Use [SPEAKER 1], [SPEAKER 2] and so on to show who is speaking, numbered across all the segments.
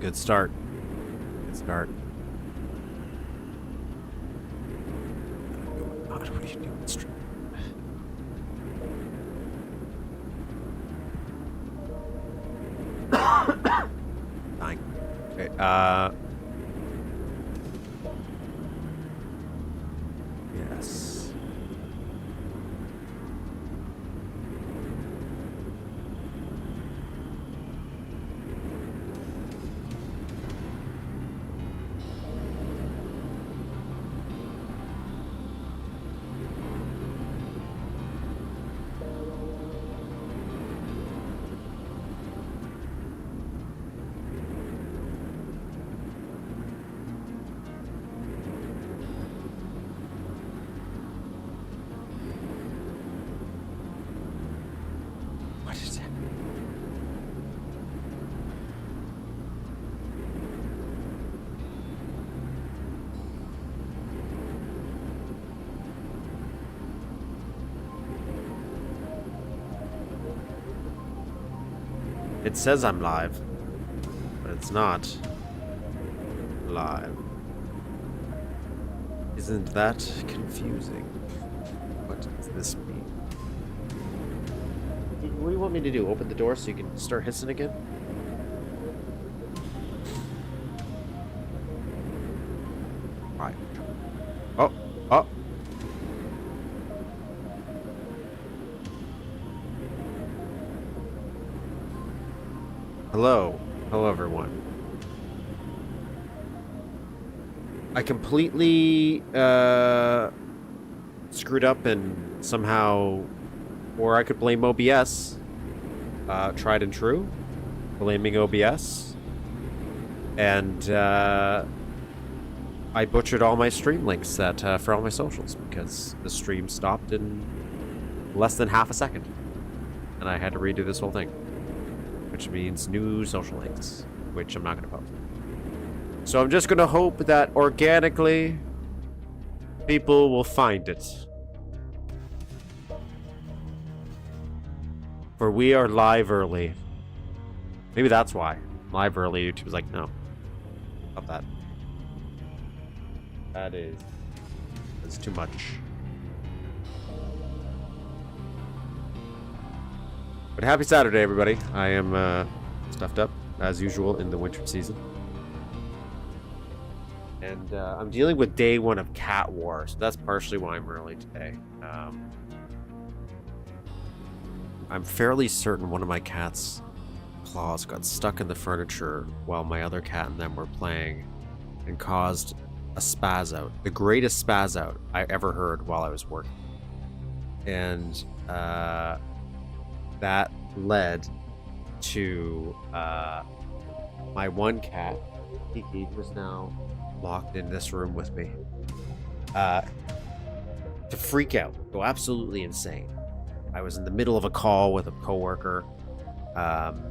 [SPEAKER 1] Good start. Good start. God, what are you doing, stream? Dying. Okay, yes. What is that? It says I'm live, but it's not live. Isn't that confusing? What does this mean? What do you want me to do? Open the door so you can start hissing again? Right. Oh, oh. Hello. Hello, everyone. I completely screwed up and somehow, or I could blame OBS. Tried and true, blaming OBS, and I butchered all my stream links that for all my socials because the stream stopped in less than half a second, and I had to redo this whole thing, which means new social links, which I'm not going to post. So I'm just going to hope that organically people will find it. For we are live early. Maybe that's why. Live early, YouTube was like, no. Not that. That's too much. But happy Saturday, everybody. I am stuffed up, as usual, in the winter season. And I'm dealing with day one of Cat War, so that's partially why I'm early today. I'm fairly certain one of my cat's claws got stuck in the furniture while my other cat and them were playing and caused a spaz out. The greatest spaz out I ever heard while I was working. And that led to my one cat, Kiki, who is now locked in this room with me, to freak out, go absolutely insane. I was in the middle of a call with a coworker, and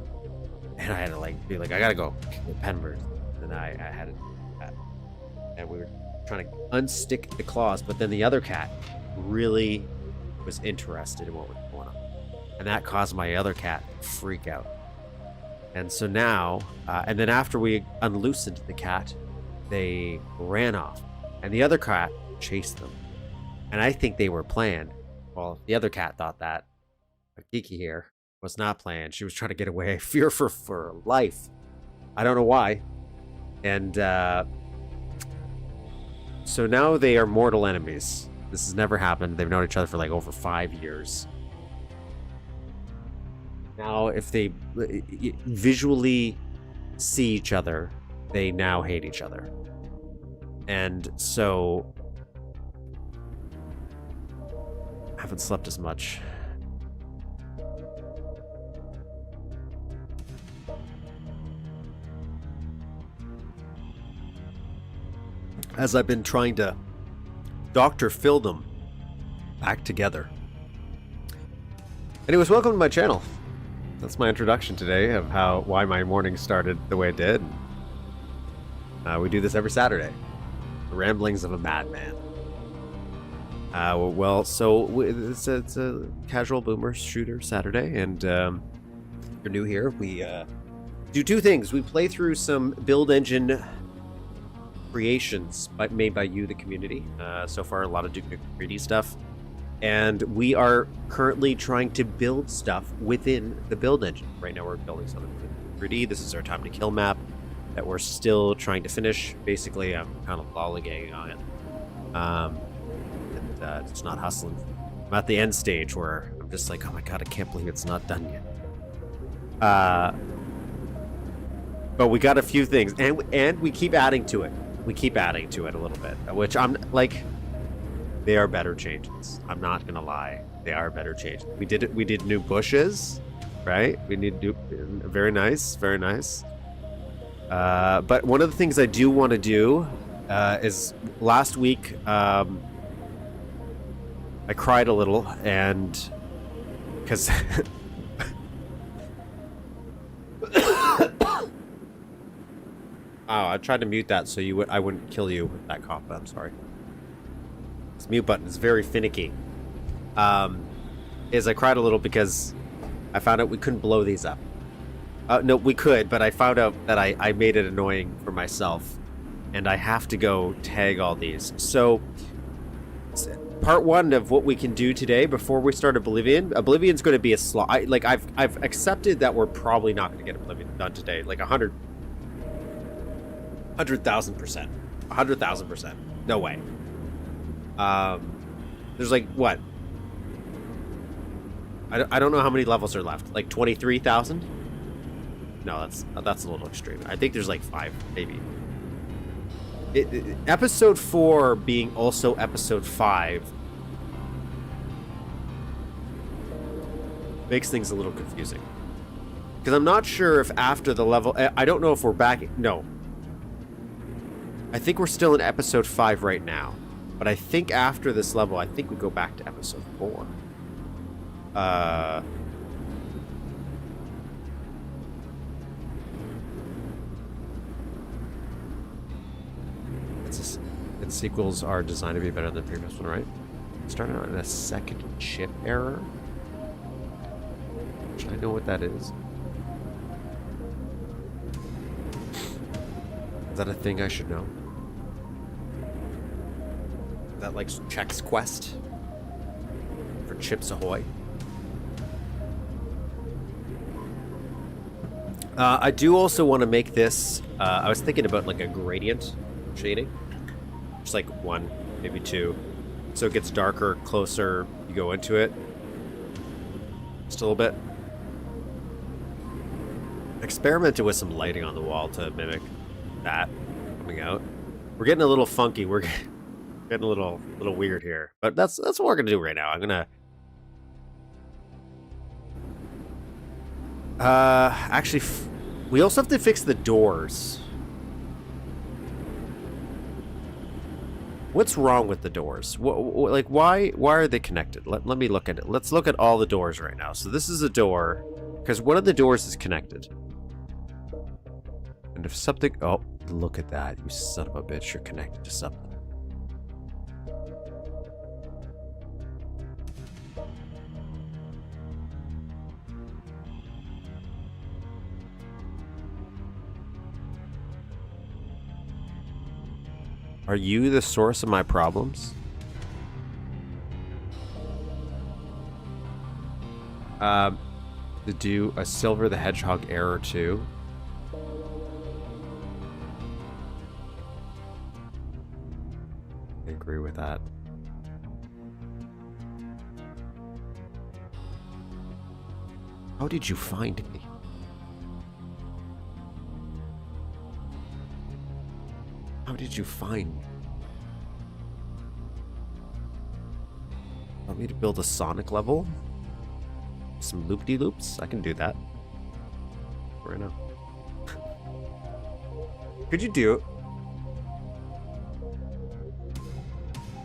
[SPEAKER 1] I had to be like, I gotta go get Penbird. And I had it, and we were trying to unstick the claws, but then the other cat really was interested in what was going on, and that caused my other cat to freak out. And so now, and then after we unloosened the cat, they ran off, and the other cat chased them, and I think they were playing. Well, the other cat thought that. But Kiki here was not playing. She was trying to get away. Fear for life. I don't know why. And so now they are mortal enemies. This has never happened. They've known each other for like over 5 years. Now, if they visually see each other, they now hate each other. And so haven't slept as much. As I've been trying to Dr. Phil them back together. Anyways, welcome to my channel. That's my introduction today of why my morning started the way it did. We do this every Saturday. The ramblings of a madman. Well, so it's a casual boomer shooter Saturday, and if you're new here, we do two things. We play through some build engine creations made by you, the community. So far, a lot of Duke Nukem 3D stuff. And we are currently trying to build stuff within the build engine. Right now, we're building something in 3D. This is our time to kill map that we're still trying to finish. Basically, I'm kind of lollygagging on it. It's not hustling. I'm at the end stage where I'm just like, oh my god, I can't believe it's not done yet. But we got a few things, and we keep adding to it. We keep adding to it a little bit, which I'm like, they are better changes. I'm not gonna lie, they are better changes. We did new bushes, right? We need new, very nice, very nice. But one of the things I do want to do is last week I cried a little, and because oh, I tried to mute that so I wouldn't kill you with that cough, but I'm sorry. This mute button is very finicky. Is I cried a little because I found out we couldn't blow these up. No, we could, but I found out that I made it annoying for myself, and I have to go tag all these. So, part one of what we can do today before we start Oblivion's going to be a slot. I've accepted that we're probably not going to get Oblivion done today. Like 100,000%. 100,000%. No way. There's like, what? I don't know how many levels are left. Like 23,000? No, that's a little extreme. I think there's like 5, maybe. Episode 4 being also episode 5 makes things a little confusing. Because I'm not sure if after the level... I don't know if we're back... No. I think we're still in episode 5 right now. But I think after this level, I think we go back to episode 4. Its sequels are designed to be better than the previous one, right? Starting out in a second chip error. Should I know what that is? Is that a thing I should know? Is that like Chex Quest? For Chips Ahoy? I do also want to make this... I was thinking about like a gradient shading. Just like 1, maybe 2. So it gets darker, closer you go into it. Just a little bit. Experimented with some lighting on the wall to mimic that coming out. We're getting a little funky. We're getting a little weird here. But that's what we're gonna do right now. I'm gonna actually we also have to fix the doors. What's wrong with the doors? Like, why are they connected? Let me look at it. Let's look at all the doors right now. So this is a door, because one of the doors is connected. And if something... Oh, look at that. You son of a bitch. You're connected to something. Are you the source of my problems? To do a Silver the Hedgehog error too. I agree with that. How did you find me? How did you find me? Want me to build a Sonic level? Some loop-de-loops? I can do that. Right now. Could you do...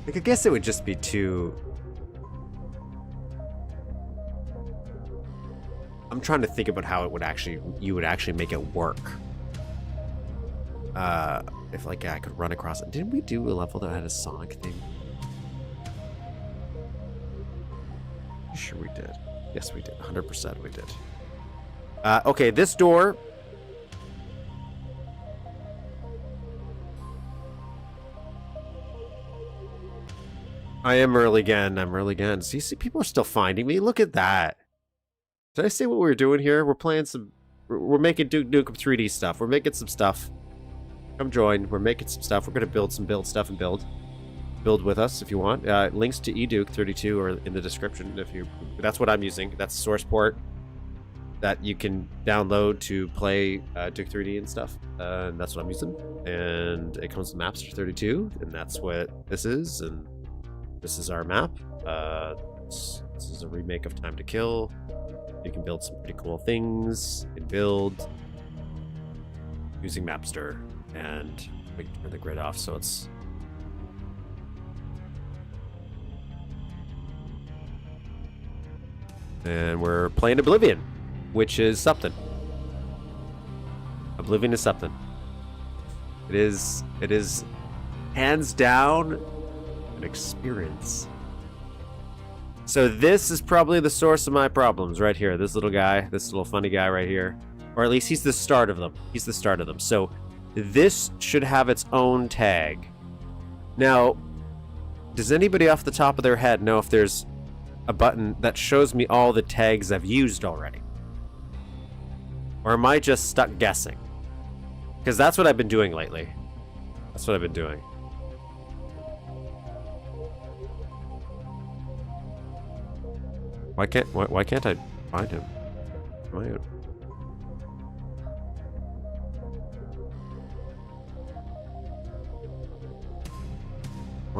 [SPEAKER 1] Like, I guess it would just be too... I'm trying to think about how it would actually... You would actually make it work. If, like, I could run across it. Didn't we do a level that had a Sonic thing? Sure we did. Yes, we did. 100% we did. Okay, this door I am early again. I'm early again. See, people are still finding me. Look at that. Did I say what we were doing here? We're playing some... We're making Duke Nukem 3D stuff. We're making some stuff. Come join. We're making some stuff. We're going to build stuff and build. Build with us if you want. Links to eDuke32 are in the description if you... That's what I'm using. That's the source port that you can download to play Duke 3D and stuff. And that's what I'm using. And it comes with maps for 32, and that's what this is. And this is our map. This is a remake of Time to Kill. You can build some pretty cool things and build using Mapster. And we can turn the grid off so it's... And we're playing Oblivion, which is something. Oblivion is something. It is hands down an experience. So this is probably the source of my problems right here. This little guy, this little funny guy right here. Or at least he's the start of them. He's the start of them. So this should have its own tag. Now, does anybody off the top of their head know if there's a button that shows me all the tags I've used already? Or am I just stuck guessing? Because that's what I've been doing lately. That's what I've been doing. Why can't I find him? Why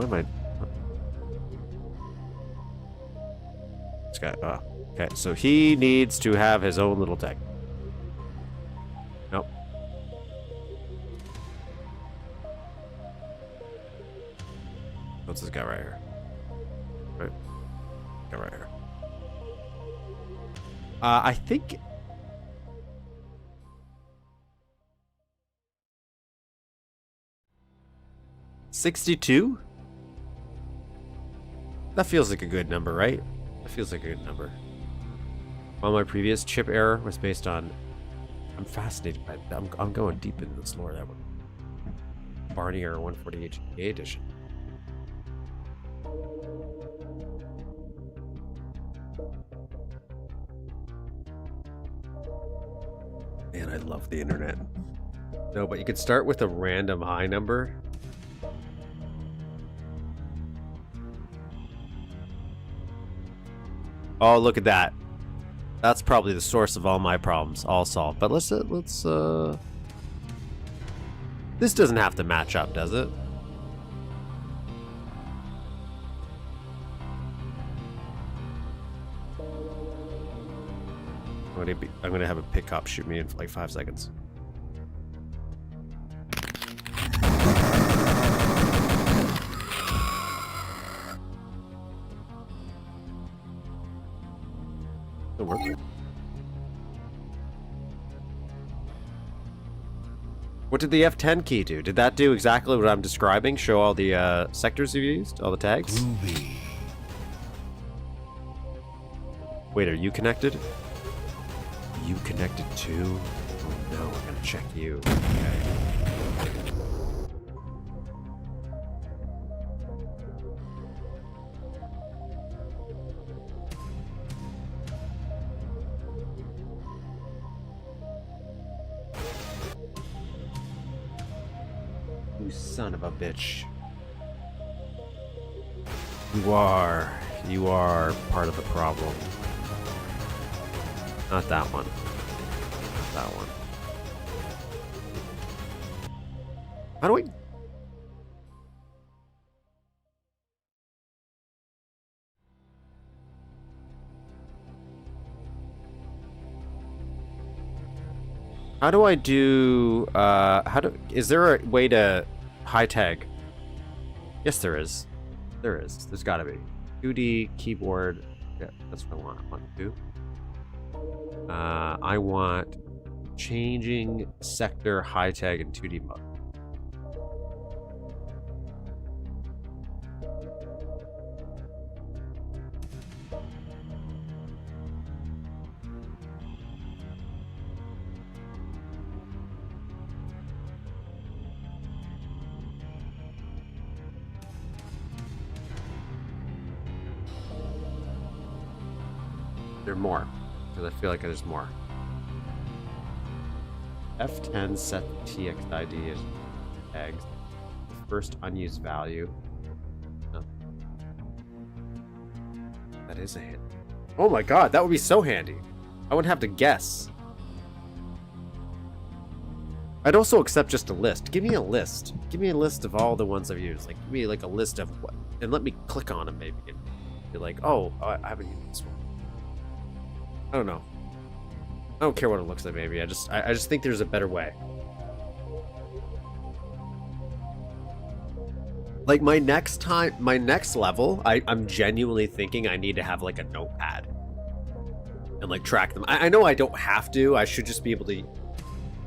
[SPEAKER 1] am I? This guy. Oh, okay. So he needs to have his own little tag. Nope. What's this guy right here? Right. Guy right here. I think... $62? That feels like a good number, right? That feels like a good number. While my previous chip error was based on... I'm fascinated by... I'm going deep into this lore, that one. Barney Error 148 GTA edition. Man, I love the internet. No, but you could start with a random high number. Oh, look at that. That's probably the source of all my problems, all solved. But let's this doesn't have to match up, does it? I'm gonna have a pickup shoot me in for like 5 seconds. It worked. What did the F10 key do? Did that do exactly what I'm describing? Show all the sectors you used? All the tags?
[SPEAKER 2] Ruby.
[SPEAKER 1] Wait, are you connected? You connected too? Oh no, we're gonna check you. Okay. You son of a bitch. You are part of the problem. Not that one. Not that one. How do we... How do I do... Is there a way to high tag? Yes, there is. There is. There's gotta be. 2D keyboard. Yeah, that's what I want. I want 2. I want changing sector high tag in 2D mode. There are more, because I feel like there's more. F10 set the TXID as tags. First unused value. No. That is a hint. Oh my god, that would be so handy. I wouldn't have to guess. I'd also accept just a list. Give me a list. Give me a list of all the ones I've used. Like, give me like a list of what, and let me click on them maybe and be like, oh, I haven't used this one. I don't know. I don't care what it looks like. Maybe I just think there's a better way. Like my next level, I'm genuinely thinking I need to have like a notepad and like track them. I know I don't have to. I should just be able to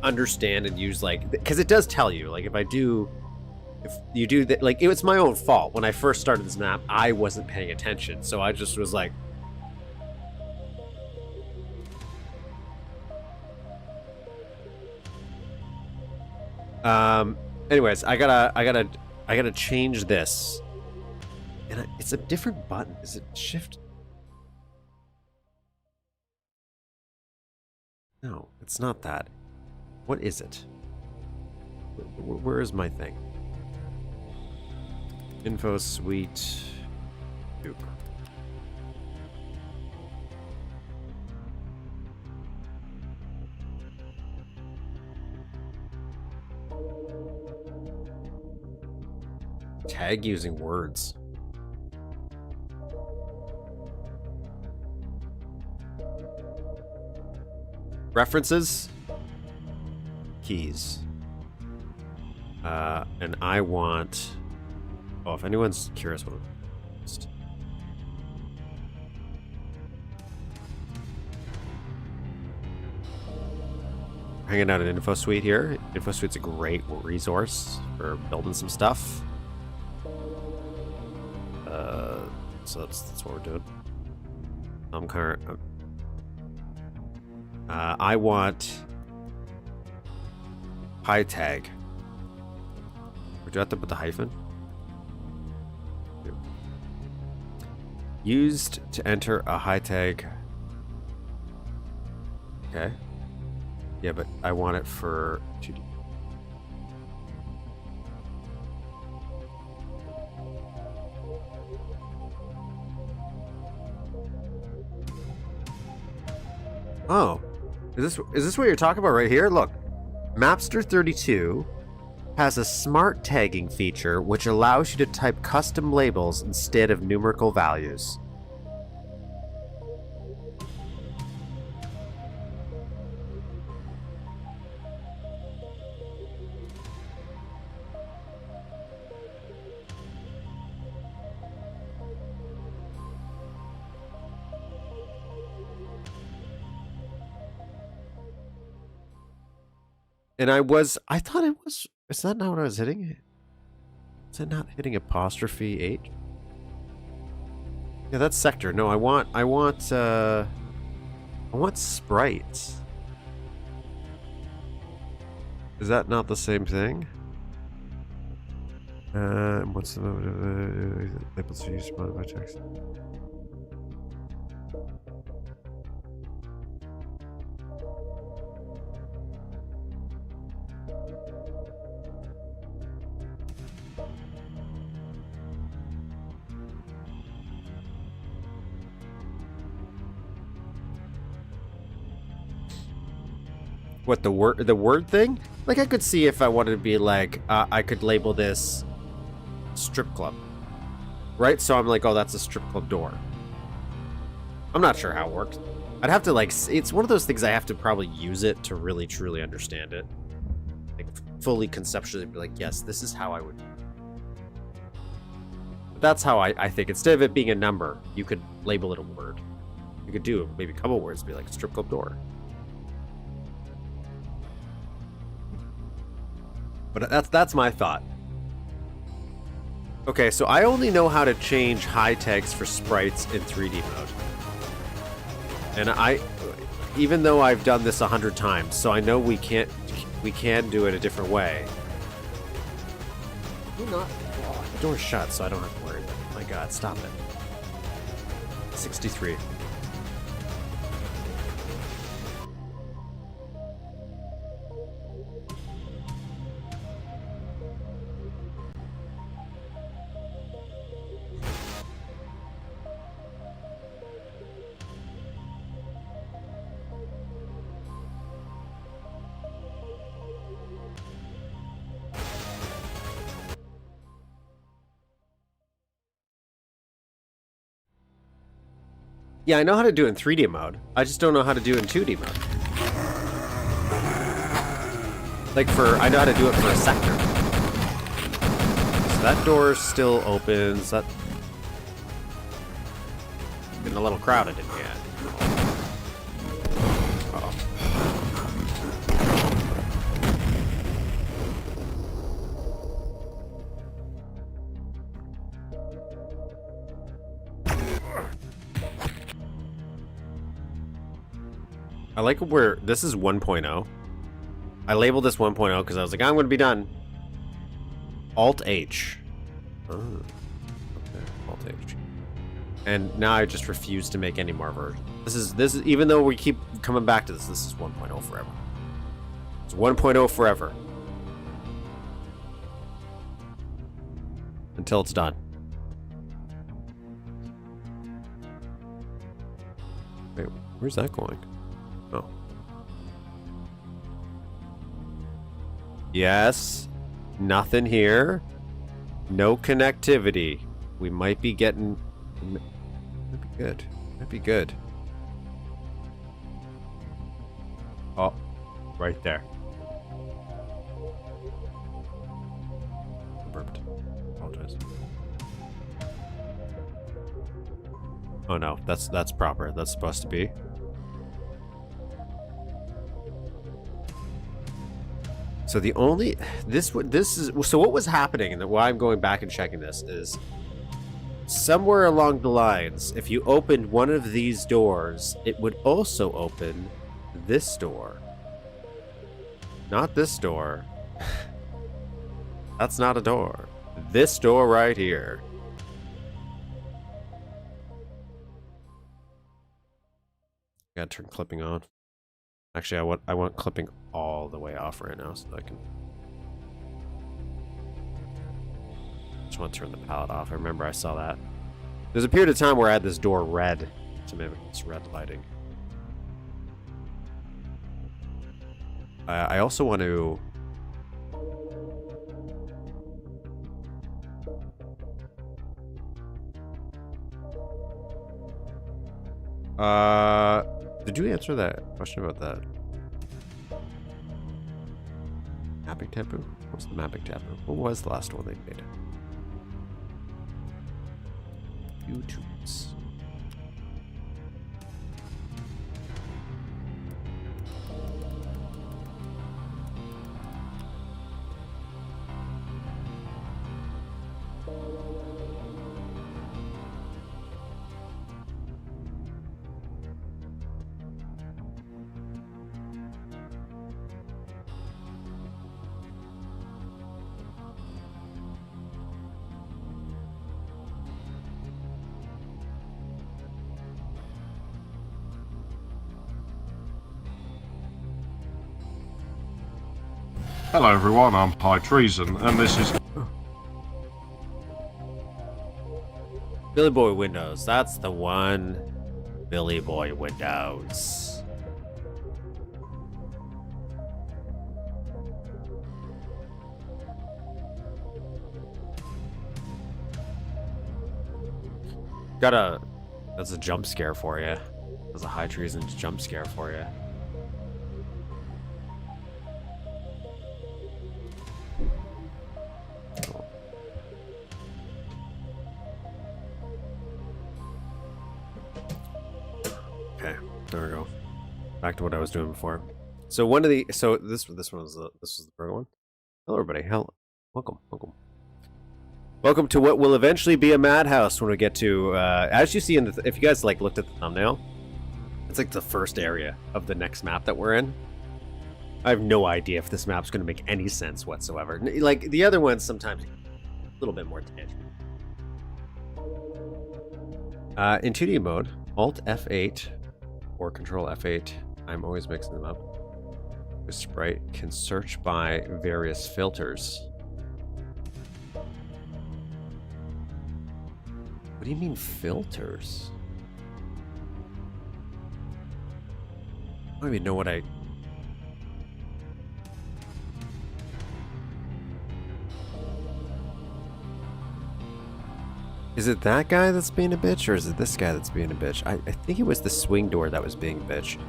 [SPEAKER 1] understand and use like, because it does tell you like if you do that, like it's my own fault. When I first started this map, I wasn't paying attention, so I just was like, anyways, I gotta change this, and it's a different button. Is it shift? No, it's not that. What is it? Where is my thing? Info suite. Duke. Tag using words. References. Keys. And I want... Oh, if anyone's curious what it is. Hanging out in Info Suite here. Info Suite's a great resource for building some stuff. So that's what we're doing. I'm current. I want high tag. Would you have to put the hyphen? Used to enter a high tag. Okay. Yeah, but I want it for 2D. Oh, is this what you're talking about right here? Look, Mapster 32 has a smart tagging feature which allows you to type custom labels instead of numerical values. And I thought it was, is that not what I was hitting? Is it not hitting apostrophe 8? Yeah, that's sector. No, I want sprites. Is that not the same thing? What's the labels are used by text? What, the word thing? Like, I could see if I wanted to be like, I could label this strip club, right? So I'm like, oh, that's a strip club door. I'm not sure how it works. I'd have to like, it's one of those things I have to probably use it to really truly understand it, like fully conceptually be like, yes, this is how I would. But that's how I think instead of it being a number, you could label it a word. You could do maybe a couple words, be like strip club door. But that's my thought. Okay, so I only know how to change high tags for sprites in 3D mode. And even though I've done this 100 times, so I know we can do it a different way. Do not. Oh, the door's shut, so I don't have to worry about it. My God, stop it. 63. Yeah, I know how to do it in 3D mode. I just don't know how to do it in 2D mode. Like I know how to do it for a sector. So that door still opens. That getting a little crowded in here. Uh-oh. I like where this is 1.0. I labeled this 1.0 because I was like, I'm going to be done. Alt H. Oh, okay. Alt H. And now I just refuse to make any more versions. This is even though we keep coming back to this is 1.0 forever. It's 1.0 forever. Until it's done. Wait, where's that going? Oh. Yes. Nothing here. No connectivity. We might be getting... Might be good. Might be good. Oh. Right there. Burped. Apologize. Oh no, that's proper. That's supposed to be. So the only so what was happening, and why I'm going back and checking this is somewhere along the lines, if you opened one of these doors, it would also open this door. Not this door. That's not a door. This door right here. Gotta turn clipping on. Actually, I want clipping all the way off right now so that I can... Just want to turn the palette off. I remember I saw that. There's a period of time where I had this door red to mimic this red lighting. I also want to... Did you answer that question about that? Mapping taboo? What's the mapping taboo? What was the last one they made? YouTube's.
[SPEAKER 2] Hello everyone, I'm High Treason, and this is...
[SPEAKER 1] Billy Boy Windows. That's the one. Billy Boy Windows. That's a jump scare for you. That's a High Treason jump scare for you. Okay, there we go. Back to what I was doing before. So one of the this was the first one. Hello everybody. Welcome. Welcome to what will eventually be a madhouse when we get to as you see in the if you guys like looked at the thumbnail, it's like the first area of the next map that we're in. I have no idea if this map's going to make any sense whatsoever. Like the other ones sometimes a little bit more tangent. In 2D mode, Alt F8 or Control F8, I'm always mixing them up. With Sprite can search by various filters. What do you mean filters? I don't even know what I... Is it that guy that's being a bitch, or is it this guy that's being a bitch? I think it was the swing door that was being a bitch.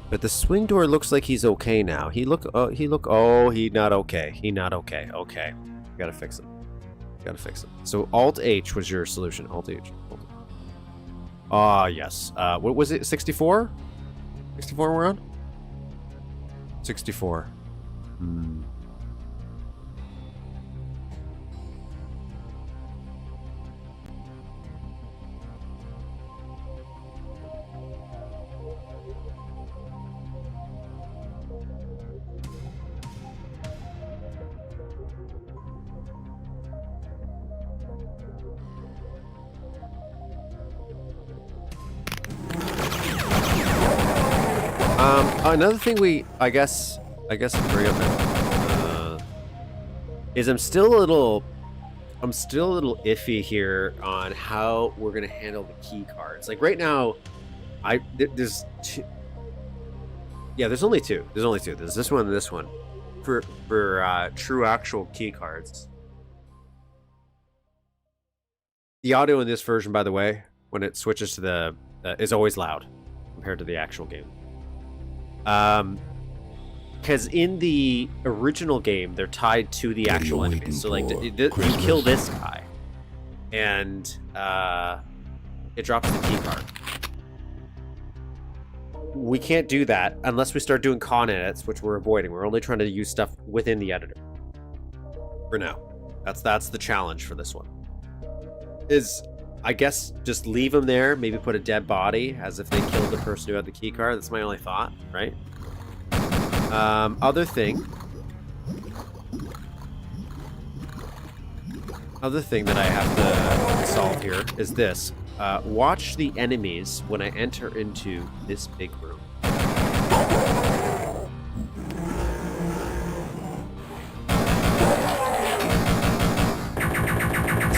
[SPEAKER 1] But the swing door looks like he's okay now. He not okay. He not okay. Okay. Gotta fix him. Gotta fix him. So Alt H was your solution. Alt H. Ah, yes. What was it? 64? 64 we're on? 64. Hmm. Another thing I guess I'll bring up is I'm still a little iffy here on how we're gonna handle the key cards. Like right now, there's two. Yeah, there's only two. There's this one and this one for true actual key cards. The audio in this version, by the way, when it switches to the is always loud compared to the actual game. Because in the original game, they're tied to the actual enemies. So, like, you kill this guy, and it drops the key card. We can't do that unless we start doing con edits, which we're avoiding. We're only trying to use stuff within the editor for now. That's the challenge for this one. Is, I guess, just leave them there, maybe put a dead body as if they killed the person who had the key card. That's my only thought, right? Other thing that I have to solve here is this. Watch the enemies when I enter into this big room.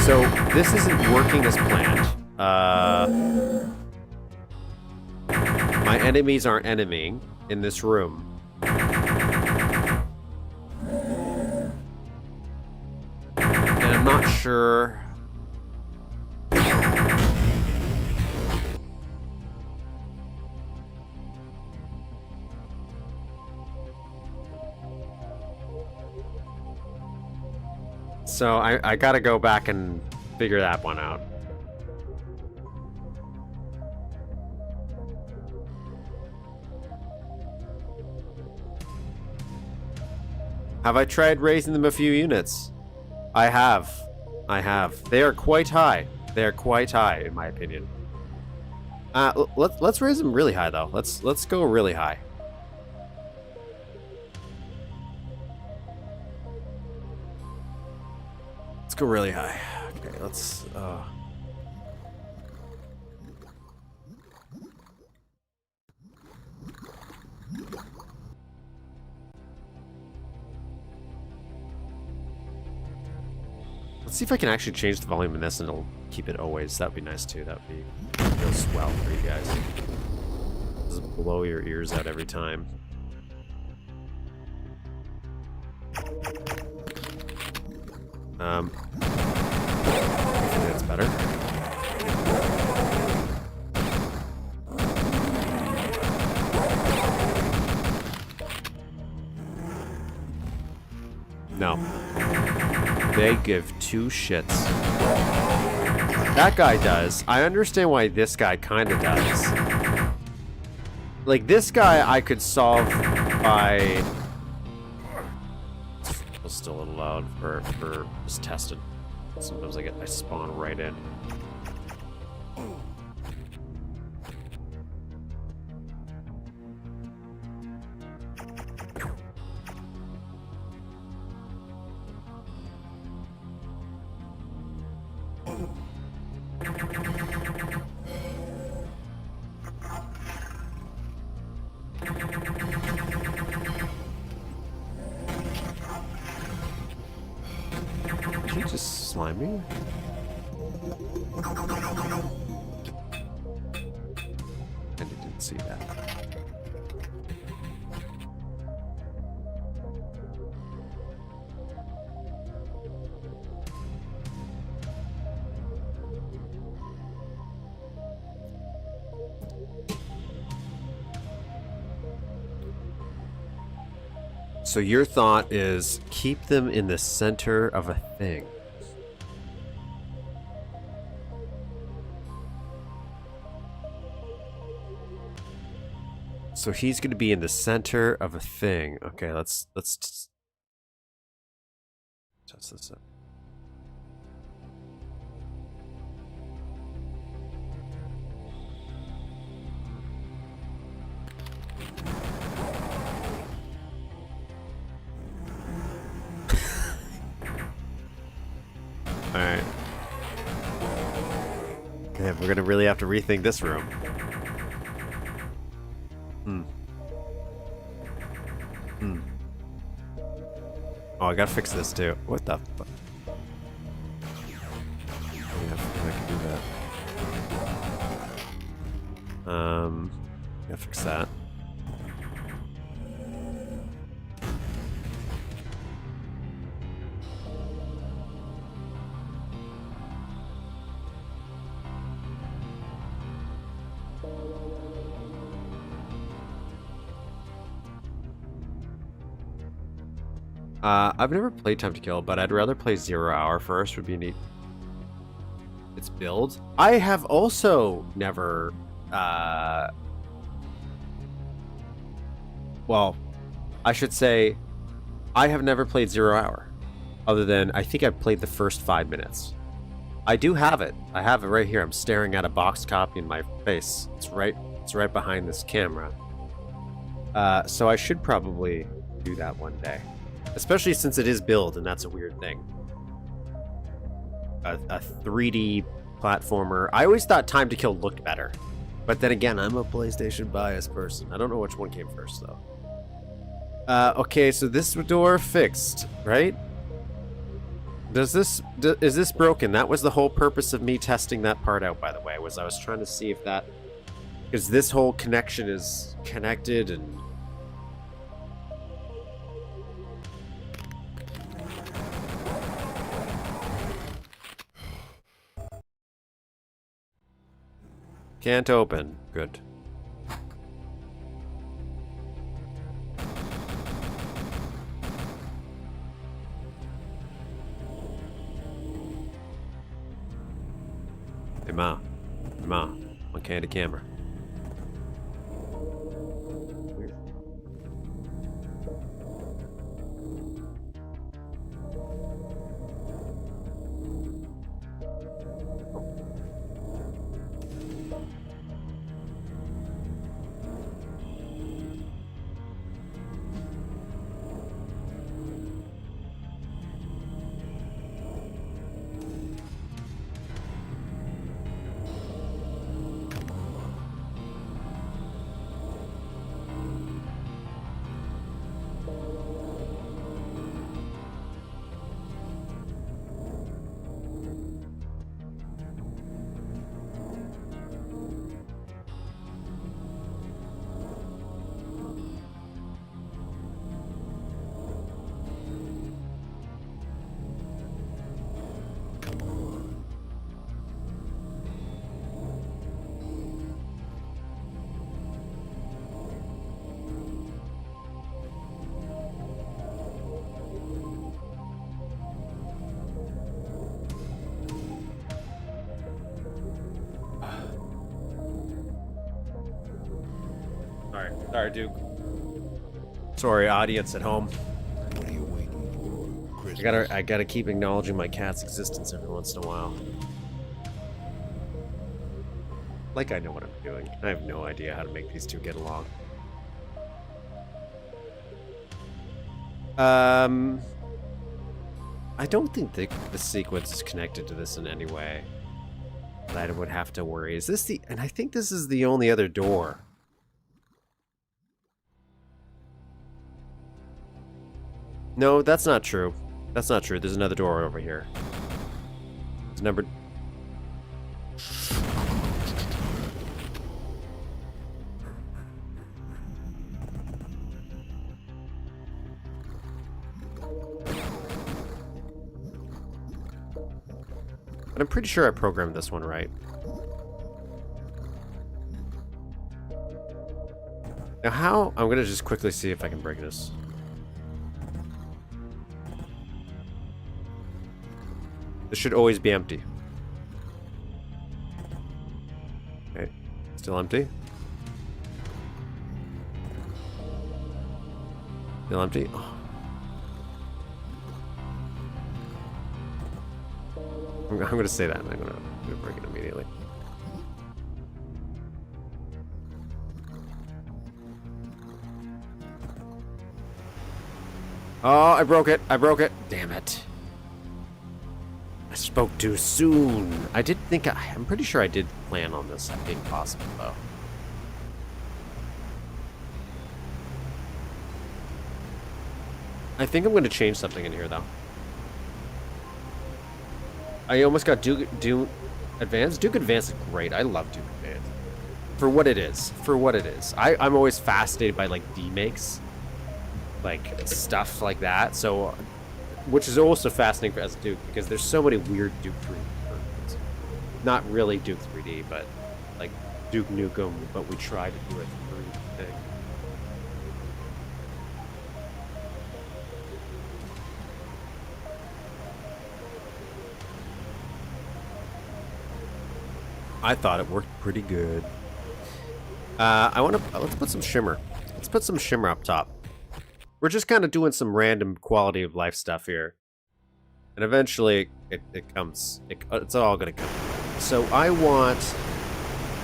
[SPEAKER 1] So this isn't working as planned. My enemies aren't enemying in this room. And I'm not sure. So I gotta go back and figure that one out. Have I tried raising them a few units? I have. They are quite high. They are quite high, in my opinion. Let's raise them really high, though. Let's go really high. Let's go really high. Okay, let's. Let's see if I can actually change the volume in this and it'll keep it always. That'd be nice too. That'd be real swell for you guys. Just blow your ears out every time. Hopefully that's better. No. They give two shits. That guy does. I understand why this guy kind of does. Like, this guy I could solve by... It's still a little loud for just testing. Sometimes I spawn right in. Did you just slime me? And you didn't see that. So your thought is keep them in the center of a thing. So he's going to be in the center of a thing. Okay, let's test this up. Alright. Okay, we're gonna really have to rethink this room. Oh, I gotta fix this too. What the fuck? Yeah, I can do that. Gotta fix that. I've never played Time to Kill, but I'd rather play 0 Hour first. Would be neat. It's build. I have also never. Well, I should say, I have never played 0 Hour, other than I think I've played the first 5 minutes. I do have it. I have it right here. I'm staring at a boxed copy in my face. It's right behind this camera. So I should probably do that one day. Especially since it is build, and that's a weird thing. A 3D platformer. I always thought Time to Kill looked better. But then again, I'm a PlayStation biased person. I don't know which one came first, though. Okay, so this door fixed, right? Is this broken? That was the whole purpose of me testing that part out, by the way, was I was trying to see if that... Because this whole connection is connected and... Can't open. Good. Hey, Ma. Ma. One candid camera. Weird. Sorry, Duke. Sorry, audience at home.
[SPEAKER 3] What are you waiting for, Christmas?
[SPEAKER 1] I gotta keep acknowledging my cat's existence every once in a while. Like I know what I'm doing. I have no idea how to make these two get along. I don't think the sequence is connected to this in any way that I would have to worry. Is this the... And I think this is the only other door. No, that's not true. That's not true. There's another door over here. It's number... But I'm pretty sure I programmed this one right. Now how... I'm gonna just quickly see if I can break this. This should always be empty. Okay, still empty. Still empty. Oh. I'm gonna say that, and I'm gonna break it immediately. Oh, I broke it. I broke it. Damn it. I spoke too soon. I did think... I'm pretty sure I did plan on this being possible, though. I think I'm going to change something in here, though. I almost got Duke Advanced. Duke Advanced is great. I love Duke Advanced. For what it is. For what it is. I'm always fascinated by, like, demakes. Like, stuff like that. So, which is also fascinating as Duke, because there's so many weird Duke 3D versions. Not really Duke 3D, but, like, Duke Nukem, but we tried to do a 3D thing. I thought it worked pretty good. Let's put some shimmer. Let's put some shimmer up top. We're just kind of doing some random quality of life stuff here. And eventually, it's all gonna come. So I want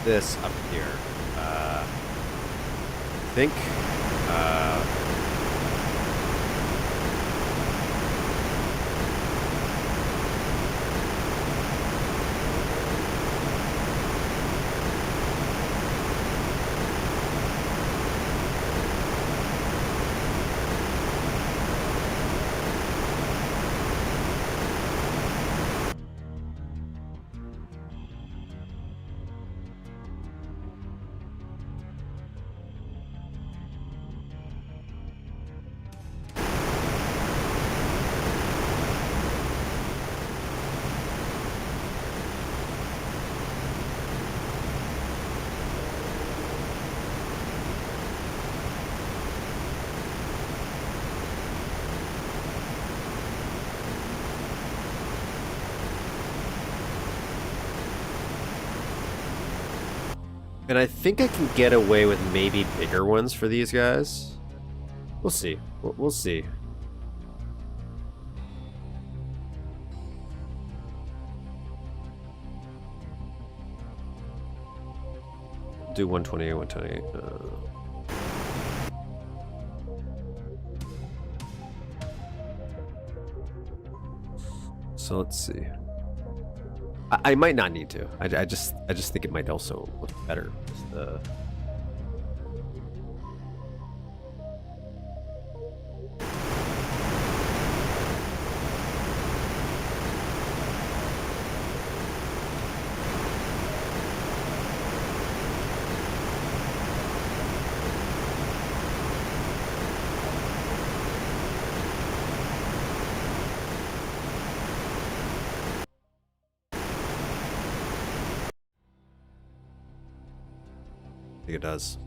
[SPEAKER 1] this up here. I think, and I think I can get away with maybe bigger ones for these guys. We'll see. We'll see. Do 128, 128. So let's see. I might not need to. I just think it might also look better. I think it does.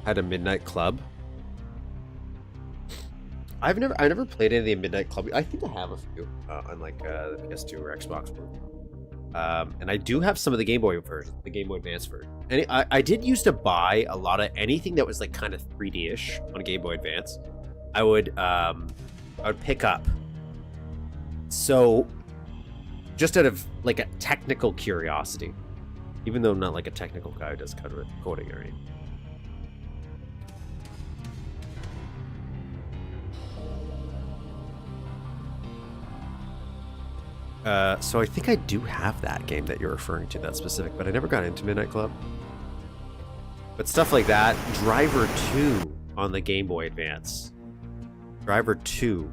[SPEAKER 1] Had a Midnight Club. I never played any of the Midnight Club. I think I have a few on like the PS2 or Xbox One. And I do have some of the Game Boy version, the Game Boy Advance version. And I did used to buy a lot of anything that was like kind of 3D-ish on Game Boy Advance. I would pick up. So, just out of like a technical curiosity, even though I'm not like a technical guy who does coding or anything. So I think I do have that game that you're referring to, that specific, but I never got into Midnight Club. But stuff like that, Driver 2 on the Game Boy Advance. Driver 2,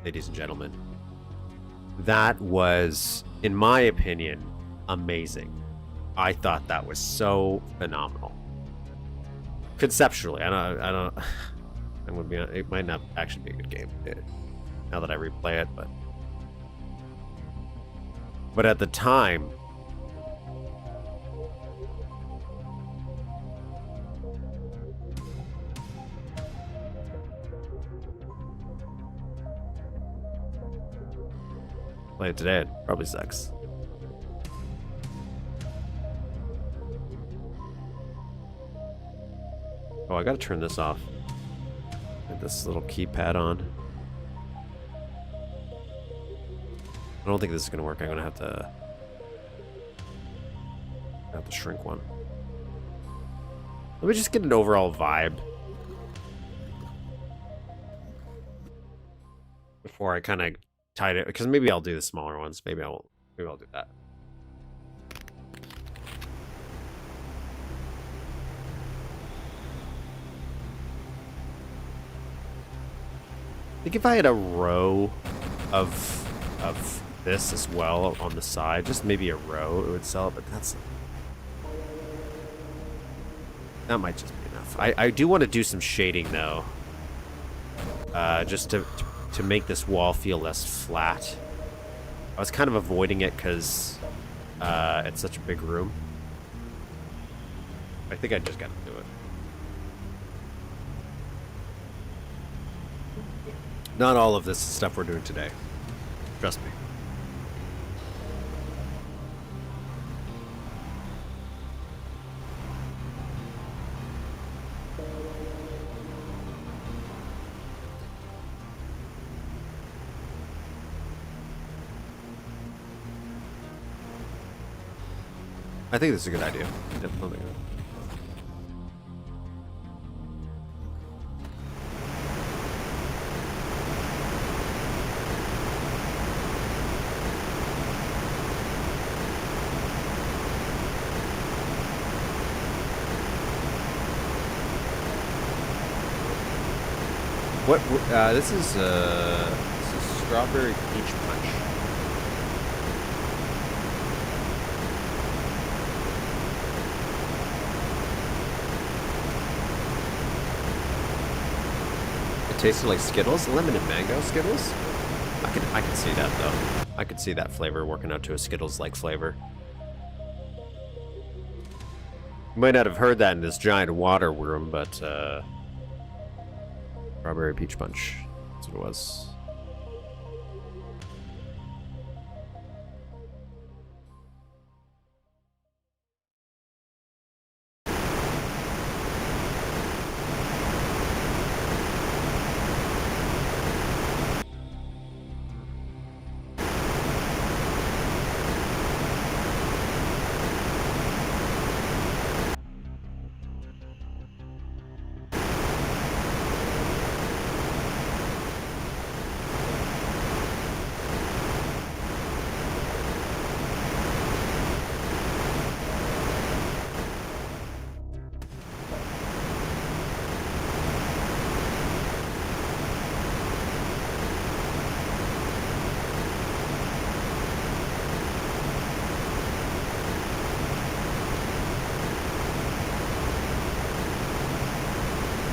[SPEAKER 1] ladies and gentlemen. That was, in my opinion, amazing. I thought that was so phenomenal. Conceptually, I don't. It might not actually be a good game now that I replay it, but at the time, play it today, it probably sucks. Oh, I gotta turn this off. Get this little keypad on. I don't think this is gonna work. I'm gonna have to shrink one. Let me just get an overall vibe before I kind of tied it, because maybe I'll do the smaller ones. Maybe I'll do that. I think if I had a row of this as well on the side, just maybe a row, it would sell it, but that might just be enough. I do want to do some shading though, just to make this wall feel less flat. I was kind of avoiding it because it's such a big room. I think I just got to do it. Not all of this stuff we're doing today. Trust me. I think this is a good idea. Definitely. What? This is strawberry peach punch. It tasted like Skittles, lemon and mango Skittles. I could see that though. I could see that flavor working out to a Skittles-like flavor. You might not have heard that in this giant water room, but strawberry peach punch. That's what it was.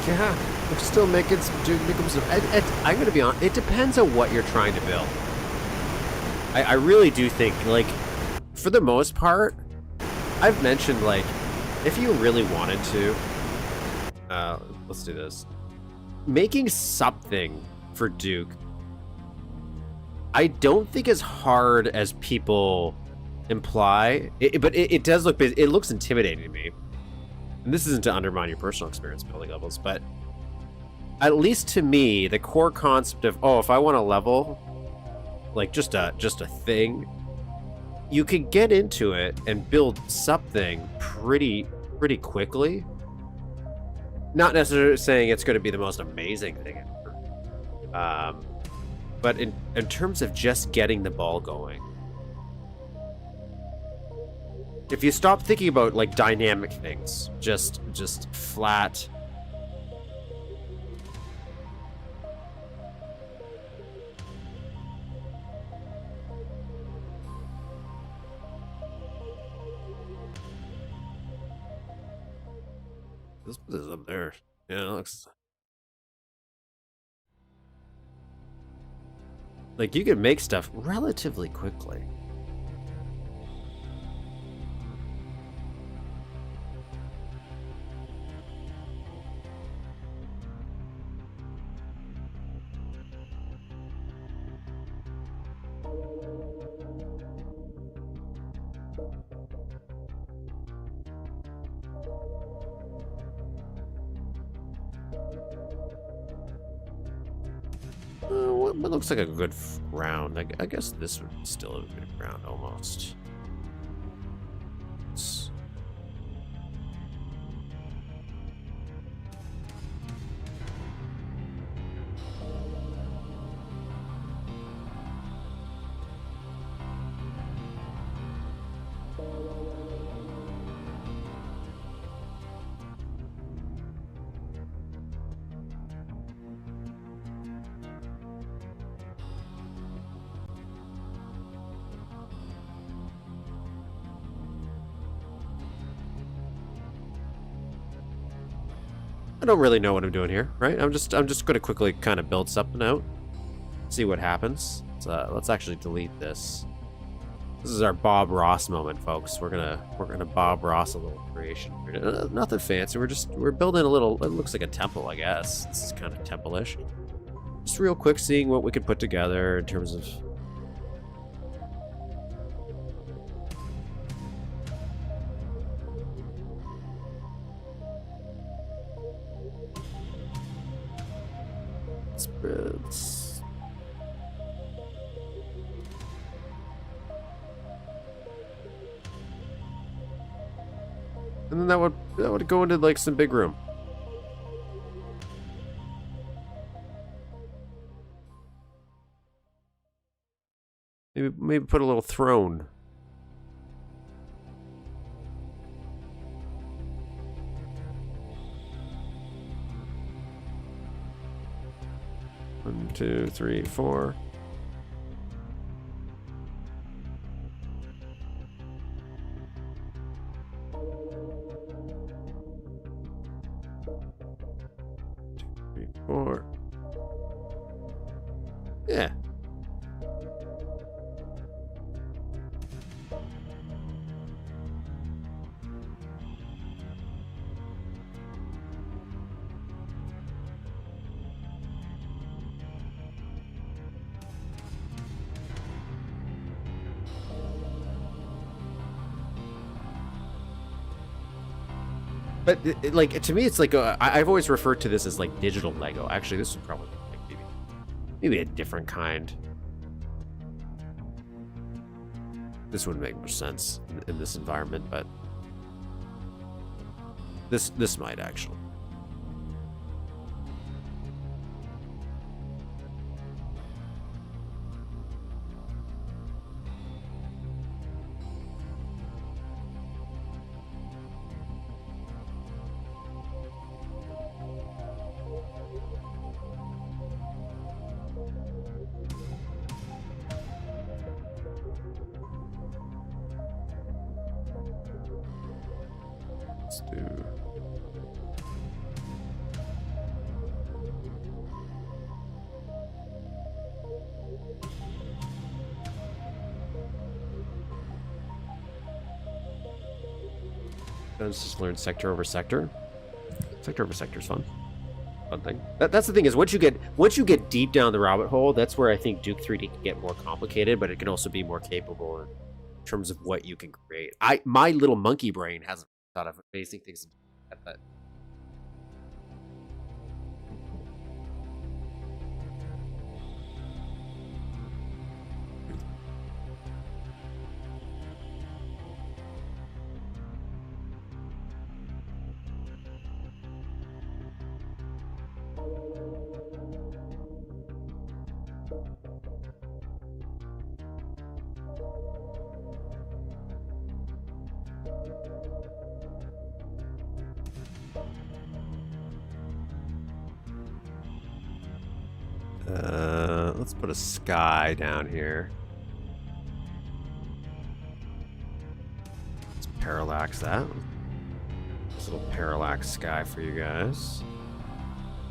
[SPEAKER 1] Yeah, we're still making some Duke Nukem stuff. I'm going to be honest, it depends on what you're trying to build. I really do think, like, for the most part, I've mentioned, like, if you really wanted to, let's do this. Making something for Duke, I don't think as hard as people imply, but it does look, it looks intimidating to me. And this isn't to undermine your personal experience building levels, but at least to me, the core concept of, oh, if I want a level, like just a thing, you can get into it and build something pretty quickly. Not necessarily saying it's going to be the most amazing thing ever. But in terms of just getting the ball going, if you stop thinking about like dynamic things, just flat. Let's put this up there. Yeah, it looks like you can make stuff relatively quickly. What looks like a good ground? I guess this would still have a good ground almost. I don't really know what I'm doing here, right? I'm just going to quickly kind of build something out, see what happens. Let's actually delete this. This is our Bob Ross moment, folks. We're gonna Bob Ross a little creation. Nothing fancy. We're building a little. It looks like a temple, I guess. This is kind of temple-ish. Just real quick, seeing what we could put together in terms of. Spreads. And then that would go into like some big room. Maybe put a little throne. One, two, three, four. Three, four. Yeah. But like to me, it's like I've always referred to this as like digital Lego. Actually, this would probably be like maybe a different kind. This wouldn't make much sense in this environment, but this might actually. Let's do. Let's just learn sector over sector. Sector over sector is fun. Fun thing. That's the thing is once you get deep down the rabbit hole, that's where I think Duke 3D can get more complicated, but it can also be more capable in terms of what you can create. My little monkey brain hasn't thought of amazing things at that. Let's put a sky down here. Let's parallax that. This little parallax sky for you guys.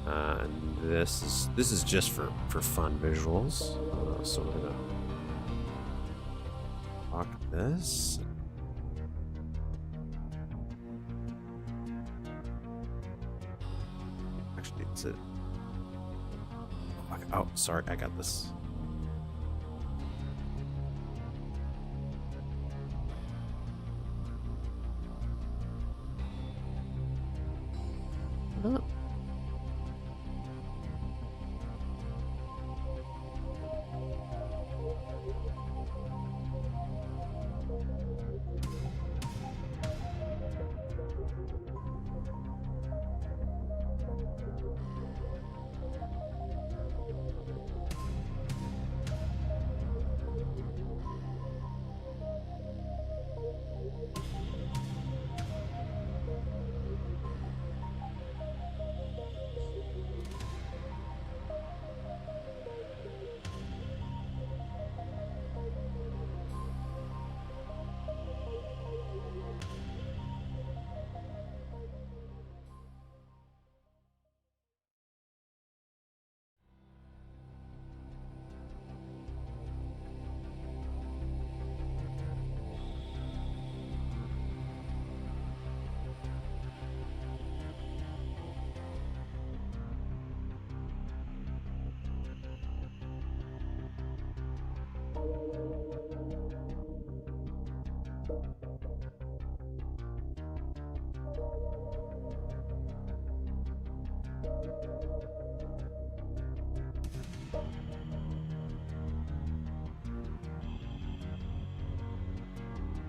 [SPEAKER 1] And this is just for fun visuals. So we're gonna lock this. Actually, it's it. Oh, sorry, I got this. Oh.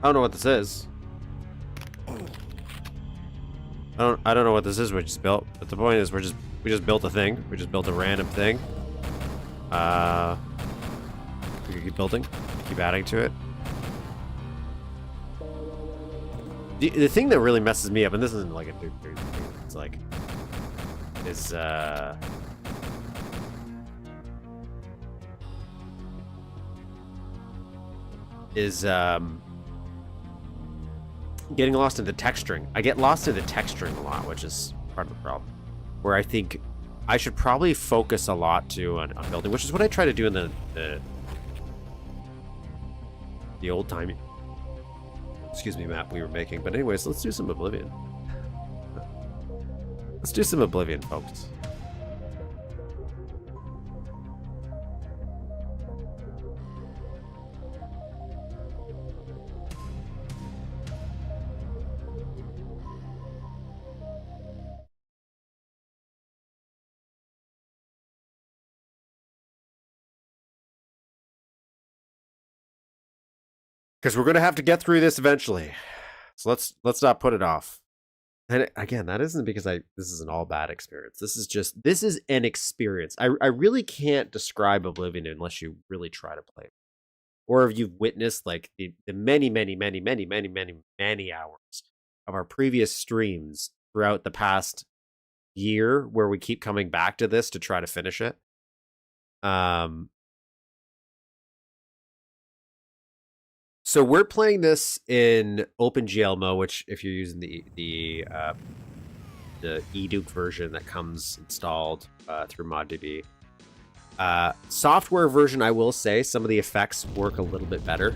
[SPEAKER 1] I don't know what this is. I don't know what this is we just built, but the point is we just built a thing. We just built a random thing. We can keep building, keep adding to it. The thing that really messes me up, and this isn't like a Duke Nukem thing, it's like, is getting lost in the texturing. I get lost in the texturing a lot, which is part of the problem. Where I think I should probably focus a lot too on building, which is what I try to do in the old timey, excuse me, map we were making. But anyways, let's do some Oblivion. Let's do some Oblivion, folks. Because we're going to have to get through this eventually. So let's not put it off. And again, that isn't because this is an all bad experience. This is an experience. I really can't describe Oblivion unless you really try to play it. Or if you've witnessed like the many hours of our previous streams throughout the past year where we keep coming back to this to try to finish it. So we're playing this in OpenGL mode, which if you're using the eDuke version that comes installed through ModDB. Software version, I will say, some of the effects work a little bit better.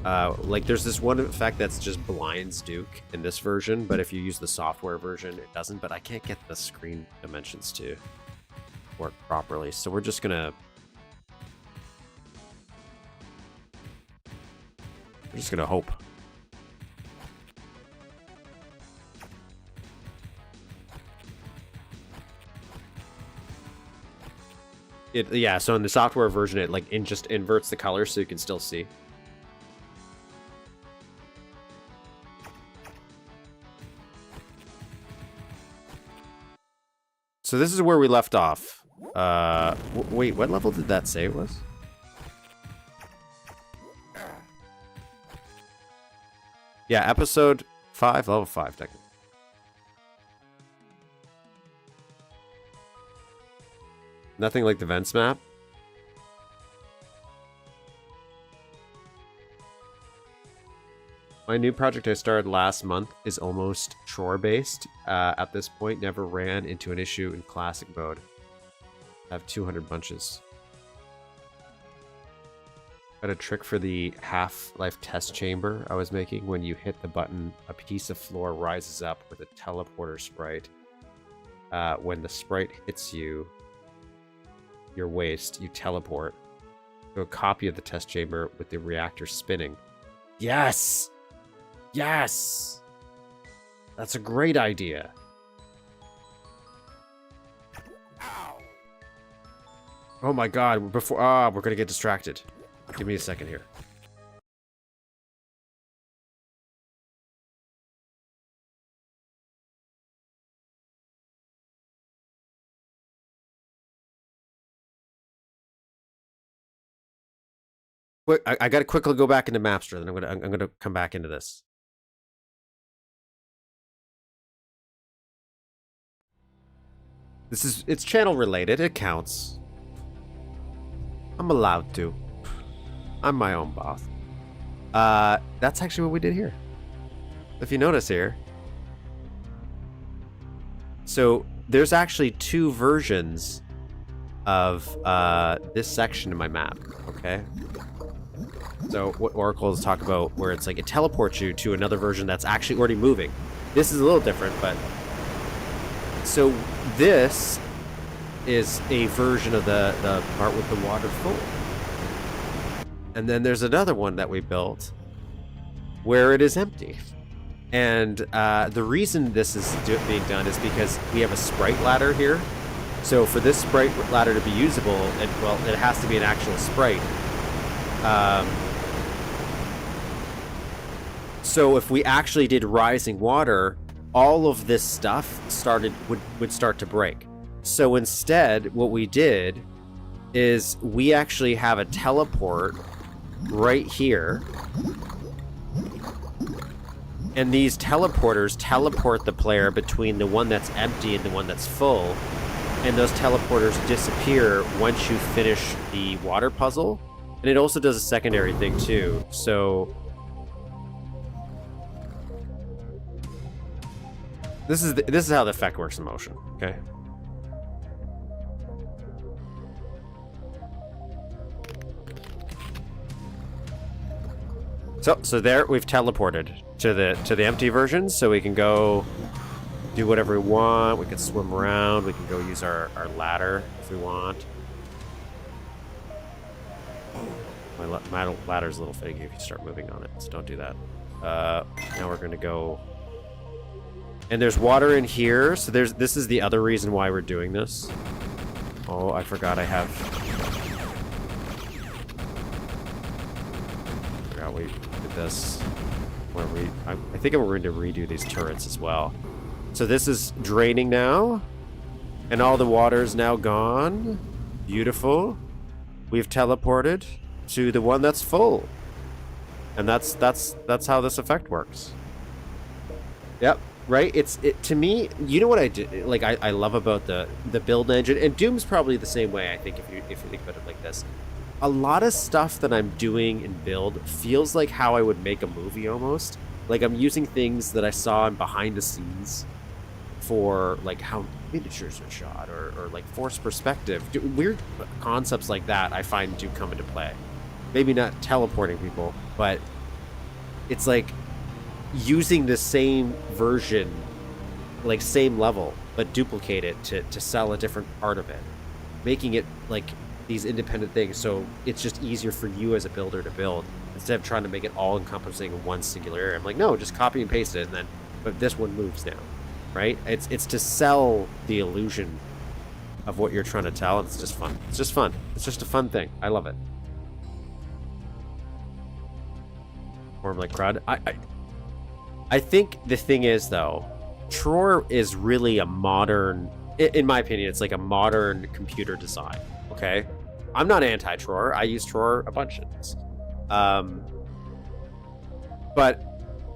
[SPEAKER 1] Like there's this one effect that's just blinds Duke in this version, but if you use the software version, it doesn't. But I can't get the screen dimensions to work properly, so we're just gonna hope. Yeah, so in the software version, it like just inverts the color so you can still see. So this is where we left off. Wait, what level did that say it was? Yeah, episode 5, level 5, technically. Nothing like the vents map. My new project I started last month is almost chore-based. At this point, never ran into an issue in classic mode. I have 200 bunches. Got a trick for the Half-Life test chamber I was making. When you hit the button, a piece of floor rises up with a teleporter sprite. When the sprite hits your waist, you teleport to a copy of the test chamber with the reactor spinning. Yes! Yes! That's a great idea. Oh my god, we're gonna get distracted. Give me a second here. Wait, I gotta quickly go back into Mapster, then I'm gonna come back into this. It's channel related, it counts. I'm allowed to. I'm my own boss. That's actually what we did here. If you notice here. So there's actually 2 versions of this section in my map, okay? So what oracles talk about where it's like it teleports you to another version that's actually already moving. This is a little different, but so this is a version of the part with the water full. And then there's another one that we built where it is empty. And the reason this is being done is because we have a sprite ladder here. So for this sprite ladder to be usable, it has to be an actual sprite. So if we actually did rising water, all of this stuff would start to break. So instead, what we did is we actually have a teleport right here. And these teleporters teleport the player between the one that's empty and the one that's full. And those teleporters disappear once you finish the water puzzle. And it also does a secondary thing too. So this is how the effect works in motion, okay? So there we've teleported to the empty version, so we can go do whatever we want. We can swim around. We can go use our ladder if we want. My ladder's a little finicky if you start moving on it, so don't do that. Now we're gonna go, and there's water in here. So this is the other reason why we're doing this. Oh, I forgot I have. We did this. Where I think we're going to redo these turrets as well. So this is draining now, and all the water is now gone. Beautiful. We've teleported to the one that's full, and that's how this effect works. Yep. Right. To me. You know what I did? Like I love about the build engine, and Doom's probably the same way. I think if you think about it like this. A lot of stuff that I'm doing in build feels like how I would make a movie almost. Like I'm using things that I saw in behind the scenes for like how miniatures are shot or like forced perspective. Weird concepts like that I find do come into play. Maybe not teleporting people, but it's like using the same version, like same level, but duplicate it to sell a different part of it. Making it like these independent things, so it's just easier for you as a builder to build instead of trying to make it all encompassing in one singular area. I'm like, no, just copy and paste it, and then but this one moves now, right? It's to sell the illusion of what you're trying to tell, and it's just fun. It's just fun. It's just a fun thing. I love it. Form like crud. I think the thing is though, Tror is really a modern, in my opinion, it's like a modern computer design. Okay, I'm not anti-Tror. I use Tror a bunch of this. But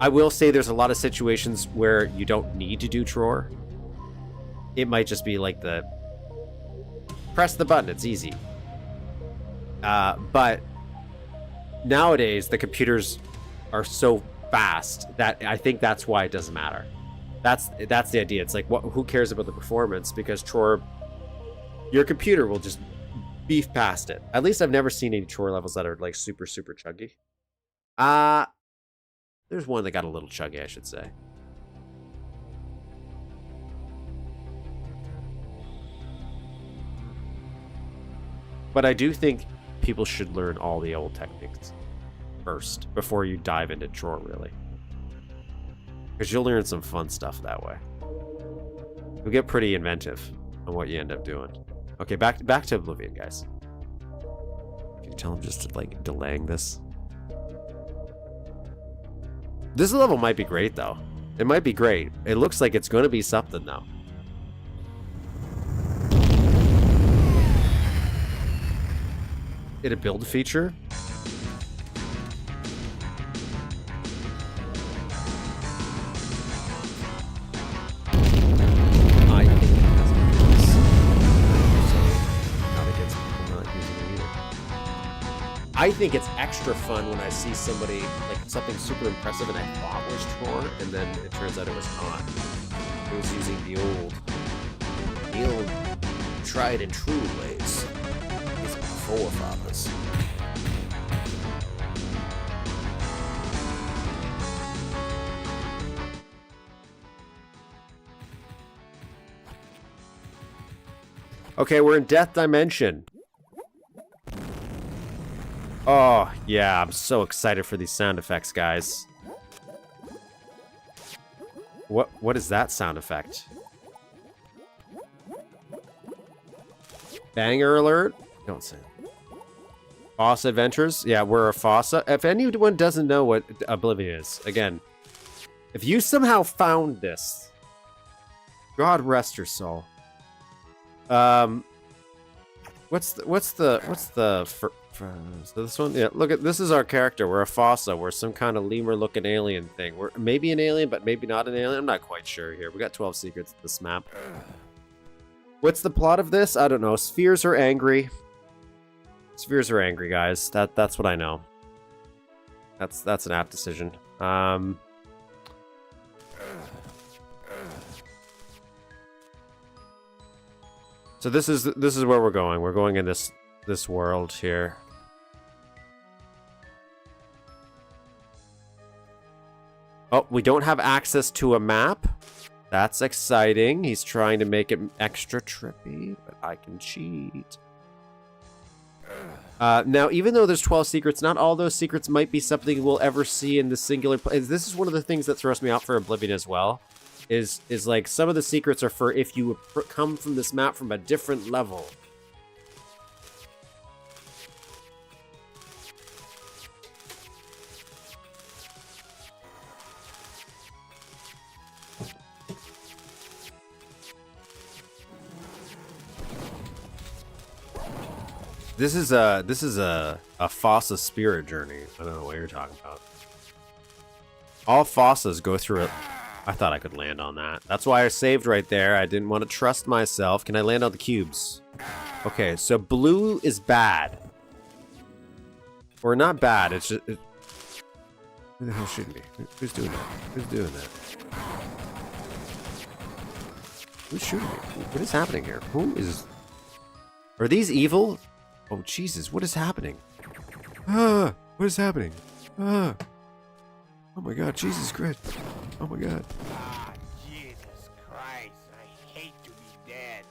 [SPEAKER 1] I will say there's a lot of situations where you don't need to do Tror. It might just be like press the button, it's easy. But nowadays the computers are so fast that I think that's why it doesn't matter. That's the idea. It's like, who cares about the performance? Because Tror, your computer will just beef past it. At least I've never seen any Tror levels that are like super chuggy. There's one that got a little chuggy, I should say. But I do think people should learn all the old techniques first before you dive into Tror, really. Because you'll learn some fun stuff that way. You'll get pretty inventive on what you end up doing. Okay, back to Oblivion, guys. Can you tell him just to, like, delaying this? This level might be great, though. It might be great. It looks like it's going to be something, though. It a build feature? I think it's extra fun when I see somebody, like, something super impressive and I thought was Tror, and then it turns out it was not. It was using the old tried and true ways. His forefathers. Okay, we're in Death Dimension. Oh, yeah, I'm so excited for these sound effects, guys. What is that sound effect? Banger alert? Don't say it. Fossa Adventures? Yeah, we're a Fossa. If anyone doesn't know what Oblivion is, again, if you somehow found this, God rest your soul. What's the so this one? Yeah, look at this is our character. We're a Fossa. We're some kind of lemur-looking alien thing. We're maybe an alien, but maybe not an alien. I'm not quite sure here. We got 12 secrets at this map. What's the plot of this? I don't know. Spheres are angry. Spheres are angry, guys. That's what I know. That's an apt decision. So this is where we're going. We're going in this world here. Oh, we don't have access to a map. That's exciting. He's trying to make it extra trippy, but I can cheat. Now, even though there's 12 secrets, not all those secrets might be something we'll ever see in the singular place. This is one of the things that throws me out for Oblivion as well. Is like some of the secrets are for if you come from this map from a different level. This is a Fossa spirit journey. I don't know what you're talking about. All Fossas go through it. I thought I could land on that. That's why I saved right there. I didn't want to trust myself. Can I land on the cubes? Okay, so blue is bad. Or not bad, it's just... Who the hell shooting me? Who's doing that? Who's doing that? Who's shooting me? What is happening here? Who is... Are these evil? Oh, Jesus, what is happening? Ah, what is happening? Ah. Oh my God, Jesus Christ. Oh my God.
[SPEAKER 4] Ah, Jesus Christ, I hate to be dead.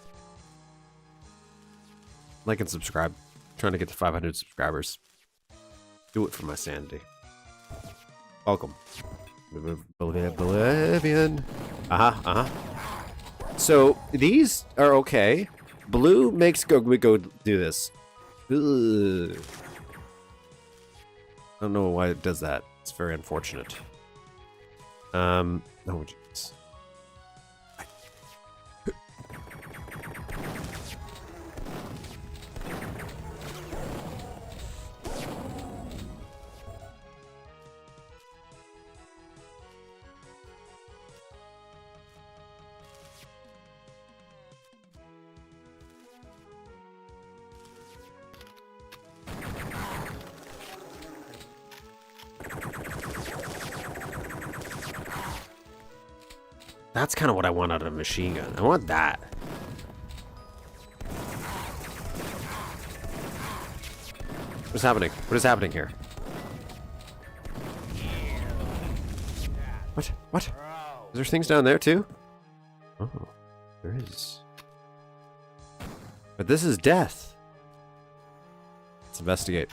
[SPEAKER 1] Like and subscribe. Trying to get to 500 subscribers. Do it for my sanity. Welcome. Oblivion. So, these are okay. Blue makes we go do this. Ugh. I don't know why it does that. It's very unfortunate. Oh, jeez. That's kind of what I want out of a machine gun. I want that. What's happening? What is happening here? What? What? Is there things down there too? Oh, there is. But this is death. Let's investigate.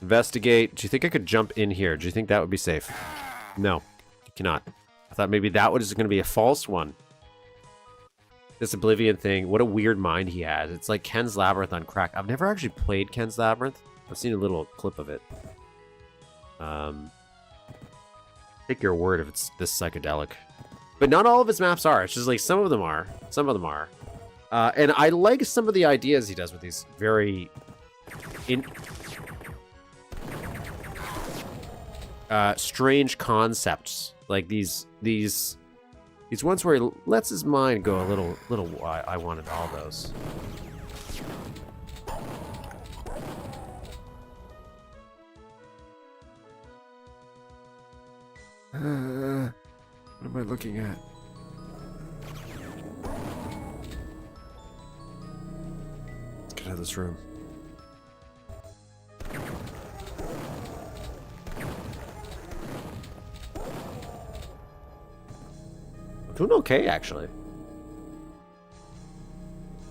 [SPEAKER 1] Investigate. Do you think I could jump in here? Do you think that would be safe? No. Cannot. I thought maybe that was going to be a false one. This Oblivion thing, what a weird mind he has. It's like Ken's Labyrinth on crack. I've never actually played Ken's Labyrinth. I've seen a little clip of it. Take your word if it's this psychedelic. But not all of his maps are. It's just like some of them are. Some of them are. And I like some of the ideas he does with these very... strange concepts. Like these ones where he lets his mind go a little wide. I wanted all those. What am I looking at? Let's get out of this room. Doing okay, actually.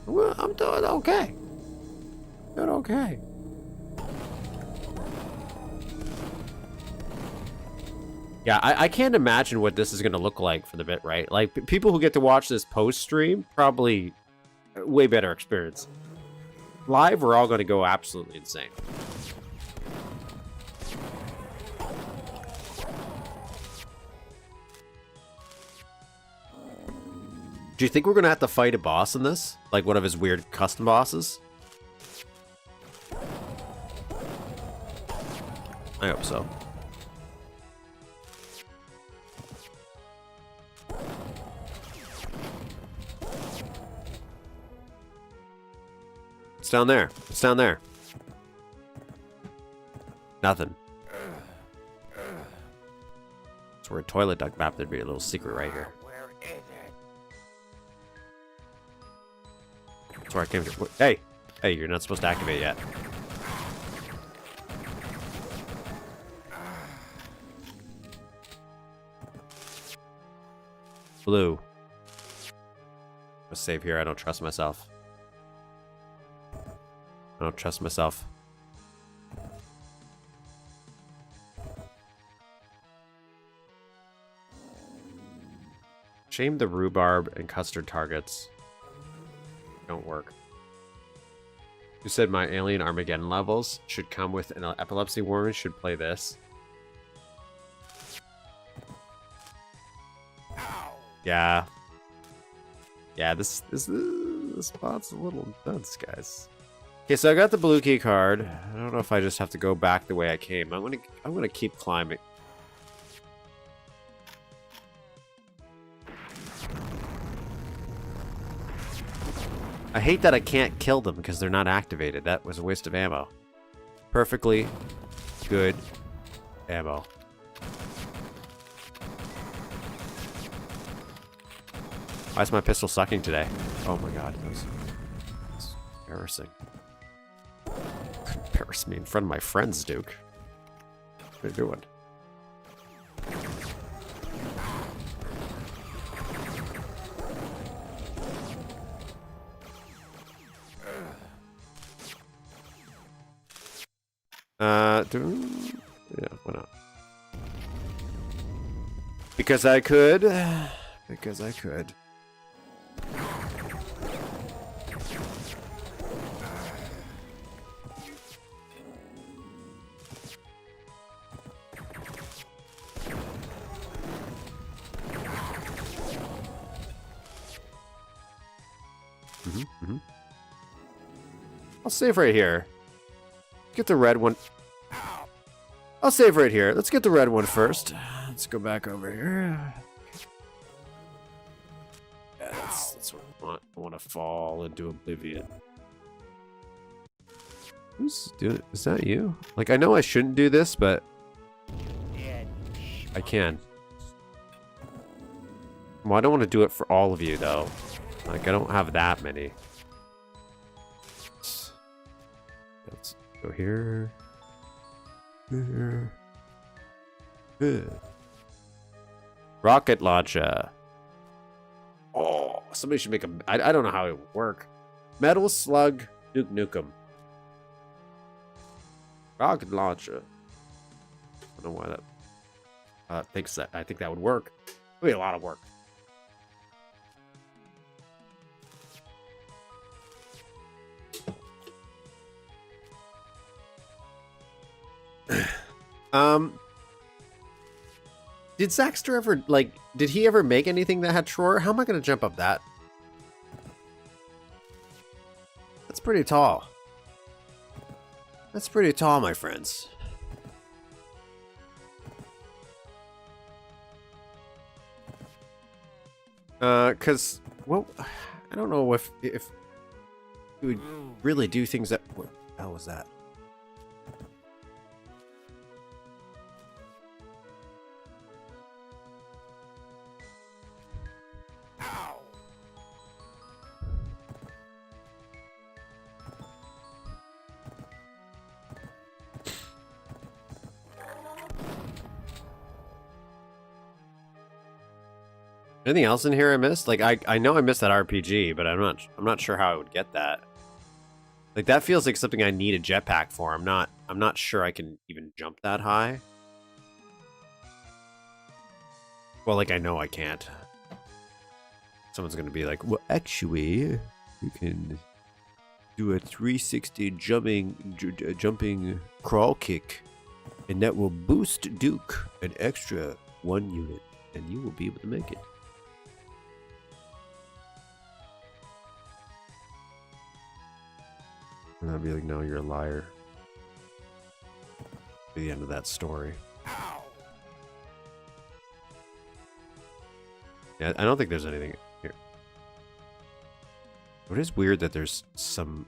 [SPEAKER 1] Well, I'm doing okay. Doing okay. Yeah, I can't imagine what this is going to look like for the bit, right? Like, people who get to watch this post-stream, probably way better experience. Live, we're all going to go absolutely insane. Do you think we're going to have to fight a boss in this? Like one of his weird custom bosses? I hope so. It's down there. It's down there. Nothing. It's where a toilet duck map. There'd be a little secret right here.
[SPEAKER 4] Where is it?
[SPEAKER 1] That's where I came to. Hey! Hey, you're not supposed to activate yet. Blue. Let's save here. I don't trust myself. I don't trust myself. Shame the rhubarb and custard targets don't work. You said my alien Armageddon levels should come with an epilepsy warning. Should play this. Yeah. Yeah, this spot's a little nuts, guys. Okay, so I got the blue key card. I don't know if I just have to go back the way I came. I'm gonna keep climbing. I hate that I can't kill them because they're not activated. That was a waste of ammo. Perfectly good ammo. Why is my pistol sucking today? Oh my god, that's embarrassing. Embarrass me in front of my friends, Duke. What are you doing? Yeah, why not? Because I could. Because I could. I'll save right here. Get the red one. I'll save right here. Let's get the red one first. Let's go back over here. Yeah, that's what I want. I want to fall into Oblivion. Who's doing it? Is that you? Like, I know I shouldn't do this, but I can. Well, I don't want to do it for all of you, though. Like, I don't have that many. Let's go here. Here. Good. Rocket launcher. Oh, somebody should make a... I don't know how it would work. Metal slug Duke Nukem. Rocket launcher. I don't know why that... thinks that. I think that would work. It would be a lot of work. Did Zaxtor ever, like, did he ever make anything that had Tror? How am I going to jump up that? That's pretty tall. That's pretty tall, my friends. Cause, well, I don't know if you would really do things that, what the hell was that? Anything else in here I missed? Like, I know I missed that RPG, but I'm not sure how I would get that. Like, that feels like something I need a jetpack for. I'm not sure I can even jump that high. Well, like, I know I can't. Someone's gonna be like, well, actually, you can do a 360 jumping crawl kick, and that will boost Duke an extra 1 unit, and you will be able to make it. And I'll be like, no, you're a liar. Be the end of that story. Yeah, I don't think there's anything here. It is weird that there's some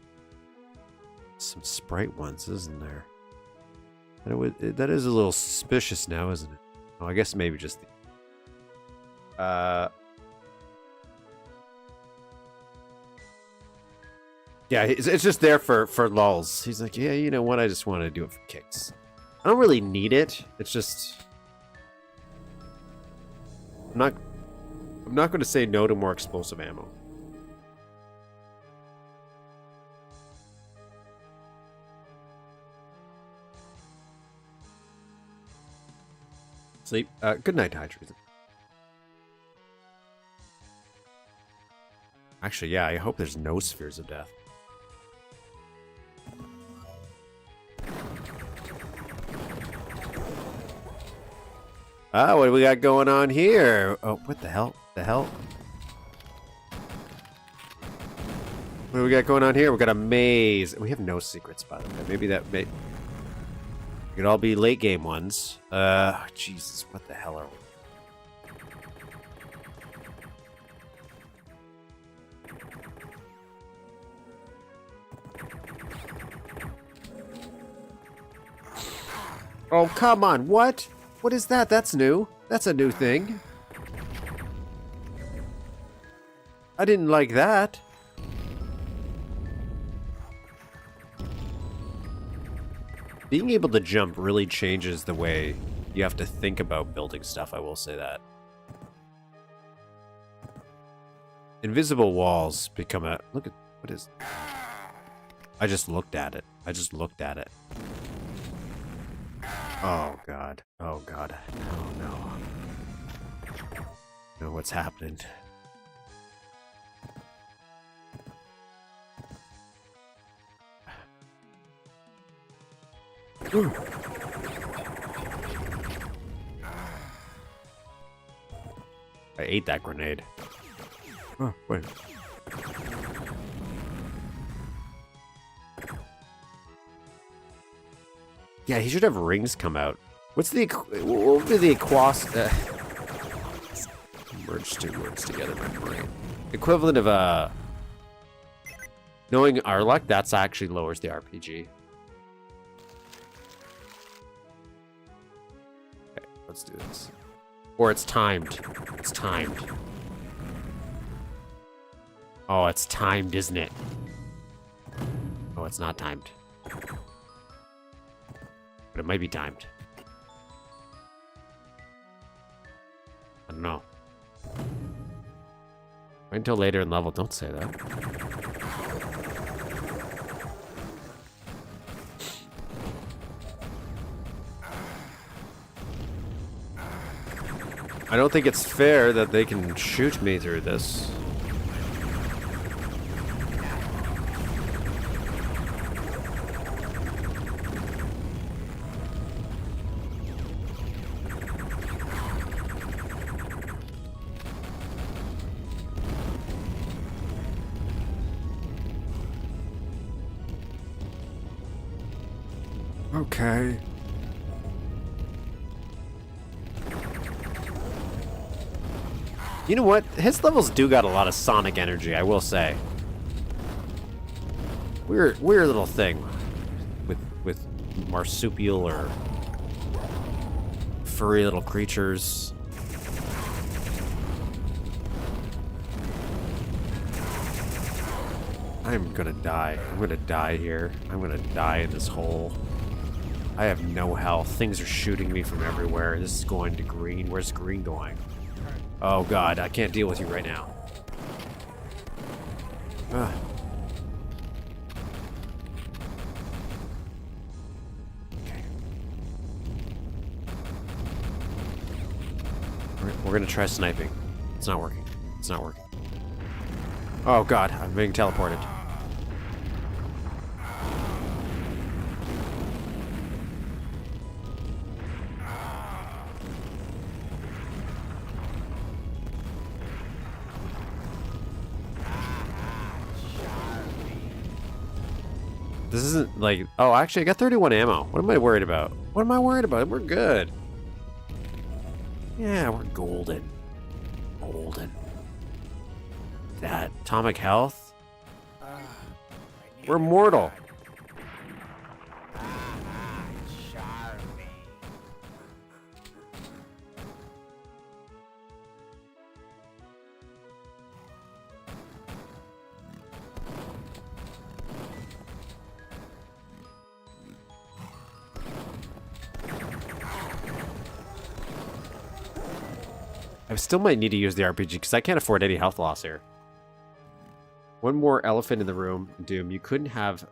[SPEAKER 1] sprite ones, isn't there? That is a little suspicious now, isn't it? Oh, I guess maybe just the... Yeah, it's just there for lulz. He's like, yeah, you know what? I just want to do it for kicks. I don't really need it. It's just... I'm not going to say no to more explosive ammo. Sleep. Good night, High Treason. Actually, yeah, I hope there's no spheres of death. Ah, what do we got going on here? Oh, what the hell? The hell? What do we got going on here? We got a maze. We have no secrets, by the way. Maybe that may... Could all be late game ones. Jesus, what the hell are we? Oh, come on. What? What is that? That's new. That's a new thing. I didn't like that. Being able to jump really changes the way you have to think about building stuff, I will say that. Invisible walls become a... Look at... What is... I just looked at it. I just looked at it. Oh, God. Oh, God. Oh, no. No, what's happening? Ooh. I ate that grenade. Oh, wait. Yeah, he should have rings come out. What's the... What would be the merge two words together, my brain. Equivalent of, knowing our luck, that's actually lowers the RPG. Okay, let's do this. Or it's timed. It's timed. Oh, it's timed, isn't it? Oh, it's not timed. But it might be timed. I don't know. Wait until later in level. Don't say that. I don't think it's fair that they can shoot me through this. Okay. You know what? His levels do got a lot of sonic energy, I will say. Weird little thing with marsupial or furry little creatures. I'm gonna die. I'm gonna die here. I'm gonna die in this hole. I have no health. Things are shooting me from everywhere. This is going to green. Where's green going? Oh god, I can't deal with you right now. Ugh. Okay. We're gonna try sniping. It's not working. It's not working. Oh god, I'm being teleported. This isn't like... Oh, actually, I got 31 ammo. What am I worried about? What am I worried about? We're good. Yeah, we're golden. Golden. That atomic health? We're mortal. I still might need to use the RPG because I can't afford any health loss here. One more elephant in the room, Doom. You couldn't have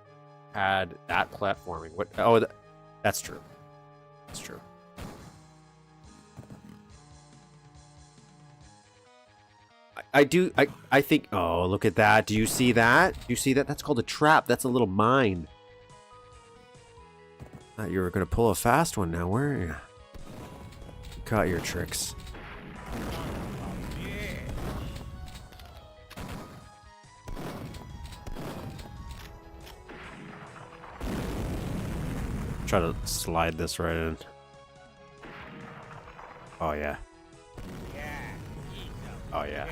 [SPEAKER 1] had that platforming. What? Oh, that's true. That's true. I think. Oh, look at that. Do you see that? Do you see that? That's called a trap. That's a little mine. Thought you were gonna pull a fast one. Now where? You caught your tricks. Try to slide this right in. Oh yeah. Oh yeah.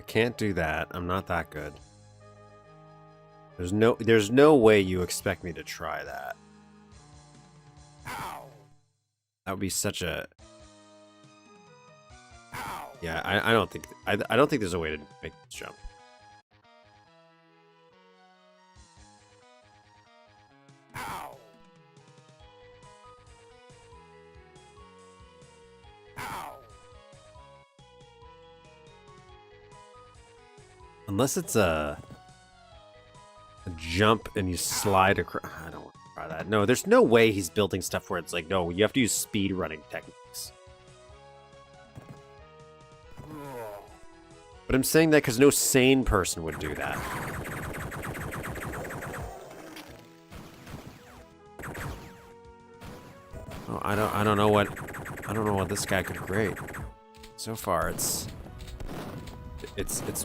[SPEAKER 1] Can't do that. I'm not that good. There's no way you expect me to try that. That would be such a... Yeah, I don't think I don't think there's a way to make this jump. Unless it's a jump and you slide across. I don't want to try that. No, there's no way he's building stuff where it's like, no, you have to use speed running techniques. But I'm saying that because no sane person would do that. Oh, I don't know what this guy could create. So far, it's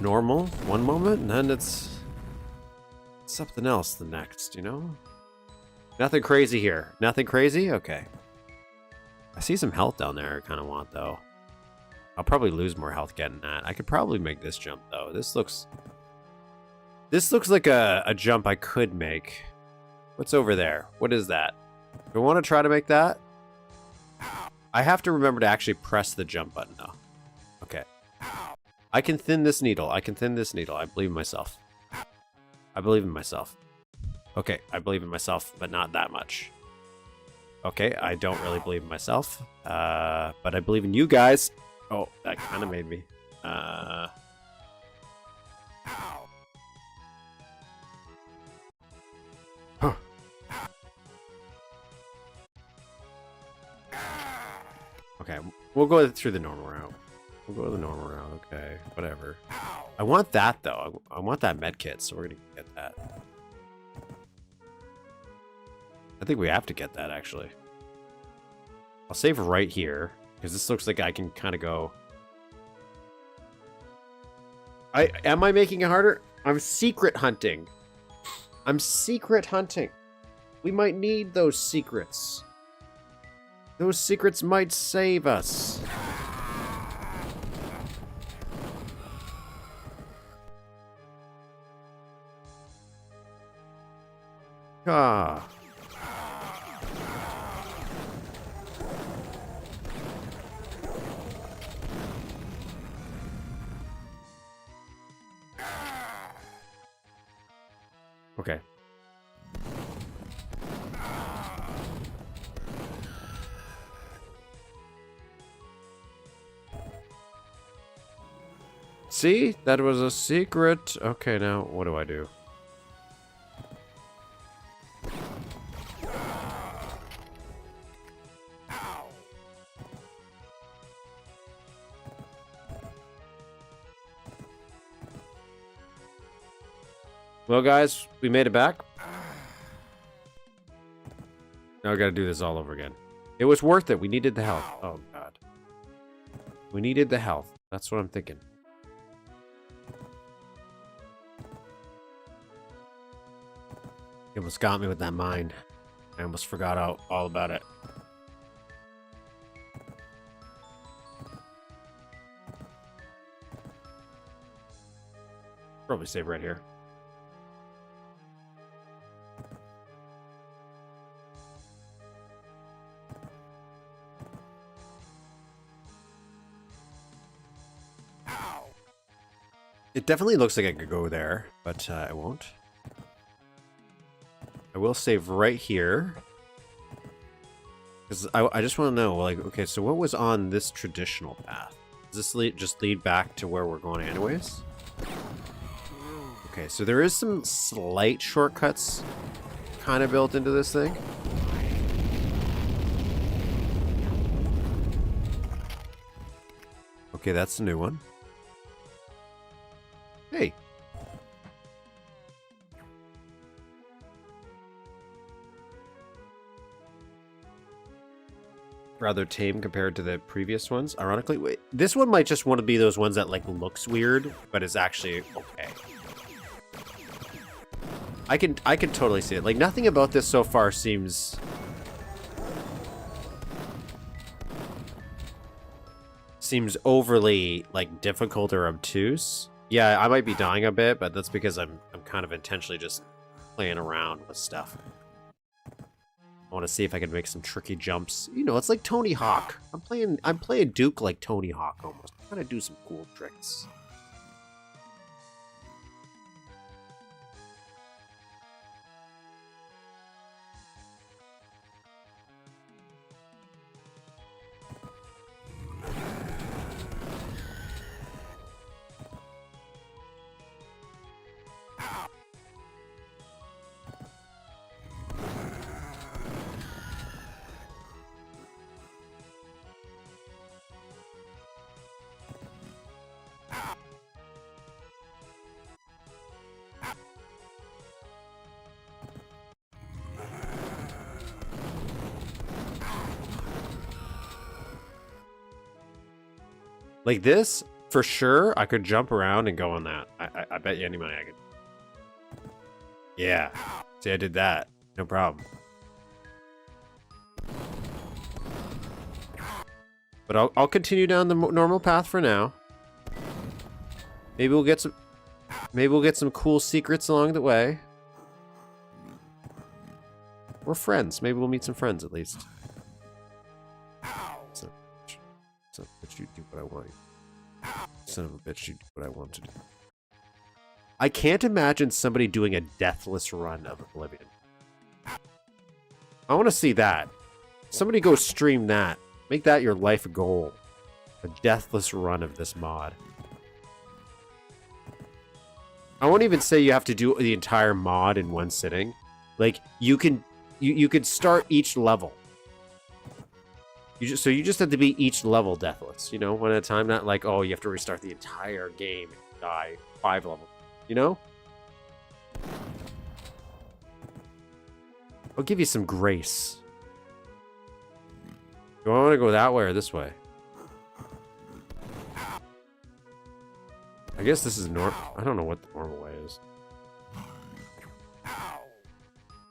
[SPEAKER 1] normal one moment, and then it's something else the next, you know? Nothing crazy here. Nothing crazy? Okay. I see some health down there I kind of want, though. I'll probably lose more health getting that. I could probably make this jump, though. This looks like a jump I could make. What's over there? What is that? Do I want to try to make that? I have to remember to actually press the jump button, though. Okay. I can thin this needle. I can thin this needle. I believe in myself. I believe in myself. Okay, I believe in myself, but not that much. Okay, I don't really believe in myself. But I believe in you guys. Oh, that kind of made me. Huh. Okay, we'll go through the normal route. We'll go to the normal route. Okay, whatever. I want that, though. I want that med kit, so we're going to get that. I think we have to get that, actually. I'll save right here, because this looks like I can kind of go... Am I making it harder? I'm secret hunting. I'm secret hunting. We might need those secrets. Those secrets might save us. Ah. Okay. See? That was a secret. Okay, now what do I do? Well, guys, we made it back. Now we gotta do this all over again. It was worth it. We needed the health. Oh, God. We needed the health. That's what I'm thinking. It almost got me with that mine. I almost forgot all about it. Probably save right here. It definitely looks like I could go there, but I won't. I will save right here. Because I just want to know, like, okay, so what was on this traditional path? Does this just lead back to where we're going anyways? Okay, so there is some slight shortcuts kind of built into this thing. Okay, that's the new one. Hey. Rather tame compared to the previous ones. Ironically, wait, this one might just want to be those ones that like looks weird, but is actually okay. I can totally see it. Like nothing about this so far seems overly like difficult or obtuse. Yeah, I might be dying a bit, but that's because I'm kind of intentionally just playing around with stuff. I want to see if I can make some tricky jumps. You know, it's like Tony Hawk. I'm playing Duke like Tony Hawk almost. I'm trying to do some cool tricks. Like this, for sure, I could jump around and go on that. I bet you any money I could. Yeah. See, I did that. No problem. But I'll continue down the normal path for now. Maybe we'll get some cool secrets along the way. We're friends. Maybe we'll meet some friends at least. Son of a bitch, you do what I want. Son of a bitch, you do what I want to do. I can't imagine somebody doing a deathless run of Oblivion. I want to see that. Somebody go stream that. Make that your life goal. A deathless run of this mod. I won't even say you have to do the entire mod in one sitting. Like, you could start each level. So you just have to be each level deathless, you know, one at a time. Not like, oh, you have to restart the entire game and die 5 levels, you know? I'll give you some grace. Do I want to go that way or this way? I guess this is normal. I don't know what the normal way is.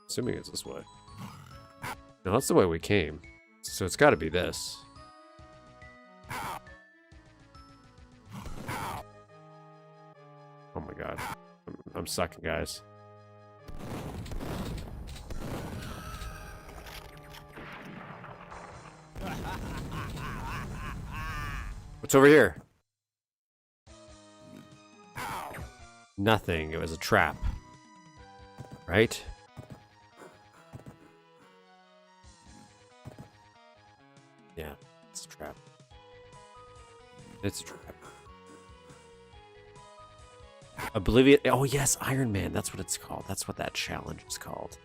[SPEAKER 1] Assuming it's this way. No, that's the way we came. So it's got to be this. Oh my god. I'm sucking, guys. What's over here? Nothing. It was a trap. right? Yeah, it's a trap. It's a trap. Oblivion. Oh, yes, Iron Man. That's what it's called. That's what that challenge is called.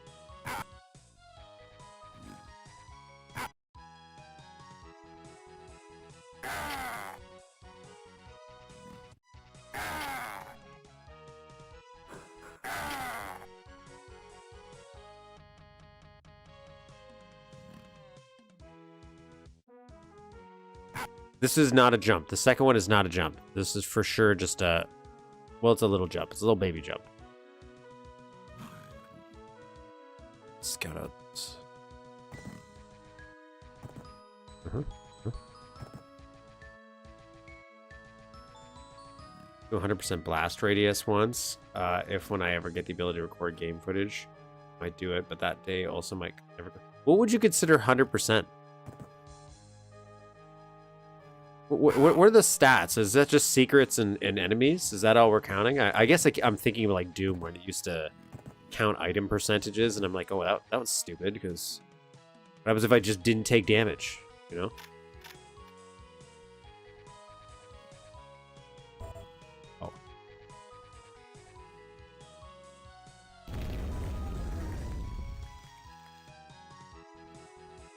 [SPEAKER 1] This is not a jump. The second one is not a jump. This is for sure just a... Well, it's a little jump. It's a little baby jump. Scout out. 100% blast radius once. If when I ever get the ability to record game footage, might do it. But that day also might never. What would you consider 100%? What are the stats? Is that just secrets and enemies? Is that all we're counting? I guess I'm thinking of like Doom, when it used to count item percentages, and I'm like, oh, that was stupid, because what happens if I just didn't take damage, you know? Oh.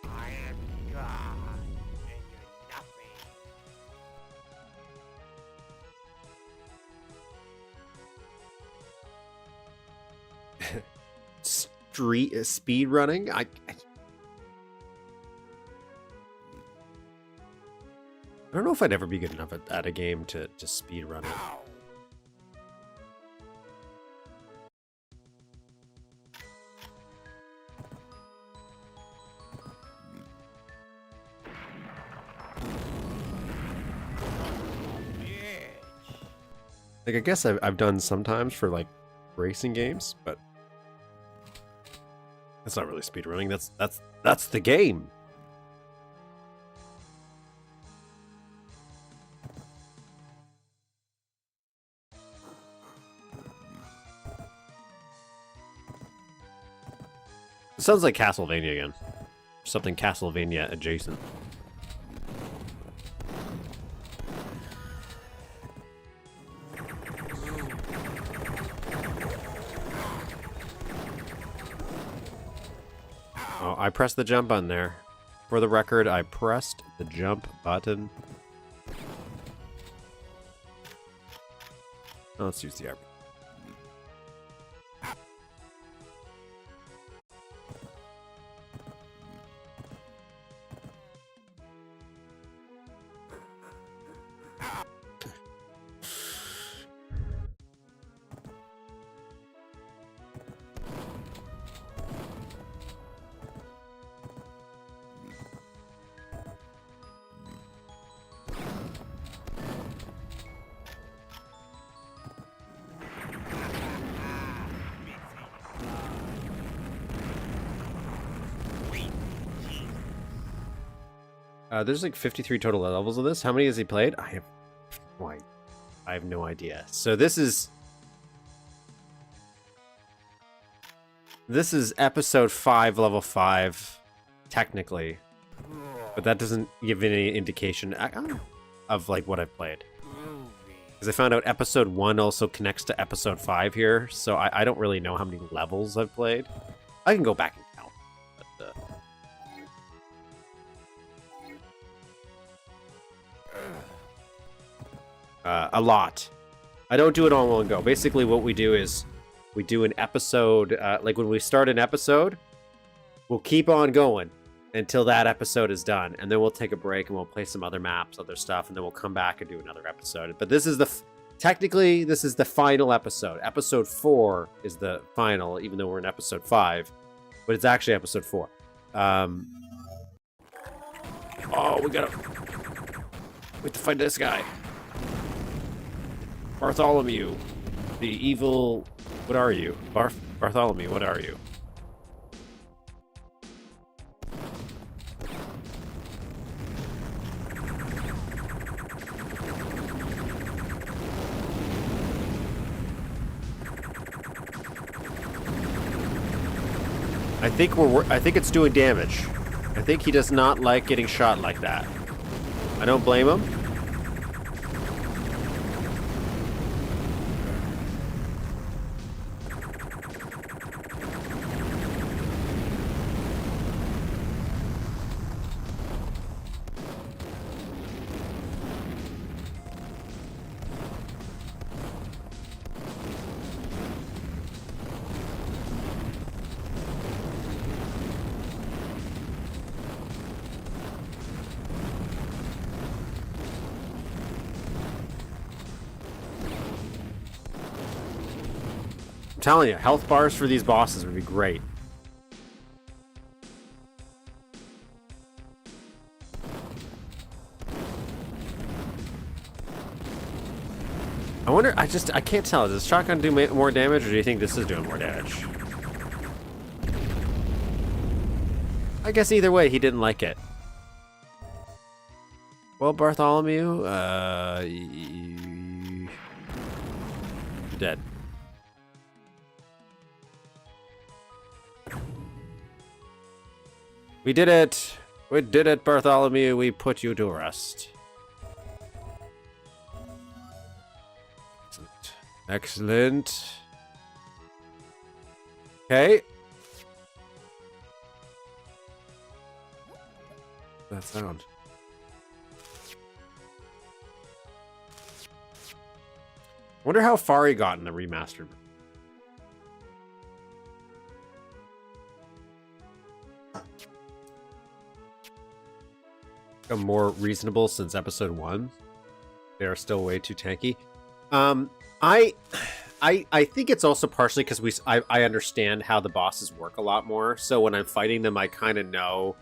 [SPEAKER 4] I am God, and you're nothing.
[SPEAKER 1] Speed running? I don't know if I'd ever be good enough at a game to speed run it.
[SPEAKER 4] Ow. Bitch.
[SPEAKER 1] Like, I guess I've done sometimes for like racing games, but that's not really speed running. That's the game. It sounds like Castlevania again. Something Castlevania adjacent. Oh, I pressed the jump button there. For the record, I pressed the jump button. Oh, let's use the RB. There's like 53 total levels of this. How many has he played? I have no idea. So this is episode 5, level 5, technically, but that doesn't give any indication of like what I've played. Because I found out episode 1 also connects to episode 5 here, so I don't really know how many levels I've played. I can go back and count, but a lot. I don't do it all in one go. Basically, what we do is we do an episode. Like when we start an episode, we'll keep on going until that episode is done, and then we'll take a break and we'll play some other maps, other stuff, and then we'll come back and do another episode. But this is technically this is the final episode. Episode 4 is the final, even though we're in episode 5, but it's actually episode 4. Oh, we have to fight this guy. Bartholomew, the evil... What are you? Bartholomew, what are you? I think it's doing damage. I think he does not like getting shot like that. I don't blame him. I'm telling you, health bars for these bosses would be great. I wonder, I can't tell. Does shotgun do more damage, or do you think this is doing more damage? I guess either way, he didn't like it. Well, Bartholomew, you're dead. We did it! We did it, Bartholomew. We put you to rest. Excellent. Okay. That sound. Wonder how far he got in the remastered. Become more reasonable since episode 1. They are still way too tanky. I think it's also partially because I understand how the bosses work a lot more. So when I'm fighting them, I kind of know.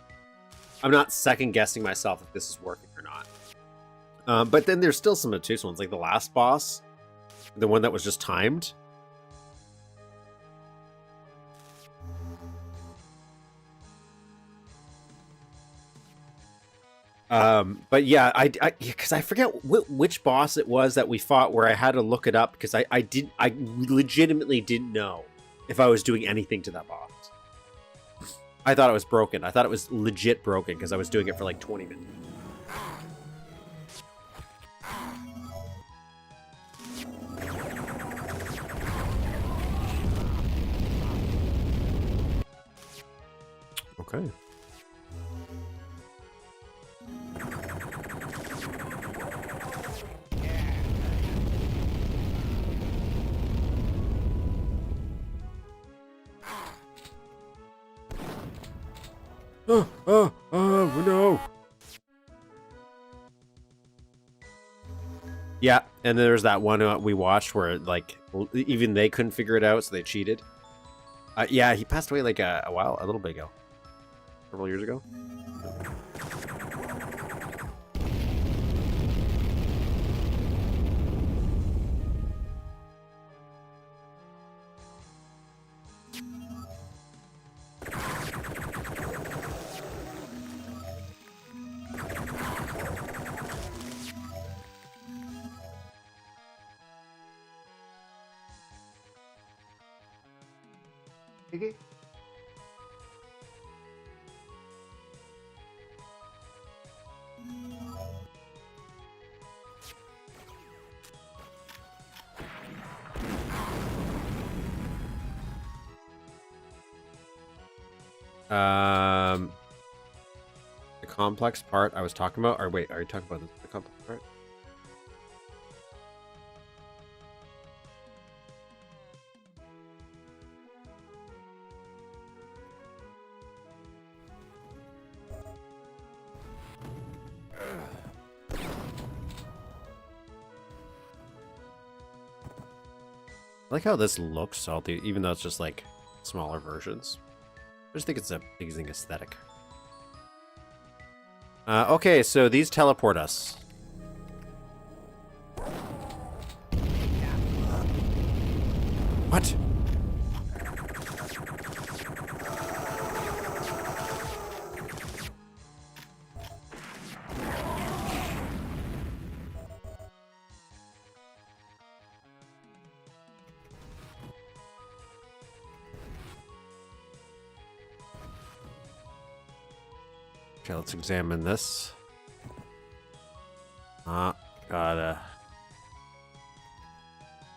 [SPEAKER 1] I'm not second guessing myself if this is working or not. But then there's still some obtuse ones, like the last boss, the one that was just timed. But yeah, because I forget which boss it was that we fought where I had to look it up because I legitimately didn't know if I was doing anything to that boss. I thought it was broken. I thought it was legit broken because I was doing it for like 20 minutes. Okay. No. Yeah, and there's that one we watched where like even they couldn't figure it out, so they cheated. Yeah, he passed away like a little bit ago, several years ago. The complex part I was talking about, or wait, are you talking about the complex part? I like how this looks salty, even though it's just like smaller versions. I just think it's a pleasing aesthetic. Okay, so these teleport us. What? Okay, let's examine this. Gotta.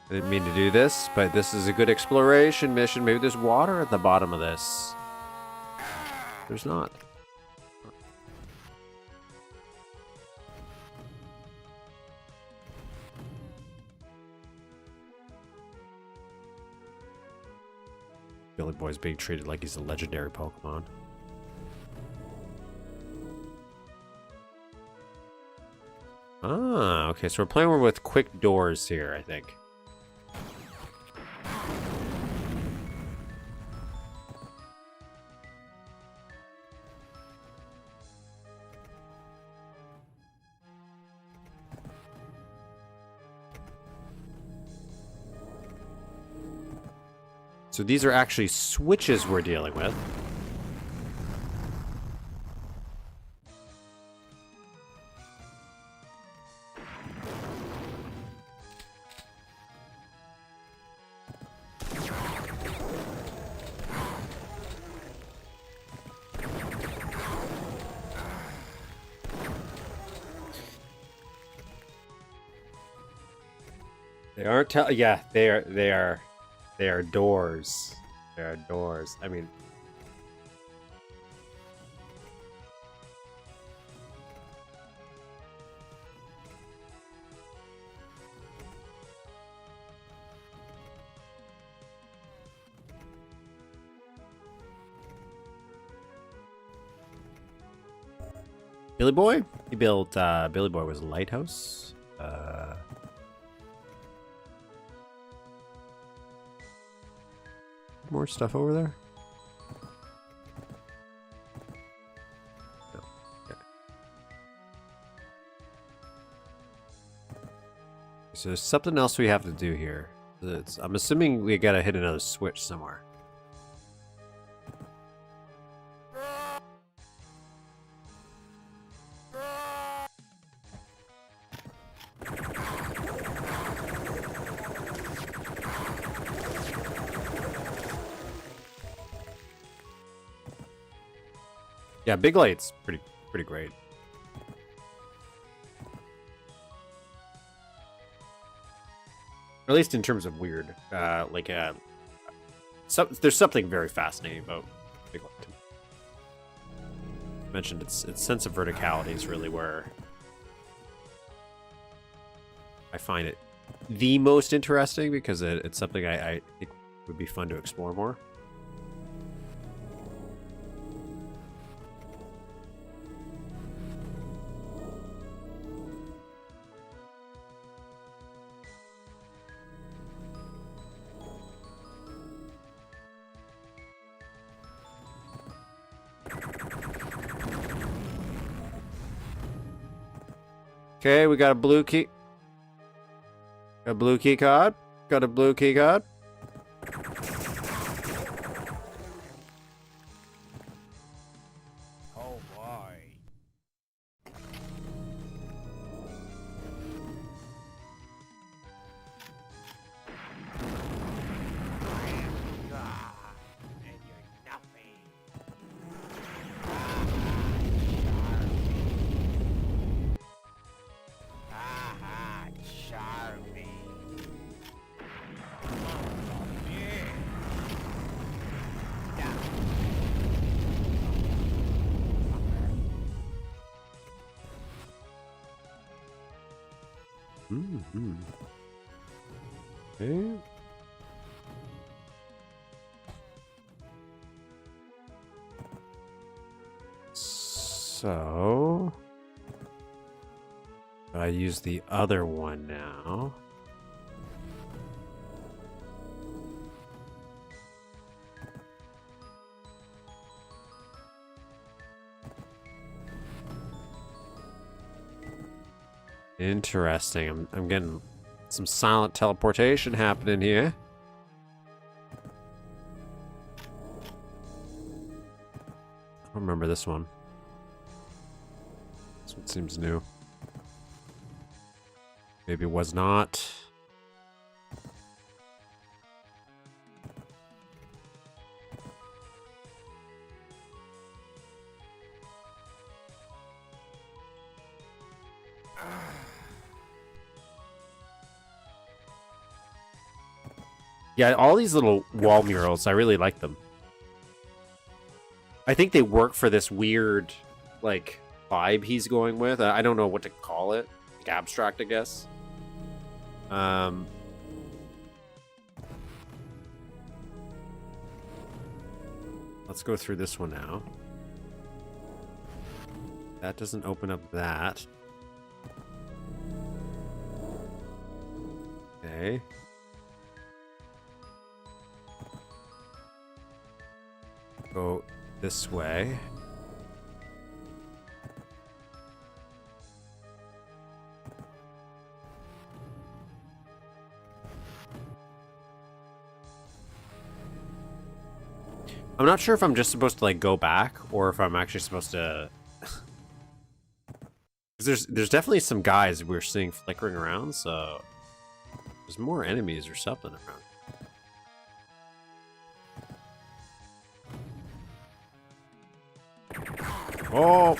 [SPEAKER 1] I didn't mean to do this, but this is a good exploration mission. Maybe there's water at the bottom of this. There's not. Billy Boy's being treated like he's a legendary Pokemon. Ah, okay, so we're playing with quick doors here, I think. So these are actually switches we're dealing with. They aren't yeah, they are doors. They are doors. I mean, Billy Boy? He built Billy Boy was a lighthouse. More stuff over there? No. Okay. So there's something else we have to do here. I'm assuming we gotta hit another switch somewhere. Yeah, Big Light's pretty great. Or at least in terms of weird. There's something very fascinating about Big Light. I mentioned its sense of verticality is really where I find it the most interesting, because it's something I think would be fun to explore more. Okay, we got a blue key. A blue key card. Got a blue key card.
[SPEAKER 4] Oh boy. I am God, and you're nothing. Haha, charming. Yeah.
[SPEAKER 1] Mm-hmm. Okay. So I use the other one now. Interesting. I'm getting some silent teleportation happening here. I don't remember this one. This one seems new. Maybe it was not. Yeah, all these little wall murals, I really like them. I think they work for this weird, like, vibe he's going with. I don't know what to call it. Like, abstract, I guess. Let's go through this one now. That doesn't open up that. Okay. Go this way. I'm not sure if I'm just supposed to like go back or if I'm actually supposed to. There's definitely some guys we're seeing flickering around, so there's more enemies or something around. Oh!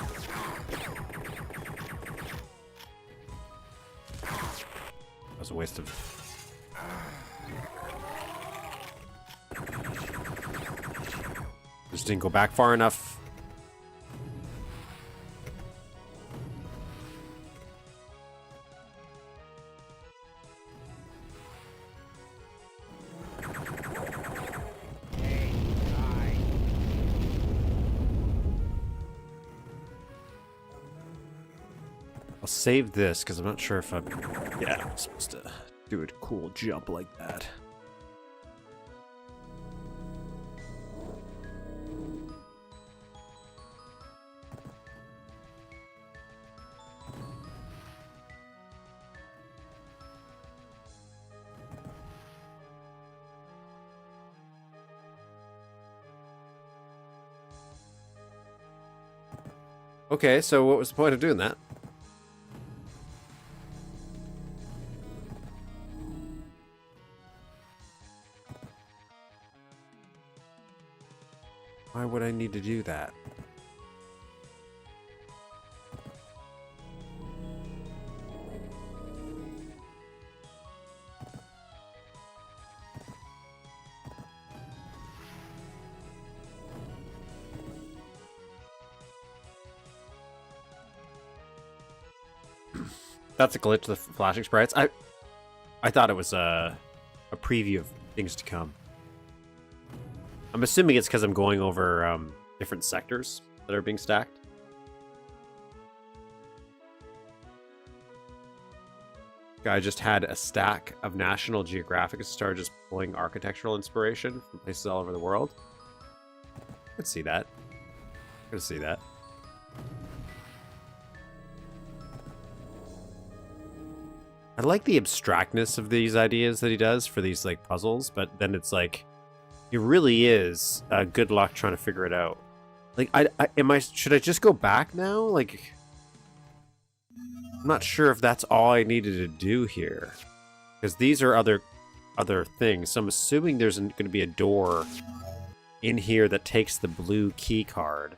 [SPEAKER 1] That was a waste of. Just didn't go back far enough. I'll save this because I'm not sure if I'm. Yeah, I'm supposed to do a cool jump like that. Okay, so what was the point of doing that? Why would I need to do that? That's a glitch, the flashing sprites. I thought it was a preview of things to come. I'm assuming it's because I'm going over different sectors that are being stacked. Guy just had a stack of National Geographic and started just pulling architectural inspiration from places all over the world. I could see that. I could see that. I like the abstractness of these ideas that he does for these like puzzles, but then it's like it really is good luck trying to figure it out. Like, should I just go back now? Like, I'm not sure if that's all I needed to do here, because these are other things. So I'm assuming there's going to be a door in here that takes the blue key card.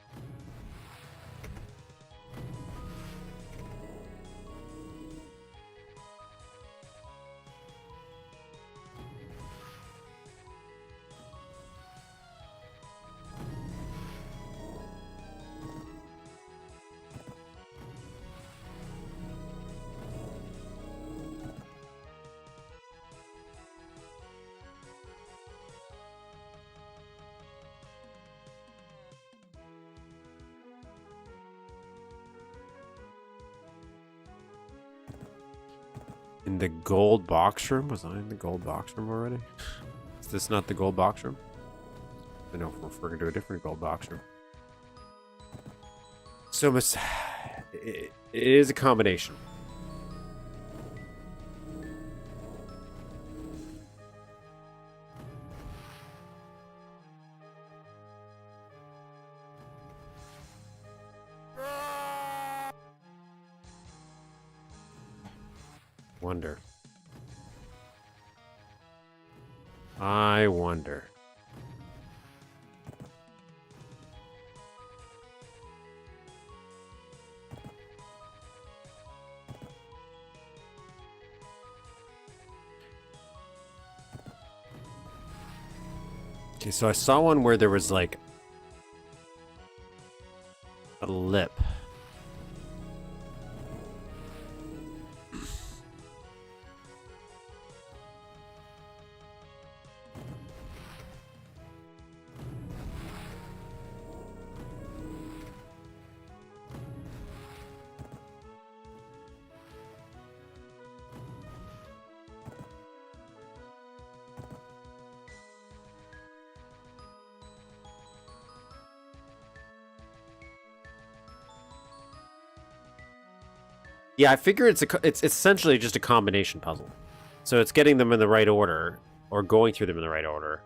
[SPEAKER 1] In the gold box room? Was I in the gold box room already? Is this not the gold box room? I know if we're going to do a different gold box room. So it is a combination. Wonder. I wonder. Okay, so I saw one where there was like a lip. Yeah, I figure it's essentially just a combination puzzle. So it's getting them in the right order, or going through them in the right order.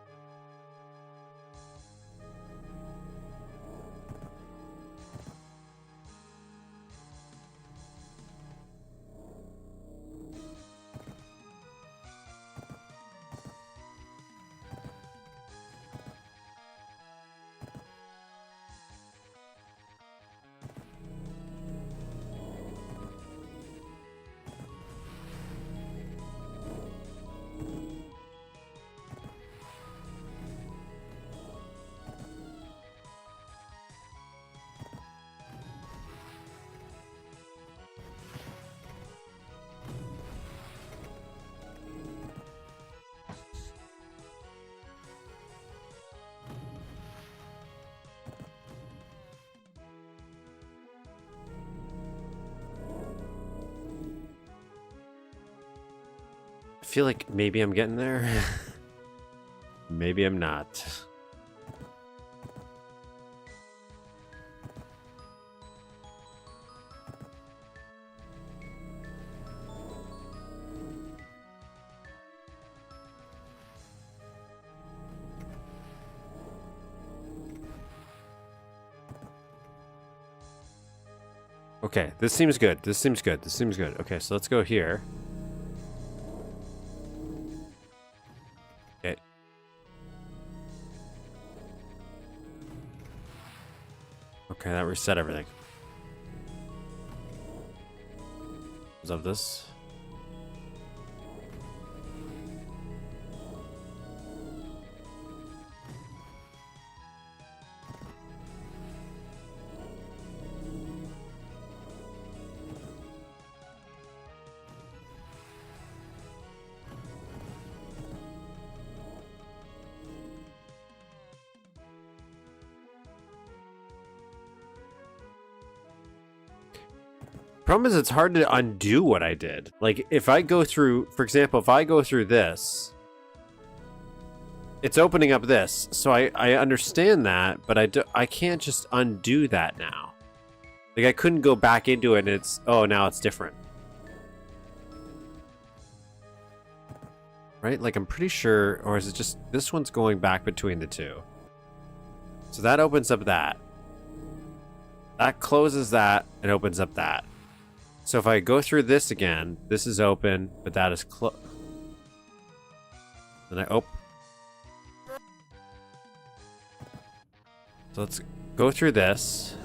[SPEAKER 1] I feel like maybe I'm getting there. Maybe I'm not. Okay, this seems good. This seems good. This seems good. Okay, so let's go here. Okay. Okay, that reset everything. Of this. Problem is, it's hard to undo what I did. Like, if I go through, for example, if I go through this, it's opening up this. So I understand that, but I can't just undo that now. Like, I couldn't go back into it and it's, oh, now it's different. Right? Like, I'm pretty sure, or is it just, this one's going back between the two. So that opens up that. That closes that and opens up that. So if I go through this again, this is open, but that is closed. Then I open. So let's go through this.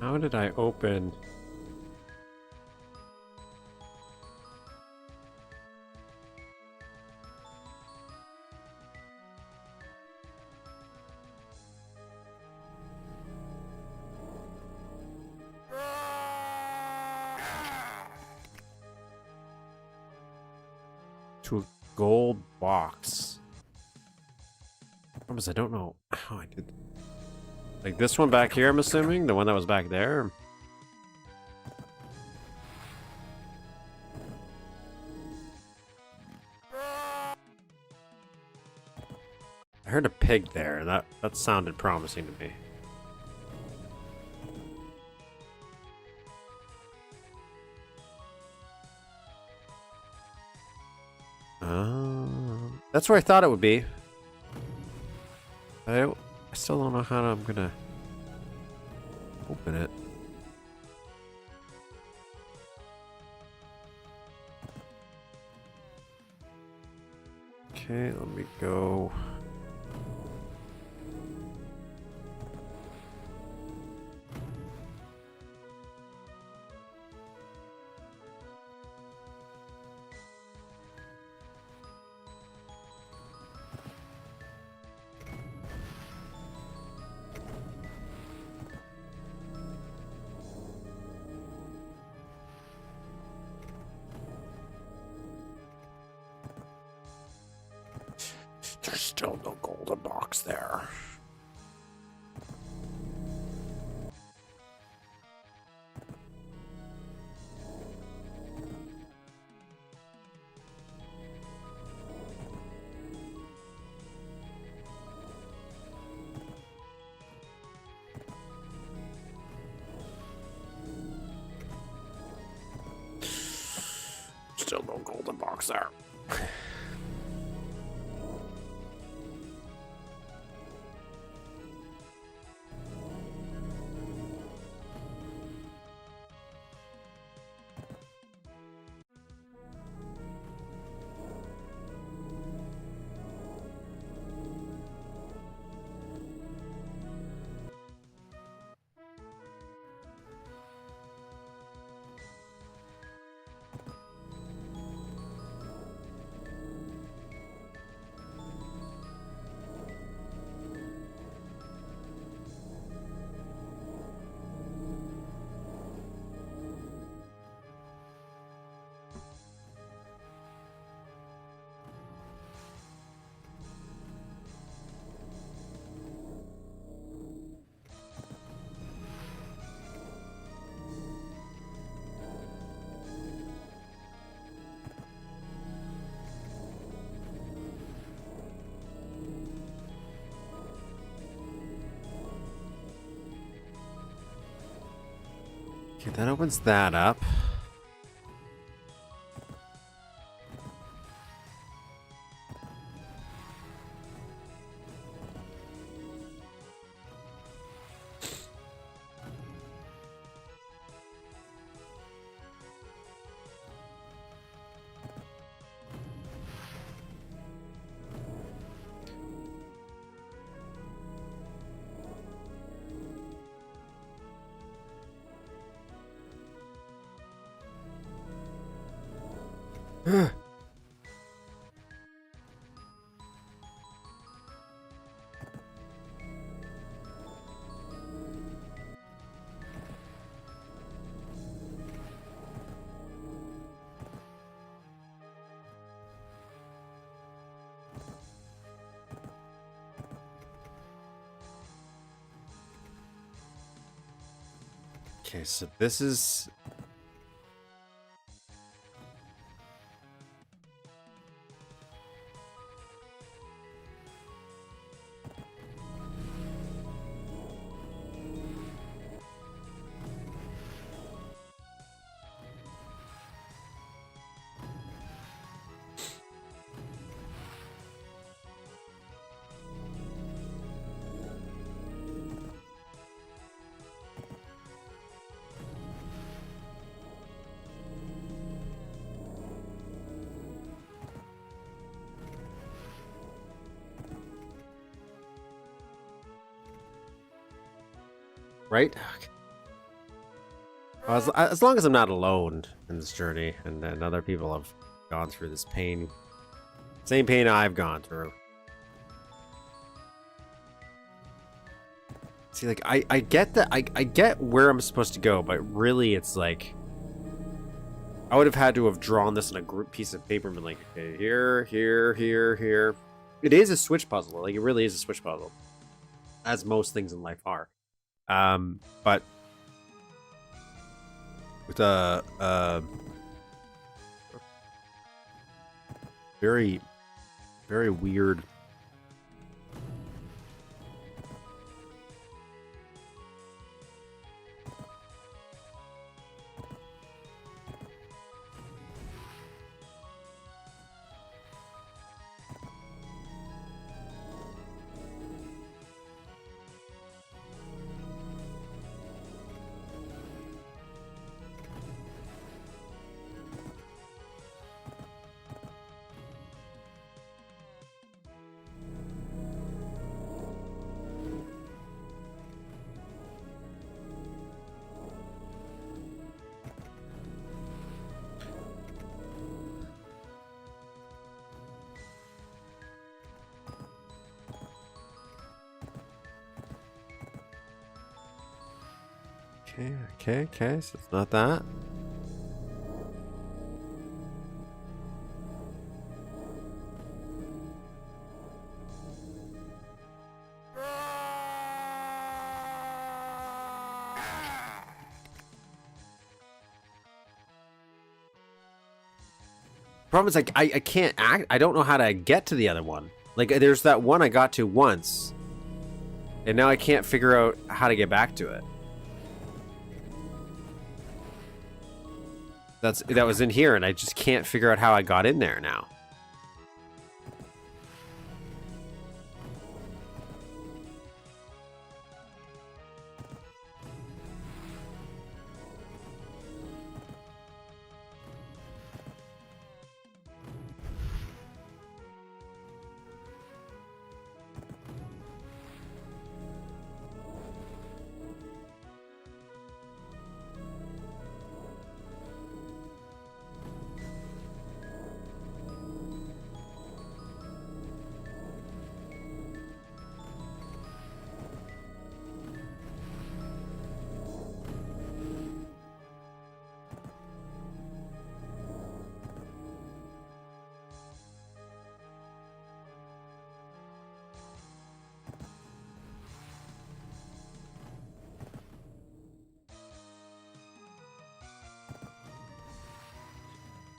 [SPEAKER 1] How did I open? To a gold box. Promise I don't know how I did. Like this one back here, I'm assuming? The one that was back there? I heard a pig there. That sounded promising to me. That's where I thought it would be. I still don't know how I'm gonna open it. Okay, let me go. There's still no golden box there. Still no golden box there. Okay, that opens that up. Okay, so this is... Right? Okay. As long as I'm not alone in this journey, and other people have gone through this pain, same pain I've gone through. See, like I get that I get where I'm supposed to go, but really it's like I would have had to have drawn this on a group piece of paper and been like, okay, here, here, here, here. It is a switch puzzle. Like, it really is a switch puzzle, as most things in life are. But with a very, very weird. Okay, so it's not that. Problem is, like, I can't act. I don't know how to get to the other one. Like, there's that one I got to once, and now I can't figure out how to get back to it. That was in here, and I just can't figure out how I got in there now.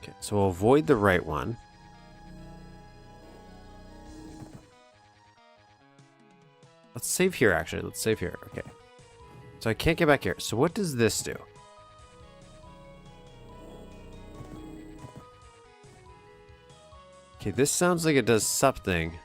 [SPEAKER 1] Okay, so we'll avoid the right one. Let's save here, actually. Let's save here. Okay. So I can't get back here. So what does this do? Okay, this sounds like it does something.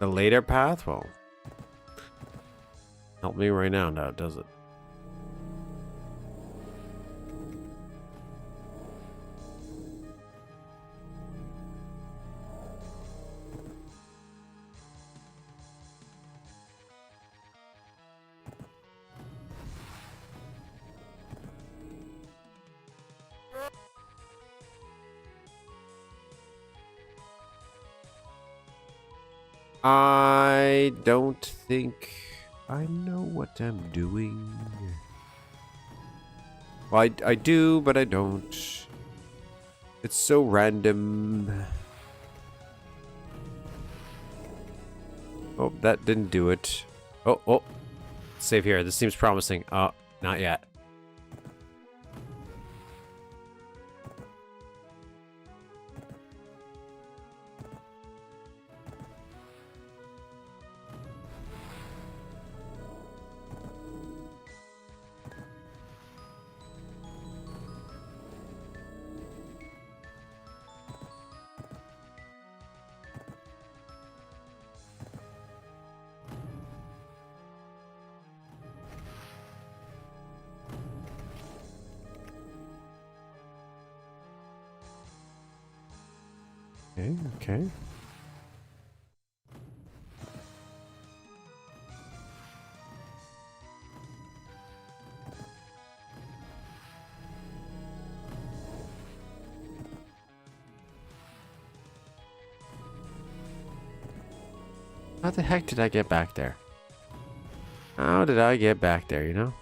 [SPEAKER 1] The later path? Well, help me right now, does it? I don't think I know what I'm doing. Well, I do, but I don't. It's so random. Oh, that didn't do it. Oh. Save here. This seems promising. Oh, not yet. Okay, okay. How the heck did I get back there? How did I get back there, you know?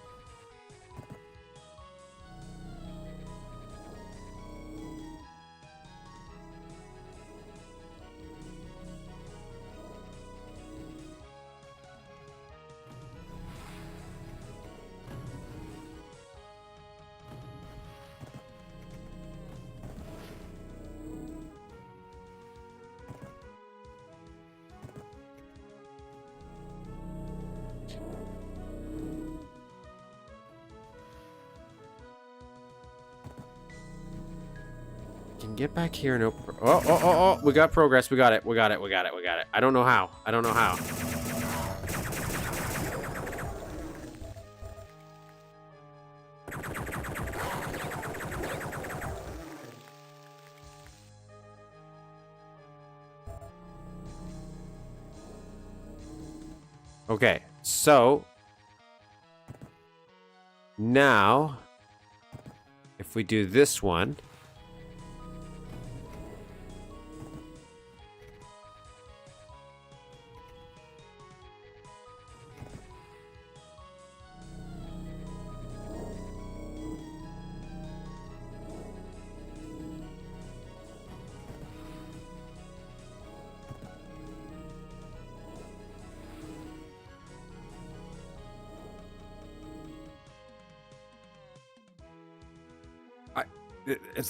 [SPEAKER 1] Can get back here. No. Oh. We got progress. We got it. We got it. I don't know how. Okay. So. Now. If we do this one.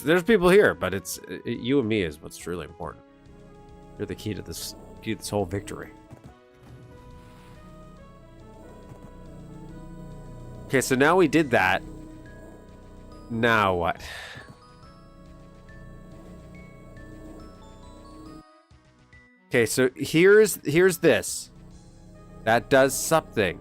[SPEAKER 1] There's people here, but you and me is what's truly important. You're the key to this whole victory. Okay, so now we did that. Now what? Okay, so here's this. That does something.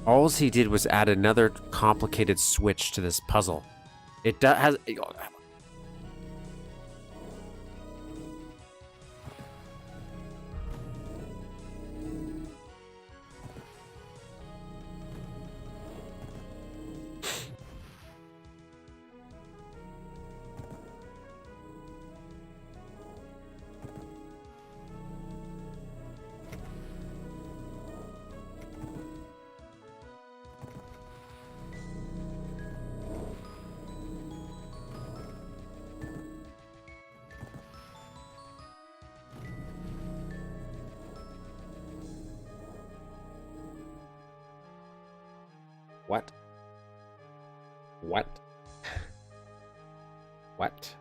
[SPEAKER 1] All he did was add another complicated switch to this puzzle. It has. What? What? What?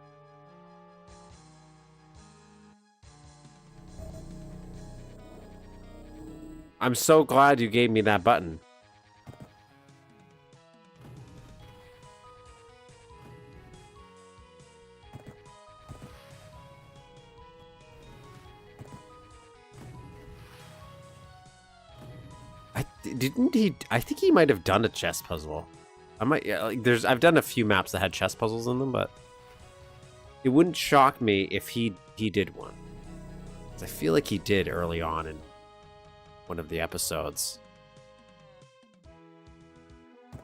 [SPEAKER 1] I'm so glad you gave me that button. I think he might have done a chess puzzle. I've done a few maps that had chess puzzles in them, but it wouldn't shock me if he did one. 'Cause I feel like he did early on in one of the episodes.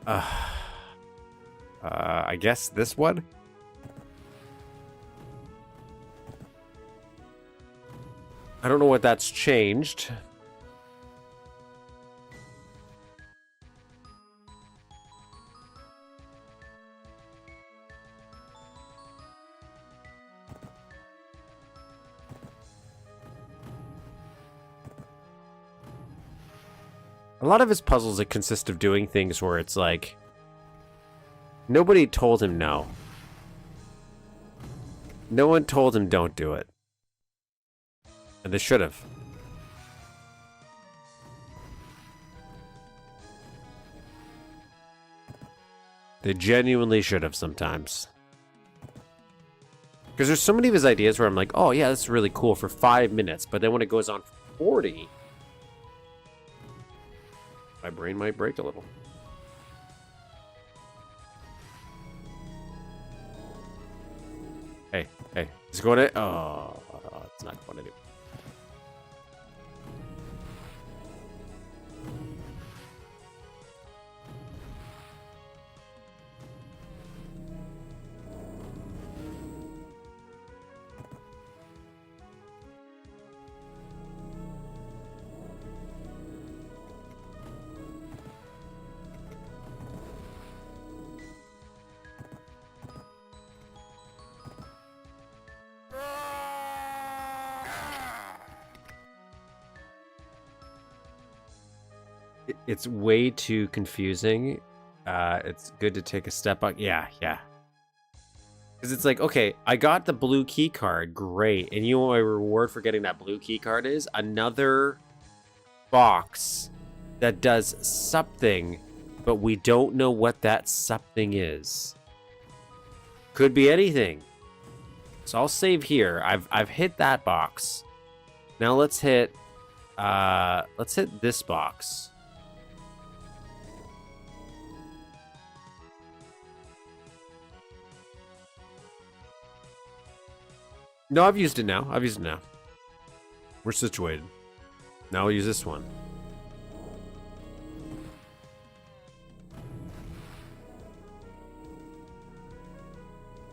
[SPEAKER 1] I guess this one? I don't know what that's changed. A lot of his puzzles, it consist of doing things where it's like Nobody told him no. No one told him don't do it. And they should have. They genuinely should have sometimes. Because there's so many of his ideas where I'm like, oh yeah, that's really cool for 5 minutes. But then when it goes on for 40, my brain might break a little. Hey, is it going to... Oh, it's not going to do. It's way too confusing. It's good to take a step back. Yeah. Because it's like, okay, I got the blue key card, great. And you know what my reward for getting that blue key card is? Another box that does something, but we don't know what that something is. Could be anything. So I'll save here. I've hit that box. Now let's hit this box. No, I've used it now. We're situated. Now we'll use this one.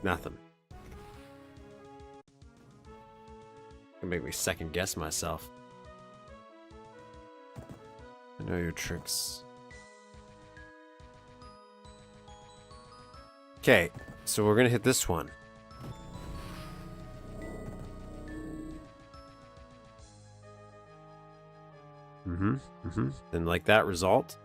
[SPEAKER 1] Nothing. Gonna make me second guess myself. I know your tricks. Okay, so we're gonna hit this one. And like that result.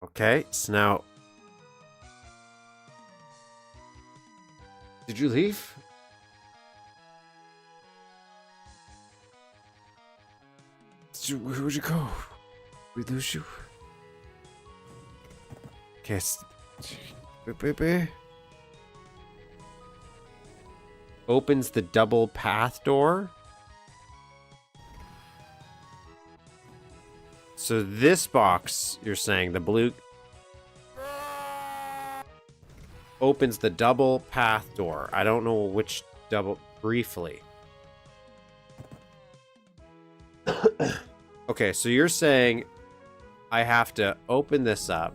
[SPEAKER 1] Okay, so now... Did you leave? Where'd you go? We lose you? Okay, baby. Opens the double path door. So this box, you're saying, the blue... opens the double path door. I don't know which double... briefly. Okay, so you're saying I have to open this up.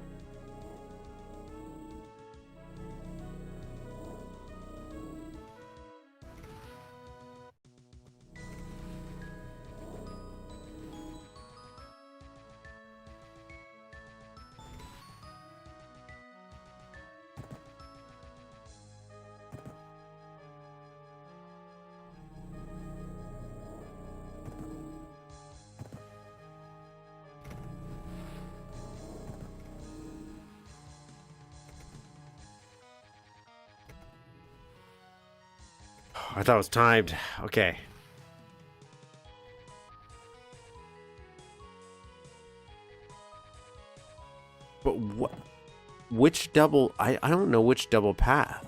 [SPEAKER 1] I thought it was timed. Okay. But what? Which double? I don't know which double path.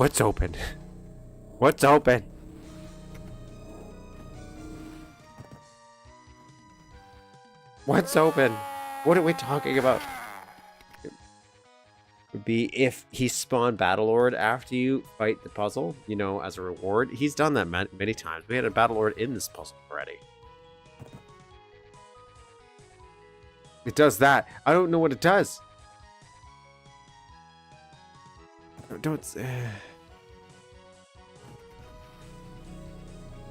[SPEAKER 1] What's open? What's open? What's open? What are we talking about? It would be if he spawned Battlelord after you fight the puzzle, you know, as a reward. He's done that many times. We had a Battlelord in this puzzle already. It does that. I don't know what it does. Don't.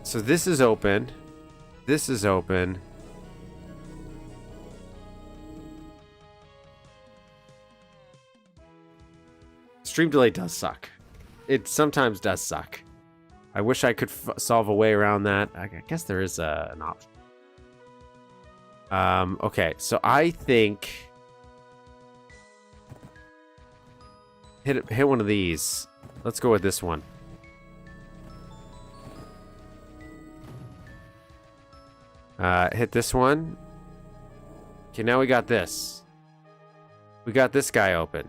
[SPEAKER 1] So this is open. This is open. Stream delay does suck. It sometimes does suck. I wish I could solve a way around that. I guess there is an option. Okay, so I think hit one of these. Let's go with this one. Hit this one. Okay, now we got this. We got this guy open.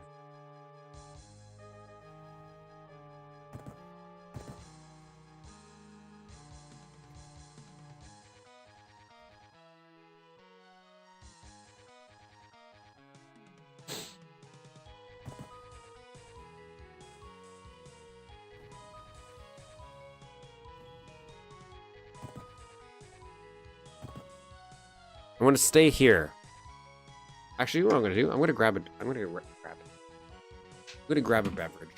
[SPEAKER 1] I want to stay here. Actually, what I'm going to do, I'm going to grab it. I'm going to grab it. I'm going to grab a beverage.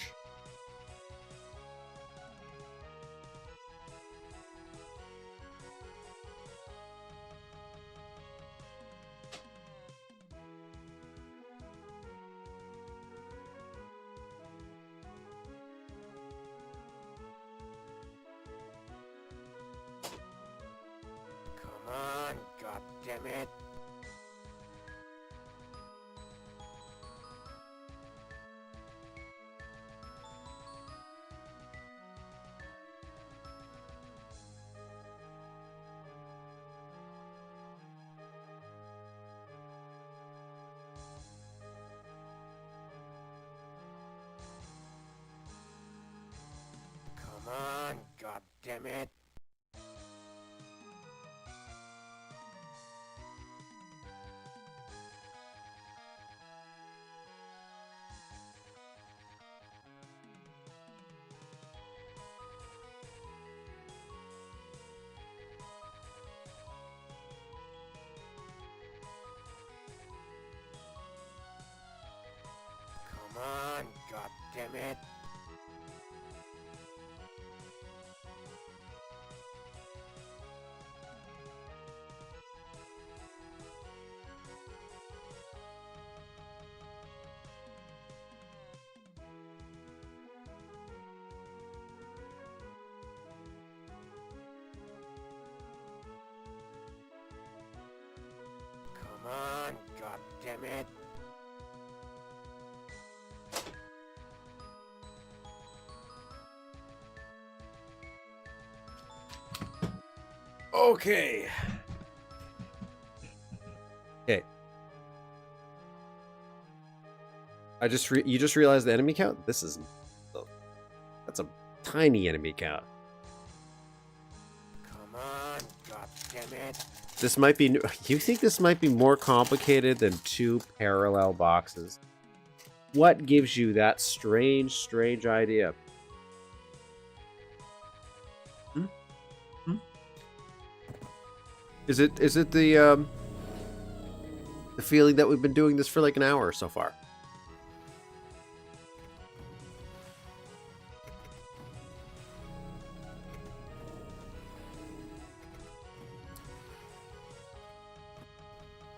[SPEAKER 4] Come on, goddammit. Come on, goddammit. Come on, goddammit. Come on, goddammit.
[SPEAKER 1] Okay. Okay. You just realized the enemy count? This is that's a tiny enemy count.
[SPEAKER 4] Come on, goddammit.
[SPEAKER 1] This might be you think this might be more complicated than two parallel boxes? What gives you that strange idea? Is it the feeling that we've been doing this for like an hour so far?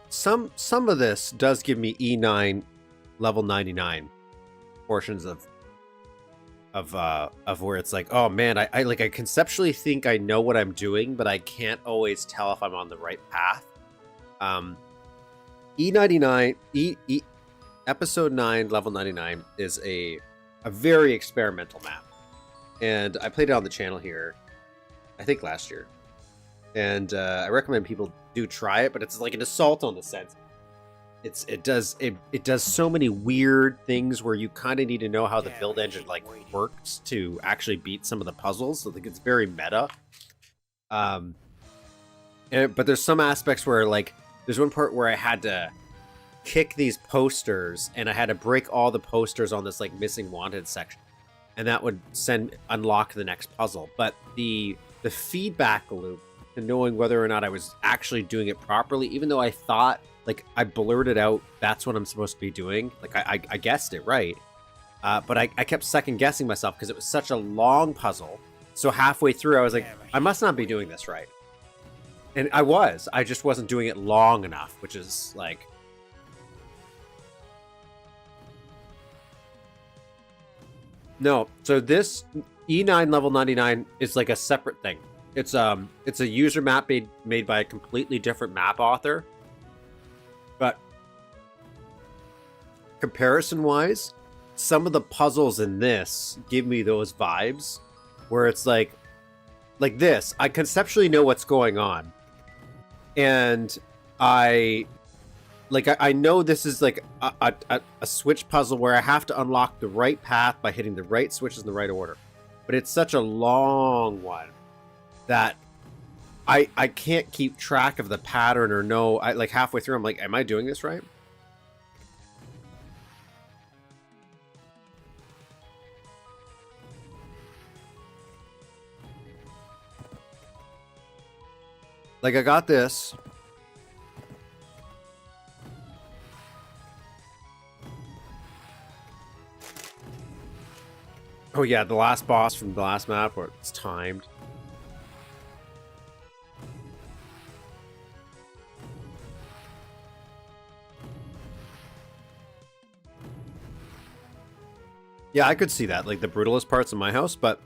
[SPEAKER 1] Some of this does give me E9 level 99 portions of where it's like, oh man, I conceptually think I know what I'm doing, but I can't always tell if I'm on the right path. E99 episode 9 level 99 is a very experimental map, and I played it on the channel here, I think last year, and I recommend people do try it, but it's like an assault on the sense. it does so many weird things where you kind of need to know how the build engine like works to actually beat some of the puzzles. So I think it's very meta. But there's some aspects where like there's one part where I had to kick these posters and I had to break all the posters on this like missing wanted section, and that would unlock the next puzzle. But the feedback loop to knowing whether or not I was actually doing it properly, even though I thought like I blurted out that's what I'm supposed to be doing, like I guessed it right, but I kept second guessing myself because it was such a long puzzle. So halfway through I was like, I must not be doing this right, and I just wasn't doing it long enough, which is like, no. So this E9 level 99 is like a separate thing. It's a user map made by a completely different map author. But comparison wise, some of the puzzles in this give me those vibes where it's like this. I conceptually know what's going on. And I know this is like a switch puzzle where I have to unlock the right path by hitting the right switches in the right order. But it's such a long one that I can't keep track of the pattern or know. I like halfway through I'm like, am I doing this right? Like I got this. Oh yeah, the last boss from the last map where it's timed. Yeah, I could see that, like the brutalist parts of my house, but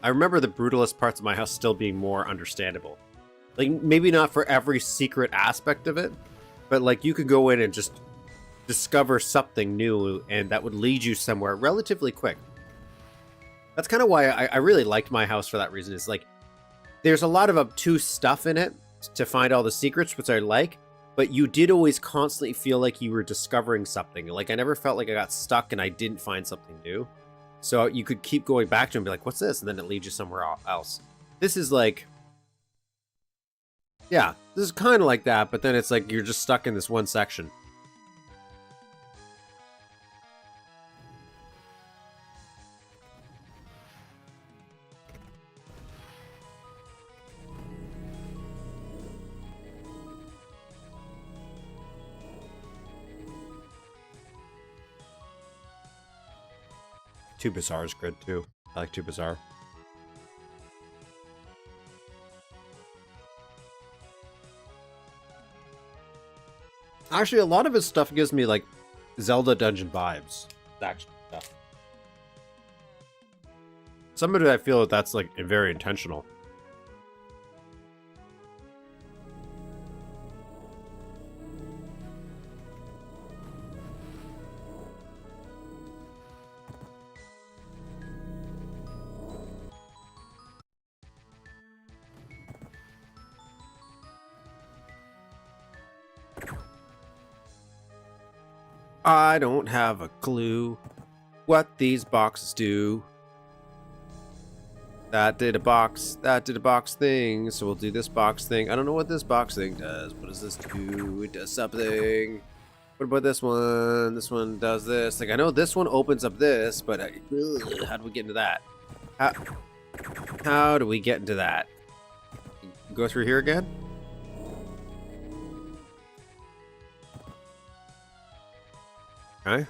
[SPEAKER 1] I remember the brutalist parts of my house still being more understandable. Like, maybe not for every secret aspect of it, but like you could go in and just discover something new and that would lead you somewhere relatively quick. That's kind of why I really liked my house for that reason. Is like, there's a lot of obtuse stuff in it to find all the secrets, which I like, but you did always constantly feel like you were discovering something. Like, I never felt like I got stuck and I didn't find something new. So you could keep going back to it and be like, what's this? And then it leads you somewhere else. This is like, yeah, this is kind of like that, but then it's like you're just stuck in this one section. Too Bizarre is good too. I like Too Bizarre. Actually, a lot of his stuff gives me like Zelda dungeon vibes. Action stuff. Some of it I feel that's like very intentional. I don't have a clue what these boxes do. That did a box thing, so we'll do this box thing. I don't know what this box thing does. What does this do? It does something. What about this one? This one does this. Like, I know this one opens up this, but how do we get into that? How do we get into that? Go through here again? Okay.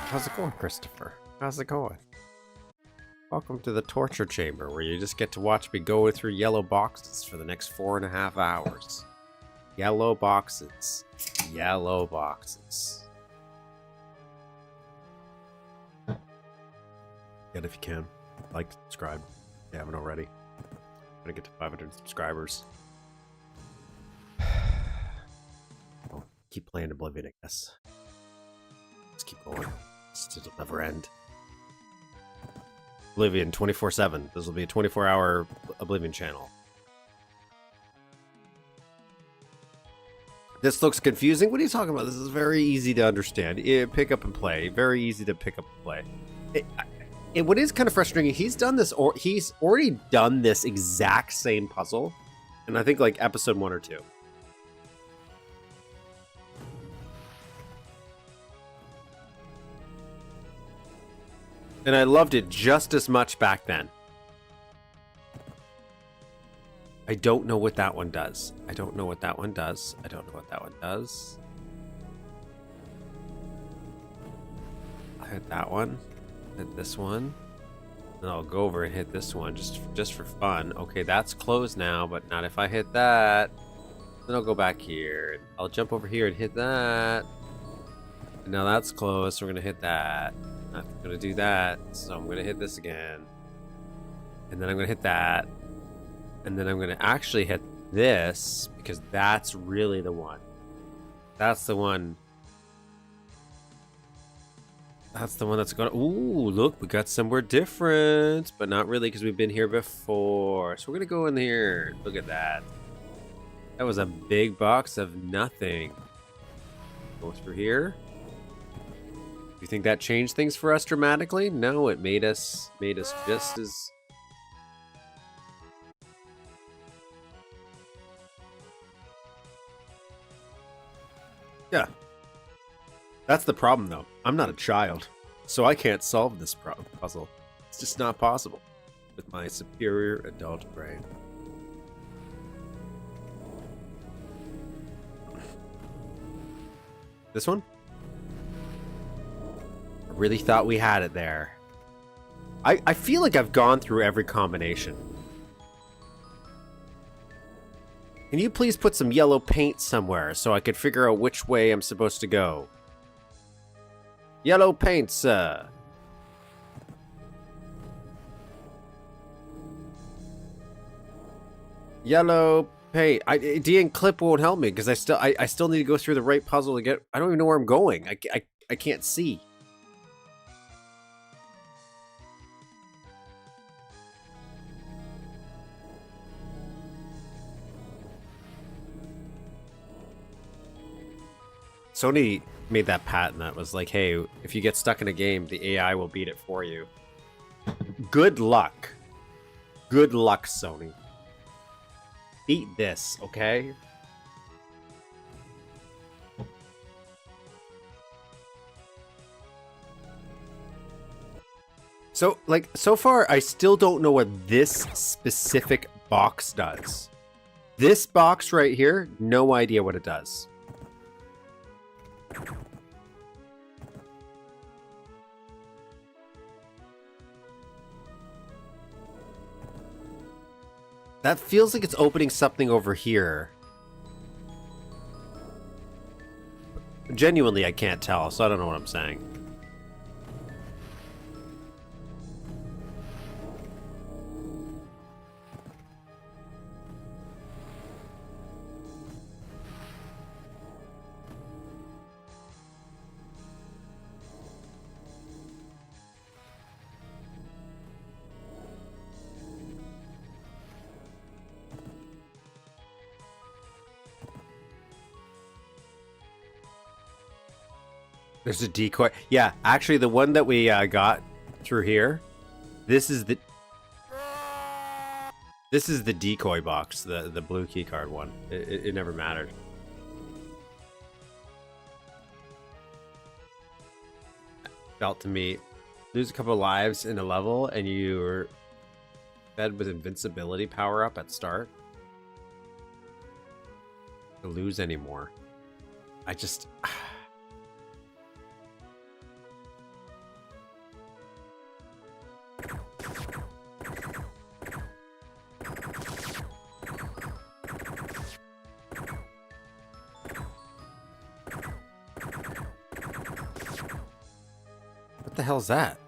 [SPEAKER 1] How's it going, Christopher? How's it going? Welcome to the torture chamber, where you just get to watch me go through yellow boxes for the next 4.5 hours. Yellow boxes. Yellow boxes. Get if you can. Like, subscribe if you haven't already. I'm gonna get to 500 subscribers. I'll keep playing Oblivion, I guess. Just keep going. It'll never end. Oblivion 24/7. This will be a 24-hour Oblivion channel. This looks confusing. What are you talking about? This is very easy to understand. Pick up and play. Very easy to pick up and play. And what is kind of frustrating, he's done this, or he's already done this exact same puzzle, and I think like episode 1 or 2. And I loved it just as much back then. I don't know what that one does. I don't know what that one does. I don't know what that one does. I hit that one. Hit this one. Then I'll go over and hit this one just for fun. Okay, that's closed now, but not if I hit that. Then I'll go back here. I'll jump over here and hit that. And now that's closed, so we're gonna hit that. Not gonna do that, so I'm gonna hit this again. And then I'm gonna hit that. And then I'm gonna actually hit this, because that's really the one. That's the one. That's the one that's gonna... Ooh, look, we got somewhere different. But not really, because we've been here before. So we're gonna go in here. Look at that. That was a big box of nothing. Go through here. Do you think that changed things for us dramatically? No, it made us just as... Yeah. That's the problem, though. I'm not a child, so I can't solve this puzzle. It's just not possible with my superior adult brain. This one? I really thought we had it there. I feel like I've gone through every combination. Can you please put some yellow paint somewhere so I could figure out which way I'm supposed to go? Yellow paint, sir. Yellow paint. D and clip won't help me because I still need to go through the right puzzle to get. I don't even know where I'm going. I can't see. Sony made that patent that was like, hey, if you get stuck in a game, the AI will beat it for you. Good luck. Good luck, Sony. Beat this, okay? So, like, so far, I still don't know what this specific box does. This box right here, no idea what it does. That feels like it's opening something over here. Genuinely, I can't tell, so I don't know what I'm saying. There's a decoy. Yeah, actually, the one that we got through here, this is the decoy box, the blue keycard one. It never mattered. Felt to me, lose a couple of lives in a level, and you're fed with invincibility power up at start. To lose anymore. I just. What the hell's that?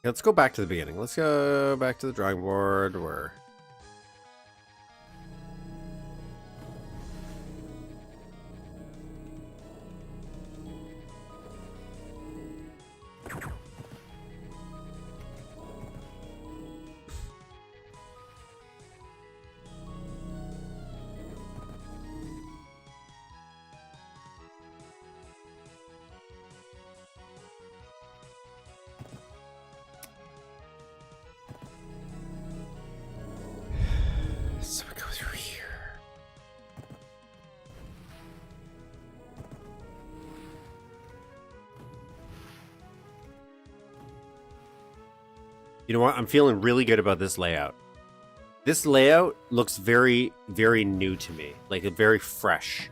[SPEAKER 1] Let's go back to the beginning. Let's go back to the drawing board where... So we go through here. You know what? I'm feeling really good about this layout. This layout looks very, very new to me. Like, very fresh.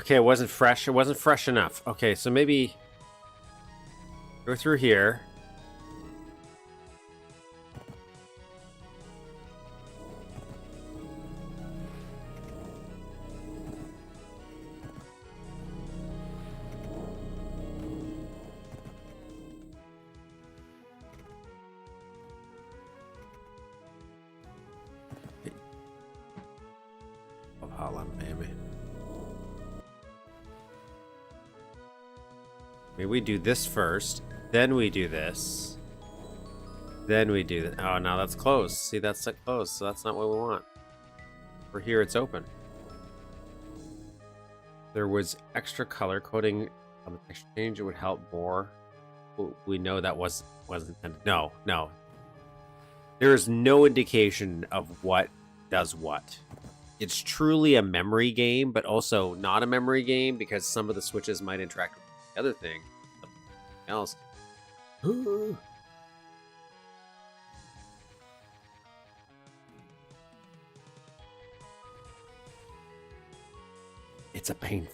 [SPEAKER 1] Okay, it wasn't fresh. It wasn't fresh enough. Okay, so maybe go through here. Oh, hold on, maybe. Maybe we do this first, then we do this, then we do that. Oh, now that's closed. See, that's closed, so that's not what we want. For here, it's open. There was extra color coding on the texture change. It would help more. We know that wasn't intended. No. There is no indication of what does what. It's truly a memory game, but also not a memory game because some of the switches might interact with the other thing. Something else. It's a pain.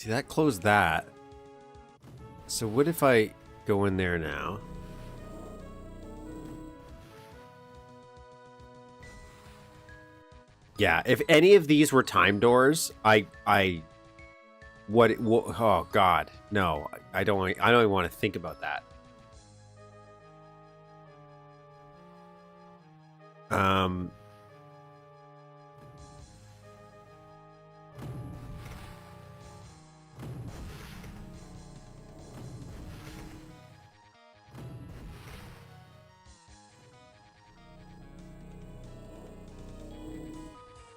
[SPEAKER 1] See, that closed that. So what if I go in there now? Yeah, if any of these were time doors, what oh god, no. I don't even want to think about that.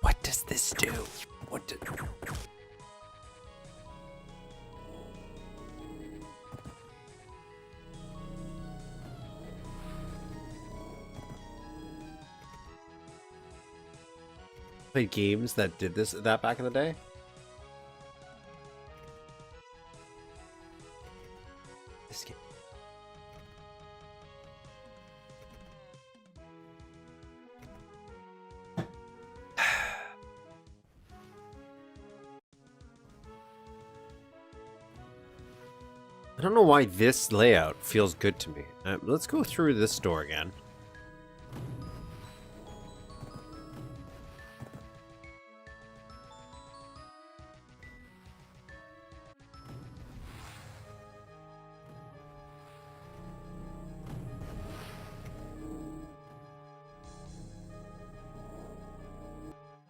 [SPEAKER 1] What does this do? What do... Played games that did that back in the day? This game. I don't know why this layout feels good to me. Let's go through this door again.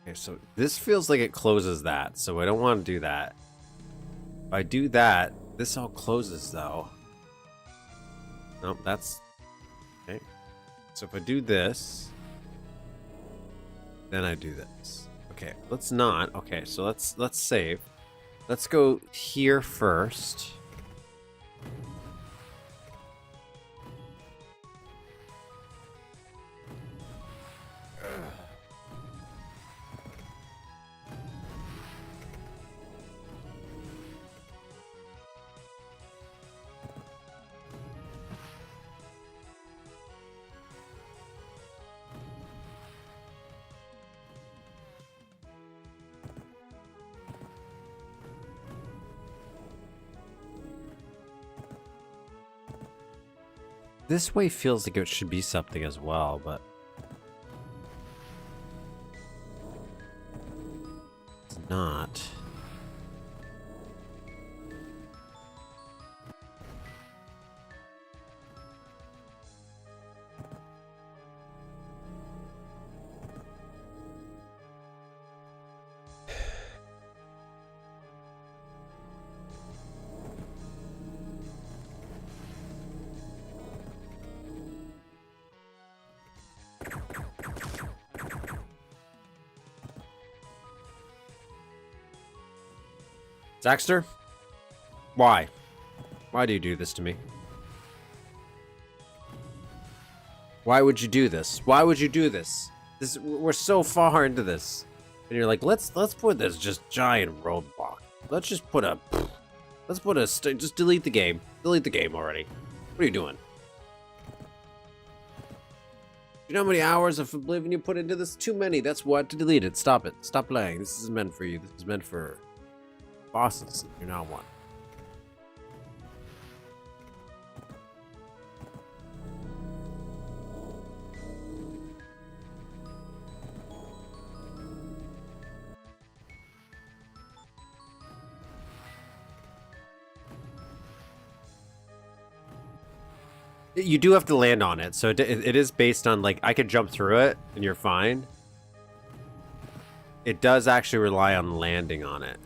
[SPEAKER 1] Okay, so this feels like it closes that, so I don't want to do that. If I do that, this all closes though. Nope, that's okay. So if I do this, then I do this. Okay, let's not. Okay, so let's save. Let's go here first. This way feels like it should be something as well, but it's not. Zaxtor? Why? Why do you do this to me? Why would you do this? Why would you do this? We're so far into this. And you're like, let's put this just giant roadblock. Let's just put a just delete the game. Delete the game already. What are you doing? You know how many hours of Oblivion you put into this? Too many. That's what. To delete it. Stop it. Stop playing. This is meant for you. This is meant for bosses. You're not one. You do have to land on it, so it is based on, like, I could jump through it and you're fine. It does actually rely on landing on it.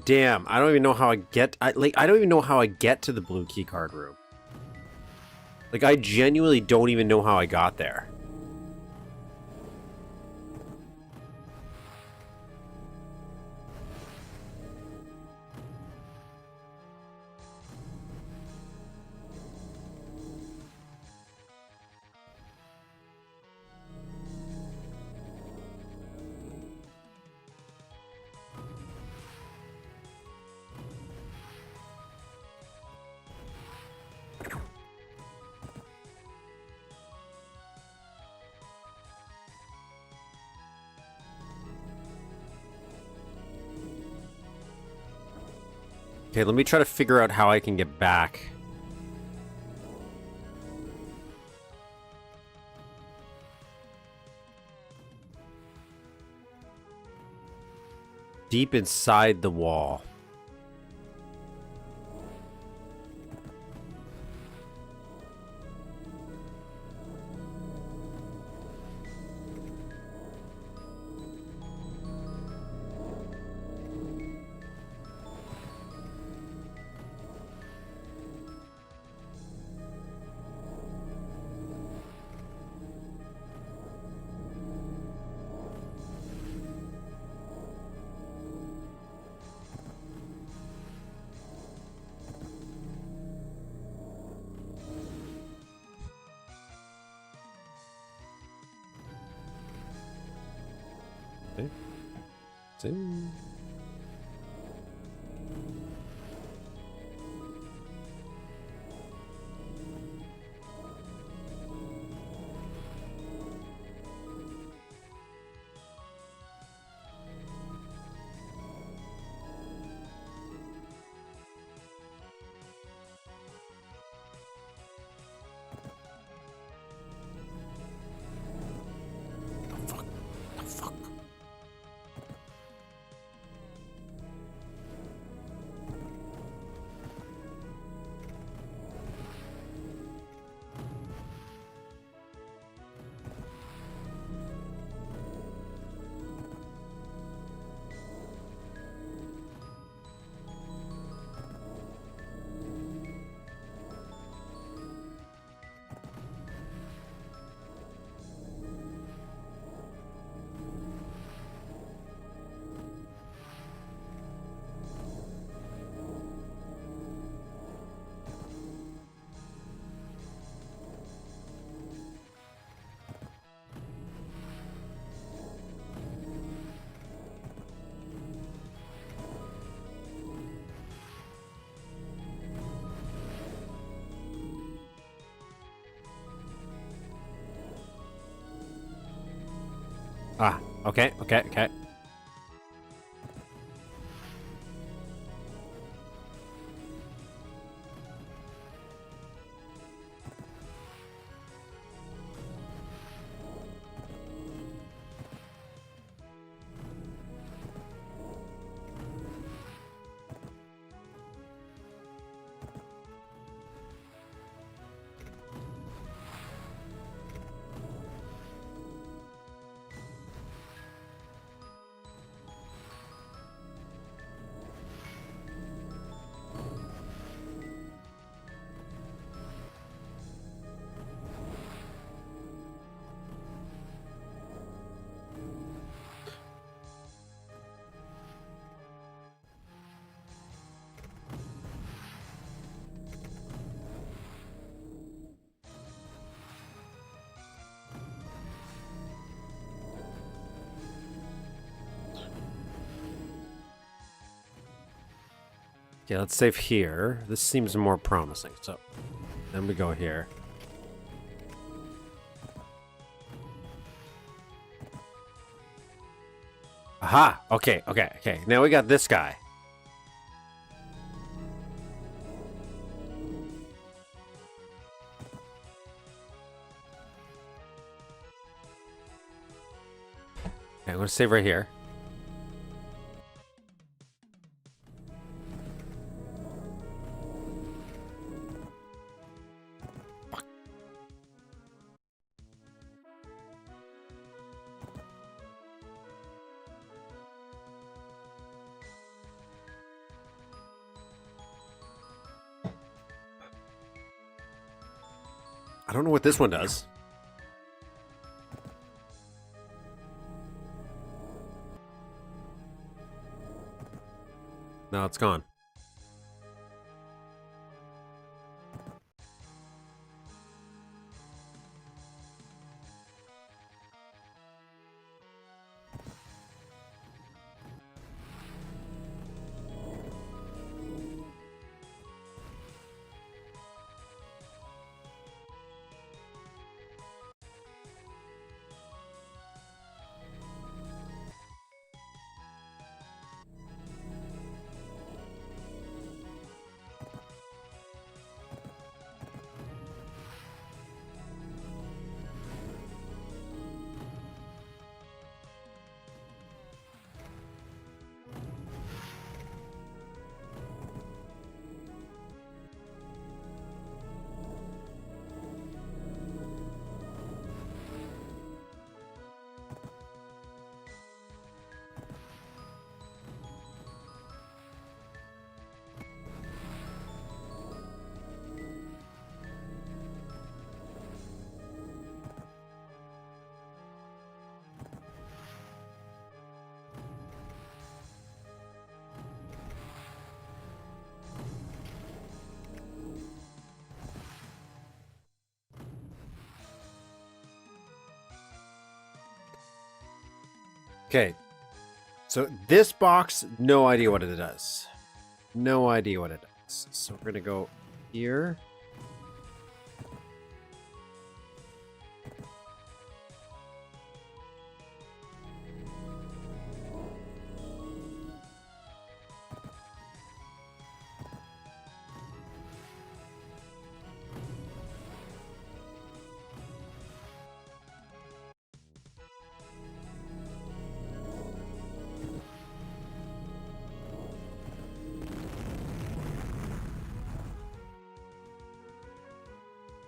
[SPEAKER 1] Damn, I don't even know how I get. I don't even know how I get to the blue keycard room. Like, I genuinely don't even know how I got there. Okay, let me try to figure out how I can get back. Deep inside the wall. See? Ah, okay. Okay, let's save here. This seems more promising. So, then we go here. Aha! Okay. Now we got this guy. Okay, I'm gonna save right here. I don't know what this one does. No, it's gone. Okay. So this box, no idea what it does. No idea what it does. So we're gonna go here.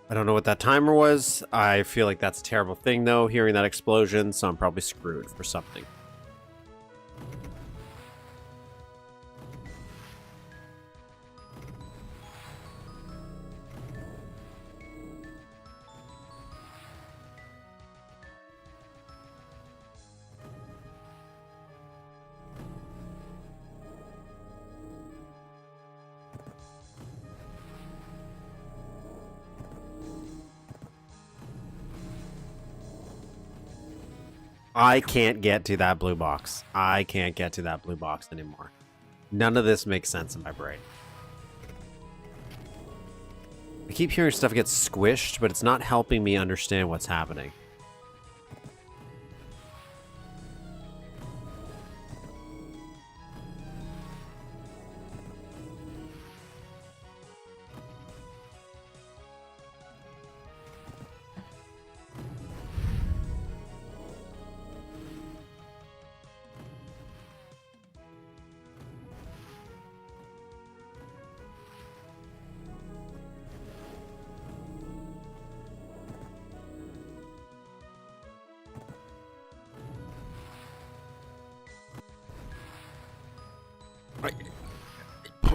[SPEAKER 1] I don't know what that timer was. I feel like that's a terrible thing, though, hearing that explosion, so I'm probably screwed for something. I can't get to that blue box. I can't get to that blue box anymore. None of this makes sense in my brain. I keep hearing stuff get squished, but it's not helping me understand what's happening.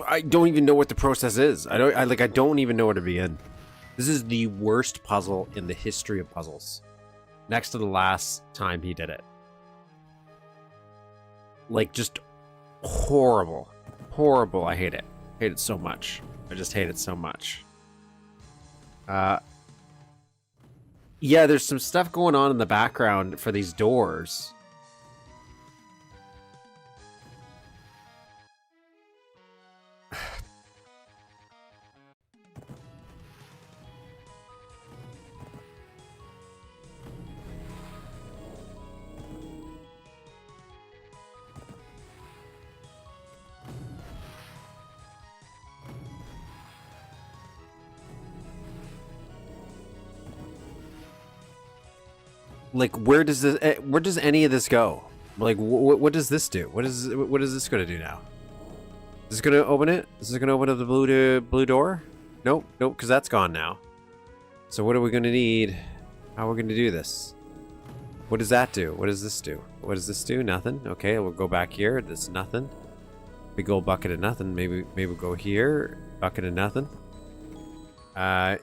[SPEAKER 1] I don't even know what the process is. I don't even know where to begin. This is the worst puzzle in the history of puzzles. Next to the last time he did it. Like, just horrible. Horrible. I hate it. I hate it so much. I just hate it so much. Yeah, there's some stuff going on in the background for these doors. Like, where does any of this go? Like, what does this do? What is this going to do now? Is this going to open it? Is this going to open up the blue door? Nope, nope, because that's gone now. So what are we going to need? How are we going to do this? What does that do? What does this do? What does this do? Nothing. Okay, we'll go back here. This is nothing. Big old bucket of nothing. Maybe we'll go here. Bucket of nothing. I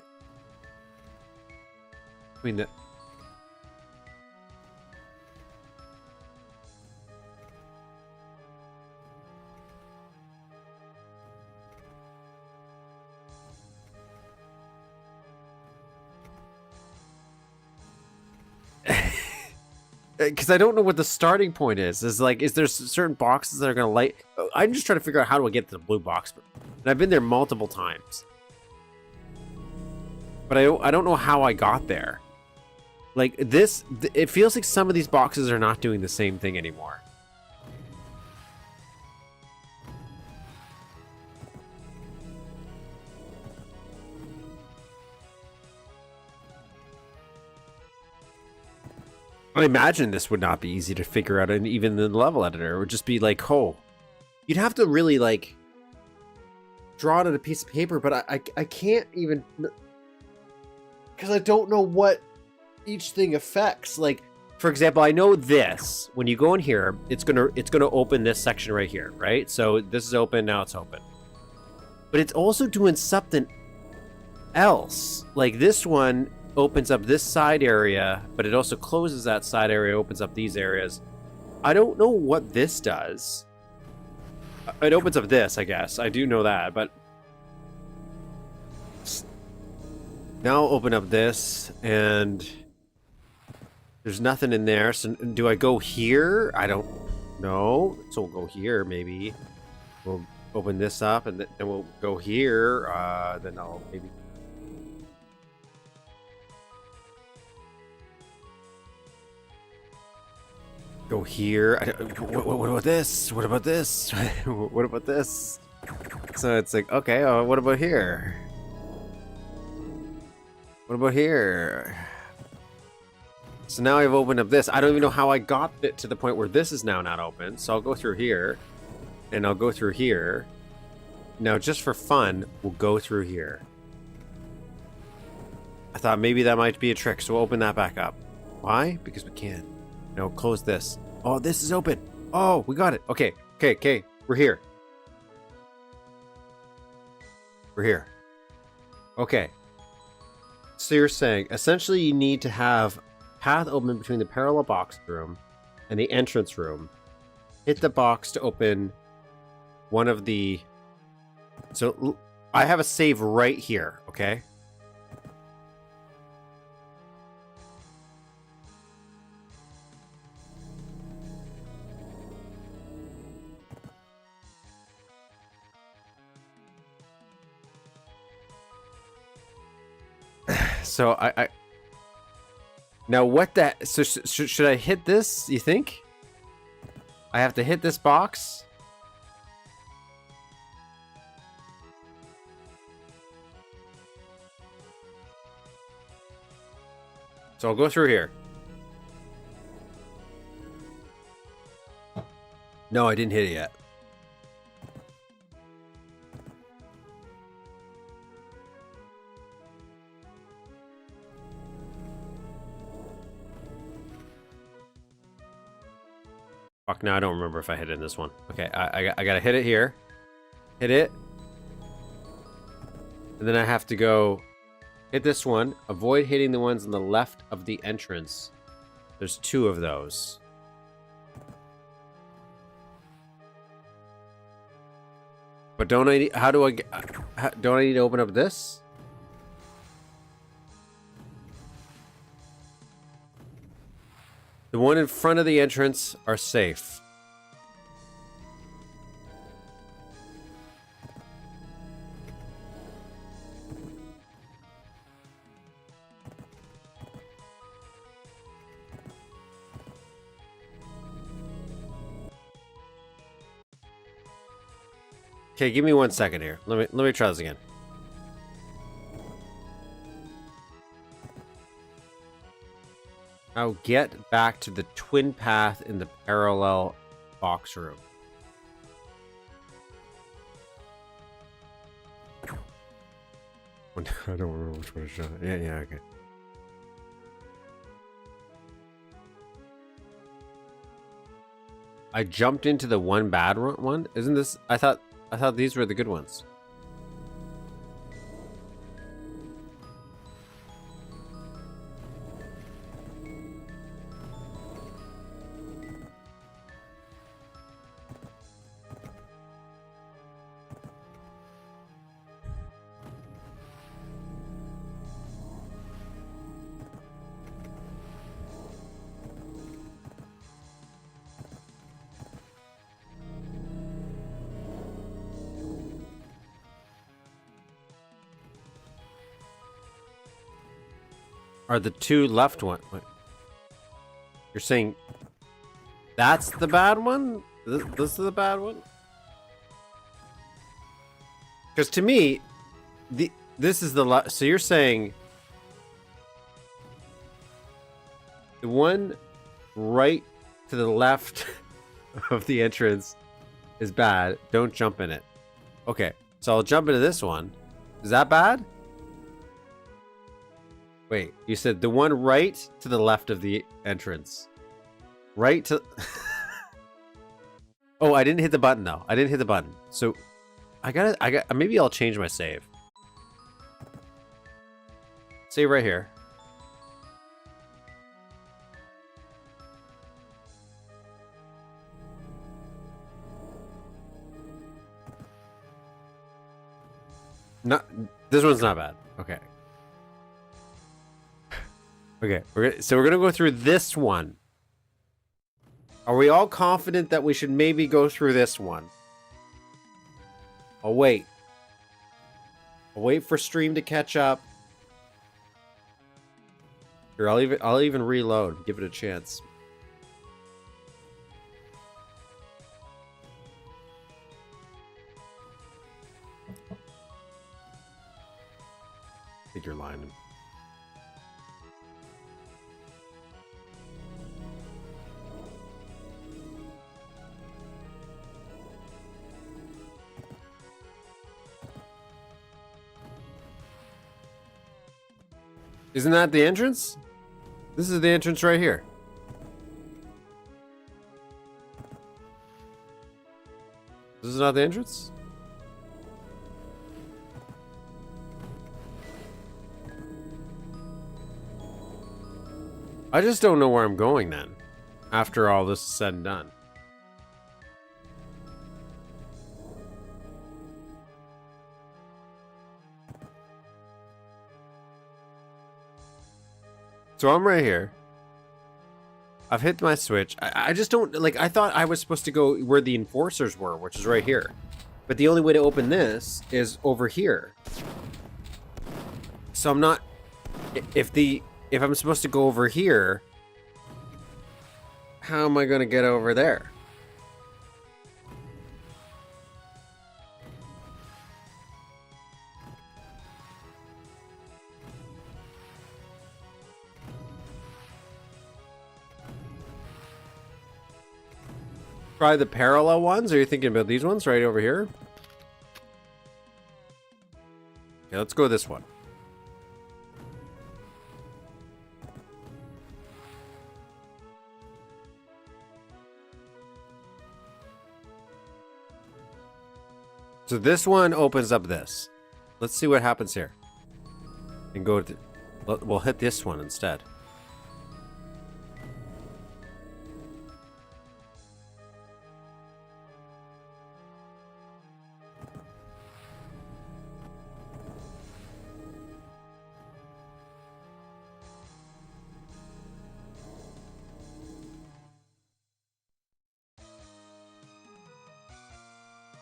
[SPEAKER 1] mean the. Because I don't know what the starting point is. Is there certain boxes that are going to light? I'm just trying to figure out how do I get to the blue box. And I've been there multiple times. But I don't know how I got there. Like, this, it feels like some of these boxes are not doing the same thing anymore. I imagine this would not be easy to figure out, and even in the level editor, it would just be like, oh, you'd have to really like draw it on a piece of paper, but I can't even, because I don't know what each thing affects. Like, for example, I know this, when you go in here, it's gonna open this section right here, right? So this is open, now it's open. But it's also doing something else. Like this one opens up this side area, but it also closes that side area, opens up these areas. I don't know what this does. It opens up this, I guess. I do know that, but now I'll open up this, and there's nothing in there. So do I go here? I don't No. So we'll go here, maybe. We'll open this up, and then we'll go here. Then I'll maybe... Go here. What about this? What about this? What about this? So it's like, okay, what about here? What about here? So now I've opened up this. I don't even know how I got it to the point where this is now not open. So I'll go through here, and I'll go through here. Now, just for fun, we'll go through here. I thought maybe that might be a trick, so we'll open that back up. Why? Because we can. No, close this. Oh, this is open. Oh, we got it. Okay, okay, okay. We're here. We're here. Okay. So you're saying, essentially you need to have path open between the parallel box room and the entrance room. Hit the box to open one of the... So I have a save right here, okay? So I now what that, so should I hit this, you think? I have to hit this box? So I'll go through here. No, I didn't hit it yet. Fuck, now I don't remember if I hit it in this one. Okay, I gotta hit it here. Hit it. And then I have to go hit this one. Avoid hitting the ones on the left of the entrance. There's 2 of those. But don't I need, don't I need to open up this? The one in front of the entrance are safe. Okay, give me 1 second here. Let me try this again. Now get back to the twin path in the parallel box room. I don't remember which one to show. Yeah, okay. I jumped into the one bad one. Isn't this? I thought these were the good ones. Are the 2 left one? Wait. You're saying that's the bad one? This is the bad one? Because to me, this is the so you're saying the one right to the left of the entrance is bad. Don't jump in it. Okay, so I'll jump into this one. Is that bad? Wait, you said the one right to the left of the entrance. Right to... Oh, I didn't hit the button though. I didn't hit the button. So maybe I'll change my save. Save right here. Not, this one's not bad. Okay. Okay, so we're gonna go through this one. Are we all confident that we should maybe go through this one? I'll wait. I'll wait for stream to catch up. Here, I'll even reload. Give it a chance. I think you're lying. Isn't that the entrance? This is the entrance right here. This is not the entrance? I just don't know where I'm going then, after all this is said and done. So I'm right here. I've hit my switch. I just don't, like, I thought I was supposed to go where the enforcers were, which is right here. But the only way to open this is over here. So I'm not, if I'm supposed to go over here, how am I going to get over there? Try the parallel ones? Are you thinking about these ones right over here? Okay, let's go this one. So this one opens up this. Let's see what happens here. And go to, we'll hit this one instead.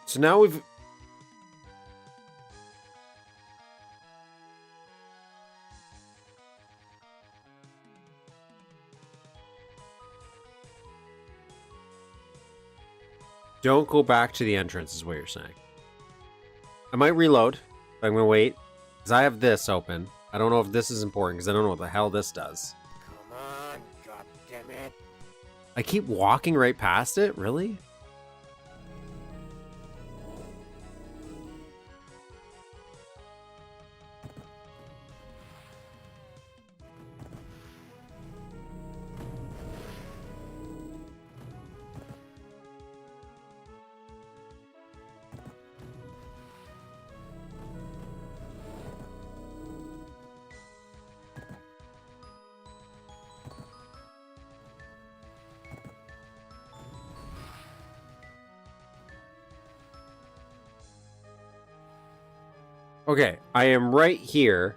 [SPEAKER 1] So now we've... Don't go back to the entrance is what you're saying. I might reload, but I'm going to wait. Because I have this open. I don't know if this is important because I don't know what the hell this does.
[SPEAKER 4] Come on, goddammit.
[SPEAKER 1] I keep walking right past it? Really? Okay, I am right here.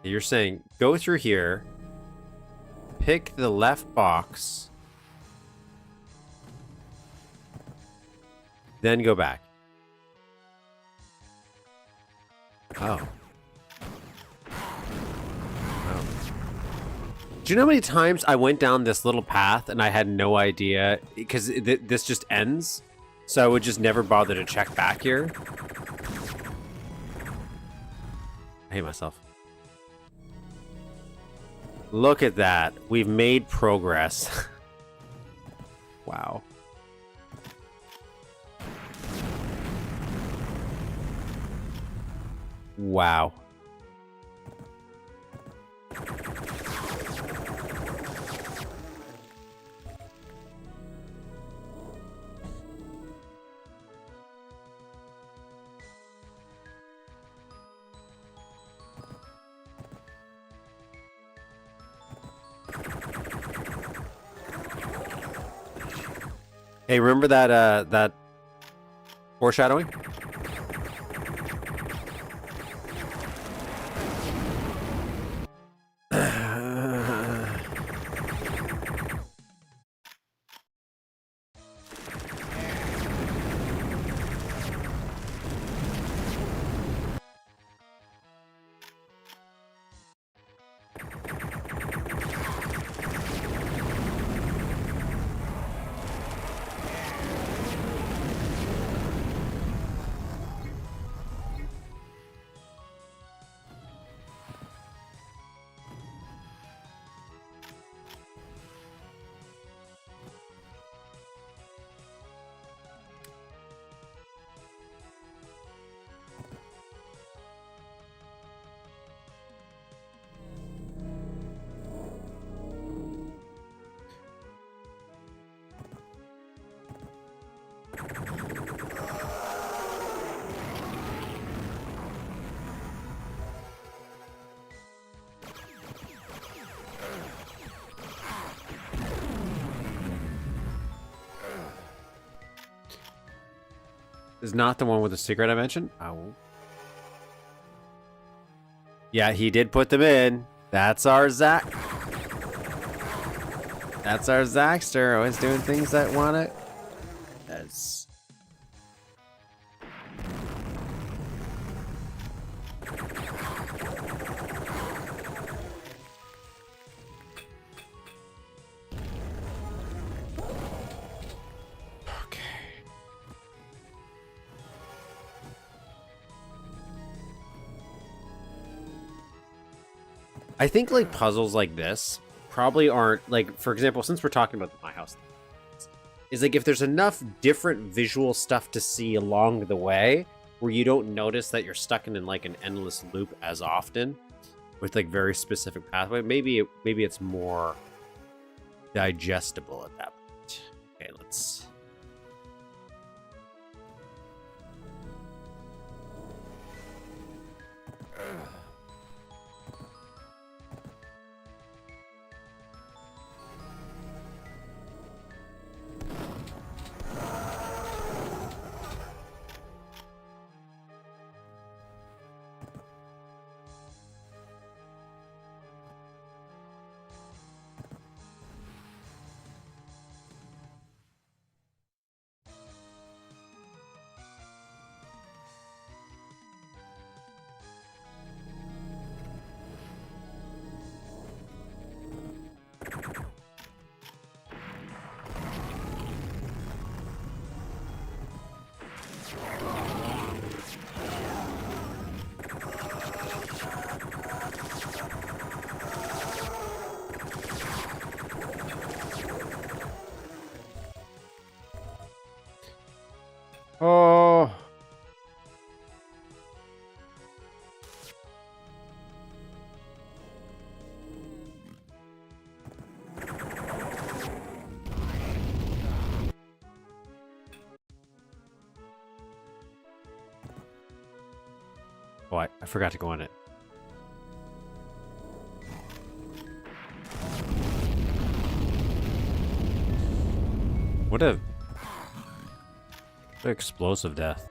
[SPEAKER 1] You're saying go through here, pick the left box, then go back. Oh. Do you know how many times I went down this little path and I had no idea because this just ends? So I would just never bother to check back here. I hate myself. Look at that. We've made progress. Wow. Wow. Hey, remember that that foreshadowing? is not the one with the secret I mentioned. Oh. Yeah, he did put them in. That's our That's our Zaxtor. Always doing things that want it. That's... I think like puzzles like this probably aren't like, for example, since we're talking about the My House, is like if there's enough different visual stuff to see along the way where you don't notice that you're stuck in like an endless loop as often with like very specific pathway, maybe it's more digestible at that point. Okay, let's... Oh. Oh, I forgot to go on it. What a explosive death.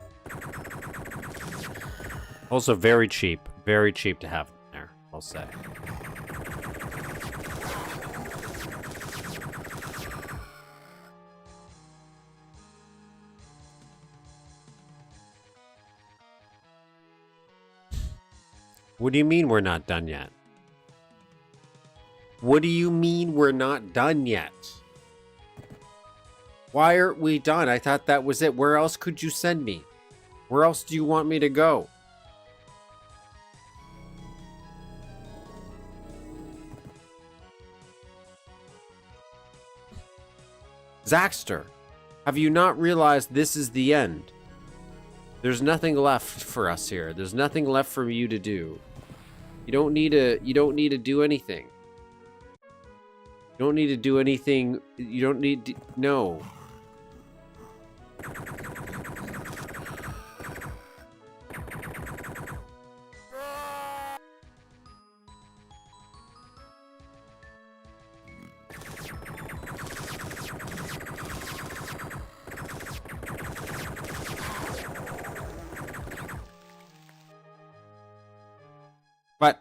[SPEAKER 1] Also very cheap to have there, I'll say. What do you mean we're not done yet? What do you mean we're not done yet? Why aren't we done? I thought that was it. Where else could you send me? Where else do you want me to go? Zaxtor, have you not realized this is the end? There's nothing left for us here. There's nothing left for you to do. You don't need to do anything. You don't need to do anything. You don't need to, no. But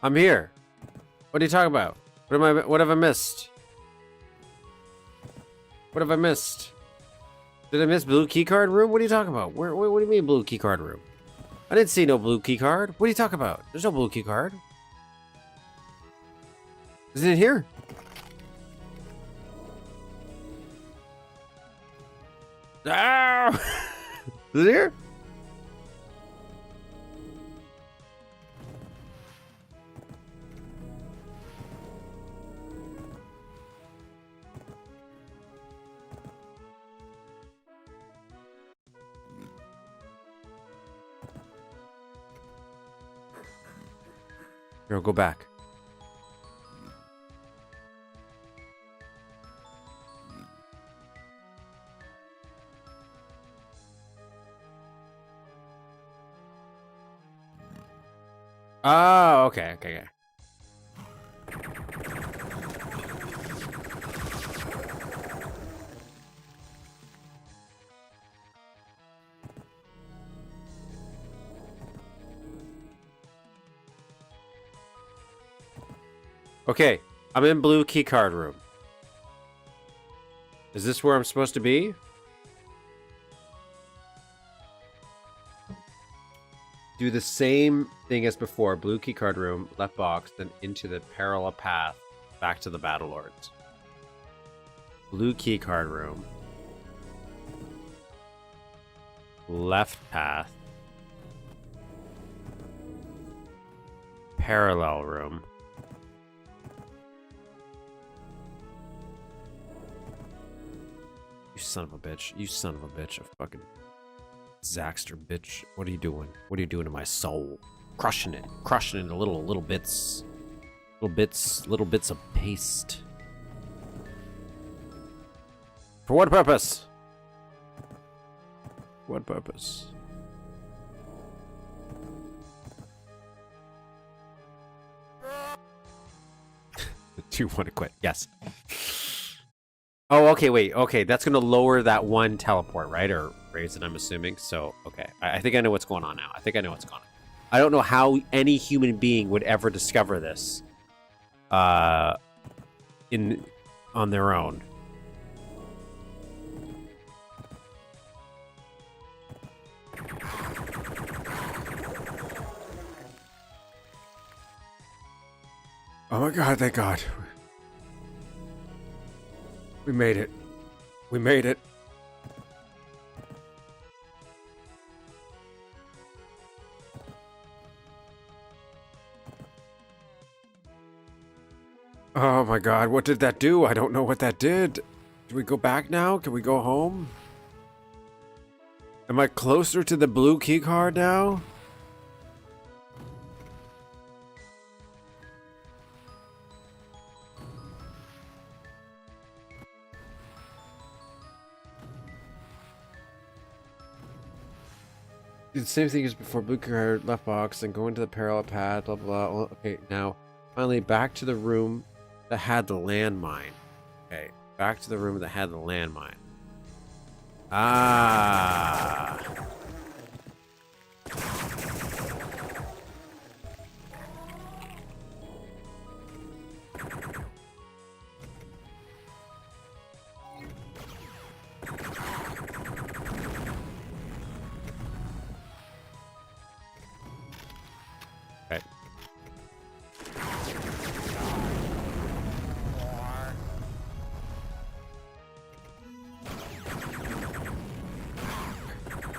[SPEAKER 1] I'm here. What are you talking about? What have I missed? What have I missed? Did I miss blue keycard room? What are you talking about? What do you mean blue keycard room? I didn't see no blue keycard. What are you talking about? There's no blue keycard. Is it here? Ah! Is it here? Here, I'll go back. Oh, okay, okay, okay. Okay, I'm in blue keycard room. Is this where I'm supposed to be? Do the same thing as before. Blue keycard room, left box, then into the parallel path, back to the Battle Lords. Blue keycard room. Left path. Parallel room. You son of a bitch. You son of a bitch. A fucking Zaxtor bitch. What are you doing? What are you doing to my soul? Crushing it. Crushing it into little bits. Little bits of paste. For what purpose? What purpose? Do you want to quit? Yes. Oh, okay, wait. Okay, that's going to lower that one teleport, right? Or raise it, I'm assuming. So, okay. I think I know what's going on now. I think I know what's going on. I don't know how any human being would ever discover this on their own. Oh my god, thank God. We made it. We made it. Oh my god, what did that do? I don't know what that did. Do we go back now? Can we go home? Am I closer to the blue key card now? Do the same thing as before. Blue card, left box, and go into the parallel path, blah, blah, blah. Okay, now, finally, back to the room that had the landmine. Okay, back to the room that had the landmine. Ah. Okay.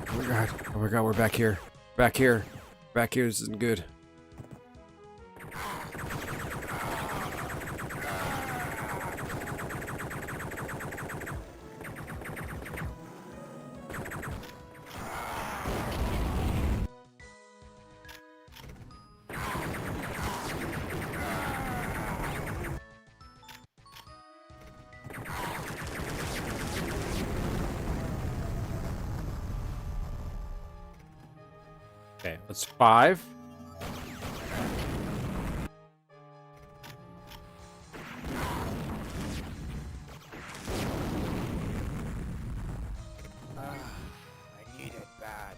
[SPEAKER 1] Oh my god. Oh my god, we're back here. Back here. Back here, this isn't good. Okay, that's 5.
[SPEAKER 4] I need it bad.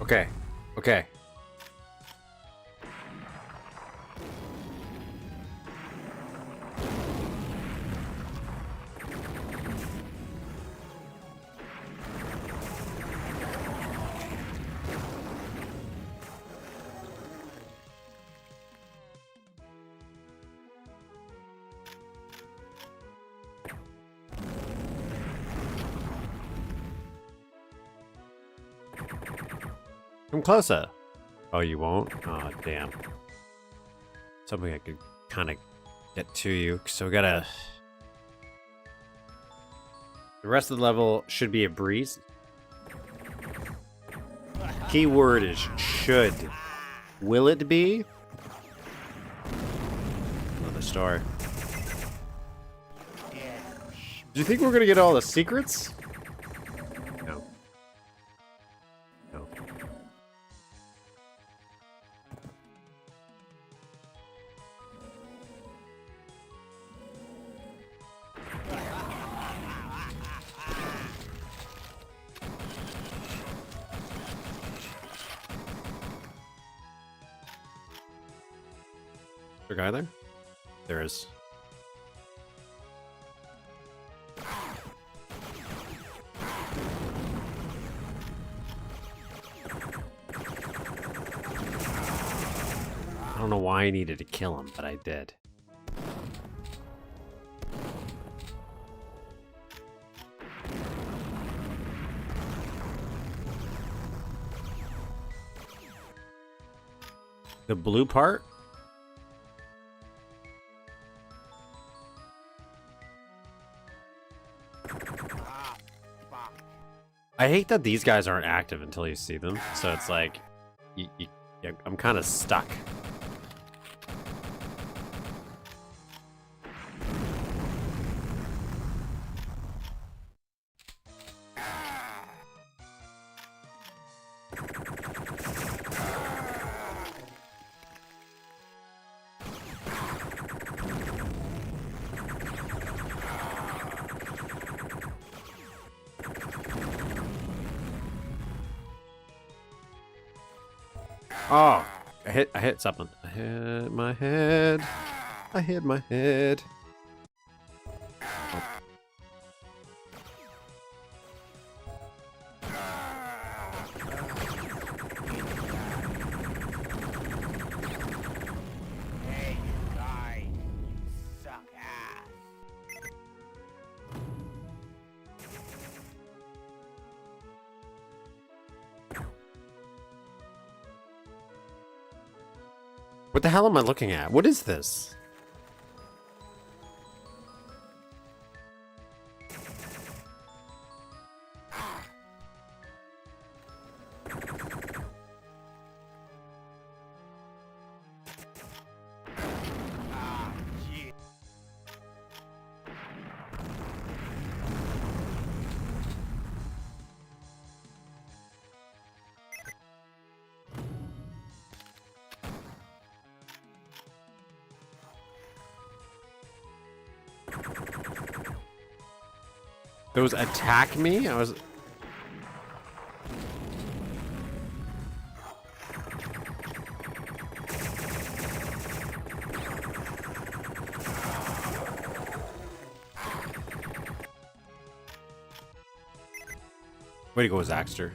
[SPEAKER 1] Okay. Okay. Come closer. Oh, you won't? Oh, damn. Something I could kind of get to you. So we gotta... The rest of the level should be a breeze. Keyword is should. Will it be? Another story. Do you think we're gonna get all the secrets? No. No. Is there a guy there? There is. I don't know why I needed to kill him, but I did. The blue part? I hate that these guys aren't active until you see them, so it's like, I'm kind of stuck. Oh, I hit something. I hit my head. I hit my head. Oh.
[SPEAKER 4] Hey, you guys, you suck ass.
[SPEAKER 1] What the hell am I looking at? What is this?
[SPEAKER 4] Ah, shit.
[SPEAKER 1] Those attack me? I was... Way to go, Zaxtor.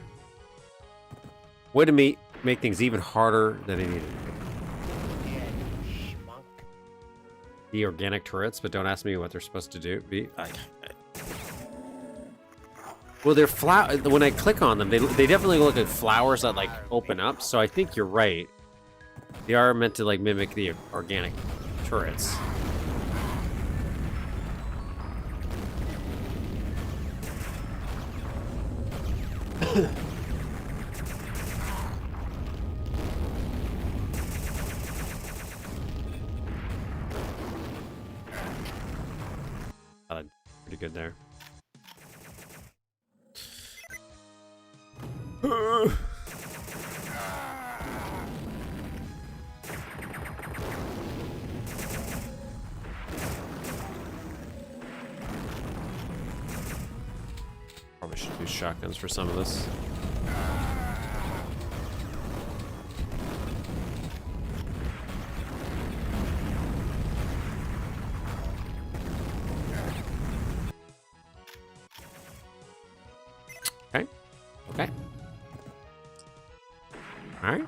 [SPEAKER 1] Way to make things even harder than they needed to be.
[SPEAKER 4] Yeah, you schmuck.
[SPEAKER 1] The organic turrets, but don't ask me what they're supposed to do. Well, they're when I click on them, they definitely look like flowers that like open up. So I think you're right. They are meant to like mimic the organic turrets. Pretty good there. Probably should use shotguns for some of this. Okay. Okay. All right.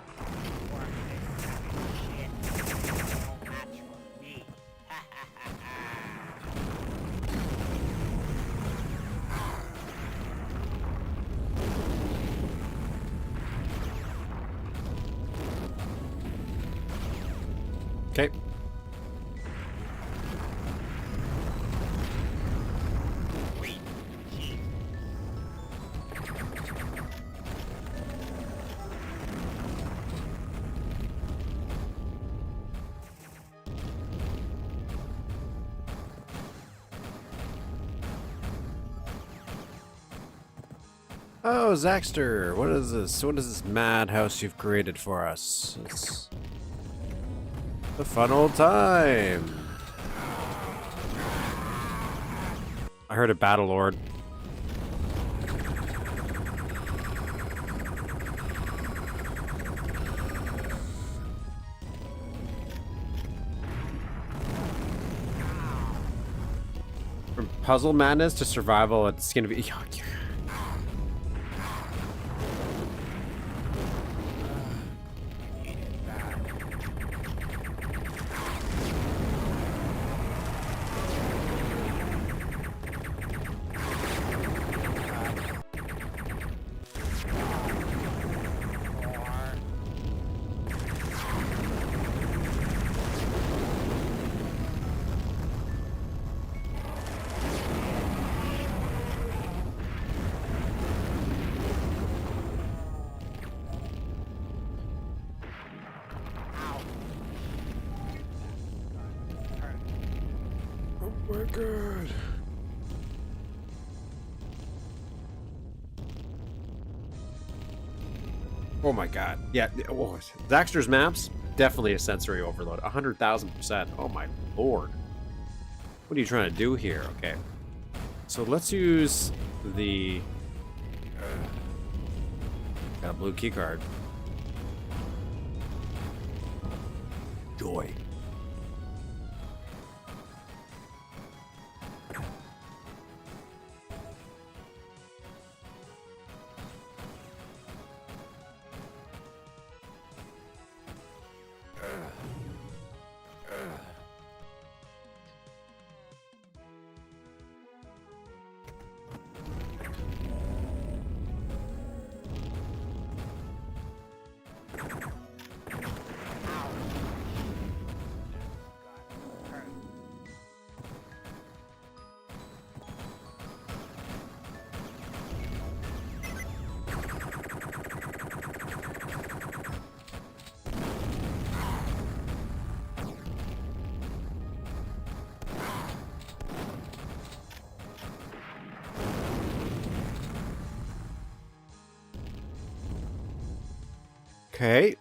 [SPEAKER 1] Okay. Oh, Zaxtor, what is this? What is this madhouse you've created for us? It's a fun old time. I heard a battle lord. From puzzle madness to survival, it's gonna be. Oh my god. Oh my god. Yeah, oh, Zaxtor's maps, definitely a sensory overload. 100,000%. Oh my lord. What are you trying to do here? Okay. So let's use the... got a blue key card. Joy. Okay.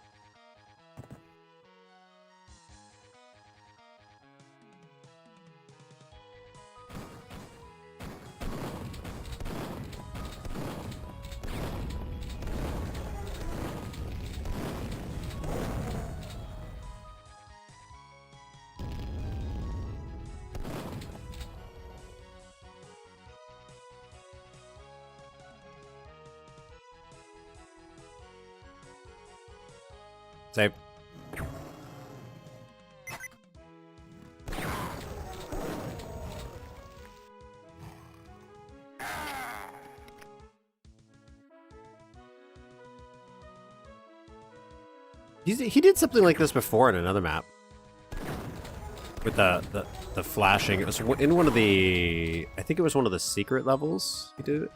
[SPEAKER 1] Save. He did something like this before in another map. With the flashing. It was in one of the... I think it was one of the secret levels he did it.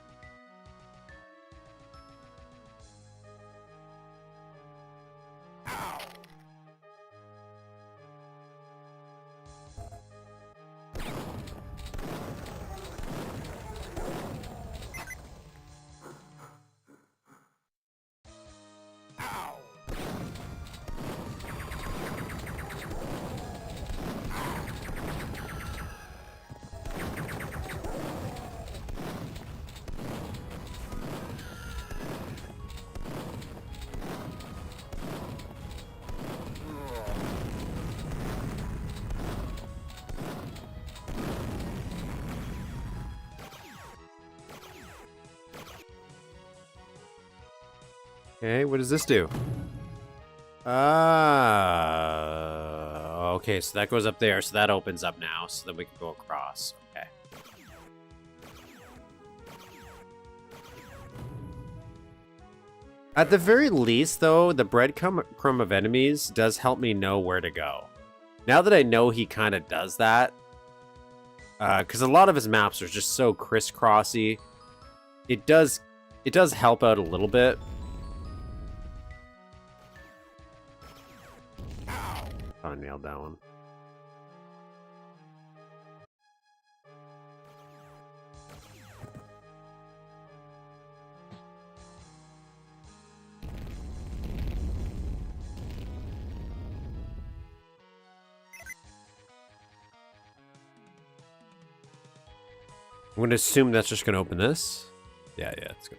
[SPEAKER 1] Okay, what does this do? Okay, so that goes up there, so that opens up now, so then we can go across. Okay. At the very least, though, the breadcrumb of enemies does help me know where to go. Now that I know he kind of does that, because a lot of his maps are just so crisscrossy, it does help out a little bit. I nailed that one. I'm going to assume that's just going to open this. Yeah, it's good.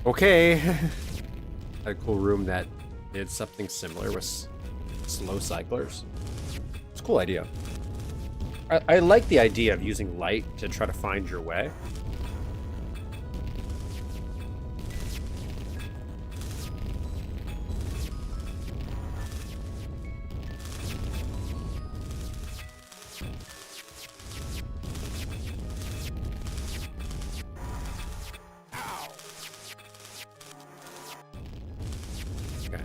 [SPEAKER 1] Okay. A cool room that did something similar with slow cyclers. It's a cool idea. I like the idea of using light to try to find your way. Okay.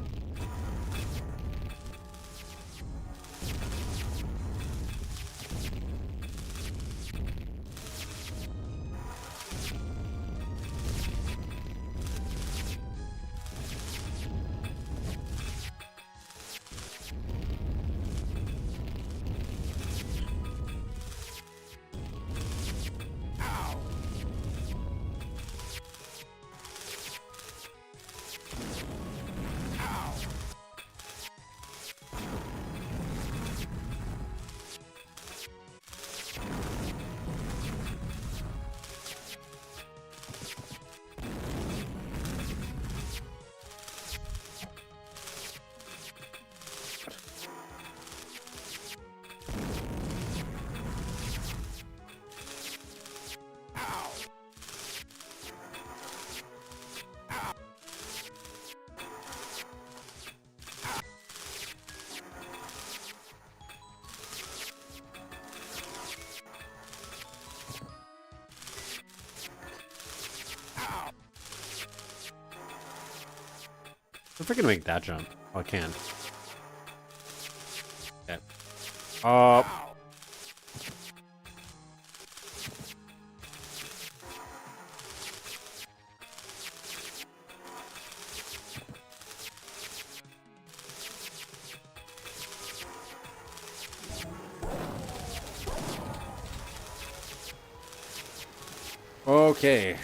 [SPEAKER 1] If I can make that jump. Oh, I can. Okay. Okay.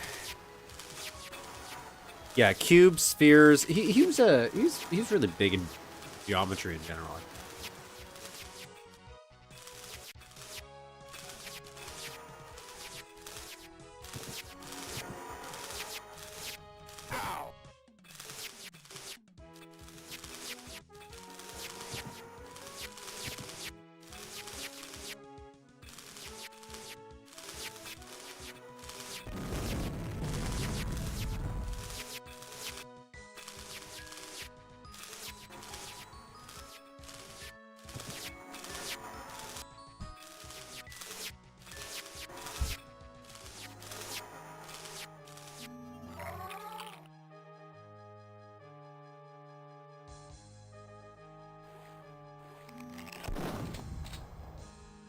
[SPEAKER 1] Yeah, cubes, spheres. He's really big in geometry in general.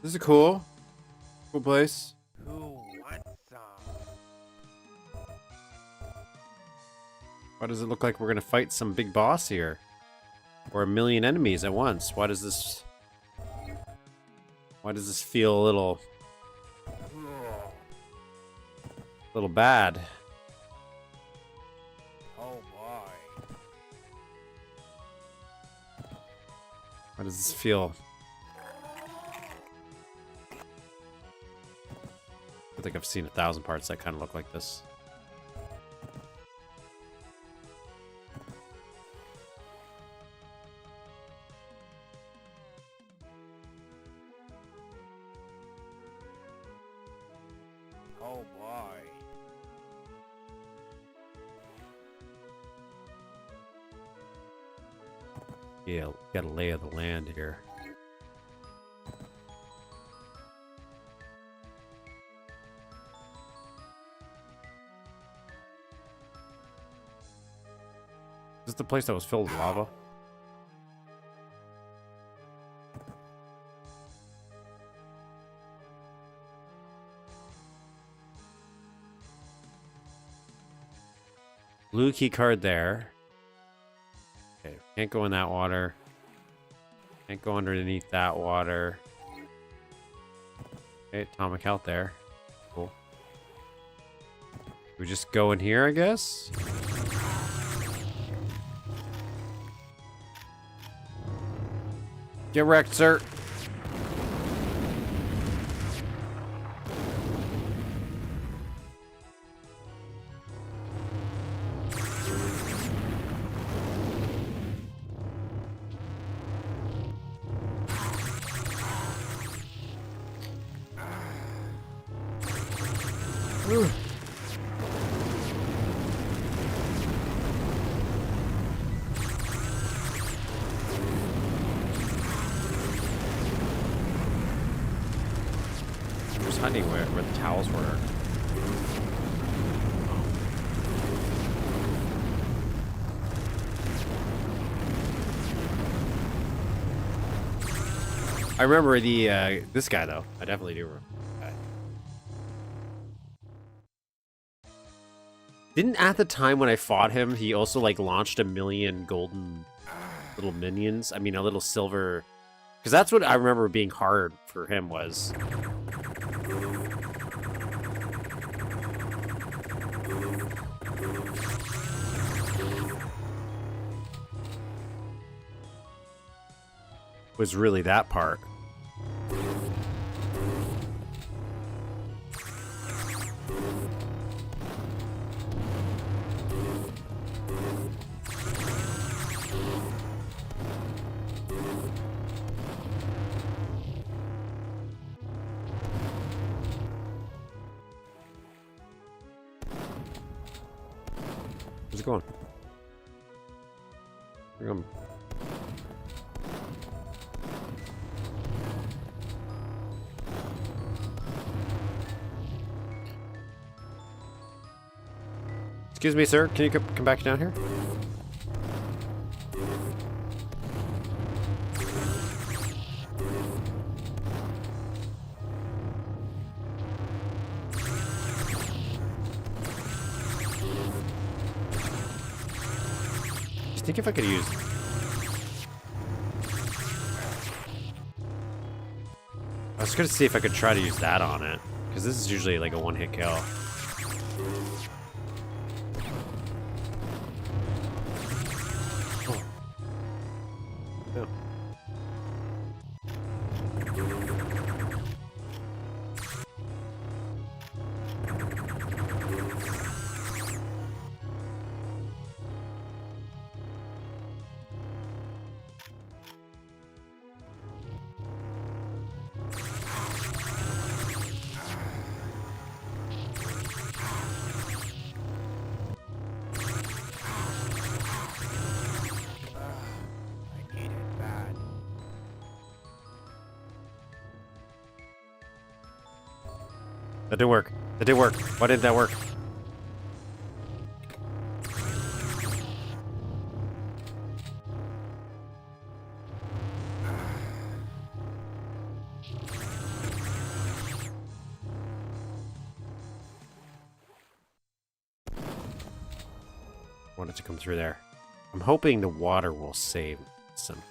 [SPEAKER 1] This is a cool place.
[SPEAKER 4] Who wants some?
[SPEAKER 1] Why does it look like we're gonna fight some big boss here? Or a million enemies at once? Why does this feel a little bad?
[SPEAKER 4] Oh boy.
[SPEAKER 1] Why does this feel? I think I've seen 1,000 parts that kind of look like this.
[SPEAKER 4] Oh boy.
[SPEAKER 1] Yeah, got a lay of the land here. Is this the place that was filled with lava? Blue key card there. Okay, can't go in that water. Can't go underneath that water. Okay, atomic health there. Cool. We just go in here, I guess? Get wrecked, sir. Who's hiding where the towels were? I remember the this guy though. I definitely do remember that guy. Didn't at the time when I fought him, he also like launched a million golden little minions? I mean, a little silver. Because that's what I remember being hard for him was. Was really that part. Where's it going? Where's it going? Excuse me, sir. Can you come back down here? Just think if I could use. I was gonna see if I could try to use that on it, because this is usually like a one-hit kill. That didn't work. That didn't work. Why didn't that work? I want it to come through there. I'm hoping the water will save somehow.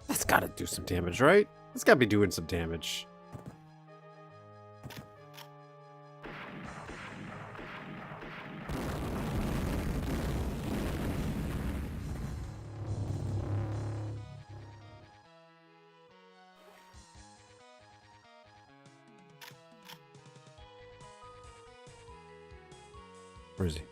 [SPEAKER 1] That's gotta do some damage, right? It's gotta be doing some damage. Where is he?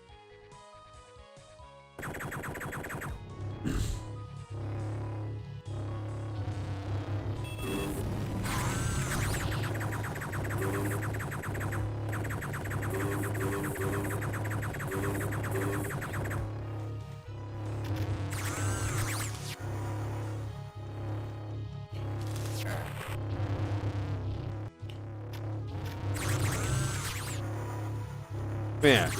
[SPEAKER 1] Man.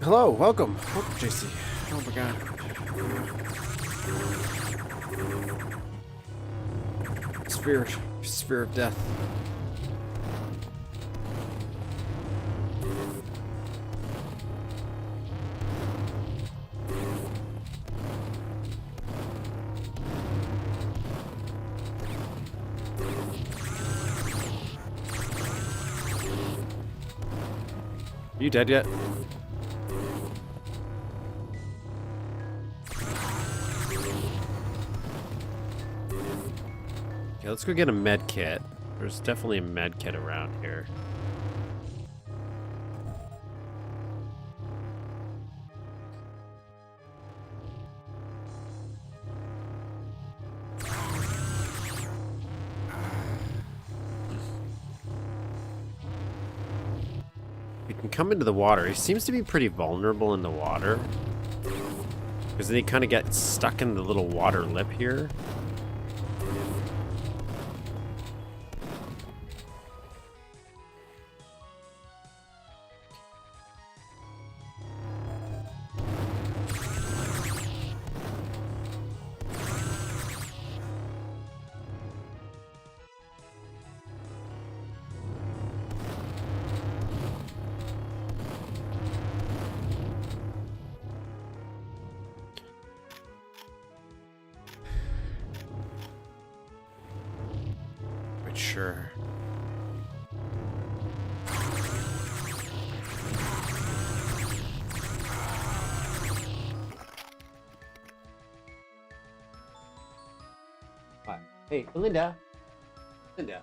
[SPEAKER 1] Hello, welcome, JC. Oh my god. Sphere of death. Are you dead yet? Okay, let's go get a med kit. There's definitely a med kit around here. We can come into the water. He seems to be pretty vulnerable in the water. Because then he kind of gets stuck in the little water lip here. Sure. Hi. Hey, Linda. Linda.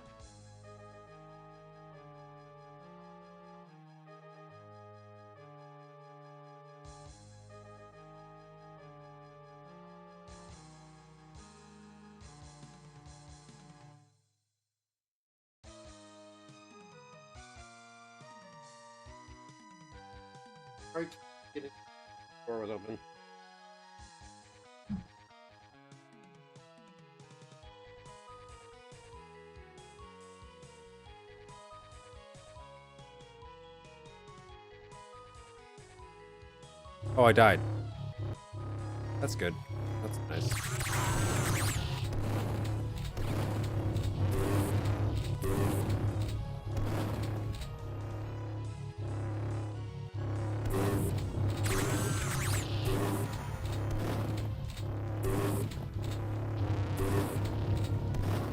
[SPEAKER 1] Right. Get it. Door was open. Oh, I died. That's good. That's nice.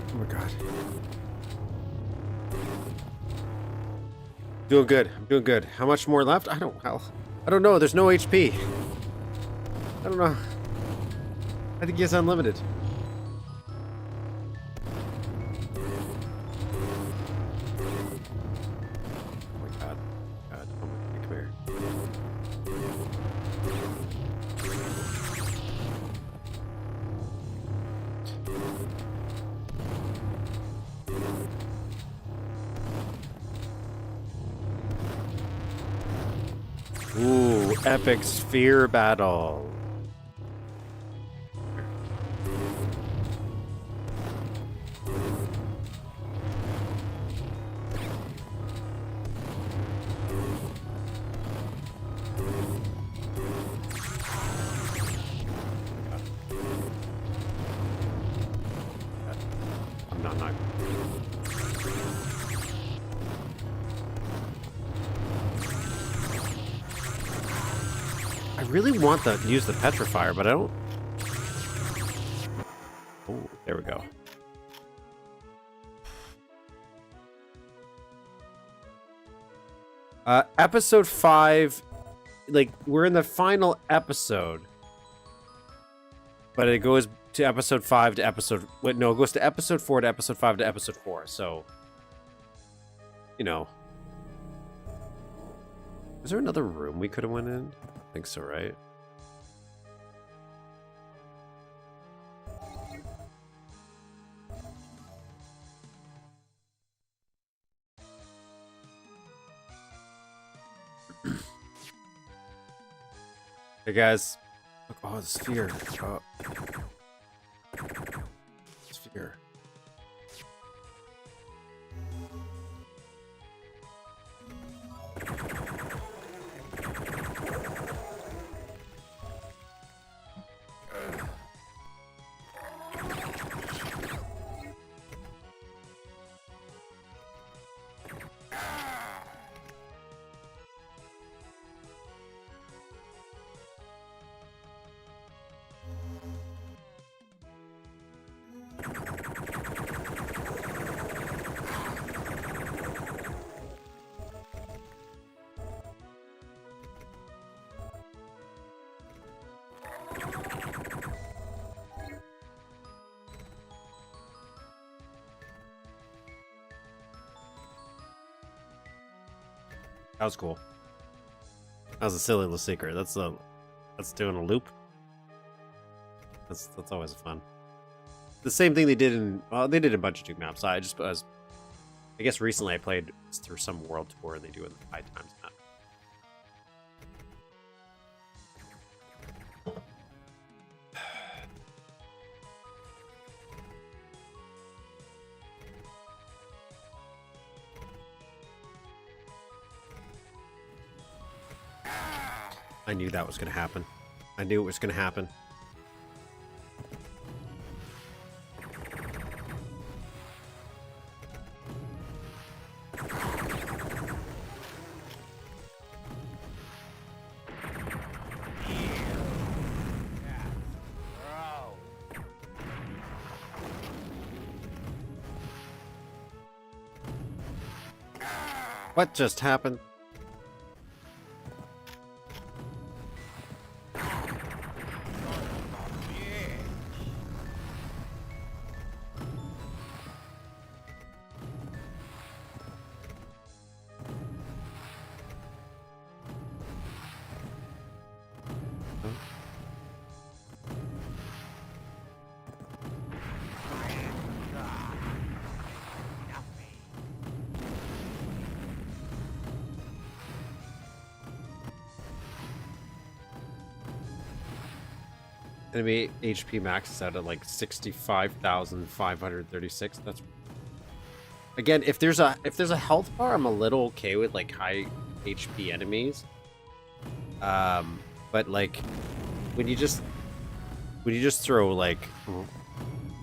[SPEAKER 1] Oh my god. Doing good. I'm doing good. How much more left? I don't know. There's no HP. I don't know. I think he has unlimited. Oh my god. God. Oh my god. Come here. Ooh, epic sphere battle. I'm not. I really want to use the petrifier, but I don't. Oh, there we go. Episode 5, like, we're in the final episode. But it goes to episode 5 to episode... Wait, no, it goes to episode 4 to episode 5 to episode 4, so... You know. Is there another room we could have went in? I think so, right? Hey guys, look! Oh, the sphere. Oh. Sphere. That was cool. That was a silly little secret. That's doing a loop. That's always fun. The same thing they did in they did a bunch of Duke maps. I guess recently I played through some world tour and they do it in the 5 times map. I knew that was going to happen. I knew it was going to happen. What just happened? Enemy HP max is out at like 65,536. That's again, if there's a health bar, I'm a little okay with like high HP enemies. But like when you just throw like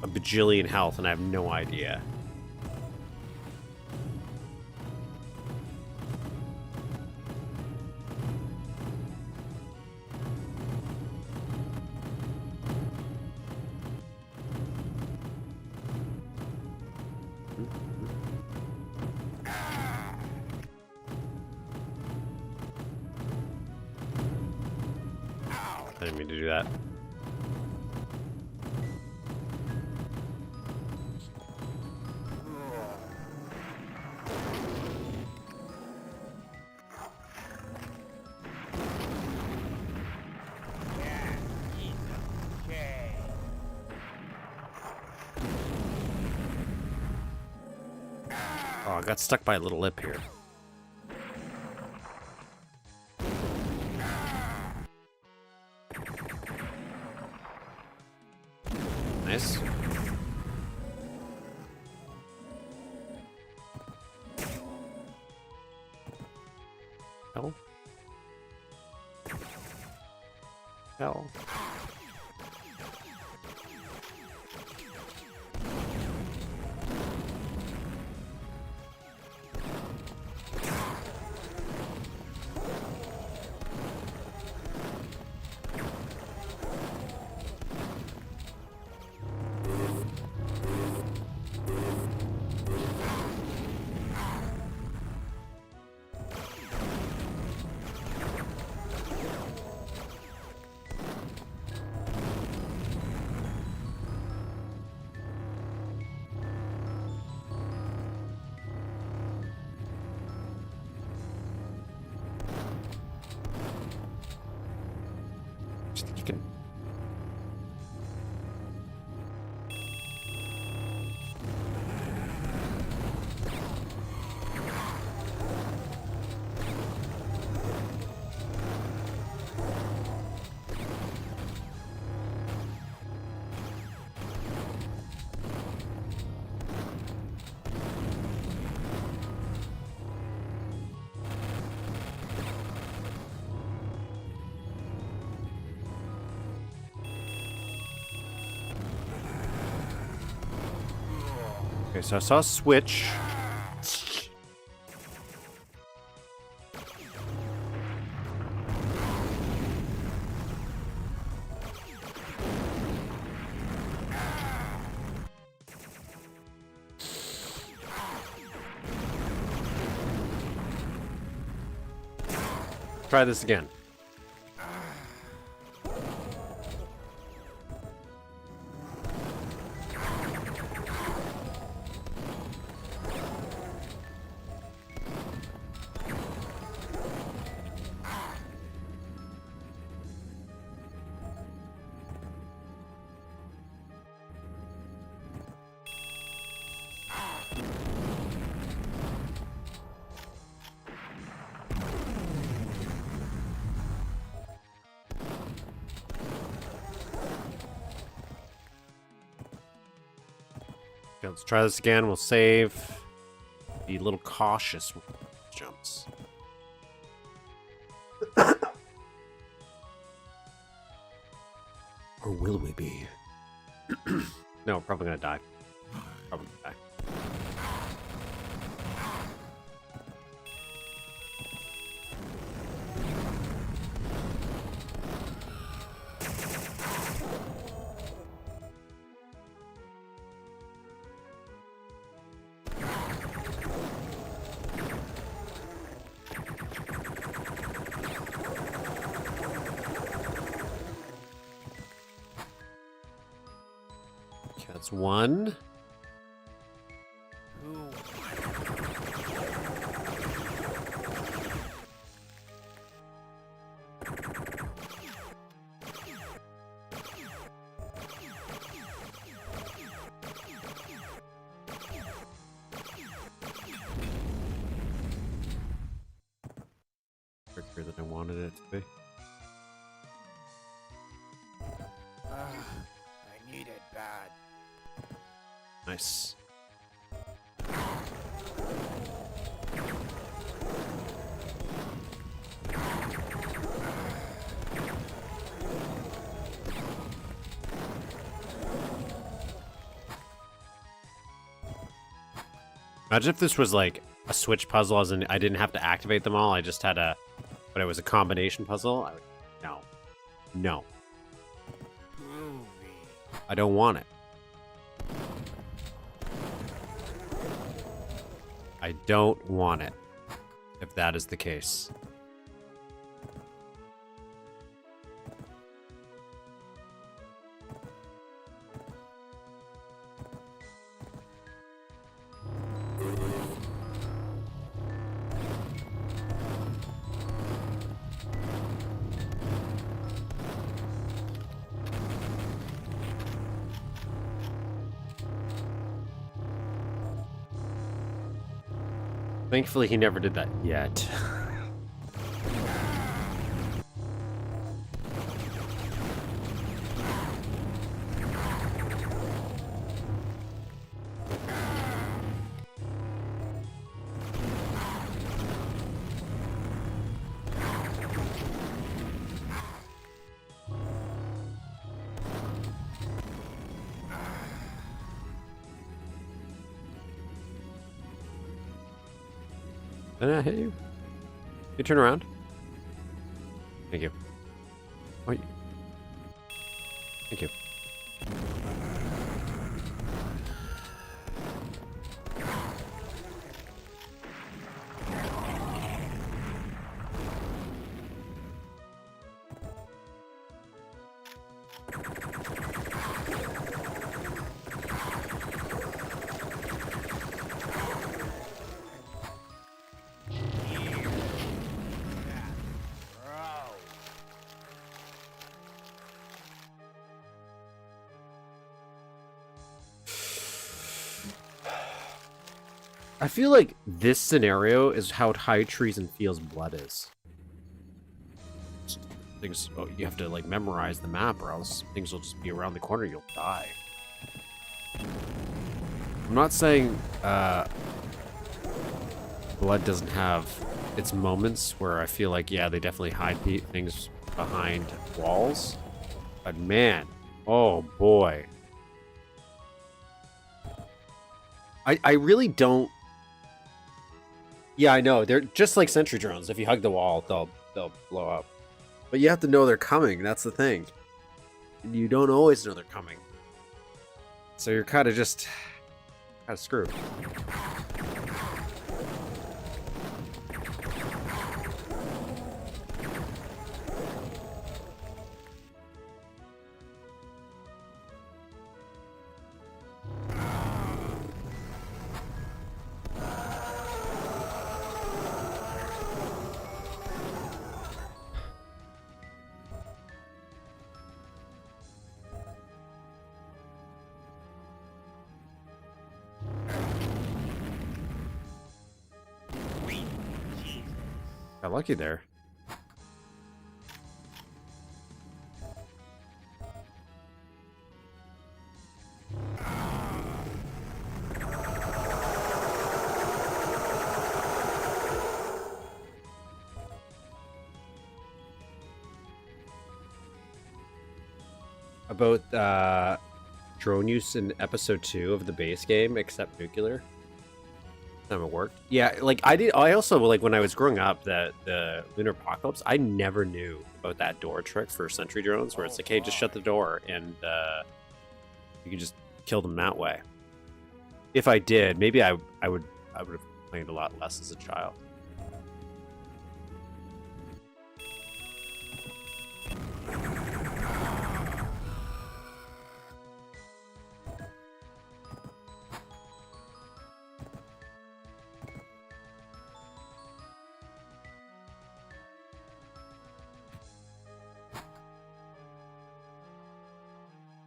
[SPEAKER 1] a bajillion health and I have no idea. I didn't mean to do that. Oh, I got stuck by a little lip here. Nice. Hell. Hell. Okay, so I saw a switch. Try this again. Okay, let's try this again. We'll save. Be a little cautious with jumps. Or will we be? No, we're probably gonna die. Probably gonna die. That's one. Quicker than I wanted it to be.
[SPEAKER 4] I need it bad.
[SPEAKER 1] Nice. Imagine if this was like a switch puzzle, as in I didn't have to activate them all. I just had a, but it was a combination puzzle. I would, no, no, I don't want it. I don't want it, if that is the case. Thankfully, he never did that yet. Did I hit you? You turn around. Thank you. Wait. Thank you. I feel like this scenario is how High Treason feels blood is. Things, oh, you have to like memorize the map or else things will just be around the corner, you'll die. I'm not saying blood doesn't have its moments where I feel like, yeah, they definitely hide things behind walls. But man, oh boy. I really don't. Yeah, I know. They're just like sentry drones. If you hug the wall, they'll blow up. But you have to know they're coming. That's the thing. And you don't always know they're coming. So you're kind of just screwed. Got lucky there. About drone use in episode 2 of the base game, except nuclear. Time it worked. Yeah, like I also, like, when I was growing up, the lunar apocalypse, I never knew about that door trick for sentry drones, where it's like, hey, just shut the door and you can just kill them that way. If I did, maybe I would have complained a lot less as a child.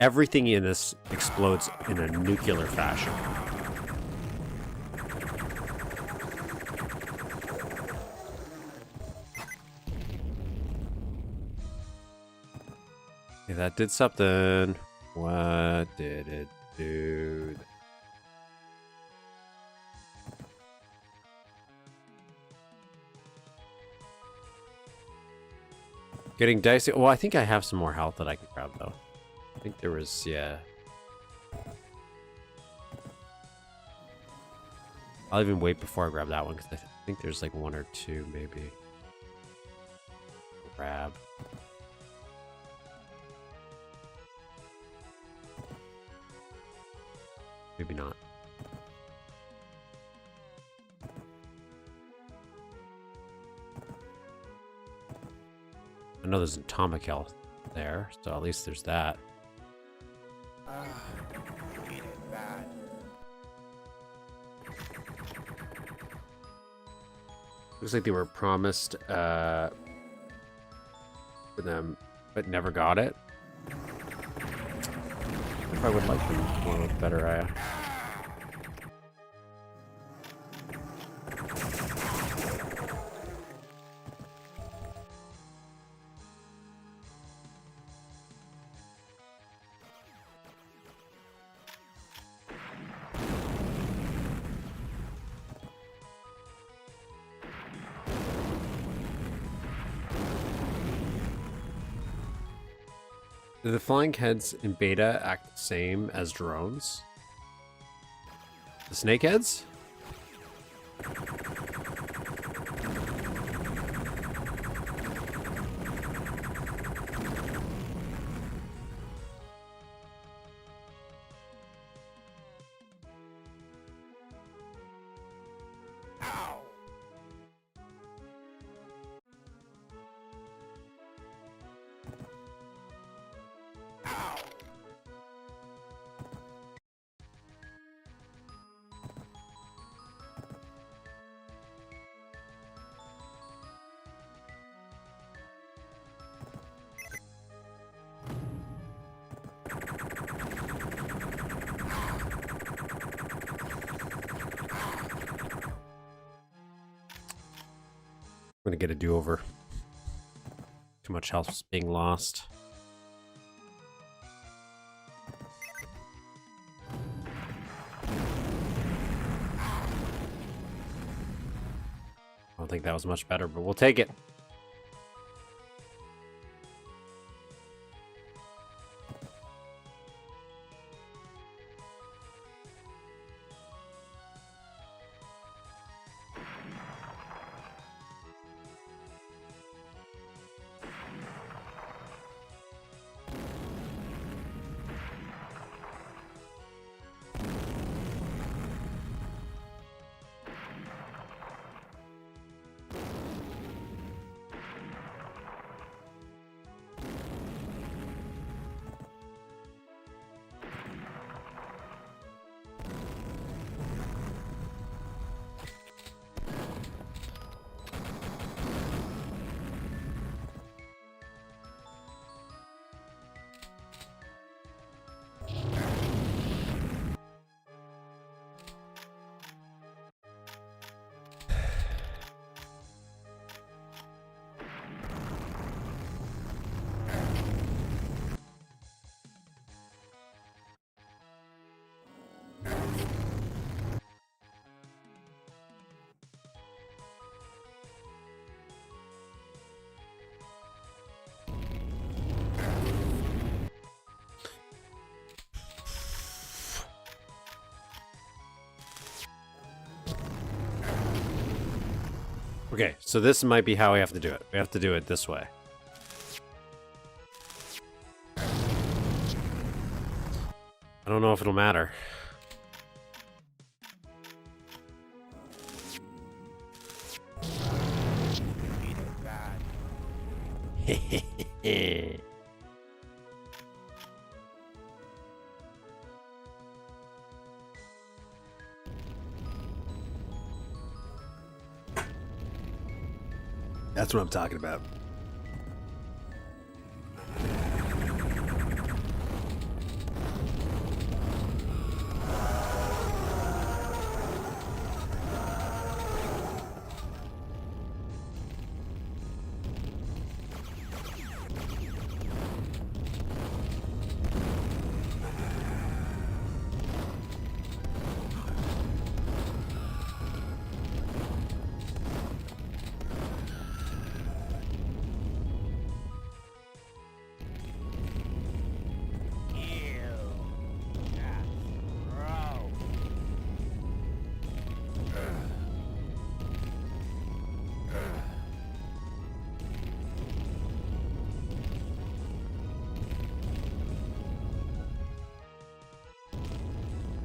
[SPEAKER 1] Everything in this explodes in a nuclear fashion. Okay, that did something. What did it do? Getting dicey. Well, I think I have some more health that I can grab, though. I think there was, yeah. I'll even wait before I grab that one, because I think there's like 1 or 2, maybe. Grab. Maybe not. I know there's atomic health there, so at least there's that. Looks like they were promised for them, but never got it. If I would like them a little better. Do the flying heads in beta act the same as drones? The snakeheads? I'm gonna get a do-over. Too much health is being lost. I don't think that was much better, but we'll take it. Okay, so this might be how we have to do it. We have to do it this way. I don't know if it'll matter. That's what I'm talking about.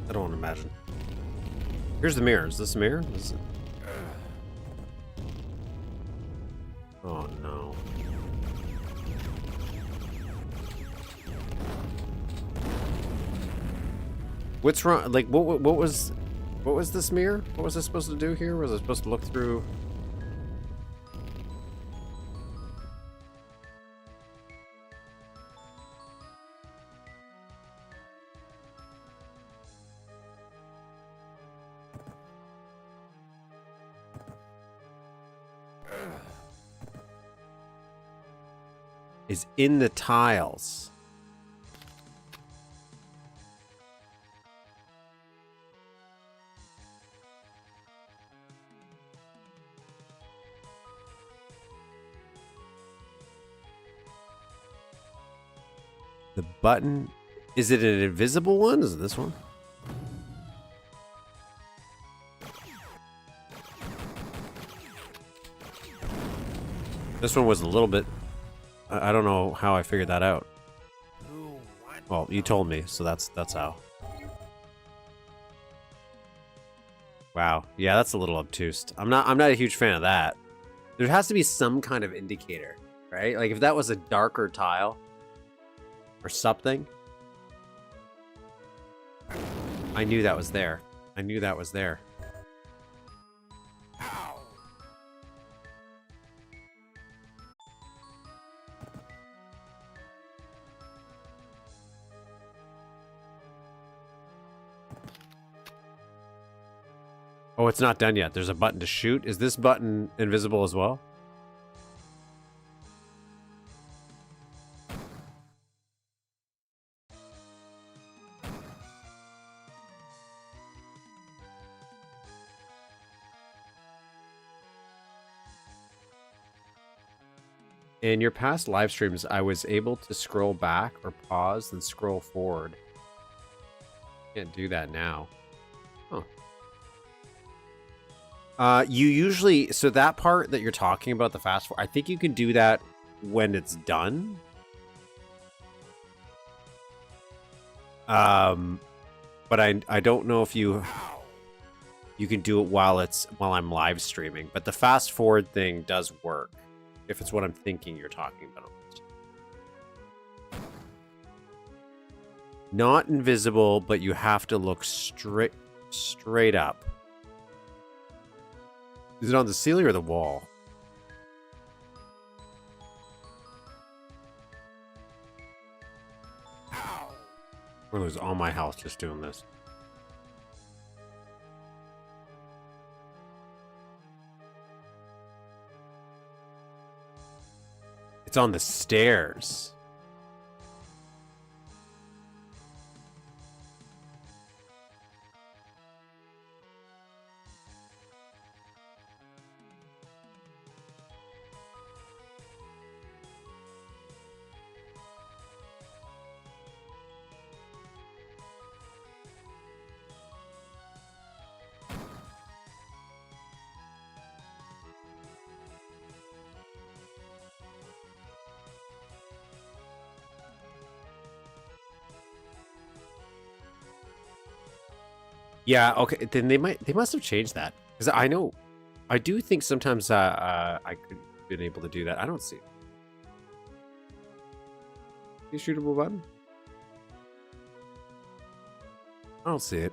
[SPEAKER 1] I don't want to imagine. Here's the mirror. Is this a mirror? Is it... Oh no. What's wrong? Like, what was this mirror? What was I supposed to do here? Was I supposed to look through? Is in the tiles. The button, is it an invisible one? Is it this one? This one was a little bit, I don't know how I figured that out. Well, you told me, so that's how. Wow. Yeah, that's a little obtuse. I'm not a huge fan of that. There has to be some kind of indicator, right? Like if that was a darker tile or something. I knew that was there. I knew that was there. Oh, it's not done yet. There's a button to shoot. Is this button invisible as well? In your past live streams, I was able to scroll back or pause and scroll forward. Can't do that now. Huh. You usually, so that part that you're talking about, the fast forward, I think you can do that when it's done. But I don't know if you can do it while I'm live streaming, but the fast forward thing does work if it's what I'm thinking you're talking about. Not invisible, but you have to look straight up. Is it on the ceiling or the wall? Or lose all my health just doing this. It's on the stairs. Yeah, okay. Then they must have changed that. Because I do think sometimes I could have been able to do that. I don't see it. See a shootable button? I don't see it.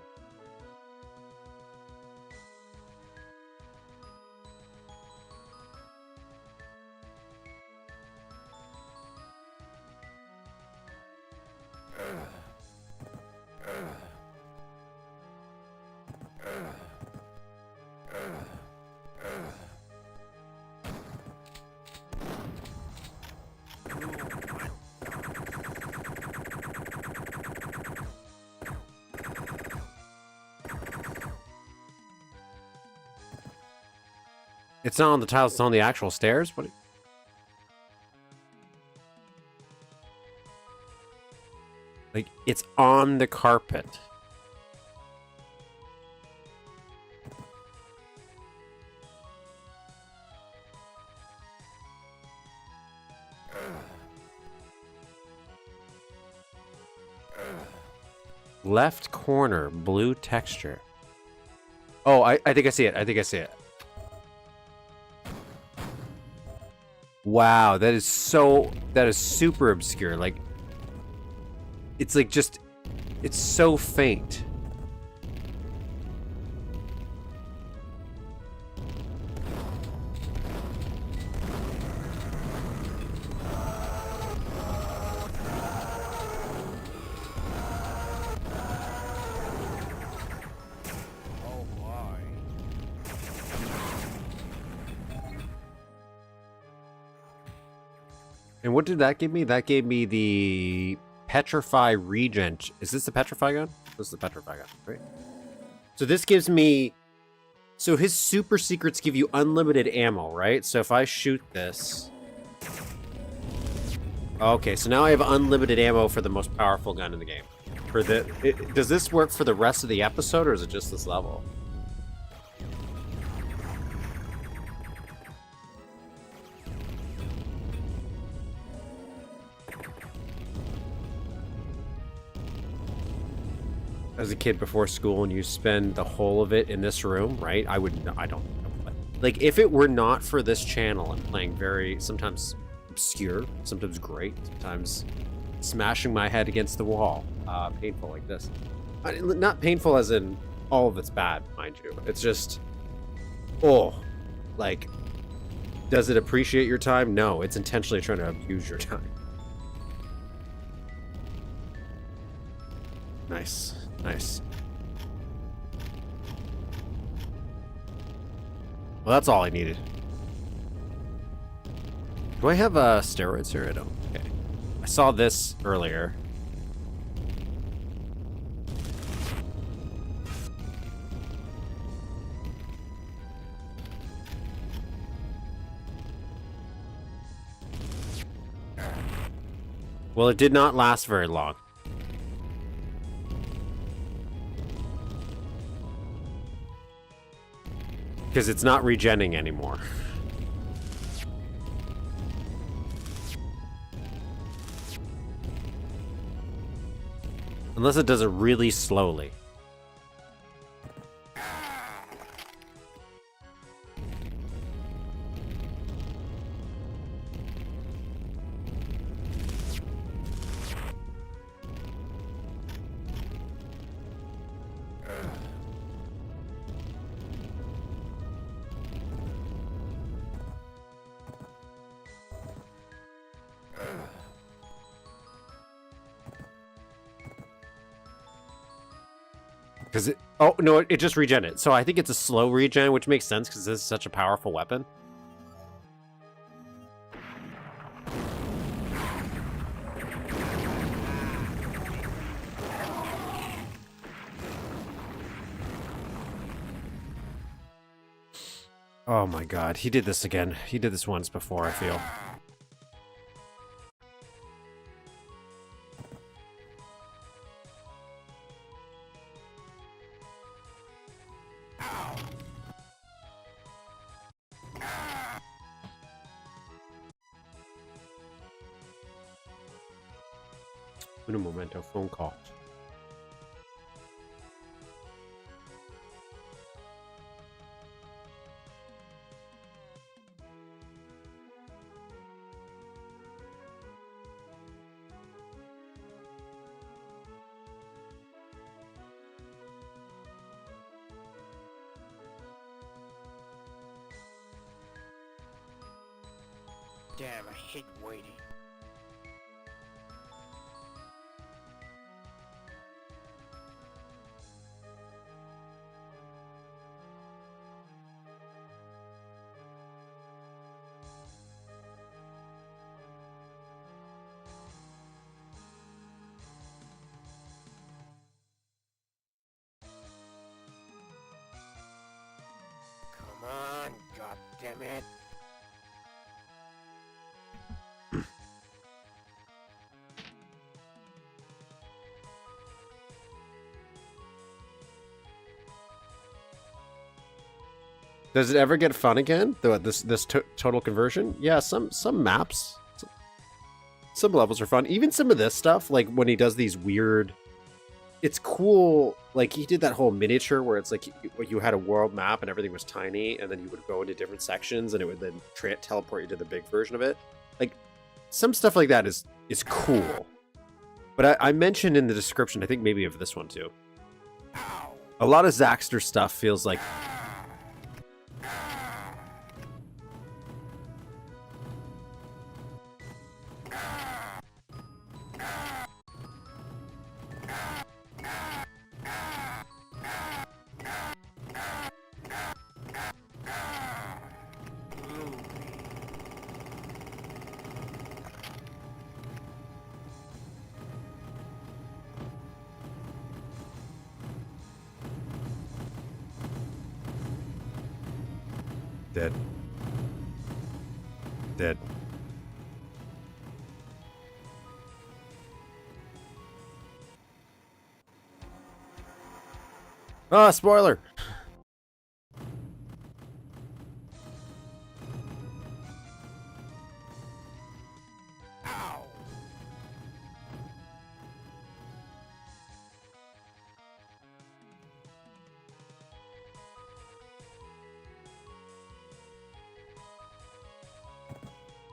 [SPEAKER 1] It's not on the tiles, it's on the actual stairs? What? Like, it's on the carpet. Left corner, blue texture. Oh, I think I see it. I think I see it. Wow, that is super obscure. Like, it's like just, it's so faint. And what did that give me? That gave me the Petrify Regent. Is this the Petrify gun? This is the Petrify gun, right? So this gives me... So his super secrets give you unlimited ammo, right? So if I shoot this... Okay, so now I have unlimited ammo for the most powerful gun in the game. For the... does this work for the rest of the episode, or is it just this level? As a kid before school and you spend the whole of it in this room, right? I don't like, if it were not for this channel and playing very sometimes obscure, sometimes great, sometimes smashing my head against the wall, painful like this. Not painful as in all of it's bad, mind you. It's just, oh, like, does it appreciate your time? No, it's intentionally trying to abuse your time. Nice. Nice. Well, that's all I needed. Do I have steroids here? I don't. Okay. I saw this earlier. Well, it did not last very long. Because it's not regenning anymore. Unless it does it really slowly. Because it... Oh, no, it just regen it. So I think it's a slow regen, which makes sense because this is such a powerful weapon. Oh my god, he did this again. He did this once before, I feel. Un momento, phone call.
[SPEAKER 4] damn, I hate waiting. Come on, goddammit.
[SPEAKER 1] Does it ever get fun again? This total conversion? Yeah, some maps, some levels are fun. Even some of this stuff, like when he does these weird, it's cool. Like he did that whole miniature where it's like you had a world map and everything was tiny, and then you would go into different sections, and it would then teleport you to the big version of it. Like some stuff like that is cool. But I mentioned in the description, I think maybe of this one too. A lot of Zaxtor stuff feels like. Dead. Dead. Ah, spoiler!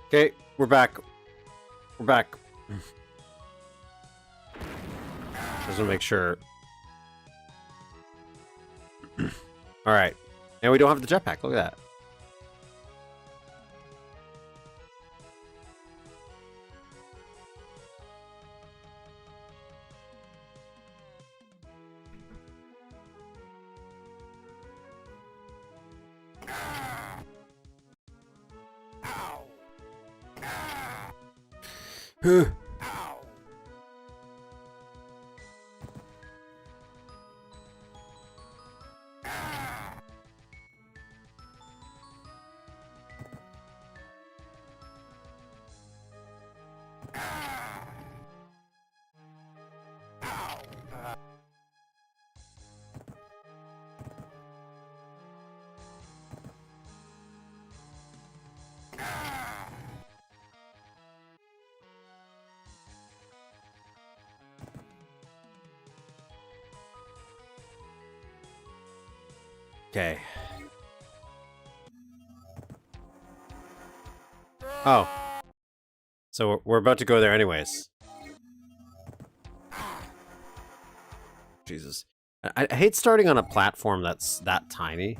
[SPEAKER 1] Okay, we're back. We're back. Just want to make sure. Alright. And we don't have the jetpack. Look at that. Okay. Oh. So we're about to go there anyways. Jesus. I hate starting on a platform that's that tiny.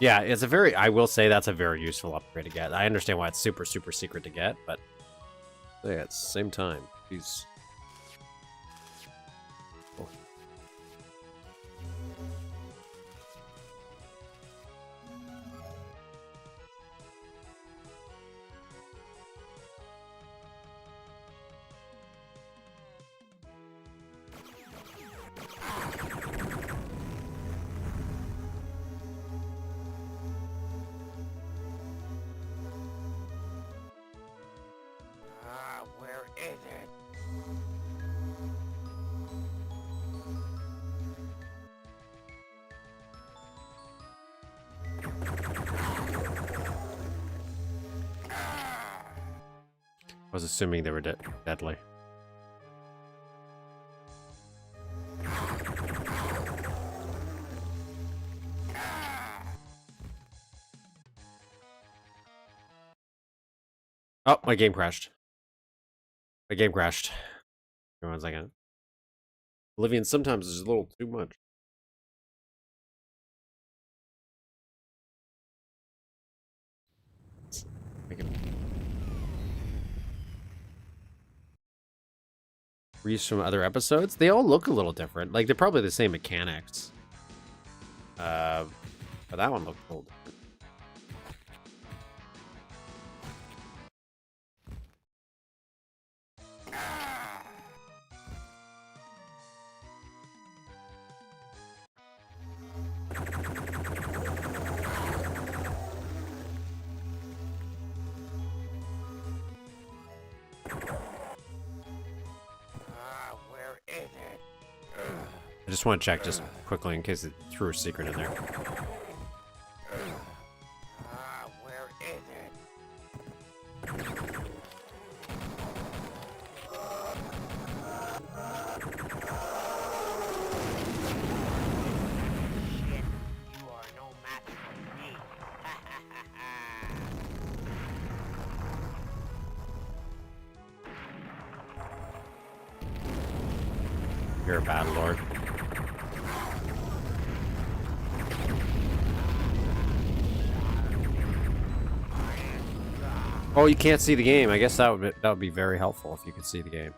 [SPEAKER 1] Yeah, it's a very, I will say that's a very useful upgrade to get. I understand why it's super, super secret to get, but yeah, at the same time, he's... Oh.
[SPEAKER 4] Where is it?
[SPEAKER 1] I was assuming they were deadly. Oh, my game crashed. My game crashed. Give me 1 second. Oblivion sometimes is a little too much. Make it... Reuse from other episodes? They all look a little different. Like, they're probably the same mechanics. But that one looked a little different.
[SPEAKER 4] Where is it?
[SPEAKER 1] I just want to check just quickly in case it threw a secret in there.
[SPEAKER 4] Where is it? Shit, you are no match for me.
[SPEAKER 1] You're a bad lord. Oh, you can't see the game. I guess that would be very helpful if you could see the game.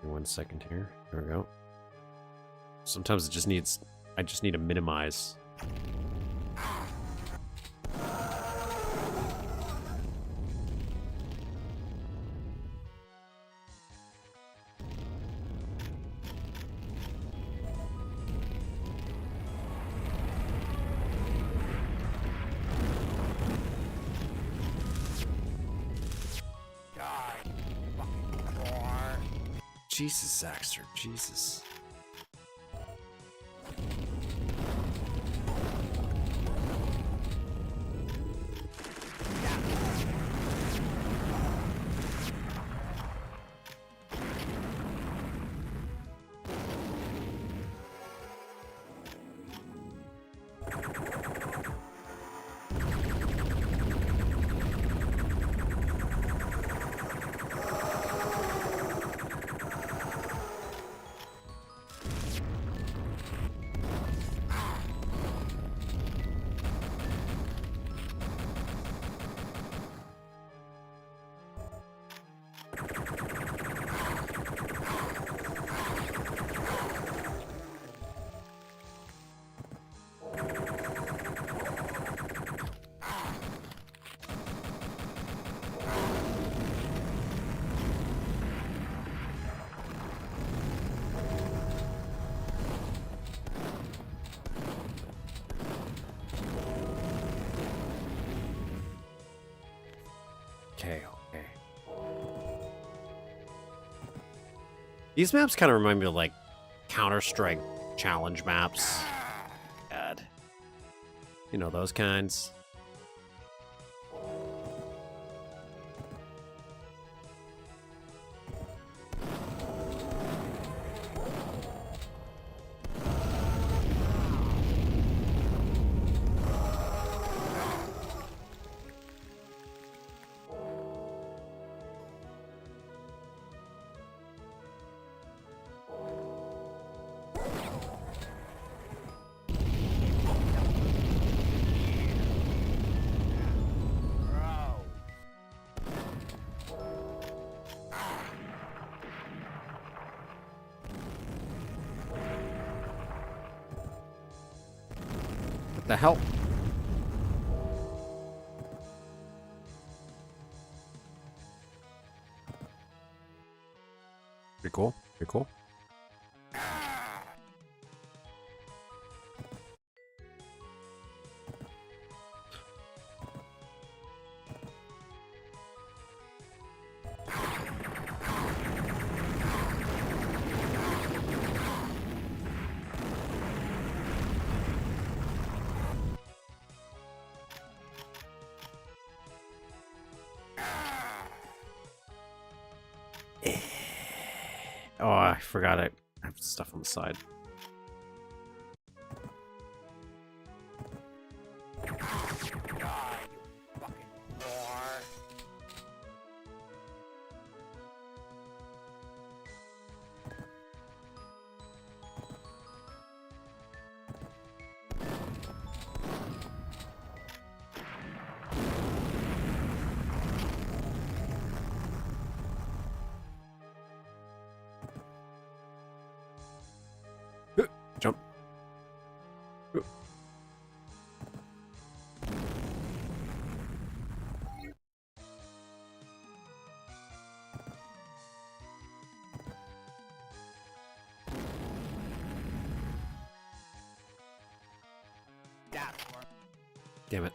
[SPEAKER 1] Give me 1 second here. There we go. Sometimes it just needs... I just need to minimize. Jesus, Zaxtor, Jesus. Okay. These maps kind of remind me of, like, Counter-Strike challenge maps. God. You know, those kinds. the hell? Pretty cool. Pretty cool. Oh, I forgot I have stuff on the side.
[SPEAKER 4] God, you fucking whore.
[SPEAKER 1] Jump. Damn it.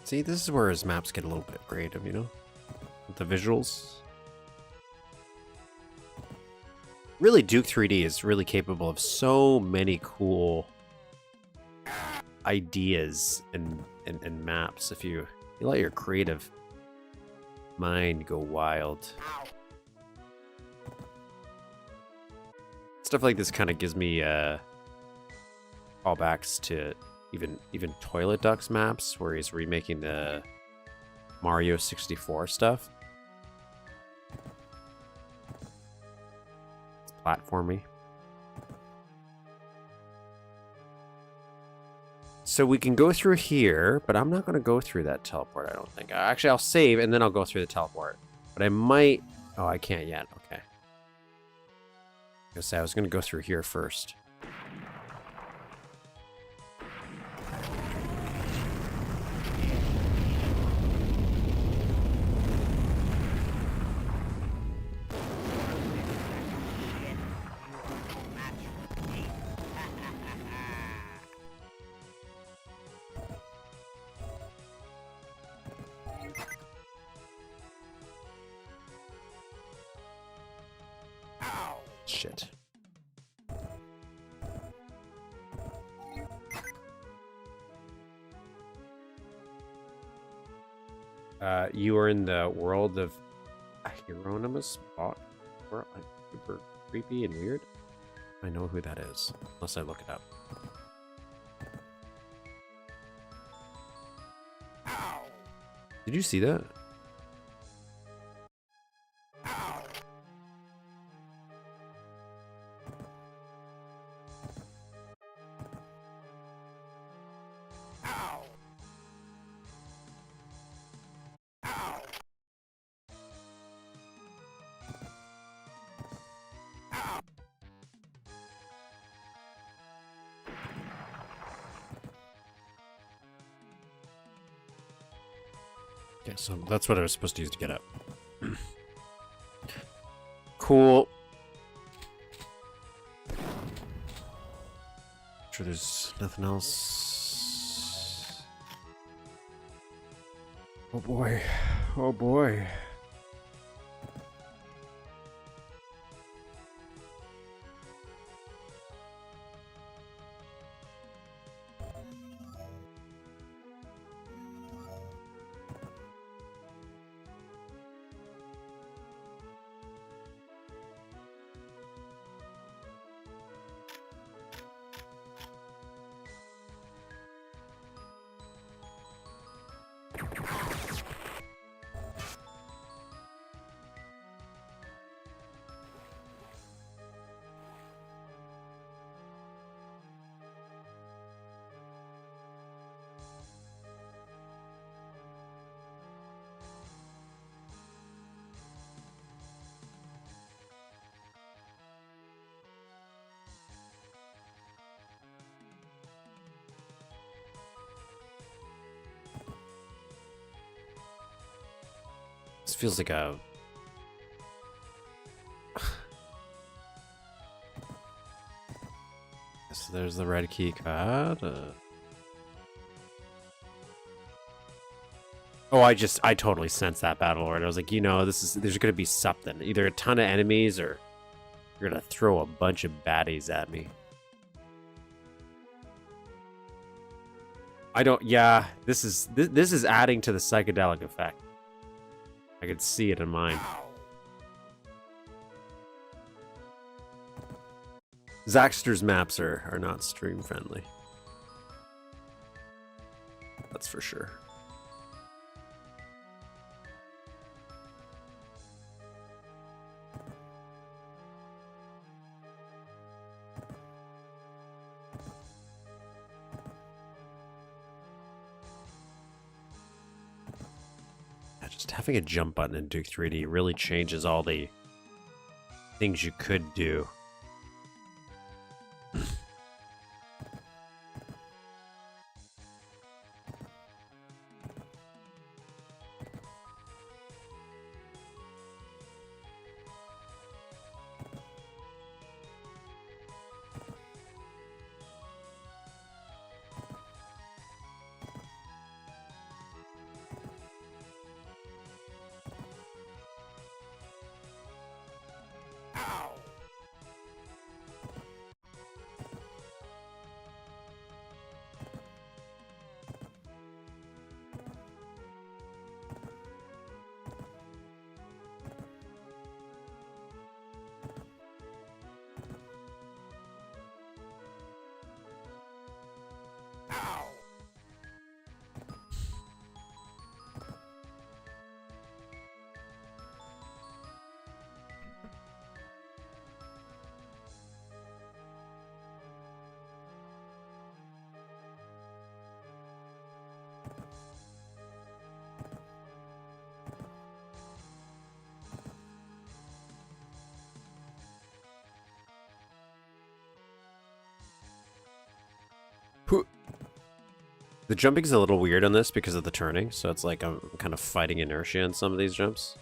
[SPEAKER 1] See, this is where his maps get a little bit creative, you know? With the visuals. Really, Duke 3D is really capable of so many cool ideas and maps if you let your creative mind go wild. Stuff like this kind of gives me callbacks to even Toilet Ducks maps where he's remaking the Mario 64 stuff. It's platformy. So we can go through here, but I'm not going to go through that teleport, I don't think. Actually, I'll save and then I'll go through the teleport. But I might... Oh, I can't yet. Okay. I was going to go through here first. Shit. You are in the world of Hieronymus Bot. Super creepy and weird. I know who that is, unless I look it up. Did you see that? Okay, so that's what I was supposed to use to get up. Cool. Sure there's nothing else. Oh boy. Oh boy. This feels like a... So there's the red key card. Oh, I totally sensed that battle lord. I was like, you know, there's gonna be something. Either a ton of enemies or you're gonna throw a bunch of baddies at me. Yeah, this is adding to the psychedelic effect. I could see it in mine. Zaxtor's maps are not stream friendly. That's for sure. Just having a jump button in Duke 3D really changes all the things you could do. The jumping's a little weird on this because of the turning, so it's like I'm kind of fighting inertia in some of these jumps.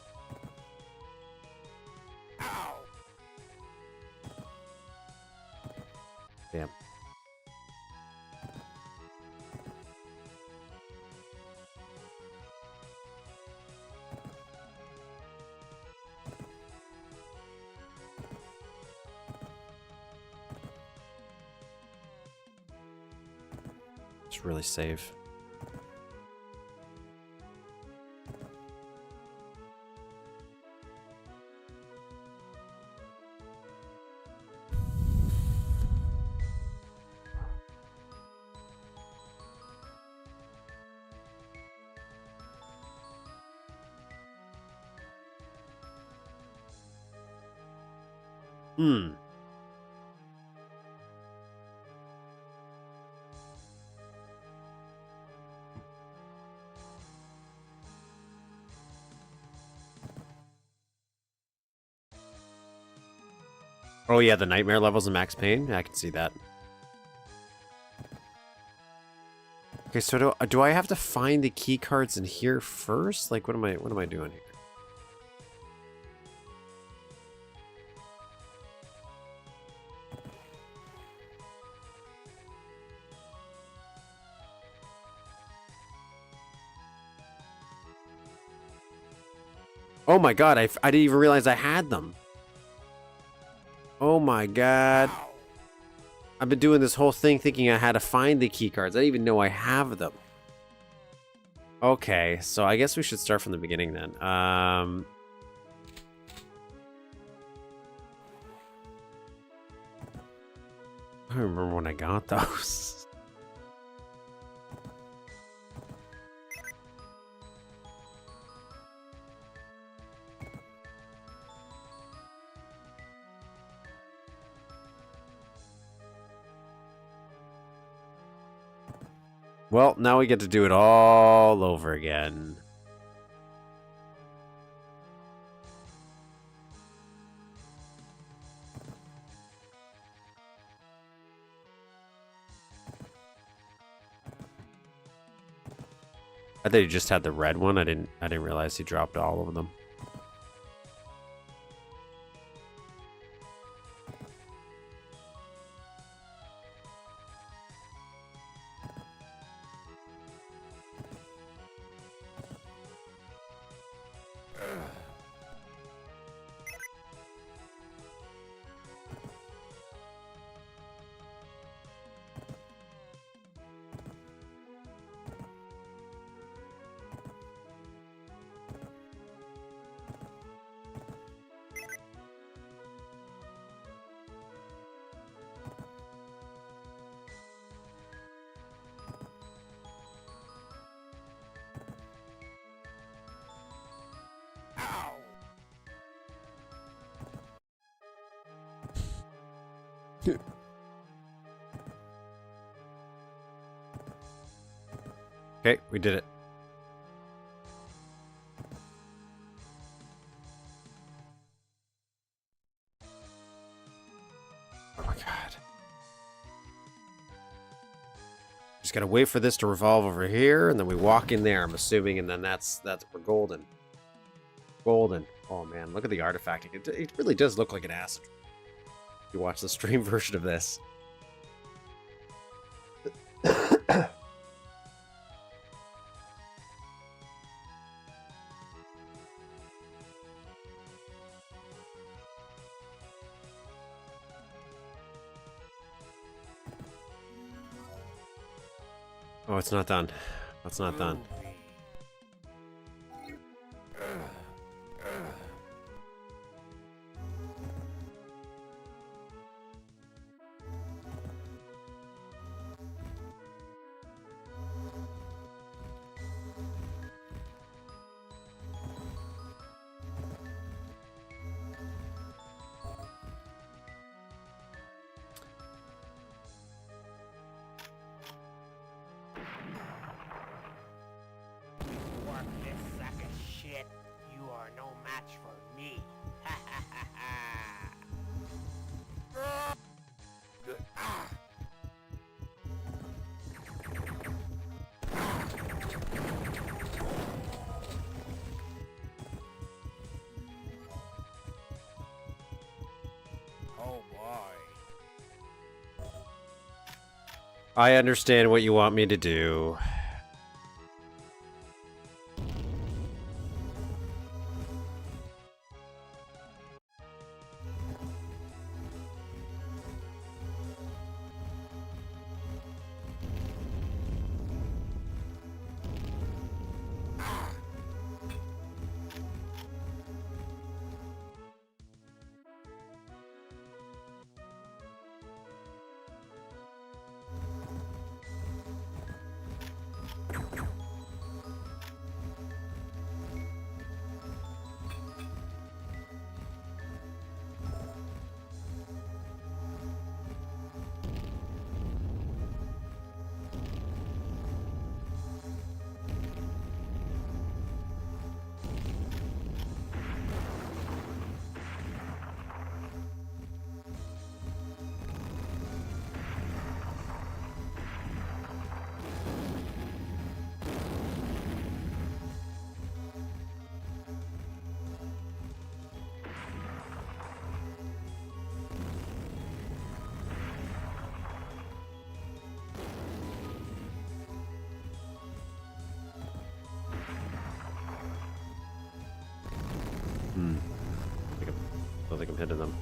[SPEAKER 1] Damn. Really save. Oh yeah, the nightmare levels in Max Payne. I can see that. Okay, so do I have to find the key cards in here first? Like, what am I doing here? Oh my god, I didn't even realize I had them. Oh my god. I've been doing this whole thing thinking I had to find the key cards. I didn't even know I have them. Okay, so I guess we should start from the beginning then. I don't remember when I got those. Well, now we get to do it all over again. I thought he just had the red one. I didn't realize he dropped all of them. Okay, we did it. Oh my god. Just gotta wait for this to revolve over here, and then we walk in there, I'm assuming, and then that's we're golden. Golden. Oh man, look at the artifact. It really does look like an acid. If you watch the stream version of this. Oh, it's not done. It's not done. I understand what you want me to do. I don't think I'm hitting them.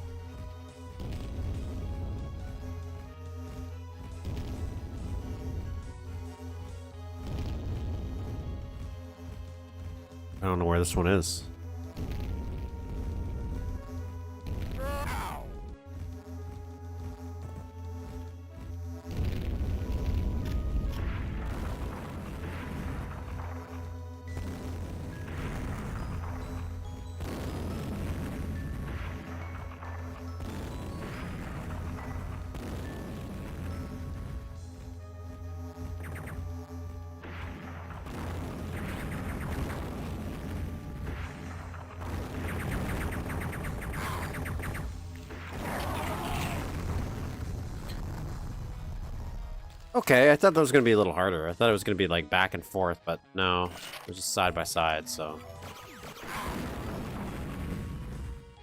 [SPEAKER 1] I don't know where this one is. Okay, I thought that was gonna be a little harder. I thought it was gonna be like back and forth, but no, it was just side by side. So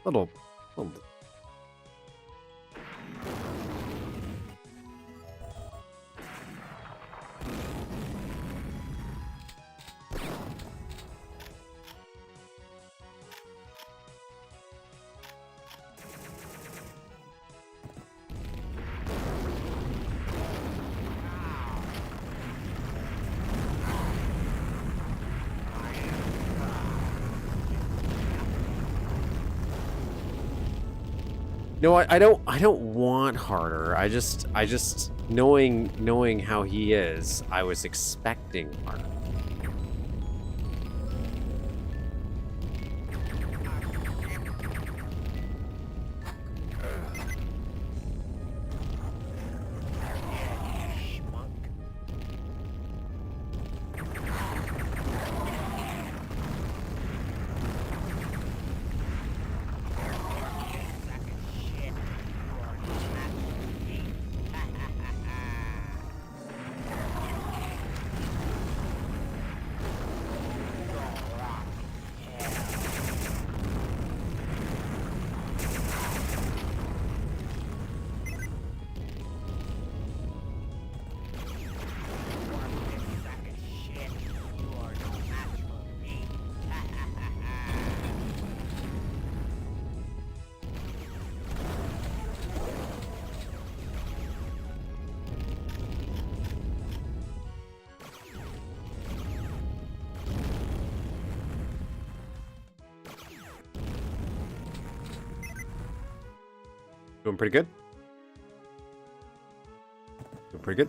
[SPEAKER 1] little. No, I don't want harder. I just knowing how he is, I was expecting harder. Doing pretty good. Doing pretty good.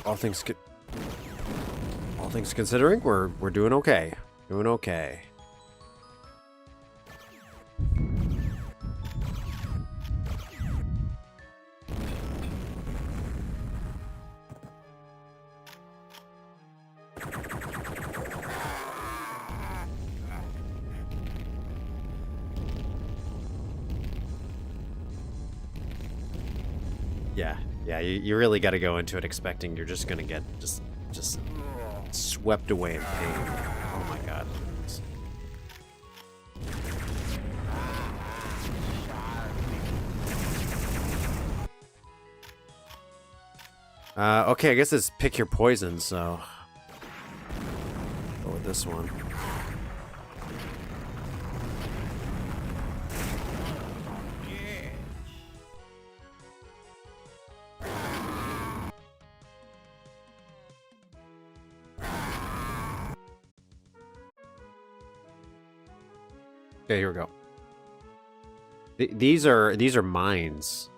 [SPEAKER 1] All things considering, we're doing okay. Doing okay. Yeah, you really got to go into it expecting you're just gonna get just swept away in pain. Oh my god. Okay, I guess it's pick your poison, so go with this one. Okay, here we go. These are mines.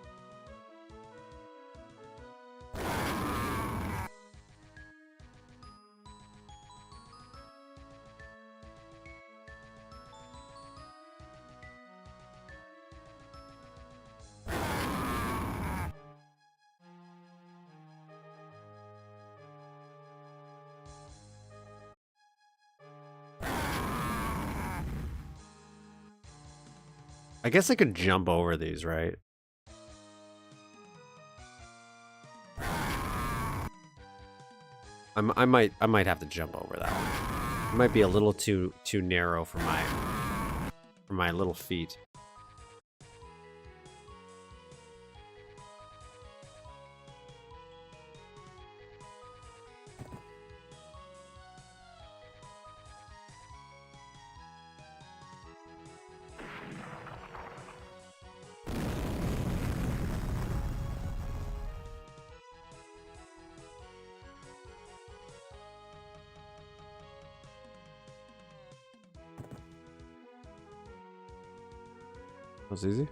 [SPEAKER 1] I guess I could jump over these, right? I might have to jump over that one. It might be a little too narrow for my little feet. That's easy.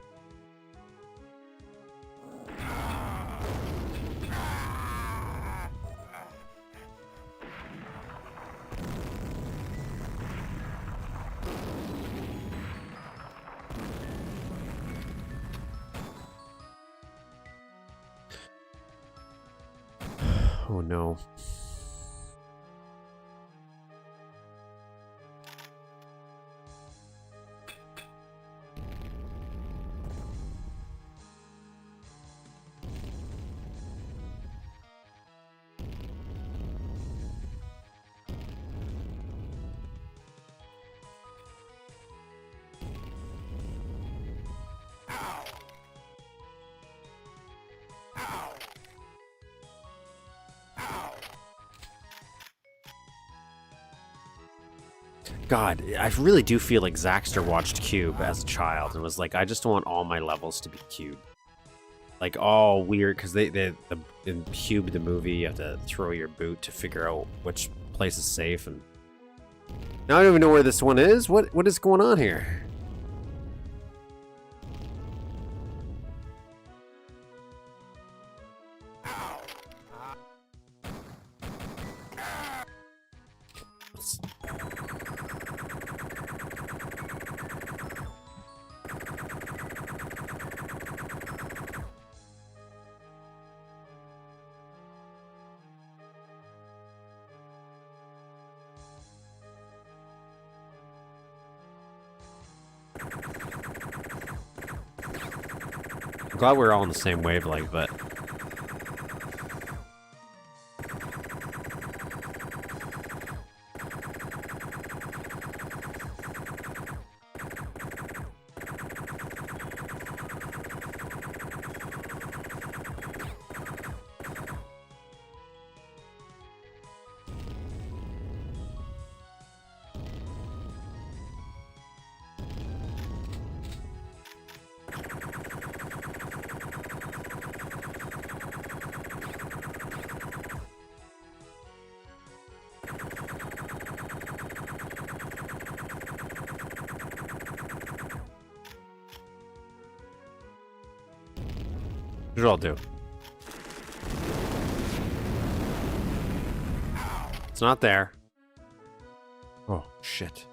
[SPEAKER 1] Oh no. God, I really do feel like Zaxtor watched Cube as a child and was like, I just want all my levels to be Cube. Like, all weird, because in Cube, the movie, you have to throw your boot to figure out which place is safe, and now I don't even know where this one is. What is going on here? Let's... I'm glad we're all on the same wavelength, but... Here's what I'll do. It's not there. Oh, shit.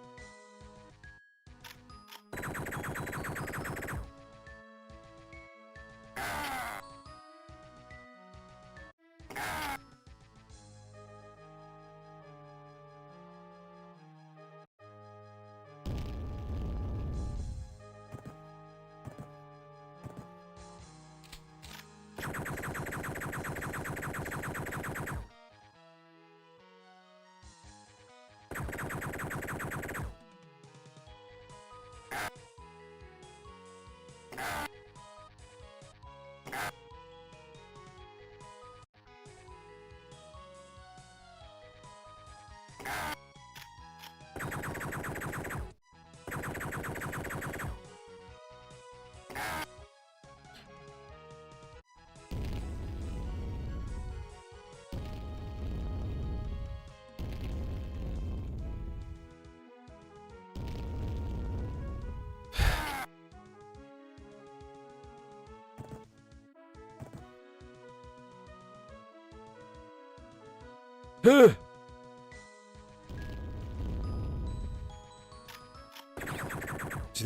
[SPEAKER 1] Do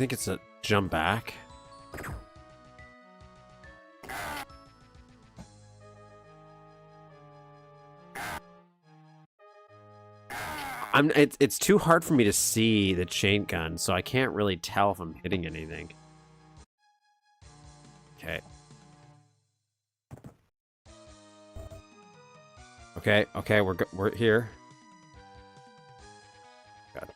[SPEAKER 1] you think it's a jump back? It's too hard for me to see the chain gun, so I can't really tell if I'm hitting anything. Okay. Okay, we're here. God.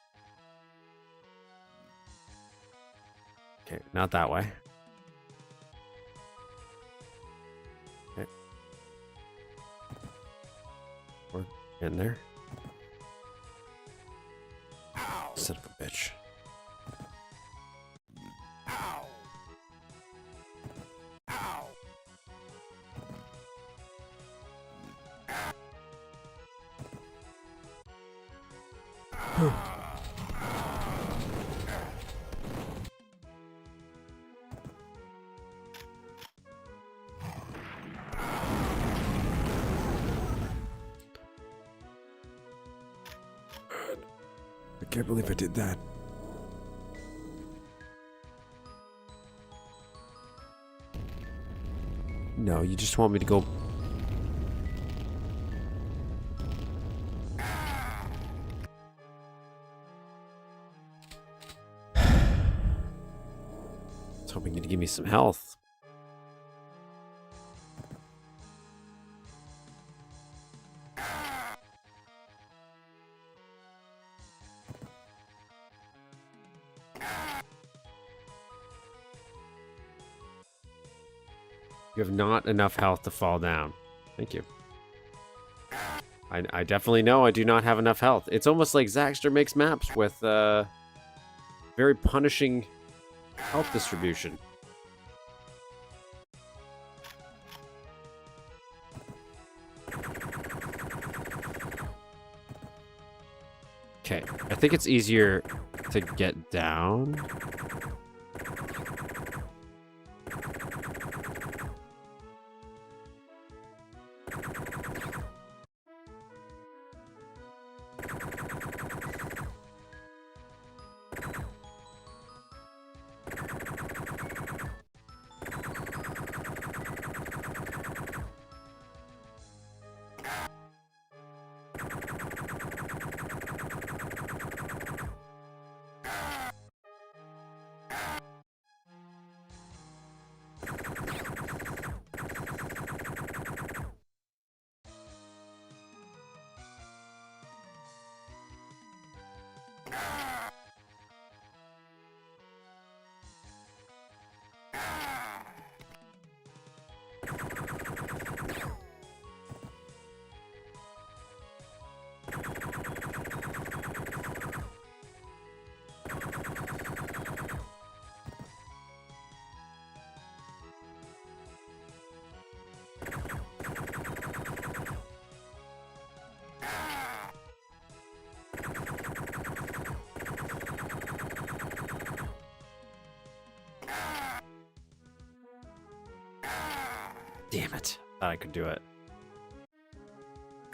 [SPEAKER 1] Okay, not that way. Okay. We're in there. Son of a bitch. I can't believe I did that. No, you just want me to go... I was hoping you'd give me some health. You have not enough health to fall down. Thank you. I definitely know I do not have enough health. It's almost like Zaxtor makes maps with very punishing health distribution. Okay, I think it's easier to get down. Damn it. Thought I could do it.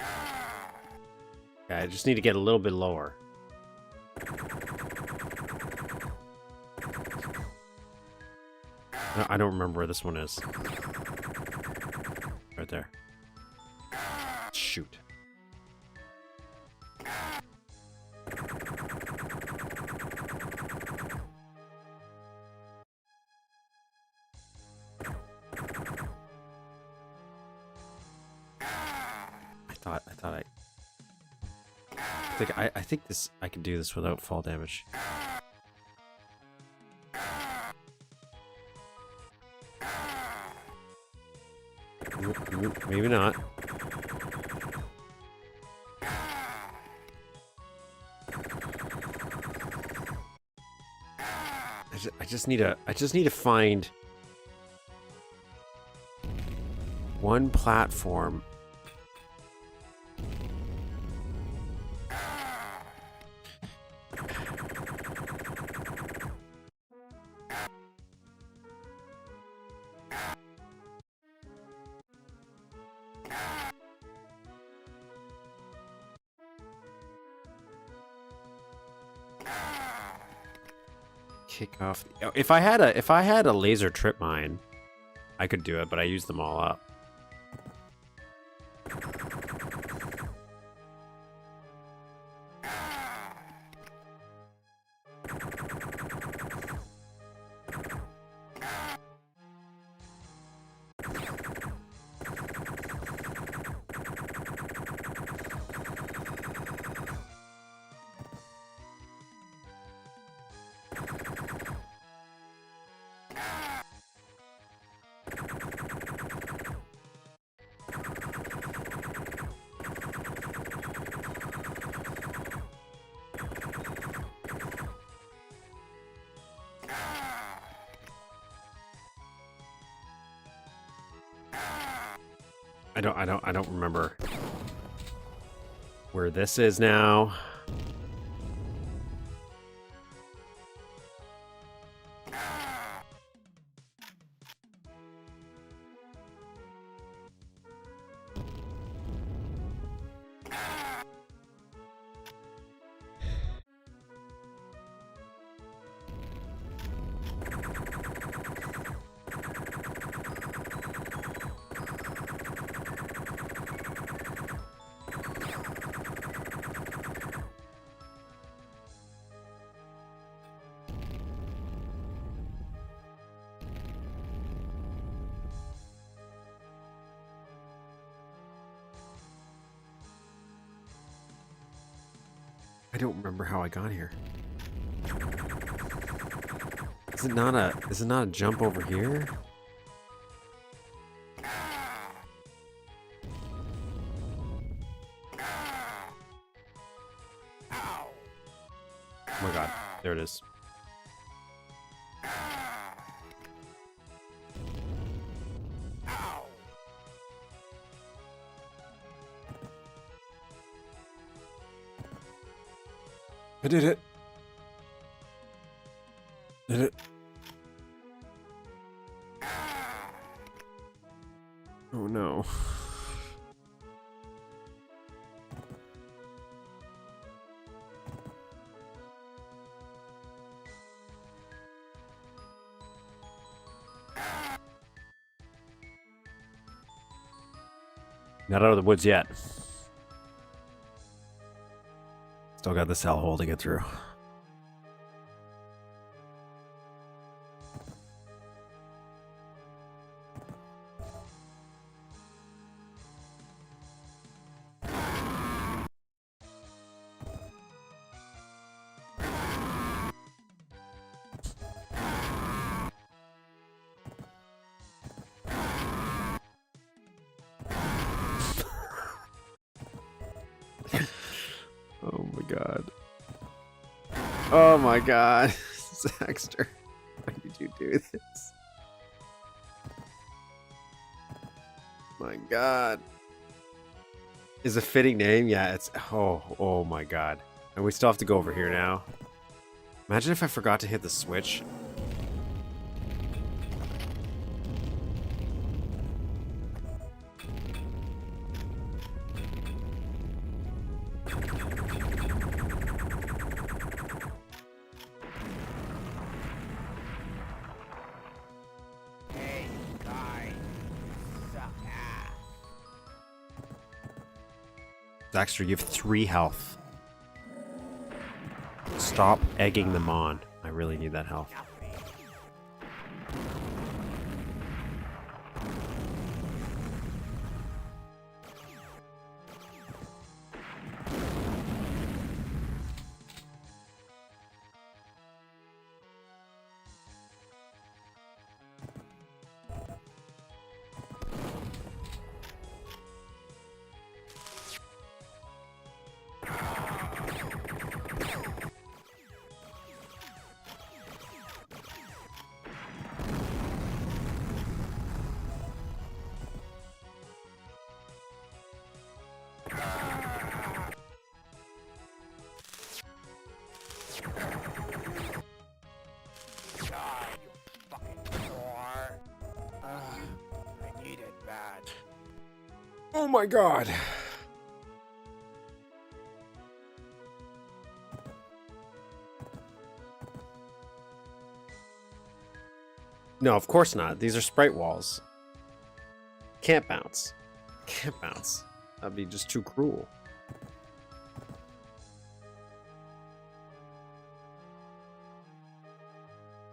[SPEAKER 1] Okay, I just need to get a little bit lower. No, I don't remember where this one is. Right there. Shoot. I think this I can do this without fall damage. Maybe not. I just need to find one platform. Kick off. If I had a laser trip mine, I could do it, but I used them all up. I don't remember where this is now. I don't remember how I got here. Is it not a jump over here? my god. There it is. I did it. Did it. Oh no. Not out of the woods yet. Still got this hellhole to get through. Oh my god. Oh my god. Zaxtor. Why did you do this? My god. Is a fitting name? Yeah, it's... Oh my god. And we still have to go over here now. Imagine if I forgot to hit the switch.
[SPEAKER 4] Hey, guys. Suck ass.
[SPEAKER 1] Zaxtor, you have 3 health. Stop egging them on. I really need that health.
[SPEAKER 4] Nothing. God, you fucking whore. I need it bad.
[SPEAKER 1] Oh my god. No, of course not. These are sprite walls. Can't bounce. Can't bounce. That'd be just too cruel.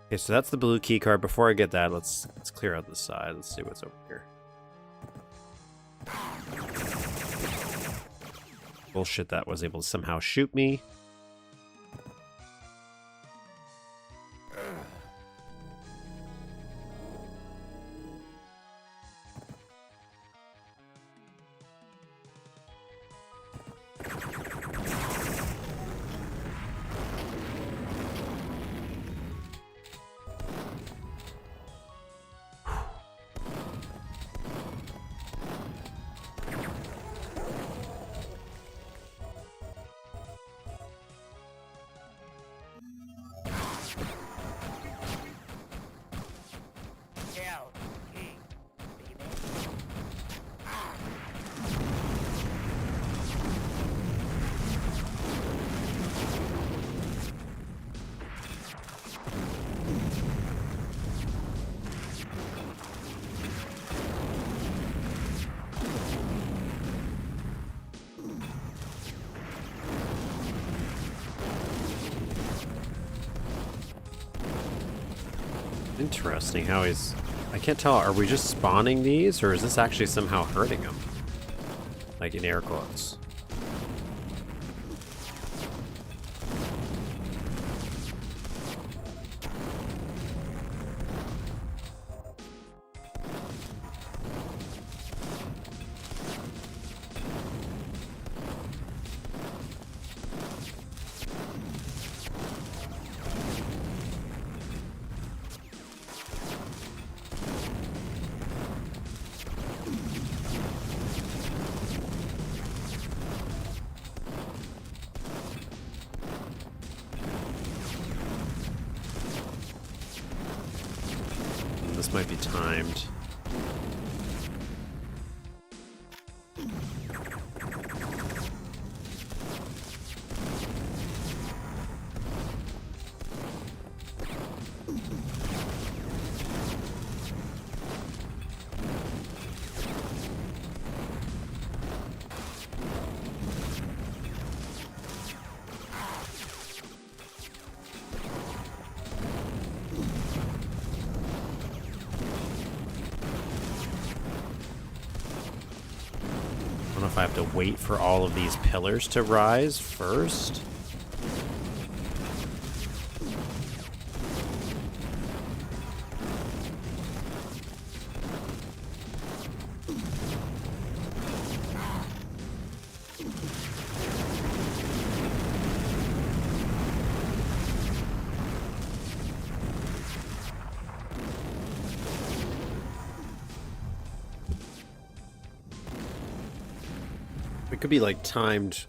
[SPEAKER 1] Okay, so that's the blue key card. Before I get that, let's clear out the side. Let's see what's over here. Bullshit, that was able to somehow shoot me.
[SPEAKER 4] Kill King, baby.
[SPEAKER 1] Interesting how he's... I can't tell, are we just spawning these, or is this actually somehow hurting him? Like in air quotes. this might be timed. I don't know if I have to wait for all of these pillars to rise first. It could be like timed,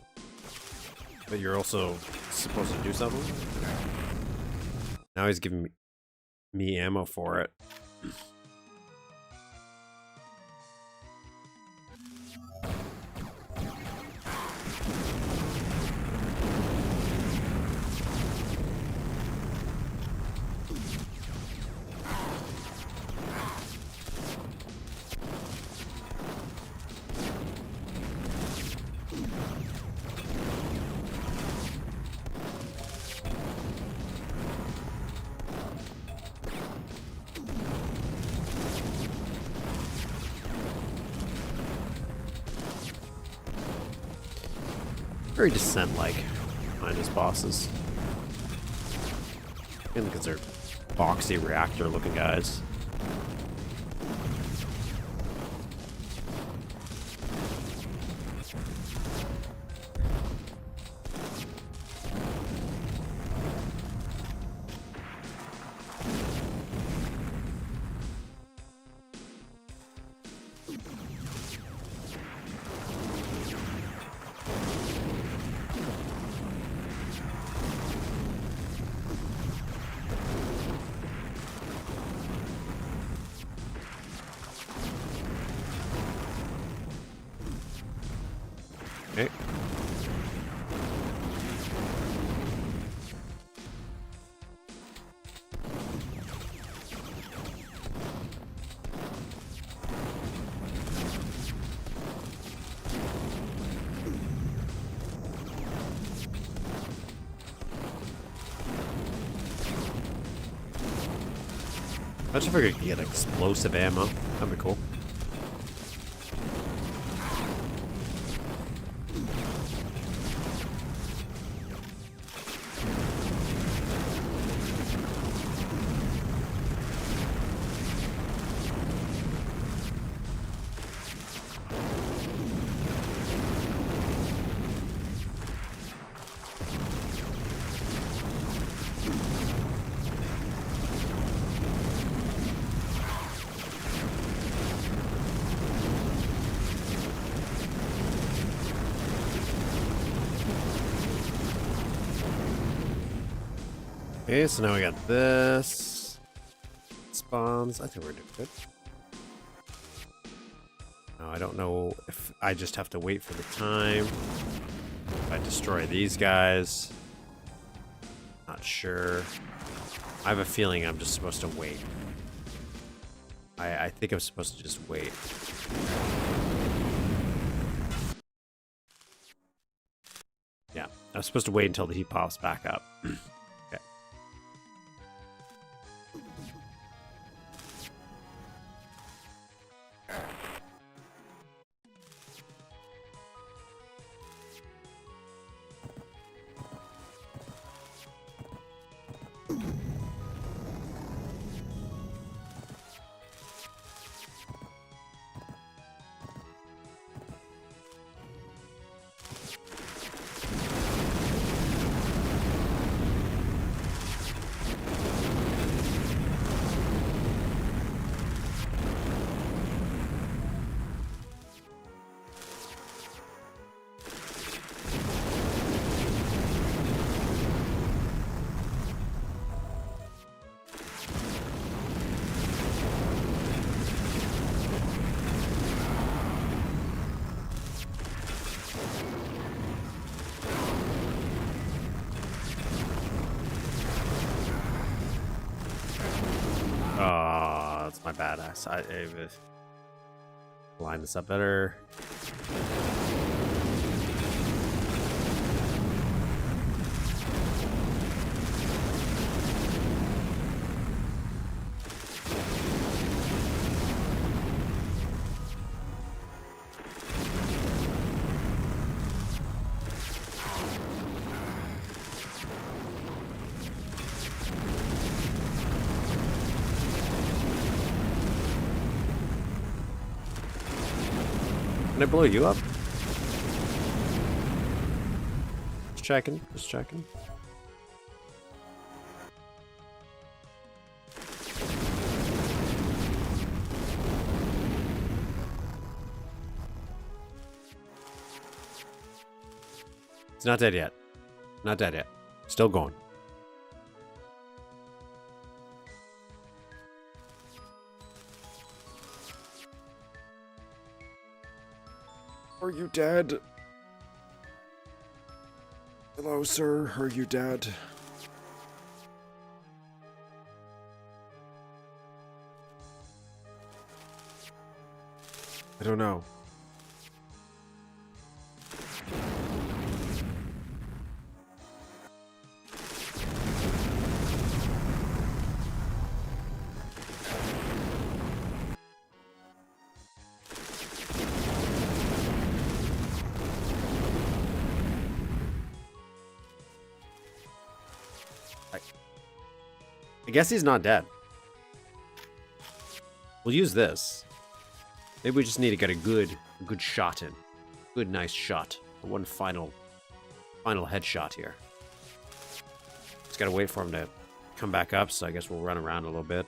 [SPEAKER 1] but you're also supposed to do something. Now he's giving me ammo for it. Very Descent-like, find his bosses. Mainly because they're boxy reactor-looking guys. Okay. I just figured you could get explosive ammo. That'd be cool. Okay, so now we got this. Spawns. I think we're doing good. Now I don't know if I just have to wait for the time. If I destroy these guys. Not sure. I have a feeling I'm just supposed to wait. I think I'm supposed to just wait. Yeah, I'm supposed to wait until the heat pops back up. Okay. My bad. Line this up better. Can I blow you up? Just checking. Just checking. It's not dead yet. Not dead yet. Still going.
[SPEAKER 5] Are you dead? Hello, sir. Are you dead? I don't know. I guess he's not dead. We'll use this. Maybe we just need to get a good shot in. Good, nice shot. One final headshot here. Just gotta wait for him to come back up, so I guess we'll run around a little bit.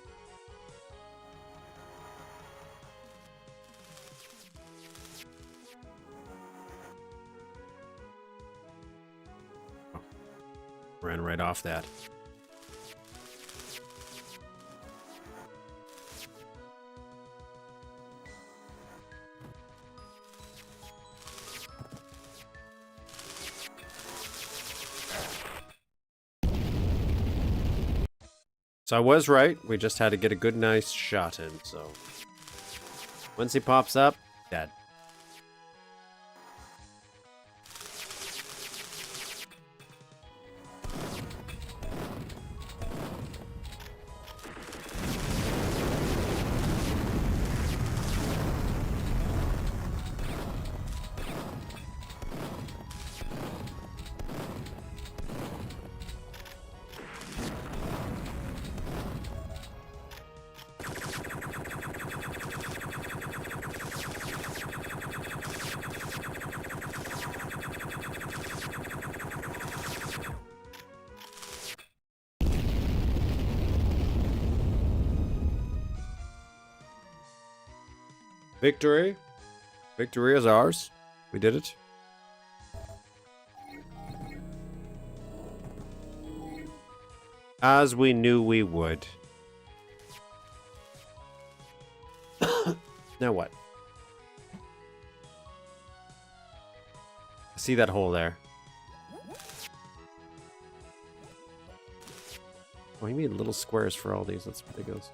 [SPEAKER 5] Oh. Ran right off that. So I was right. We just had to get a good, nice shot in. So once he pops up, dead. Victory. Victory is ours. We did it. As we knew we would. Now what? I see that hole there. Oh, you made little squares for all these. That's ridiculous.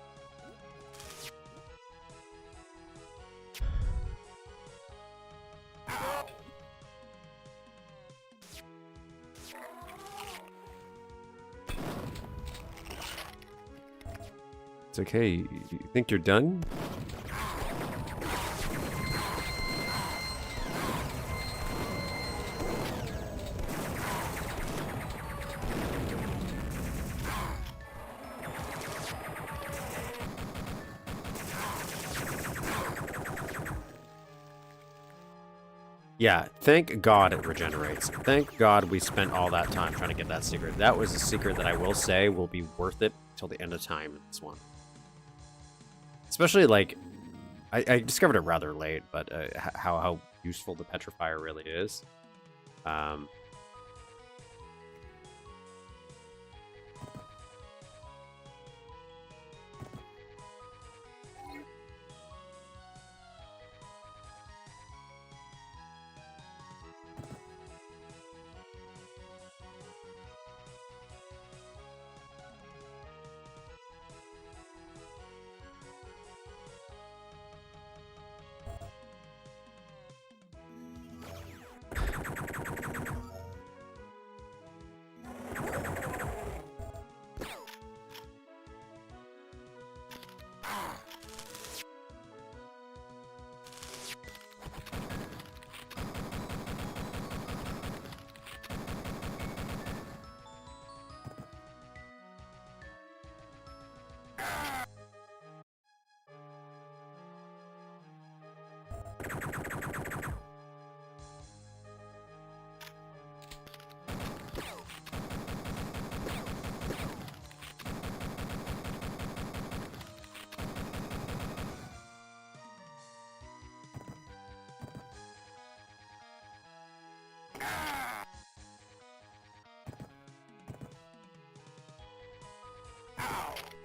[SPEAKER 5] It's okay. You think you're done? Yeah, thank God it regenerates. Thank God we spent all that time trying to get that secret. That was a secret that I will say will be worth it till the end of time in this one. Especially, like, I discovered it rather late, but how useful the petrifier really is.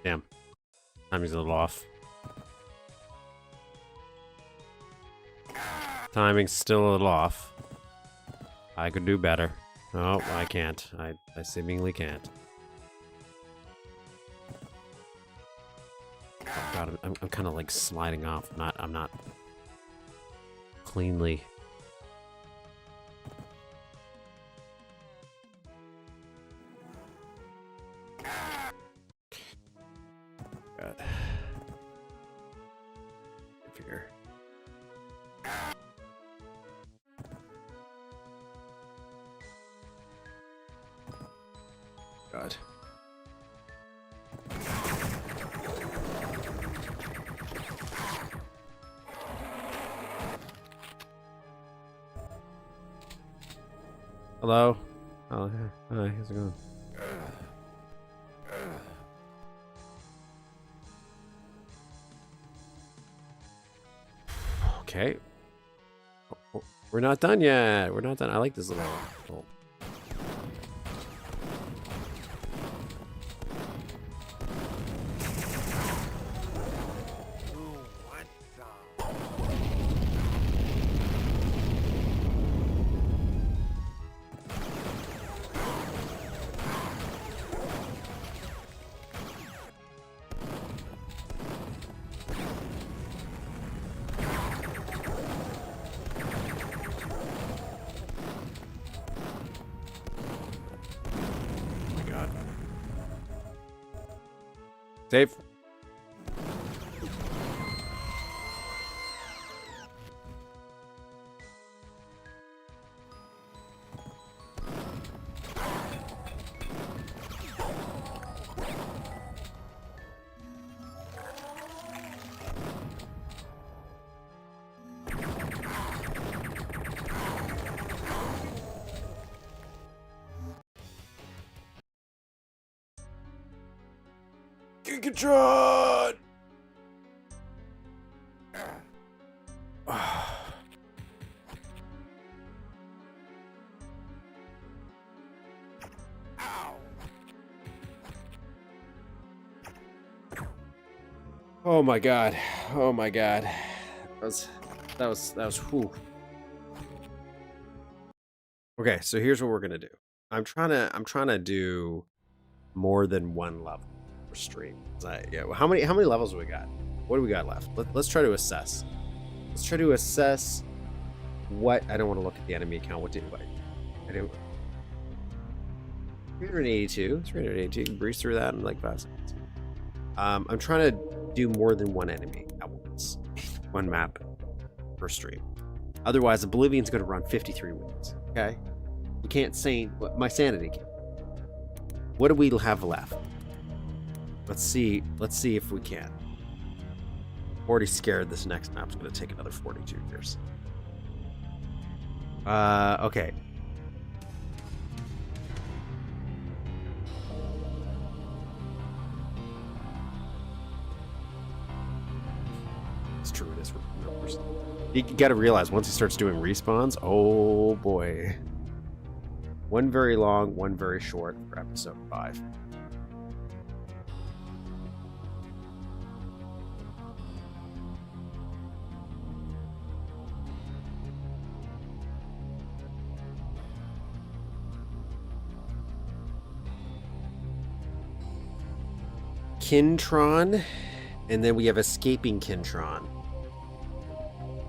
[SPEAKER 5] Damn. Timing's a little off. Timing's still a little off. I could do better. No, I can't. I seemingly can't. Oh god, I'm kind of like sliding off. I'm not cleanly. God. Up here. God. Hello? Oh, yeah. Hi, how's it going? Okay. Oh, we're not done yet. We're not done. I like this little...
[SPEAKER 4] Who wants some?
[SPEAKER 5] Oh my god. Save. Kihntron! Oh my god. Oh my god. That was whew. Okay, so here's what we're gonna do. I'm trying to do more than one level per stream. Yeah, how many levels do we got? What do we got left? Let's try to assess. Let's try to assess what I don't want to look at the enemy account. What I do 382. 382. You can breeze through that in like 5 seconds. I'm trying to do more than one enemy at once. One map per stream. Otherwise, Oblivion's going to run 53 weeks. Okay? You can't say my sanity can't. What do we have left? Let's see if we can. I'm already scared this next map's going to take another 42 years. Okay. It's true, it is for numbers. You got to realize once he starts doing respawns, oh boy. One very long, one very short for episode 5. Kihntron, and then we have escaping Kihntron.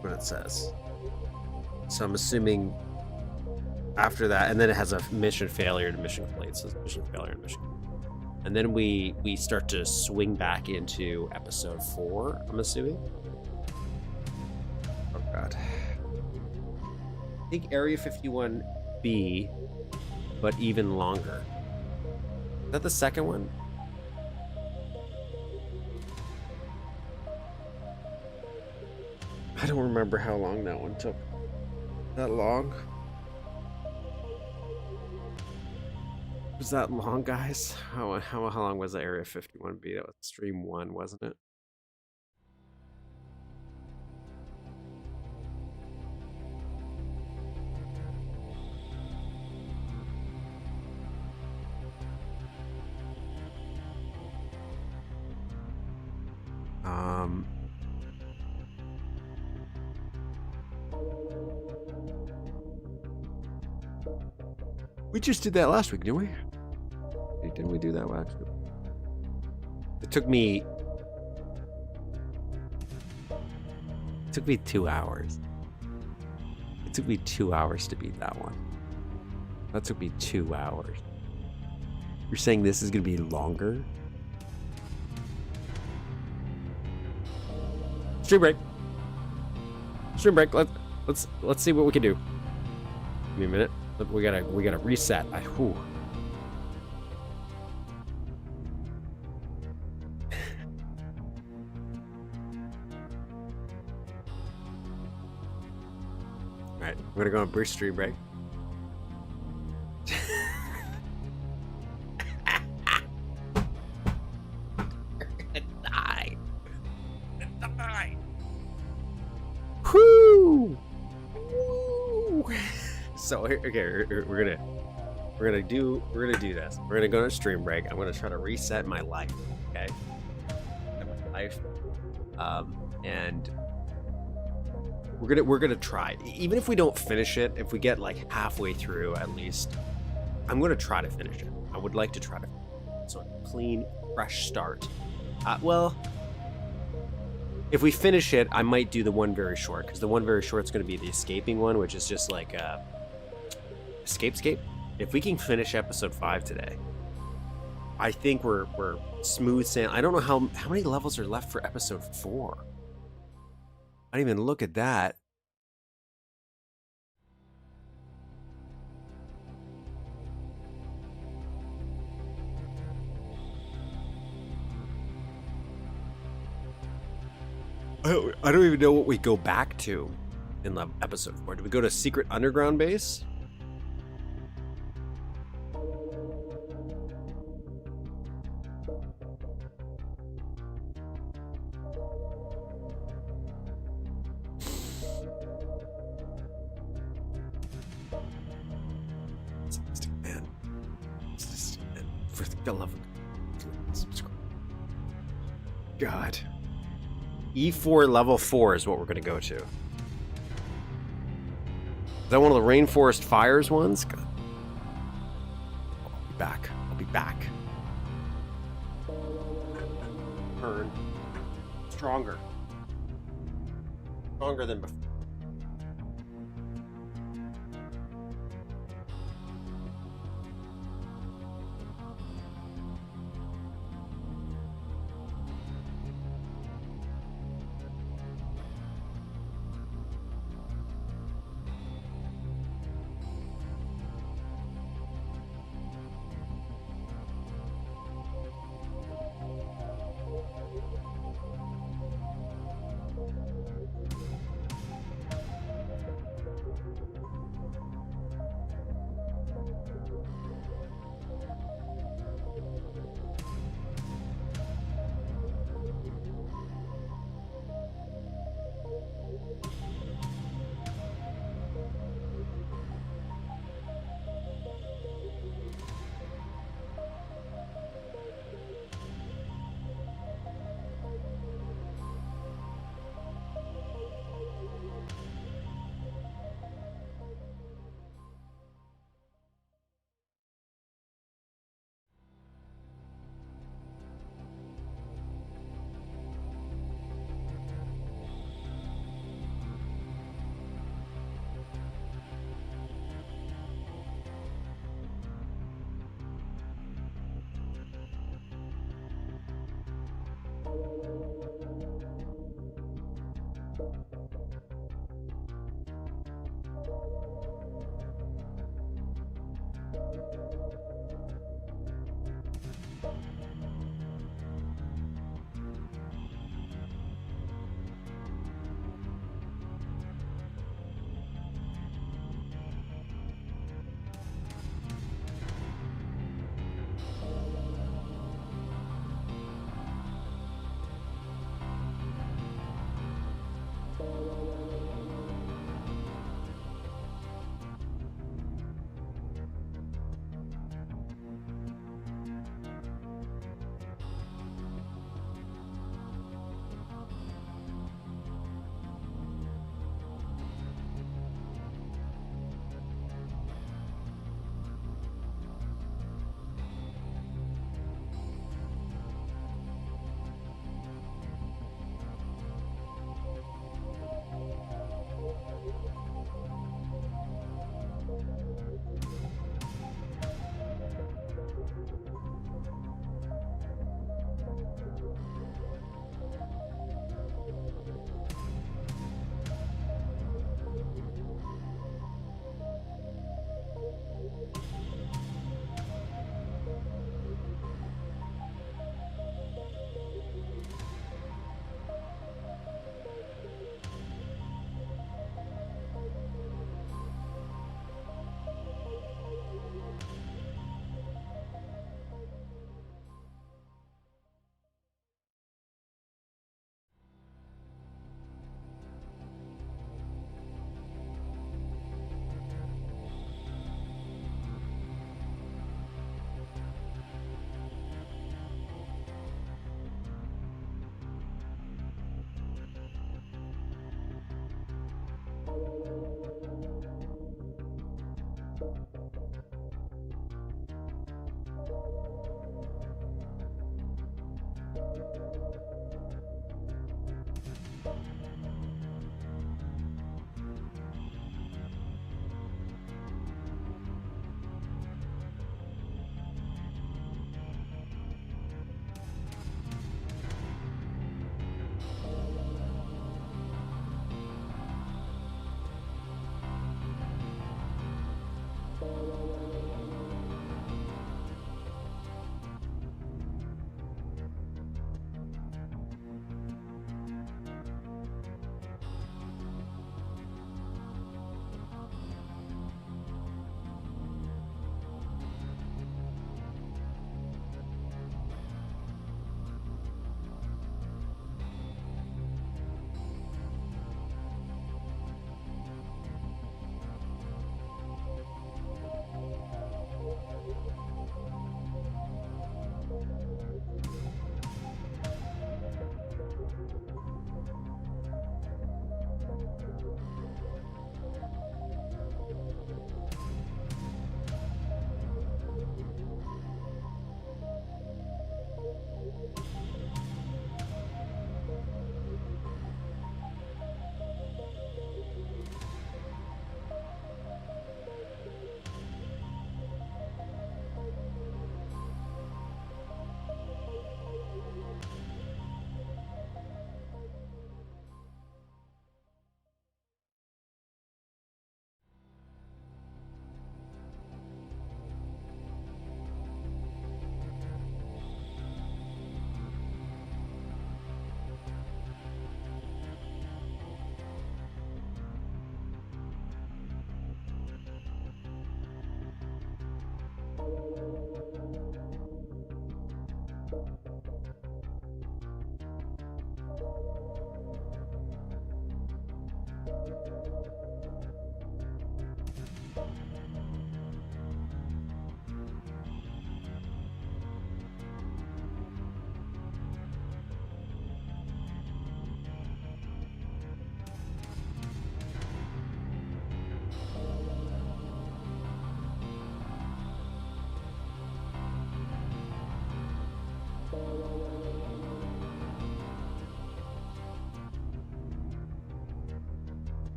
[SPEAKER 5] What it says. So I'm assuming after that, and then it has a mission failure to mission complete. So it's mission failure and mission. And then we start to swing back into episode 4, I'm assuming. Oh god. I think Area 51B, but even longer. Is that the second one? I don't remember how long that one took. That long? Was that long, guys? How long was the Area 51B? That was stream 1, wasn't it? We just did that last week, didn't we? Didn't we do that last week? It took me 2 hours. It took me 2 hours to beat that one. That took me 2 hours. You're saying this is gonna be longer? Stream break. Stream break. Let's see what we can do. Give me a minute. We gotta reset. Whew. All right, we're gonna go on brief stream break. Whoo! So okay, we're gonna do this. We're gonna go on a stream break. I'm gonna try to reset my life. Okay, and we're gonna try. Even if we don't finish it, if we get like halfway through, at least, I'm gonna try to finish it. I would like to try to. So a clean, fresh start. Well. If we finish it, I might do the one very short, because the one very short is going to be the escaping one, which is just like escape. If we can finish episode 5 today, I think we're smooth sailing. I don't know how many levels are left for episode 4. I didn't even look at that. I don't even know what we go back to in episode 4. Do we go to Secret Underground Base? Man. For the love of subscribe. God. E4 level 4 is what we're going to go to. Is that one of the Rainforest Fires ones? God. I'll be back. I'll be back. Turn. Stronger. Stronger than before.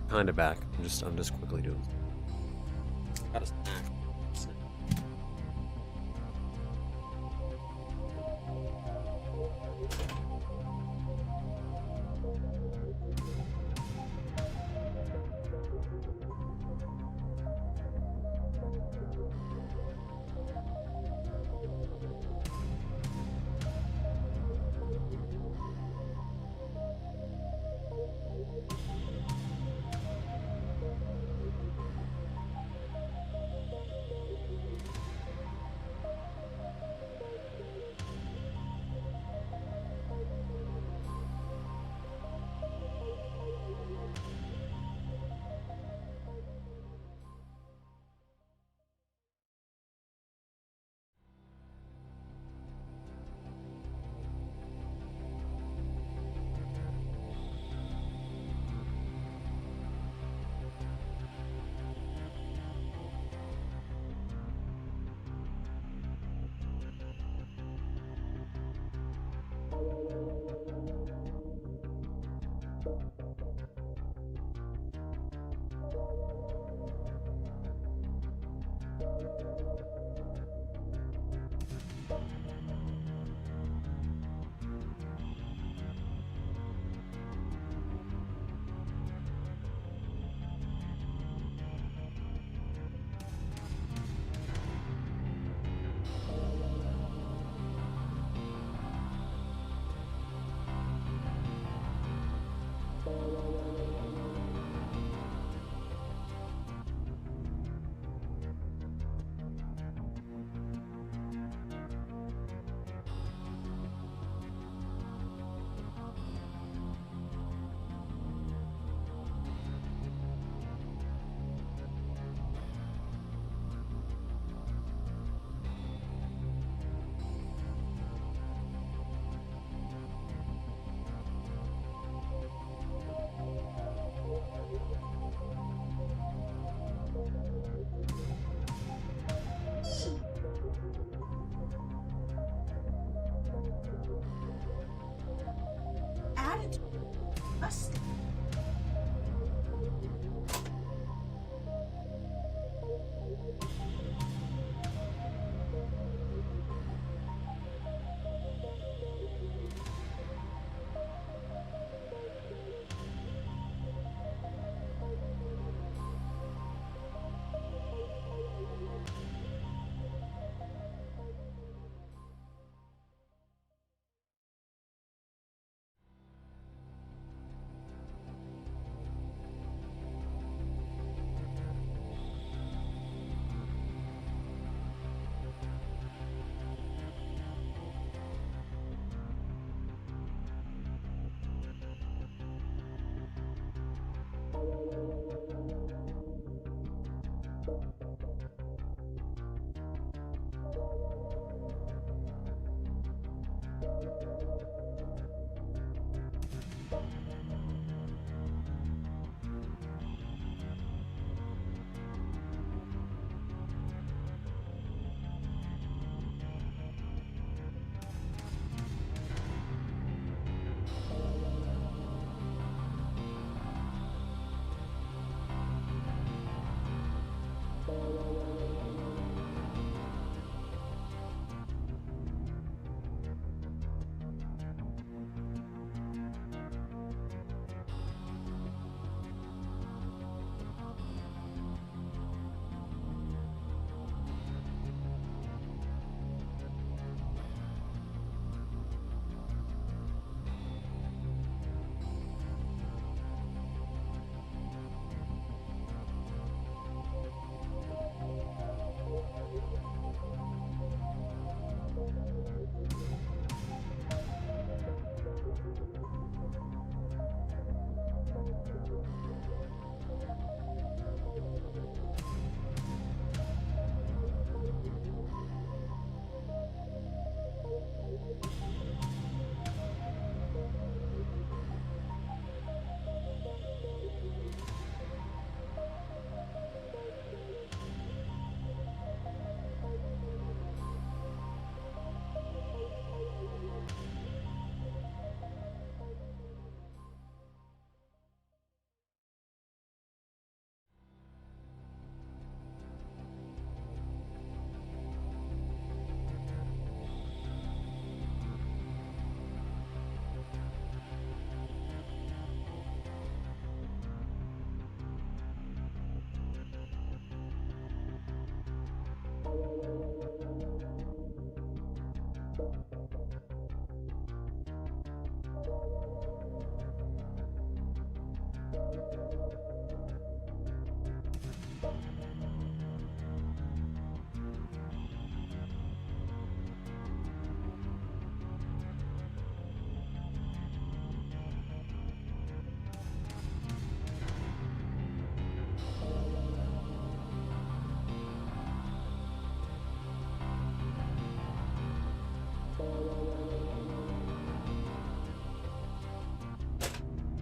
[SPEAKER 5] Kind of back. I'm just quickly doing. Got a snack.
[SPEAKER 6] Busted.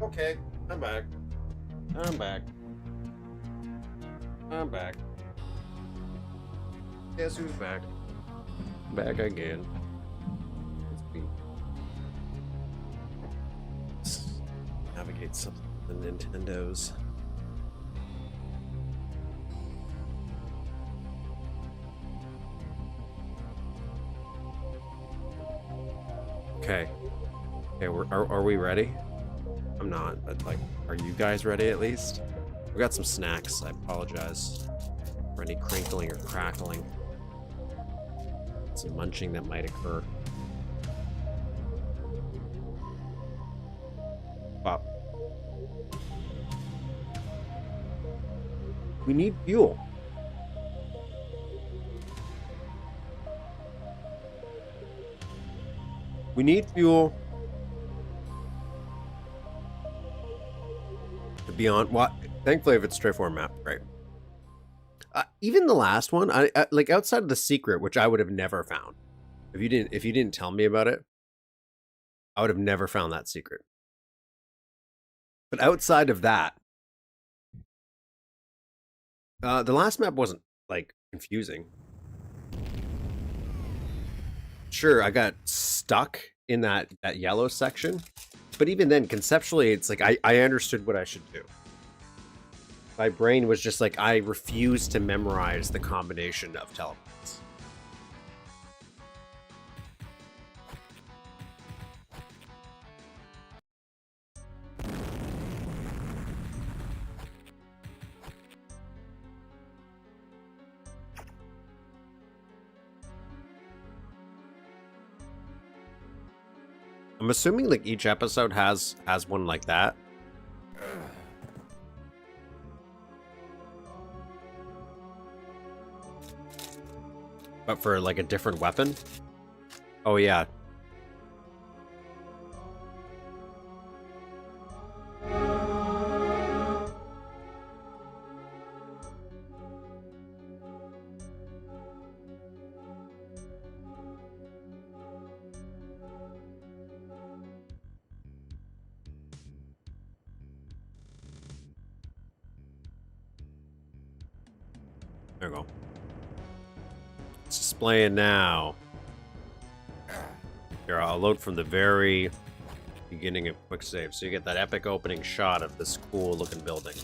[SPEAKER 5] Okay, I'm back. I'm back. I'm back. Guess who's back? Back again. Let's navigate some of the Nintendos. Okay. Okay, are we ready? I'm not, but like, are you guys ready at least? We got some snacks. I apologize for any crinkling or crackling. Some munching that might occur. Pop. We need fuel. We need fuel. Beyond what? Thankfully, if it's straightforward map, right? Even the last one, I like outside of the secret, which I would have never found if you didn't tell me about it. I would have never found that secret. But outside of that, the last map wasn't like confusing. Sure, I got stuck in that yellow section, but even then, conceptually, it's like I understood what I should do. My brain was just like, I refuse to memorize the combination of teleports. I'm assuming like each episode has one like that. But for like a different weapon? Oh yeah. There we go. It's displaying now. Here, I'll load from the very beginning of quick save, so you get that epic opening shot of this cool looking building.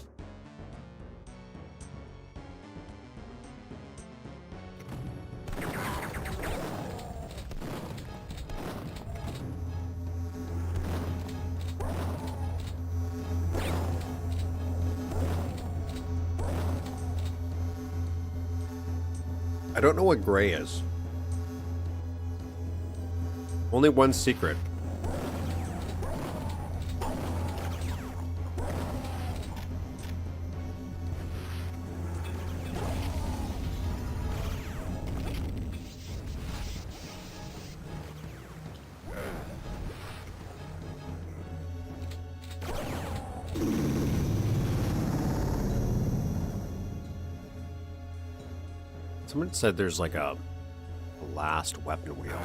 [SPEAKER 5] I don't know what gray is. Only one secret. Someone said there's like a last weapon wheel.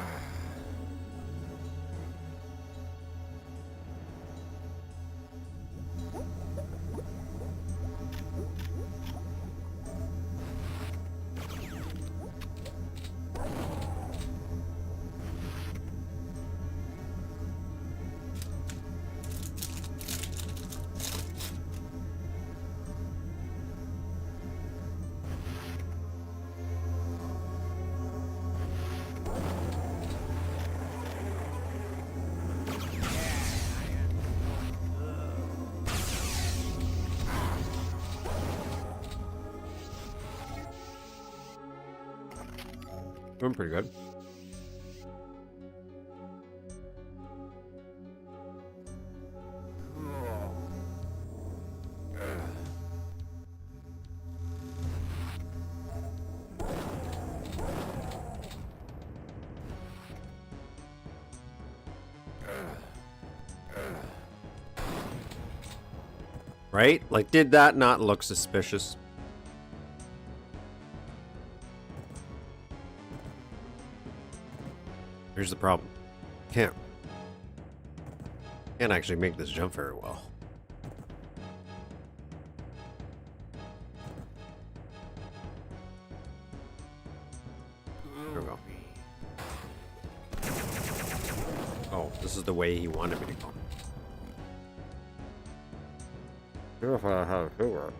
[SPEAKER 5] Doing pretty good. Right? Like, did that not look suspicious? Here's the problem. Can't actually make this jump very well. There we go. Oh, this is the way he wanted me to go. I don't know if I have to do it.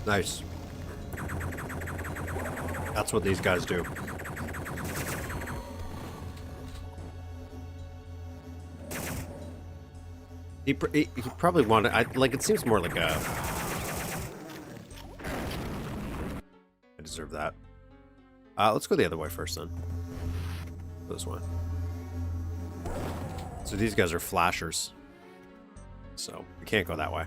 [SPEAKER 5] Nice. That's what these guys do. He probably wanted... like, it seems more like a... I deserve that. Let's go the other way first, then. This one. So these guys are flashers. So, we can't go that way.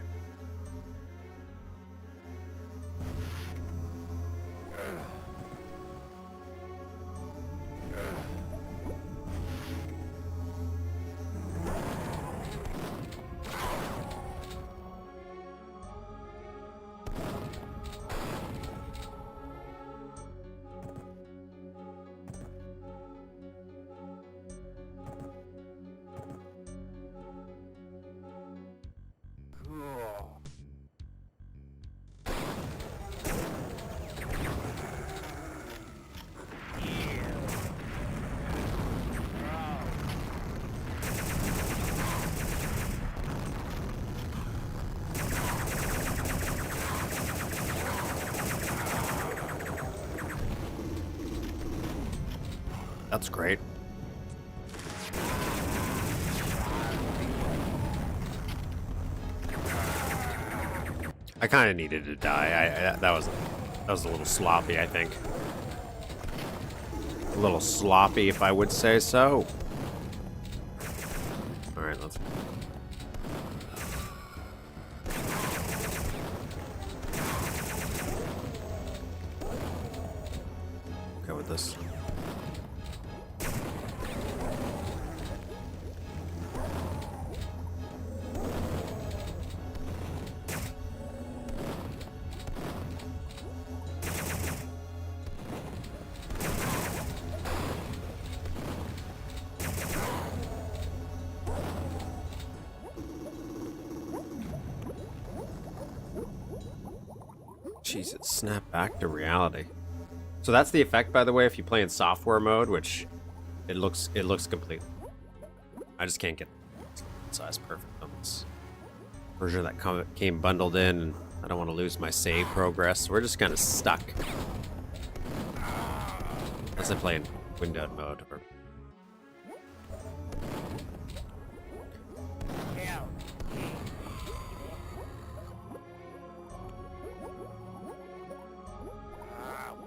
[SPEAKER 5] That's great. I kind of needed to die. That was a little sloppy, I think. A little sloppy, if I would say so. All right, let's. Go with this. Jesus, snap back to reality. So that's the effect, by the way, if you play in software mode, which it looks complete. I just can't get size perfect on this version that came bundled in, and I don't want to lose my save progress. So we're just kind of stuck. Unless I play in windowed mode. Or...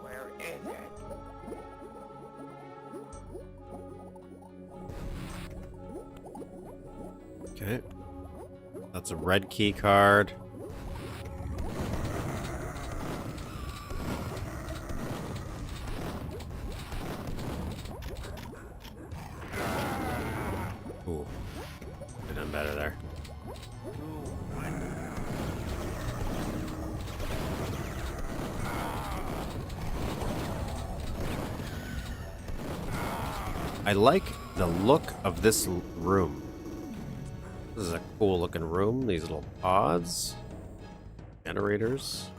[SPEAKER 4] Where is it?
[SPEAKER 5] Okay. That's a red key card. Ooh. Could have done better there. I like the look of this room. This is a cool looking room. These little pods. Generators.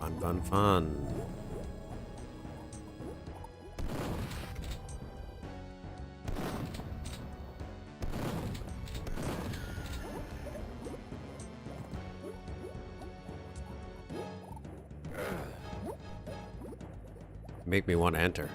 [SPEAKER 5] Fun, fun, fun. Make me want to enter.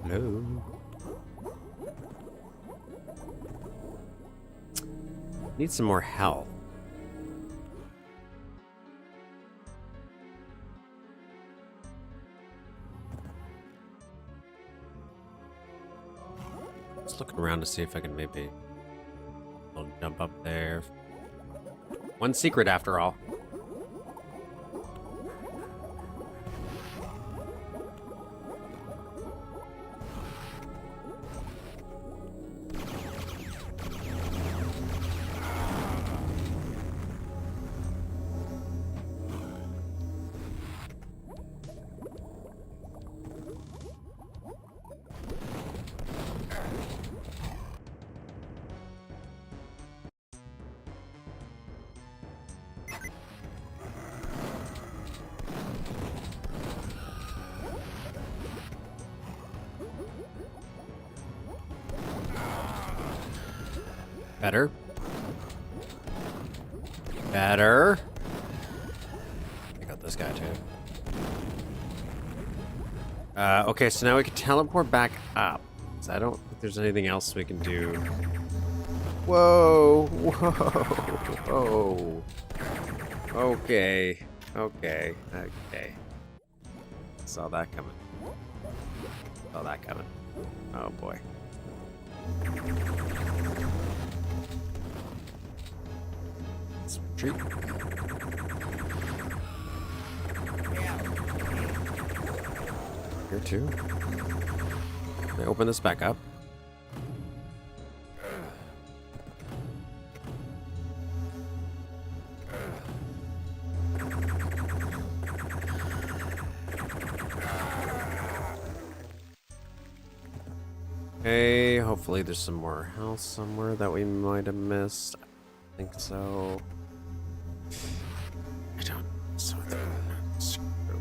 [SPEAKER 5] Hello. Need some more health. Just looking around to see if I can maybe I'll jump up there. One secret after all. Better. Better. I got this guy too. Okay, so now we can teleport back up. So I don't think there's anything else we can do. Whoa! Whoa! Whoa! Okay. Okay. Okay. Saw that coming. Saw that coming. Oh boy. Let's retreat. Here too. Can I open this back up? Okay, hopefully there's some more health somewhere that we might have missed. I think so. I don't. So screw.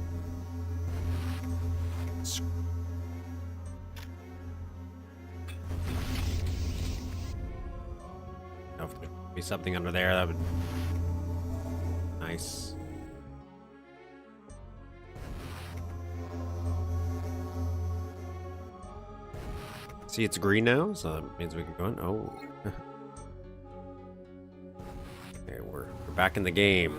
[SPEAKER 5] If there'd be something under there, that would nice. See, it's green now, so that means we can go in. Oh. Okay, we're back in the game.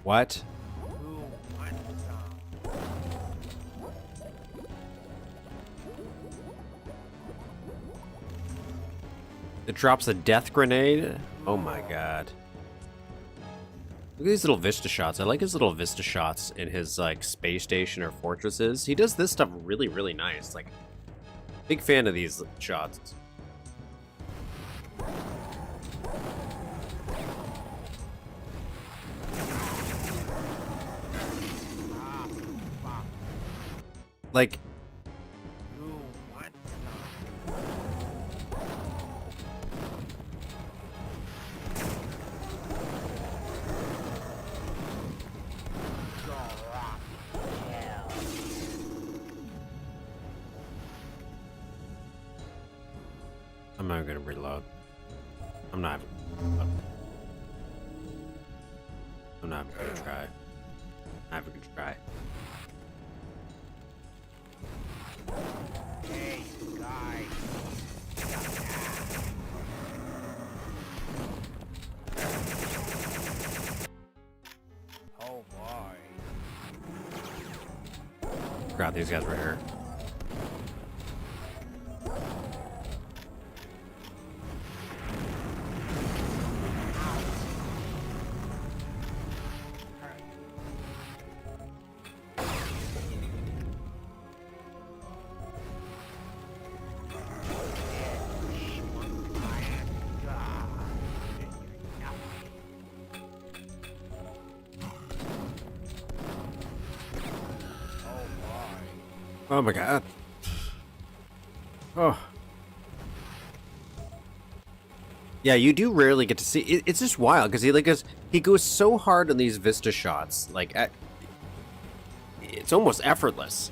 [SPEAKER 5] What? It drops a death grenade? Oh my god. Look at these little Vista shots. I like his little Vista shots in his like space station or fortresses. He does this stuff really, really nice. Like, big fan of these shots. Like, I'm not gonna reload. I'm not gonna try. I'm not even gonna try.
[SPEAKER 4] Hey, guys. Oh boy.
[SPEAKER 5] Grab these guys right here. Oh my god. Oh. Yeah, you do rarely get to see it's just wild because he goes so hard on these Vista shots, like it's almost effortless.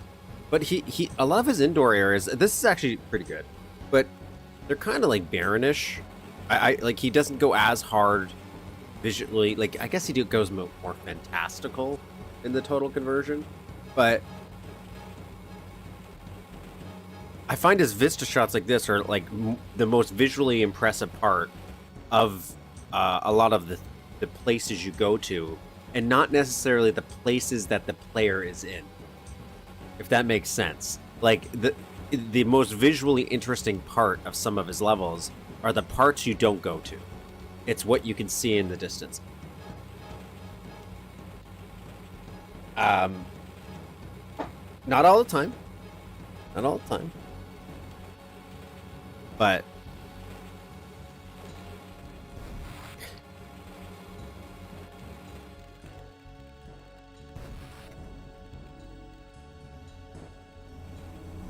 [SPEAKER 5] But he a lot of his indoor areas, this is actually pretty good, but they're kind of like barrenish. I like he doesn't go as hard visually. Like I guess he goes more fantastical in the total conversion, but I find his Vista shots like this are like the most visually impressive part of a lot of the places you go to, and not necessarily the places that the player is in, if that makes sense. Like the most visually interesting part of some of his levels are the parts you don't go to. It's what you can see in the distance. Not all the time. Not all the time. But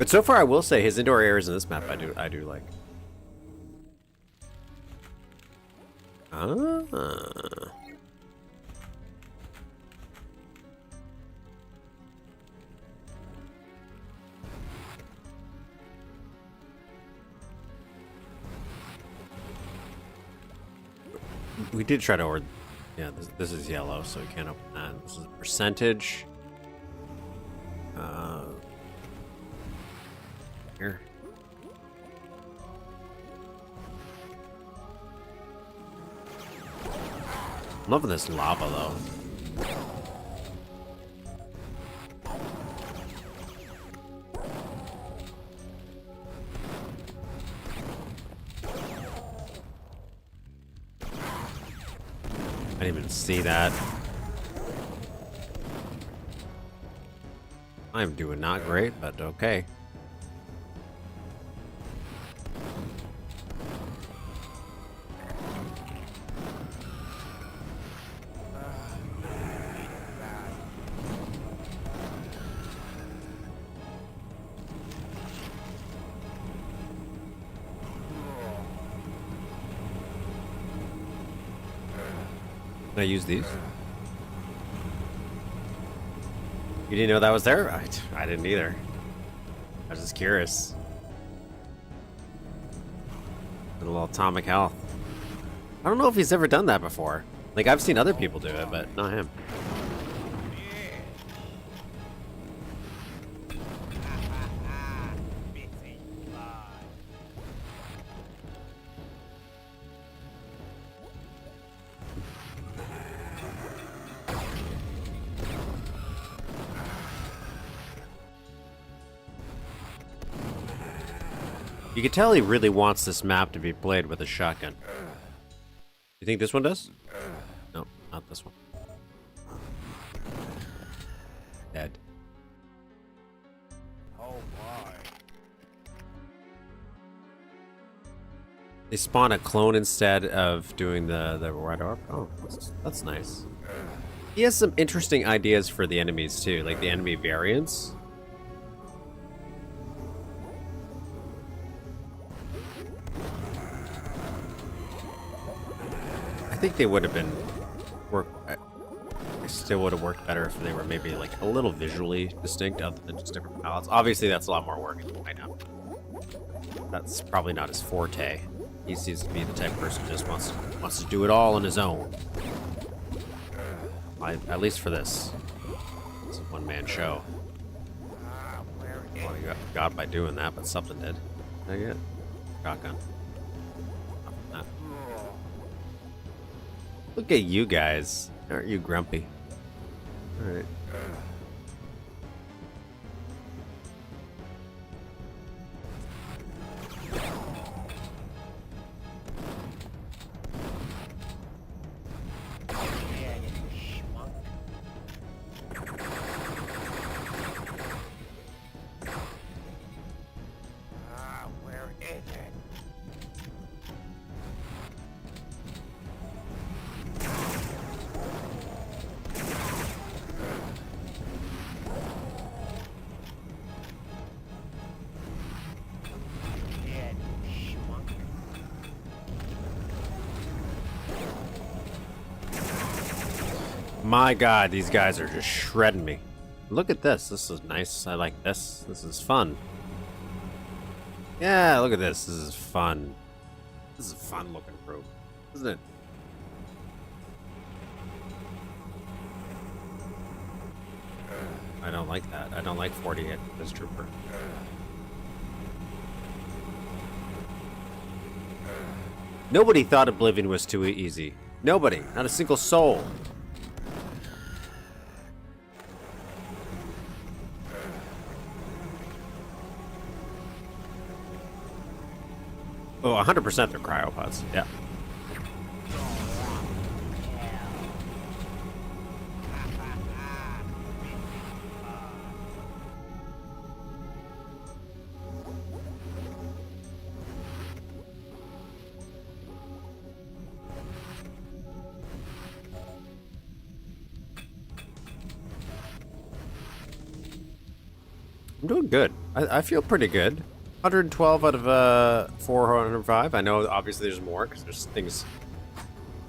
[SPEAKER 5] so far I will say his indoor areas in this map I do like. Ah. We did try to yeah, this is yellow, so we can't open that. This is a percentage. Here. I'm loving this lava though. I didn't even see that. I'm doing not great, but okay. Can I use these? You didn't know that was there? I didn't either. I was just curious. A little atomic health. I don't know if he's ever done that before. Like, I've seen other people do it, but not him. You can tell he really wants this map to be played with a shotgun. You think this one does? No, not this one. Dead.
[SPEAKER 4] Oh boy.
[SPEAKER 5] They spawn a clone instead of doing the red orb. Oh, that's nice. He has some interesting ideas for the enemies too, like the enemy variants. I think they would have been they still would have worked better if they were maybe like a little visually distinct other than just different palettes. Obviously that's a lot more work I know. That's probably not his forte. He seems to be the type of person who just wants to do it all on his own. At least for this. It's a one-man show. Well, you got by doing that, but something did. I get shotgun. Look at you guys. Aren't you grumpy? Alright.
[SPEAKER 4] Where is it?
[SPEAKER 5] My god, these guys are just shredding me. Look at this. This is nice. I like this. This is fun. Yeah, look at this. This is fun. This is a fun looking room, isn't it? I don't like that. I don't like 48 as trooper. Nobody thought Oblivion was too easy. Nobody. Not a single soul. Oh, 100% they're cryopods. Yeah. I'm doing good. I feel pretty good. 112 out of 405. I know obviously there's more because there's things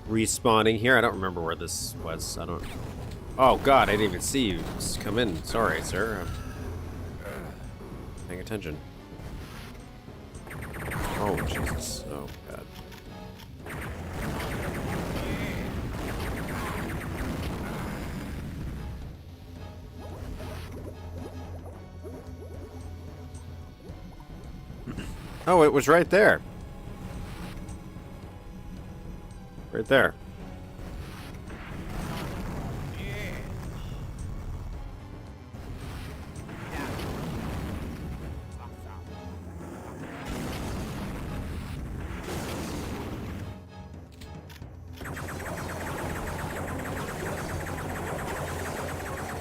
[SPEAKER 5] respawning here. I don't remember where this was. I don't. Oh god, I didn't even see you come in. Sorry, sir. Paying attention. Oh Jesus. Oh god. Oh, it was right there. Right there.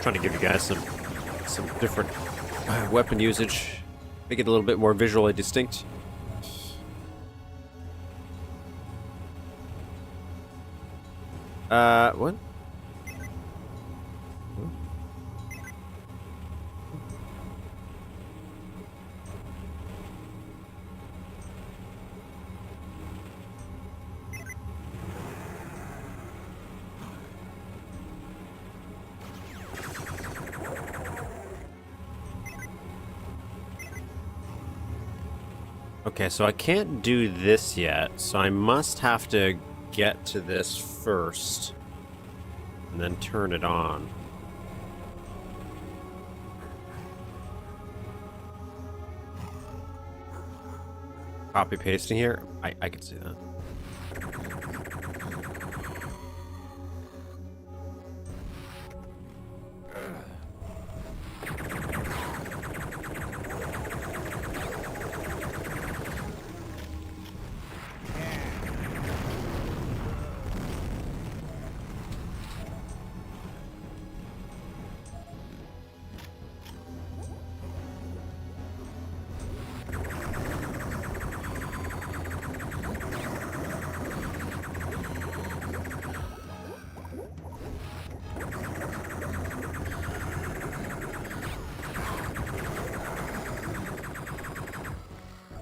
[SPEAKER 5] Trying to give you guys some different weapon usage. Make it a little bit more visually distinct. What? Okay, so I can't do this yet, so I must have to get to this first and then turn it on. Copy pasting here? I can see that.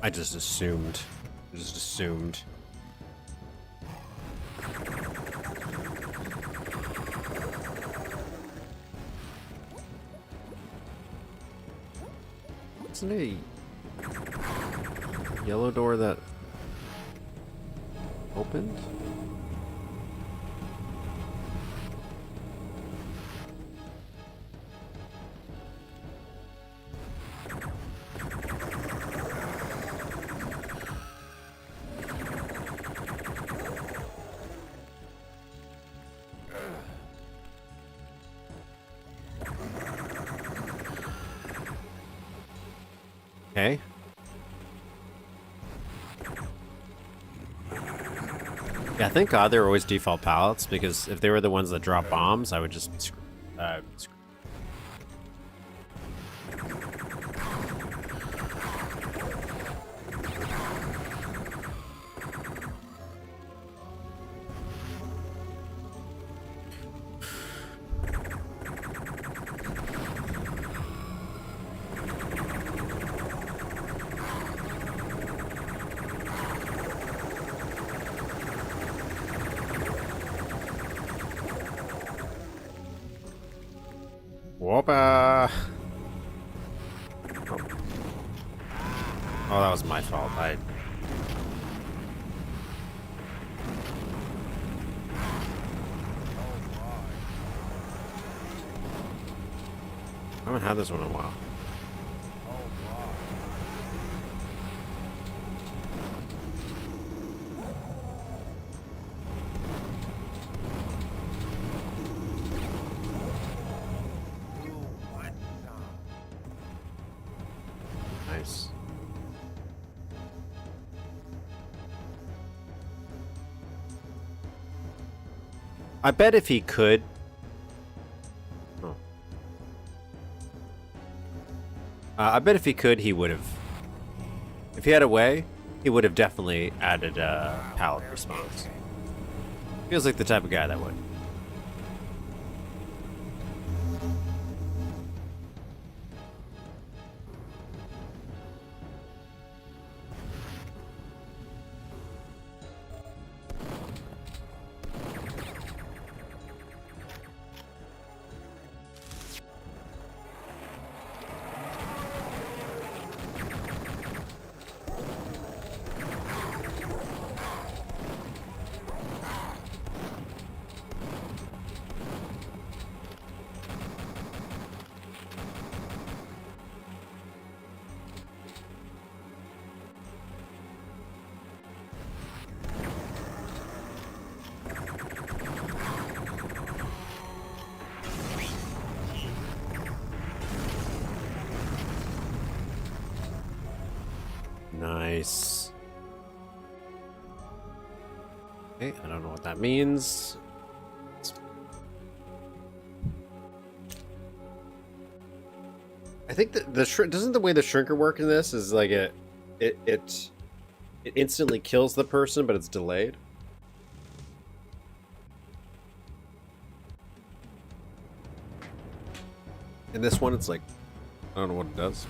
[SPEAKER 5] I just assumed. Isn't a yellow door that opened? Okay. Yeah, thank God they're always default pallets, because if they were the ones that drop bombs, I would just be screwed. Whoopa! Oh, that was my fault. I haven't had this one in a while. Nice. I bet if he could. Oh. I bet if he could, he would have. If he had a way, he would have definitely added a pallet response. Feels like the type of guy that would. Nice. Okay, I don't know what that means. I think that doesn't the way the shrinker work in this is like it instantly kills the person, but it's delayed. In this one, it's like I don't know what it does.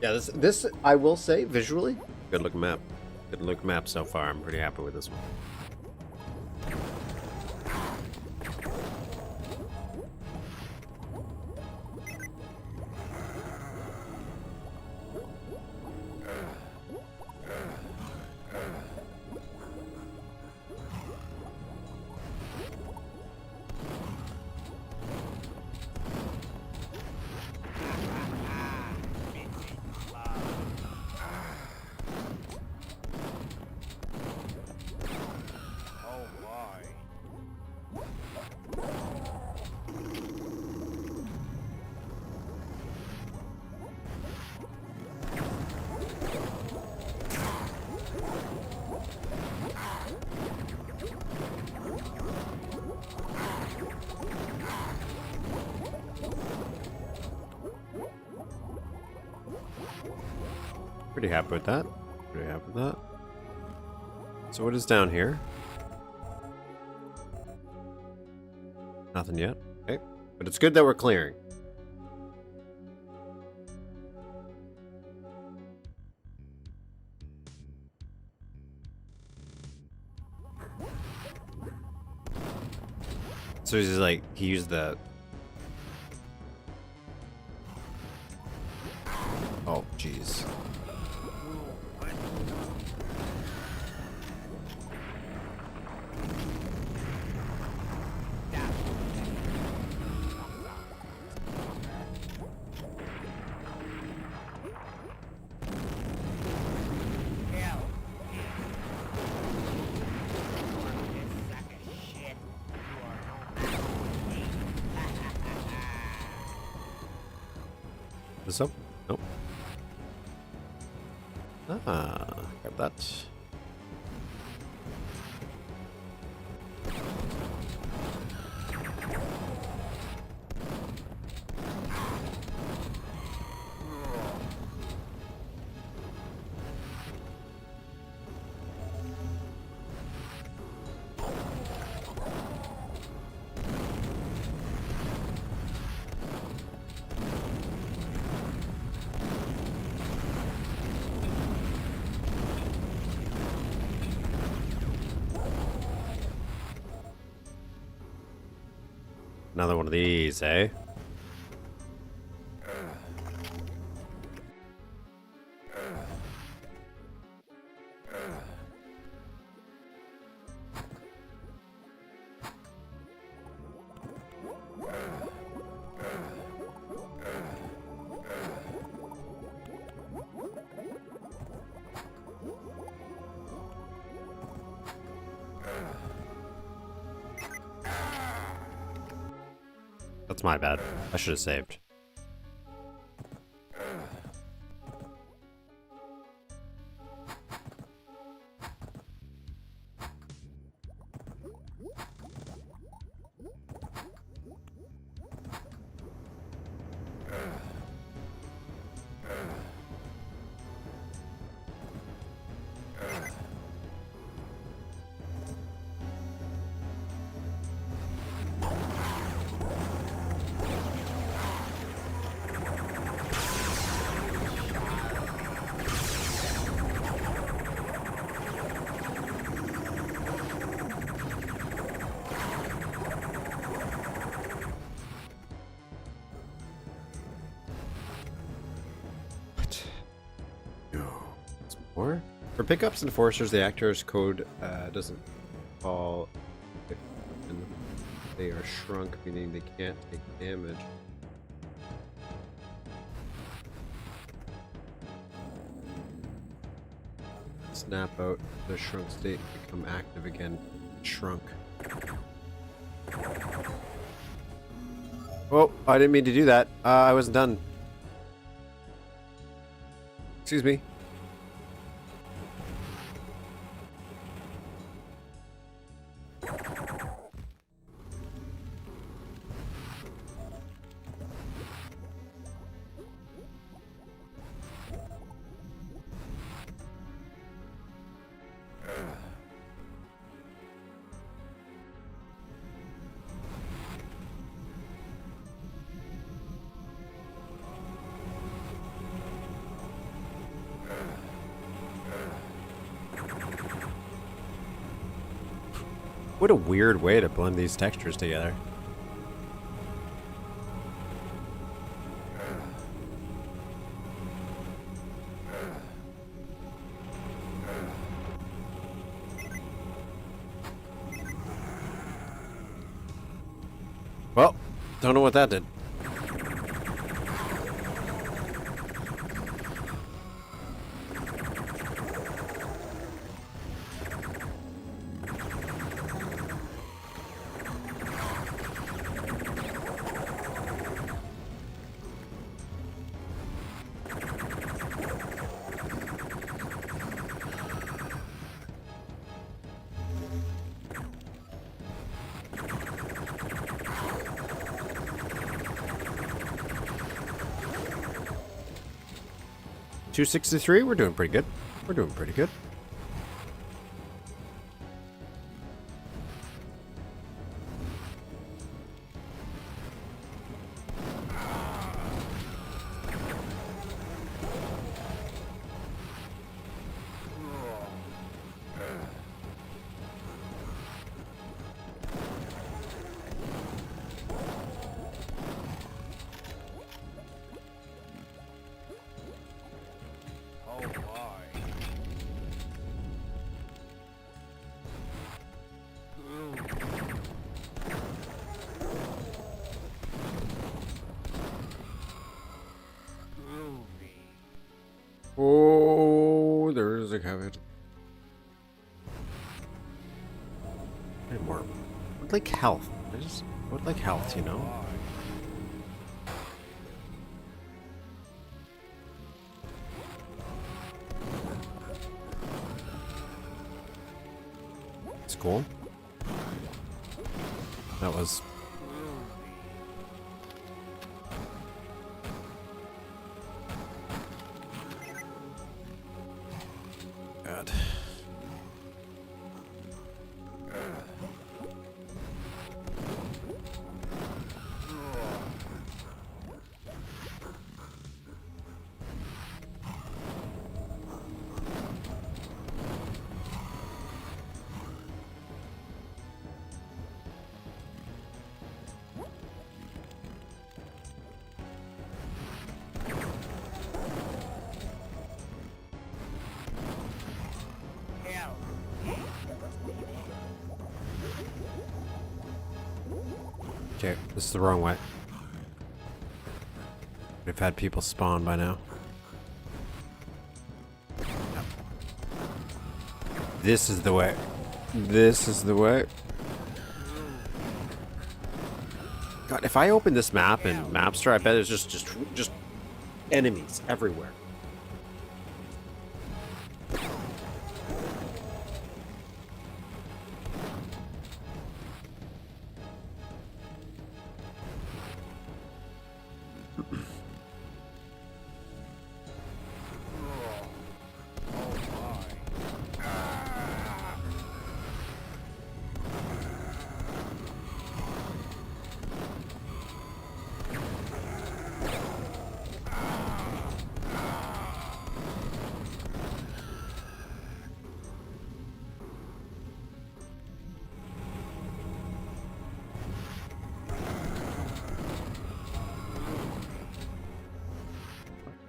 [SPEAKER 1] Yeah, this I will say visually.
[SPEAKER 5] Good looking map. Good looking map so far. I'm pretty happy with this one.
[SPEAKER 4] Oh my.
[SPEAKER 5] Pretty happy with that. Pretty happy with that. So what is down here? Nothing yet. Okay. But it's good that we're clearing. So he's like, he used the... Oh, jeez.
[SPEAKER 4] Hell. This sack of shit. You are no
[SPEAKER 5] This up? Nope. Ah, grab that. Another one of these, eh? That's my bad. I should have saved. More? For pickups and forcers, the actor's code doesn't fall if they are shrunk, meaning they can't take damage. Snap out the shrunk state, become active again. Shrunk. Oh, I didn't mean to do that. I wasn't done. Excuse me. What a weird way to blend these textures together. Well, don't know what that did. $263. We're doing pretty good. We're doing pretty good.
[SPEAKER 4] Oh boy.
[SPEAKER 5] Oh, there's a cabin. Any more? I would like health. I would like health, you know? It's cool. That was... God.
[SPEAKER 4] Hell.
[SPEAKER 5] Okay, this is the wrong way. We've had people spawn by now. Yep. This is the way. This is the way. God, if I open this map in Mapster, I bet there's just enemies everywhere.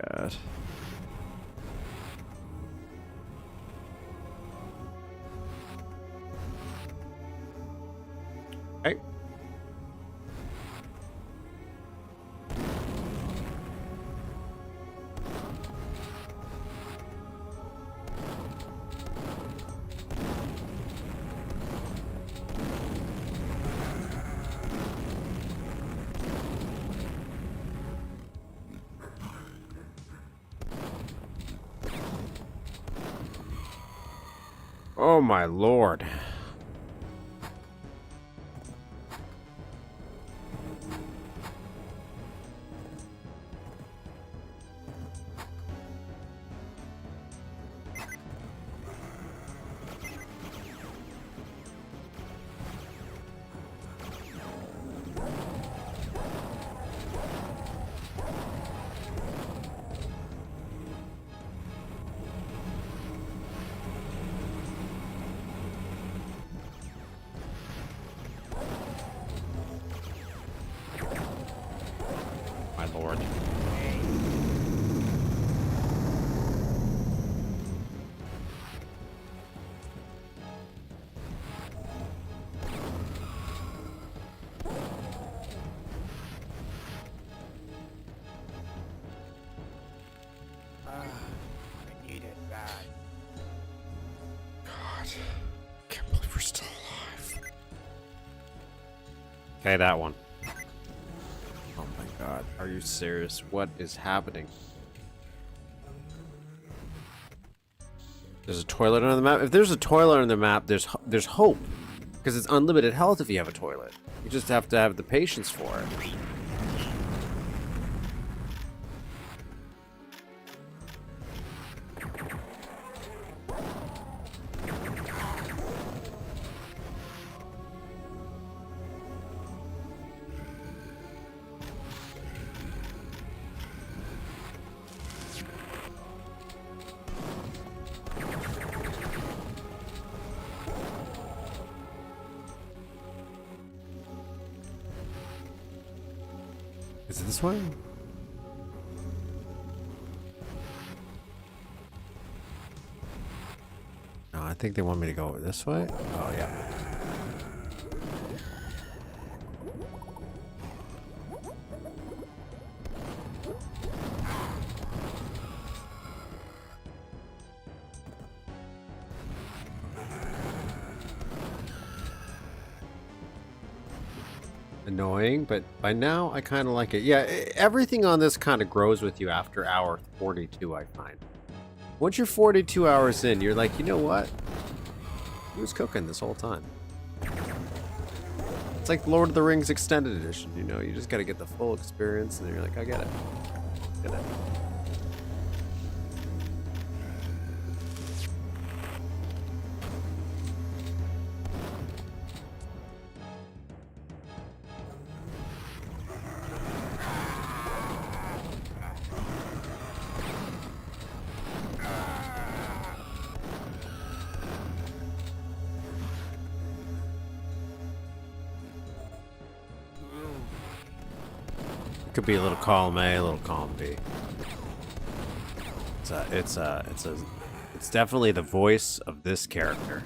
[SPEAKER 5] God. Hey. Oh my lord. sword.
[SPEAKER 4] I need it bad.
[SPEAKER 3] God, can't believe we're still alive.
[SPEAKER 5] Okay, that one. Oh my god, are you serious? What is happening? There's a toilet on the map. If there's a toilet on the map, there's hope. Because it's unlimited health if you have a toilet. You just have to have the patience for it. Is it this way? No, I think they want me to go this way. Oh, yeah. Annoying, but by now I kind of like it. Yeah, everything on this kind of grows with you after hour 42, I find. Once you're 42 hours in, you're like, you know what? He was cooking this whole time. It's like Lord of the Rings Extended Edition, you know? You just gotta get the full experience, and then you're like, I get it. Get it. Could be a little column A, a little column B. It's definitely the voice of this character.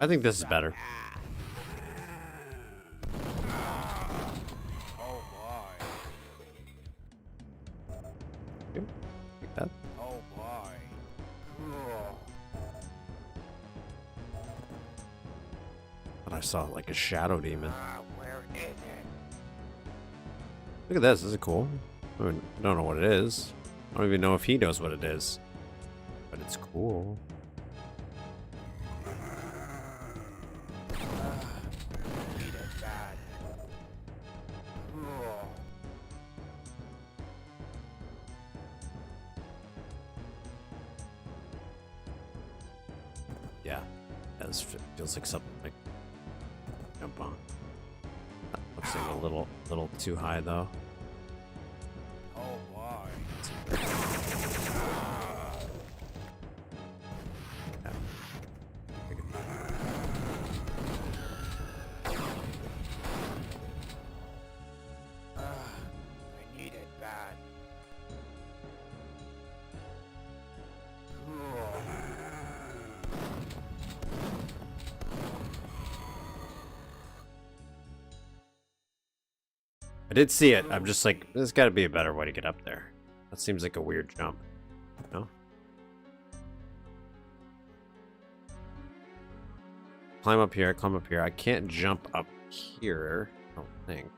[SPEAKER 5] I think this is better.
[SPEAKER 4] Oh boy.
[SPEAKER 5] Yep, like that.
[SPEAKER 4] Oh boy.
[SPEAKER 5] But I saw like a shadow demon.
[SPEAKER 4] Where is it?
[SPEAKER 5] Look at this. This is cool. I mean, I don't know what it is. I don't even know if he knows what it is. But it's cool.
[SPEAKER 4] Need it bad.
[SPEAKER 5] Yeah. That feels like something like jump on. That looks like a little too high though.
[SPEAKER 4] Oh boy. I need it bad.
[SPEAKER 5] I did see it. I'm just like, there's got to be a better way to get up there. That seems like a weird jump. No? Climb up here, climb up here. I can't jump up here, I don't think.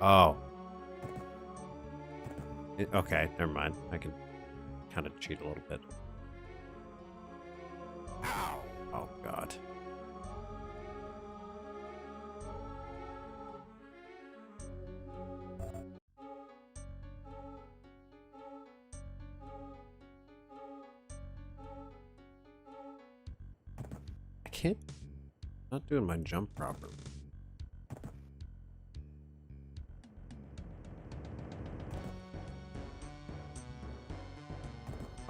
[SPEAKER 5] Oh. Okay, never mind. I can kind of cheat a little bit. Oh, God. I can't... Not doing my jump properly.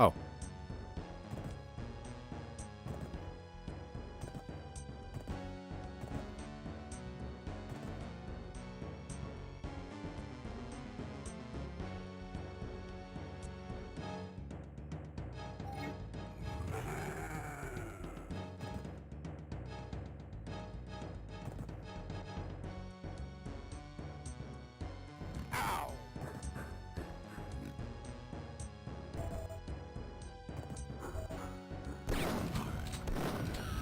[SPEAKER 5] Oh.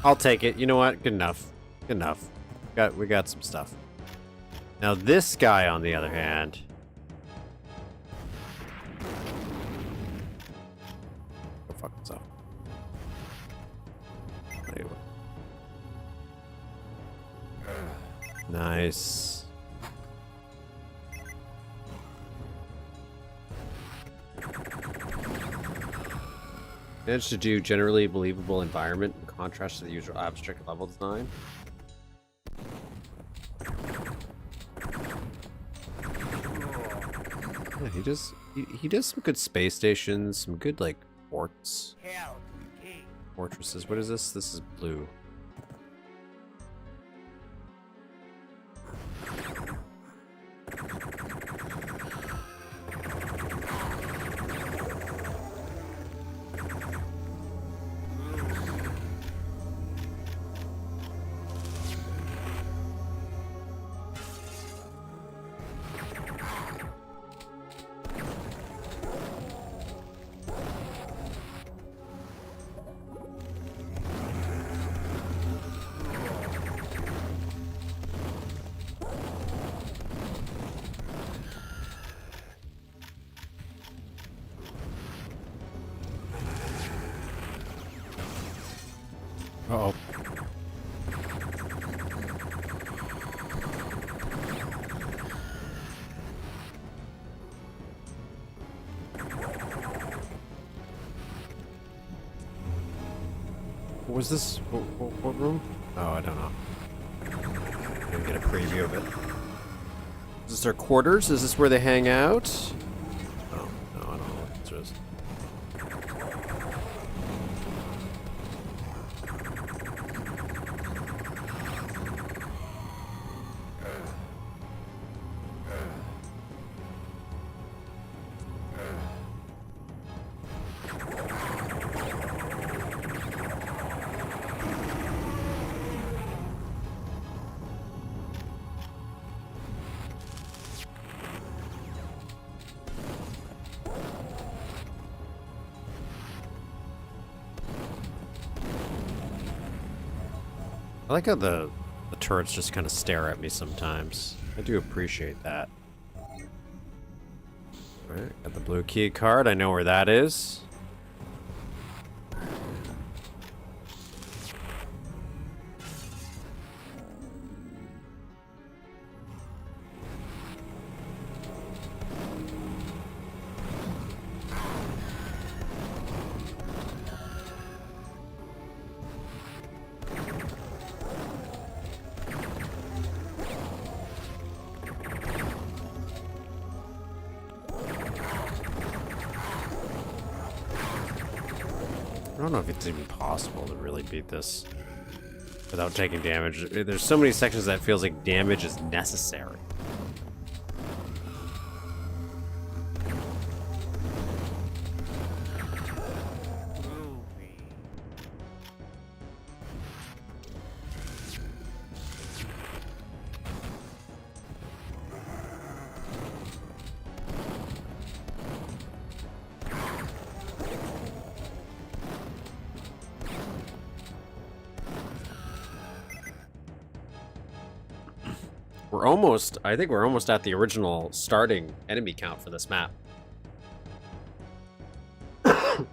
[SPEAKER 5] I'll take it. You know what? Good enough. Good enough. We got some stuff. Now this guy, on the other hand. Go fuck himself. Anyway. Nice. Managed to do generally believable environment in contrast to the usual abstract level design. Yeah, he does some good space stations, some good like forts.
[SPEAKER 4] Hell to the king.
[SPEAKER 5] Fortresses. What is this? This is blue. Uh-oh. What was this? What room? Oh, I don't know. Gonna get a preview of it. Is this their quarters? Is this where they hang out? Oh, no, I don't know what this is. I like how the turrets just kind of stare at me sometimes. I do appreciate that. Alright, got the blue key card. I know where that is. I don't know if it's even possible to really beat this without taking damage. There's so many sections that feels like damage is necessary. We're almost, I think we're almost at the original starting enemy count for this map. I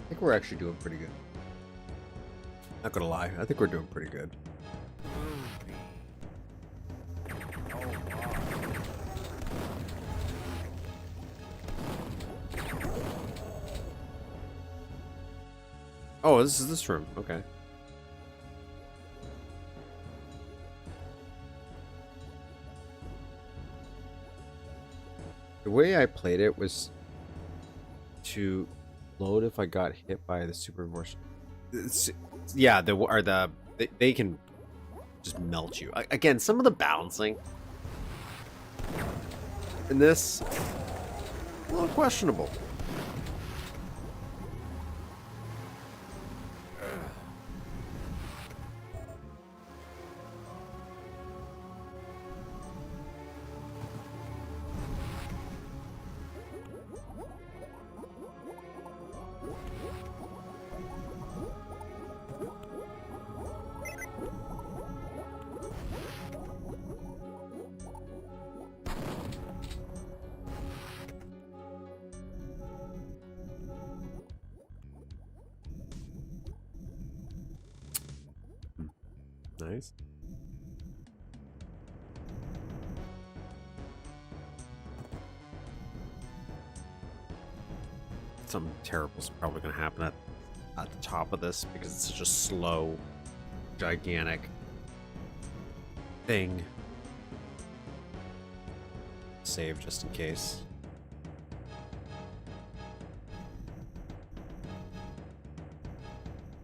[SPEAKER 5] think we're actually doing pretty good. Not gonna lie, I think we're doing pretty good. Oh, this is this room. Okay. The way I played it was to load if I got hit by the super force. Yeah, they can just melt you. Again, some of the balancing in this a little questionable. Nice. Something terrible is probably going to happen at the top of this because it's such a slow, gigantic thing. Save just in case.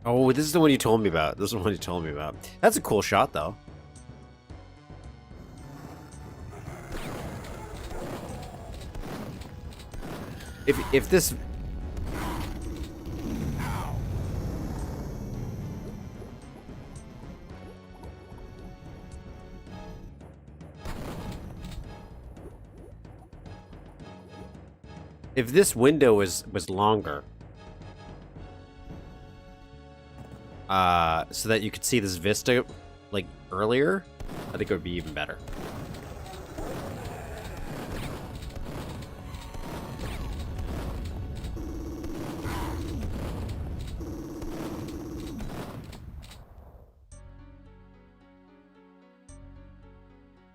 [SPEAKER 5] Oh, this is the one you told me about. This is the one you told me about. That's a cool shot, though. If this... If this window was longer... so that you could see this vista, like, earlier, I think it would be even better.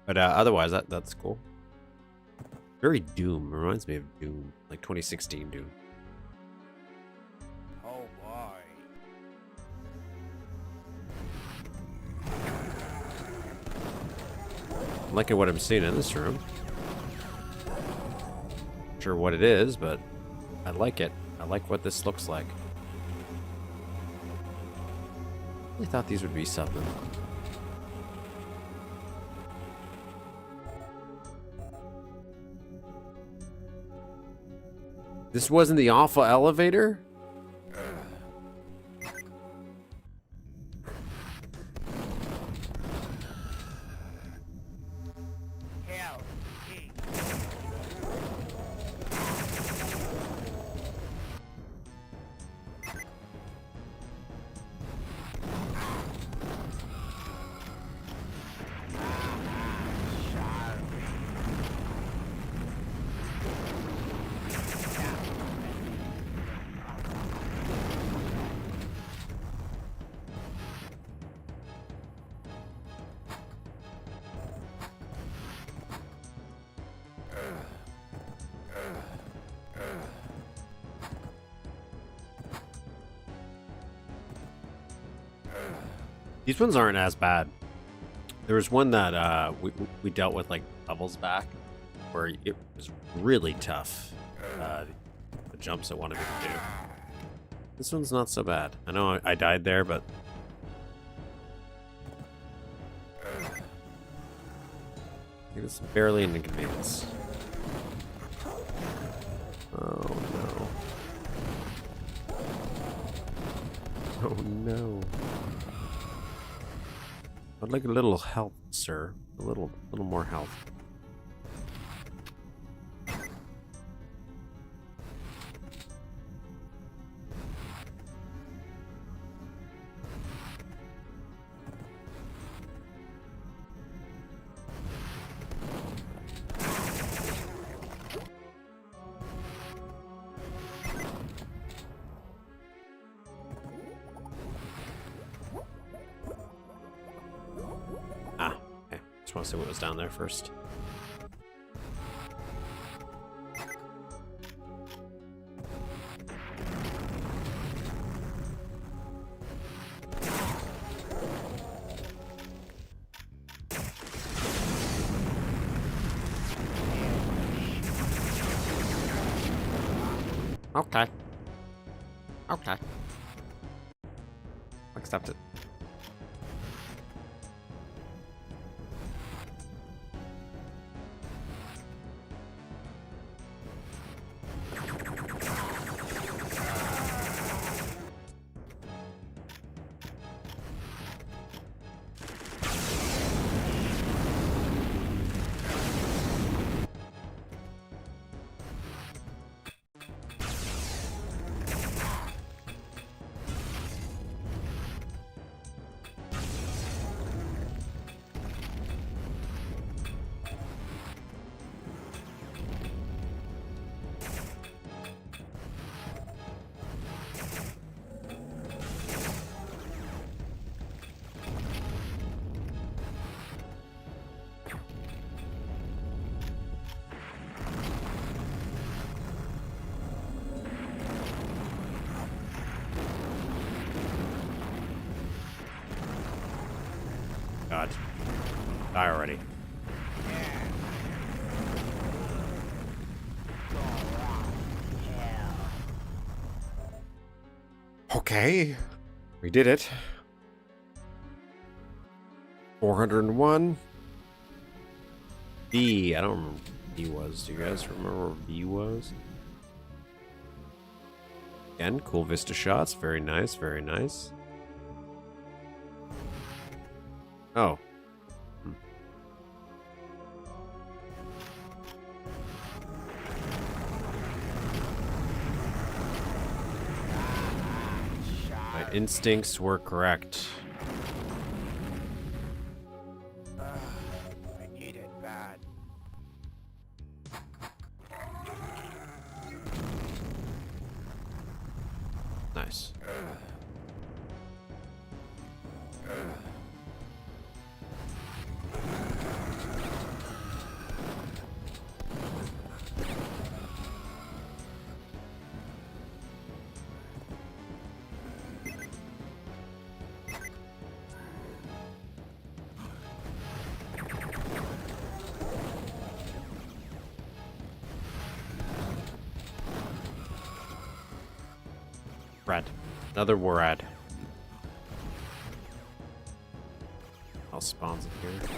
[SPEAKER 5] But otherwise, that's cool. Very Doom. Reminds me of Doom, like 2016 Doom.
[SPEAKER 4] Oh boy.
[SPEAKER 5] I'm liking what I'm seeing in this room. Not sure what it is, but I like it. I like what this looks like. I really thought these would be something. This wasn't the awful elevator?
[SPEAKER 4] Hell, hey.
[SPEAKER 5] These ones aren't as bad. There was one that we dealt with like levels back, where it was really tough. The jumps I wanted to do. This one's not so bad. I know I died there, but I think it's barely an inconvenience. Oh no! Oh no! I'd like a little health, sir. A little more health. just want to see what was down there first. Okay. Okay. Accept it. God. Die already. Okay. We did it. 401. B. I don't remember what B was. Do you guys remember what B was? Again, cool vista shots. Very nice. Very nice. Oh. My instincts were correct.
[SPEAKER 4] I need it bad.
[SPEAKER 5] Nice. Rad. Another Warad. All spawns in here.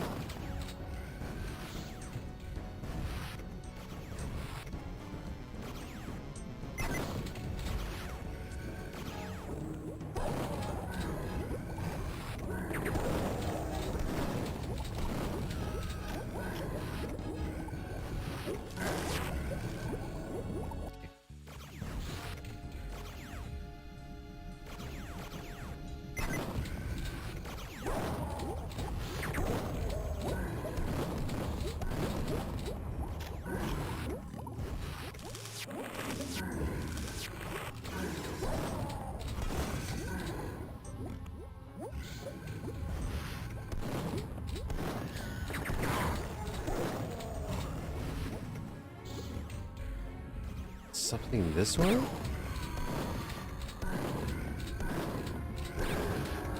[SPEAKER 5] Something this way?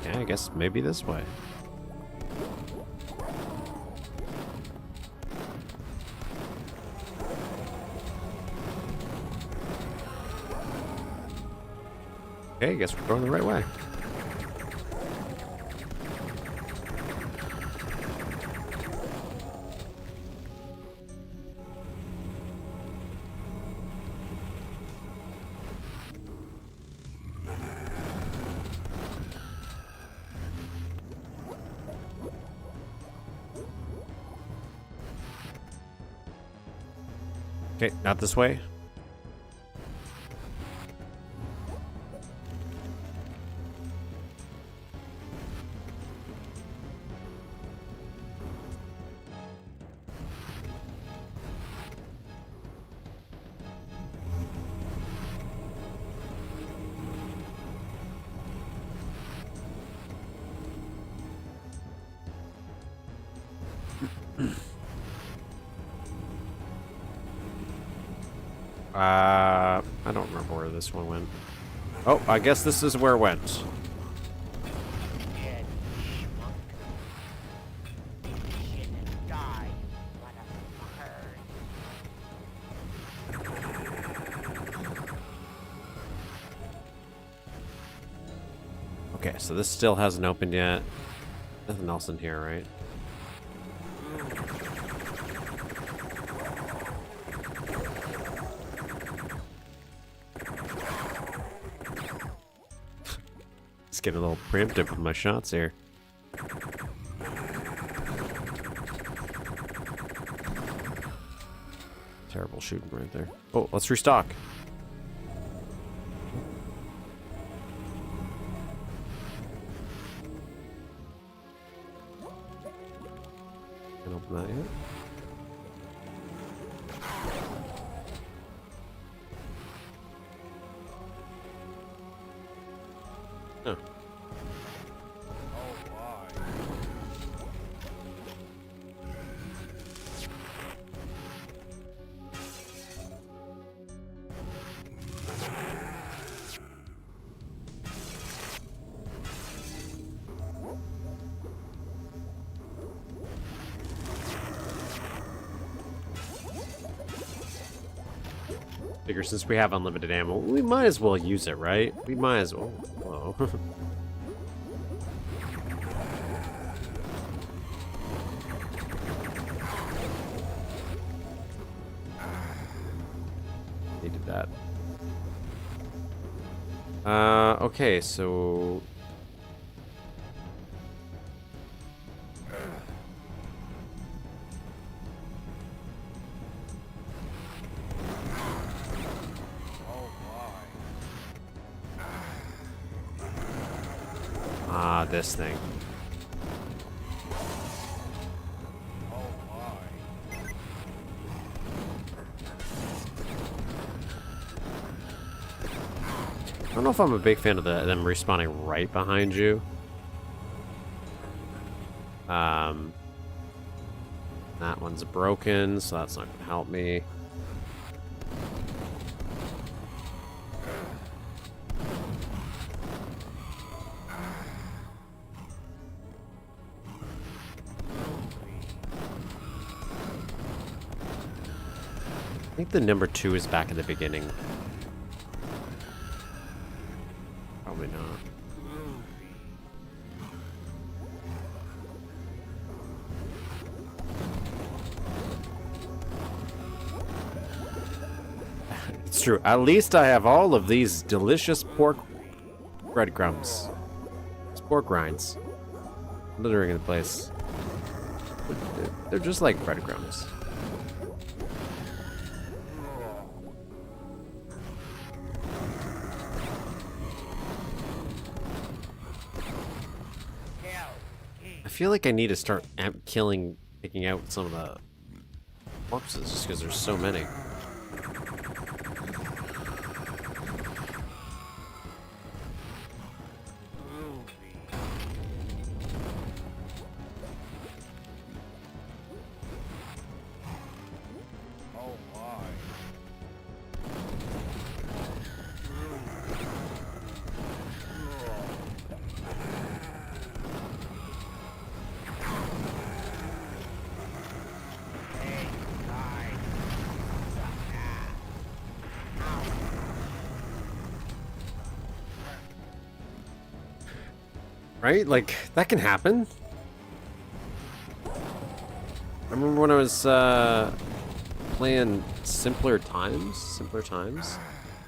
[SPEAKER 5] Yeah, I guess maybe this way. Okay, I guess we're going the right way. Okay, not this way. I don't remember where this one went. Oh, I guess this is where it went.
[SPEAKER 4] Dead schmuck. Shit and die, motherfucker.
[SPEAKER 5] Okay, so this still hasn't opened yet. Nothing else in here, right? Just getting a little preemptive with my shots here. Terrible shooting right there. Oh, let's restock. Can open that yet? Oh. Figure since we have unlimited ammo, we might as well use it, right? We might as well. Whoa. Needed that. Okay, so this thing. I don't know if I'm a big fan of them respawning right behind you. That one's broken, so that's not gonna help me. I think the number 2 is back at the beginning. Probably not. It's true. At least I have all of these delicious pork breadcrumbs. It's pork rinds. Littering in the place. They're just like breadcrumbs. I feel like I need to start picking out some of the corpses just because there's so many. Right? Like, that can happen. I remember when I was playing Simpler Times,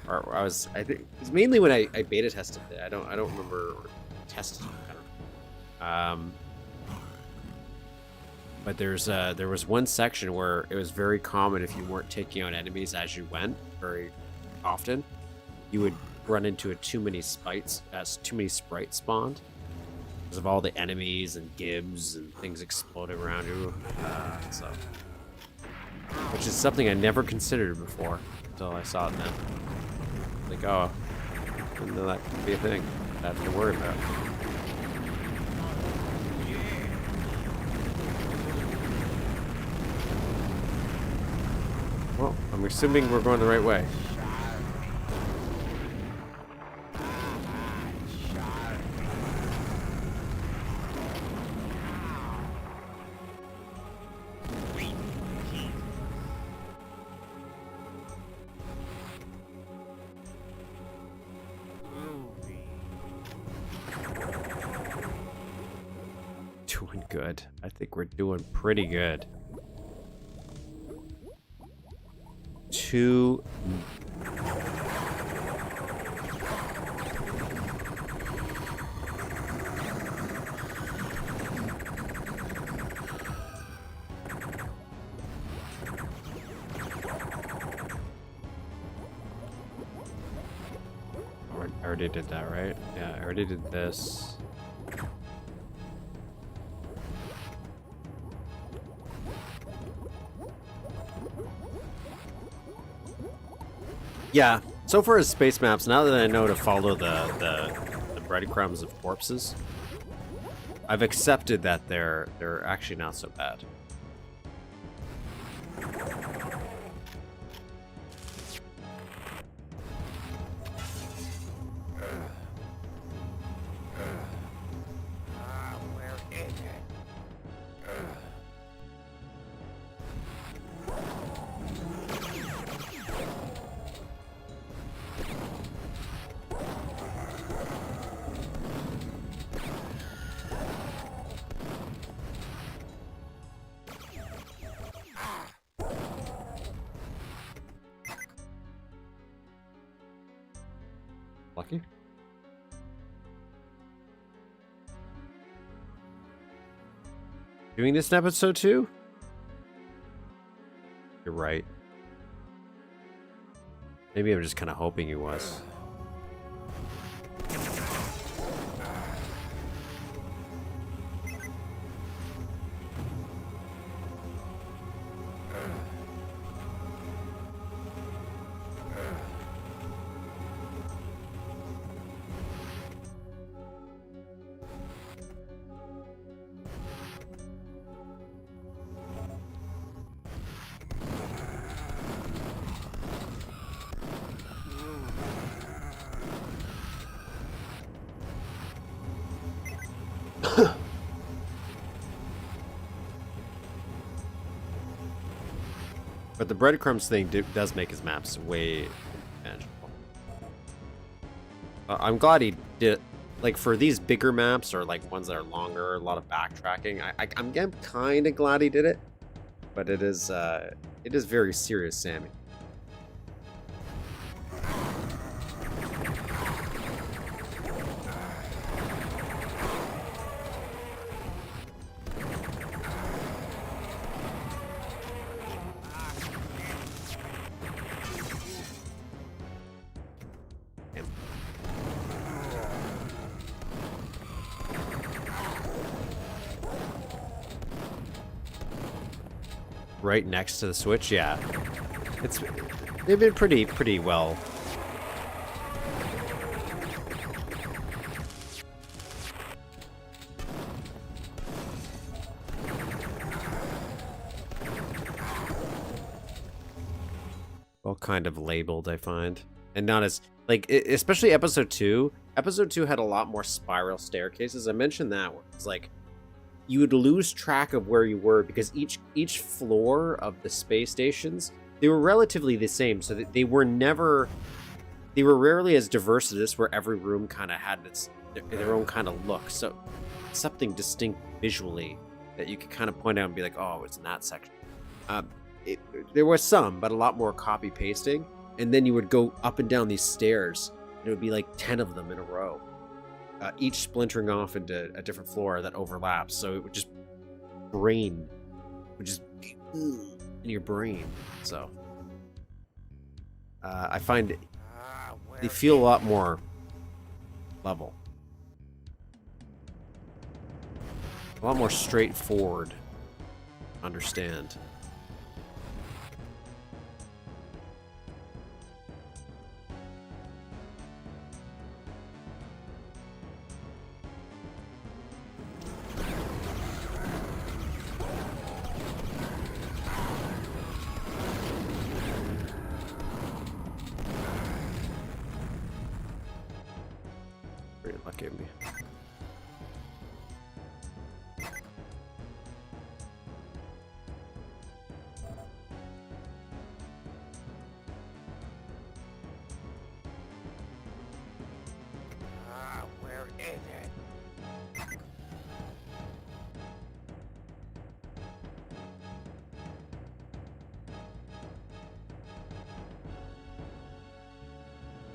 [SPEAKER 5] or I think it's mainly when I beta tested it. I don't remember testing it. But there was one section where it was very common if you weren't taking out enemies as you went very often, you would run into too many sprites spawned. Because of all the enemies and gibs and things exploding around you. Which is something I never considered before until I saw it then. Like, oh, I didn't know that could be a thing I have to worry about. Well, I'm assuming we're going the right way. Doing good. I think we're doing pretty good. Two. I already did that, right? Yeah, I already did this. Yeah, so far as space maps, now that I know to follow the breadcrumbs of corpses, I've accepted that they're actually not so bad.
[SPEAKER 4] Where is it?
[SPEAKER 5] Lucky? Doing this in episode 2? You're right. Maybe I'm just kind of hoping he was. But the breadcrumbs thing does make his maps way manageable. I'm glad he did. Like for these bigger maps or like ones that are longer, a lot of backtracking. I'm kind of glad he did it, but it is very serious, Sammy. Right next to the switch, yeah. They've been pretty well. Well, kind of labeled, I find, and not as like, especially episode 2. Episode 2 had a lot more spiral staircases. I mentioned that one. It's like, you would lose track of where you were because each floor of the space stations, they were relatively the same, so that they were rarely as diverse as this, where every room kind of had their own kind of look. So something distinct visually that you could kind of point out and be like, oh, it's in that section. There was some, but a lot more copy pasting, and then you would go up and down these stairs, and it would be like 10 of them in a row. Each splintering off into a different floor that overlaps, so it would just in your brain. So I find they feel a lot more level, a lot more straightforward. Understand. gave me.
[SPEAKER 4] Where is it?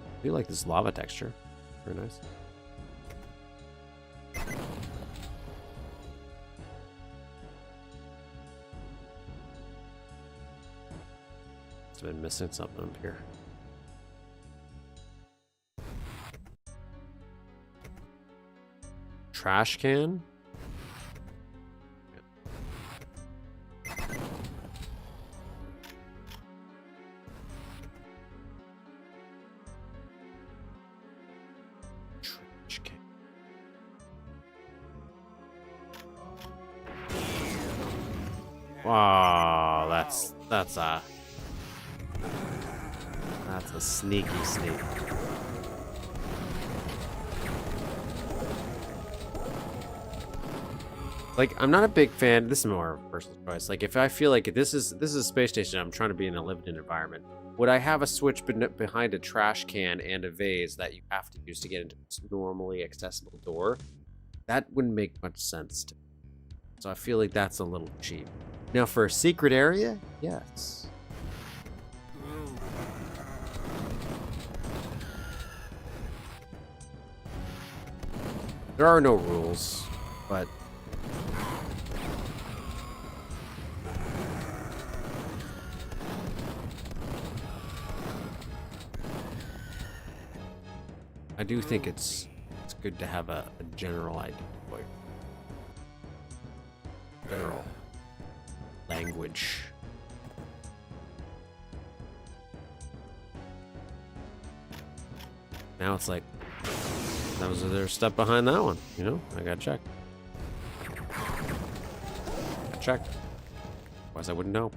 [SPEAKER 5] I do like this lava texture. Very nice. It's been missing something up here. Trash can? Trash can. Wow, that's a sneaky sneak. Like, I'm not a big fan. This is more of a personal choice. Like, if I feel like this is a space station, I'm trying to be in a lived-in environment. Would I have a switch behind a trash can and a vase that you have to use to get into this normally accessible door? That wouldn't make much sense to me. So I feel like that's a little cheap. Now, for a secret area, yes. There are no rules, but I do think it's good to have a general idea, like general language. Now it's like, that was there's stuff behind that one, you know? I gotta check. I checked. Otherwise I wouldn't know.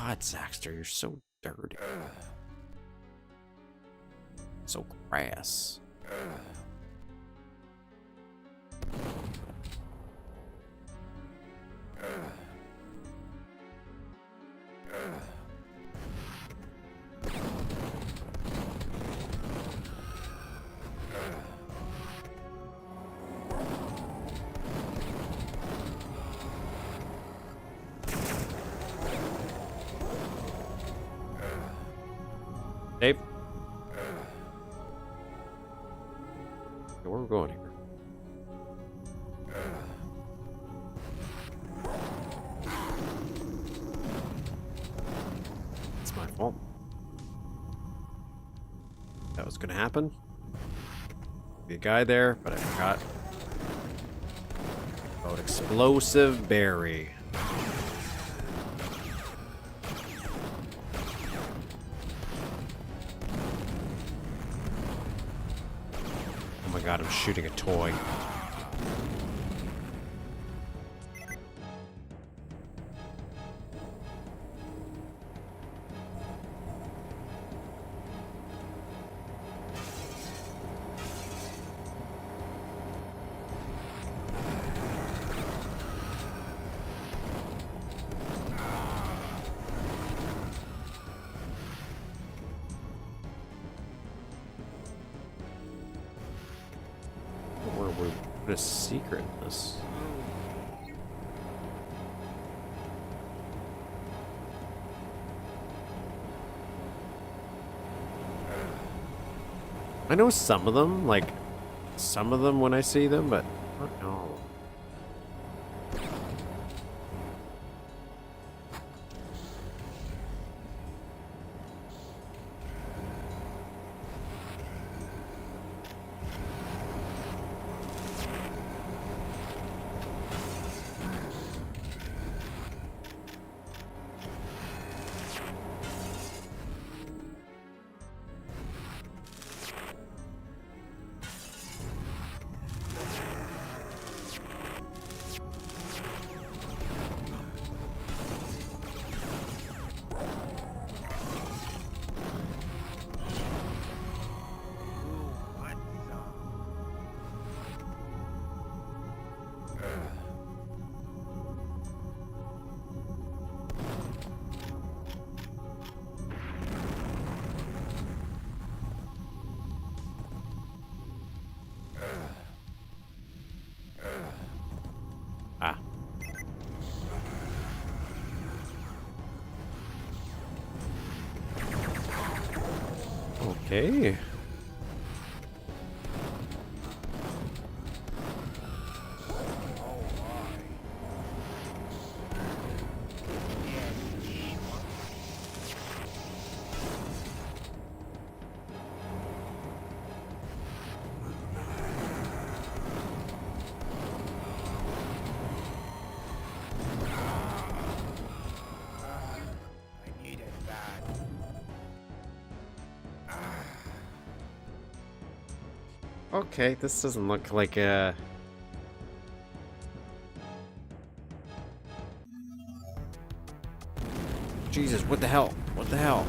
[SPEAKER 5] God, Zaxtor, you're so dirty. So crass. Dave? Where are we going here? It's my fault. That was gonna happen. Be a guy there, but I forgot about explosive berry. Oh my god, I'm shooting a toy. What a secret this. I know some of them, like some of them when I see them, but I don't know. Okay.
[SPEAKER 4] I need it bad.
[SPEAKER 5] Okay, this doesn't look like a... Jesus, what the hell? What the hell?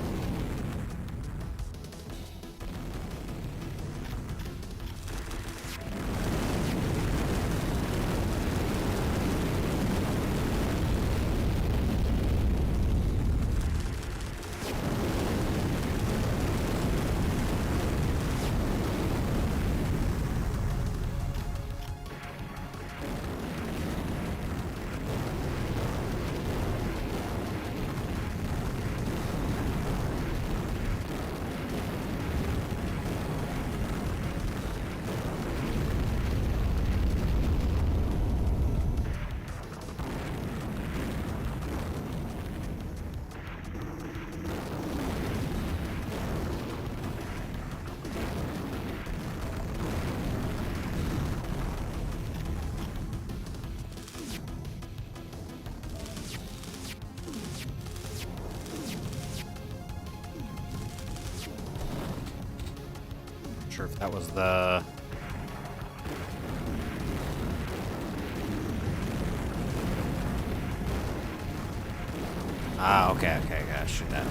[SPEAKER 5] Sure if that was the... Ah, okay, gotta shoot that.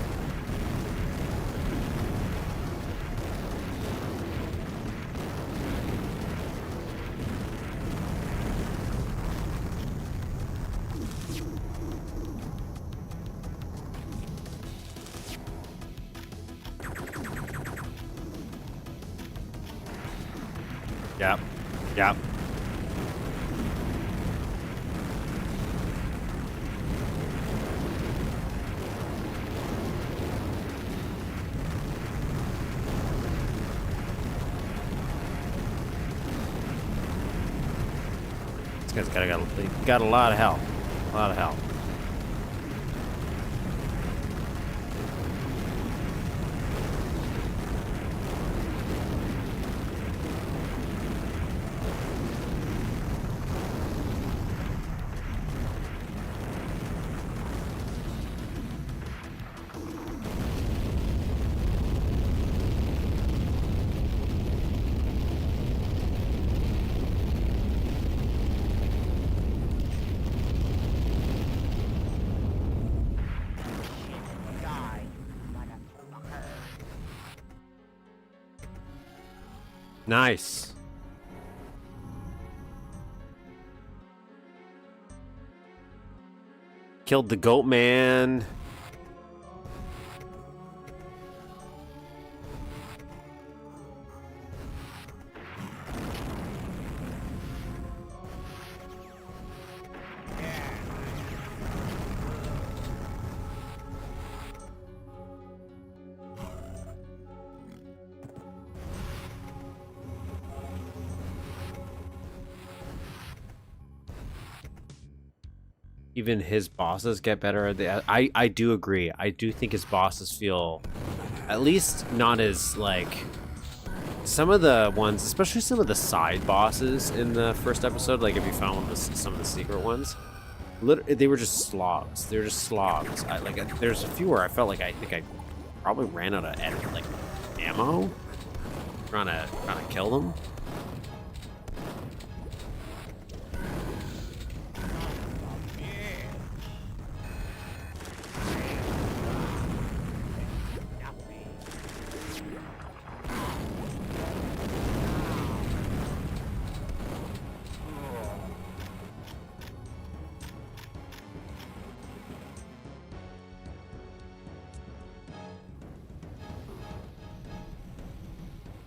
[SPEAKER 5] Yep. Yep. This guy's got a lot of health. A lot of health.
[SPEAKER 4] Die, motherfucker.
[SPEAKER 5] Nice. Killed the goat man. Even his bosses get better. I do agree. I do think his bosses feel at least not as like some of the ones, especially some of the side bosses in the first episode. Like if you found some of the secret ones, they were just slogs. They were just slogs. There's a few where I felt like I think I probably ran out of like ammo trying to kill them.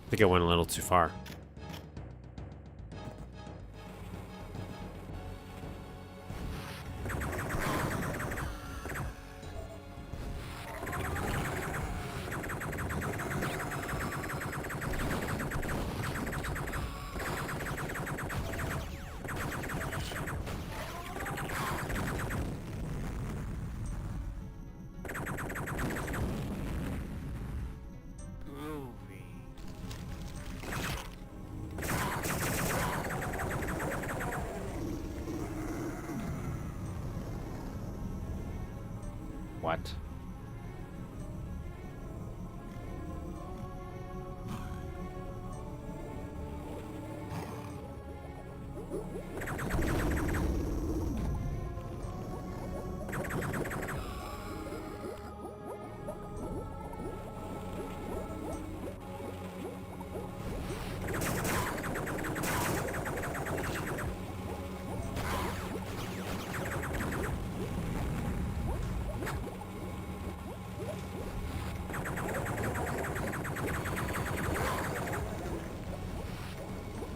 [SPEAKER 5] I think I went a little too far. What?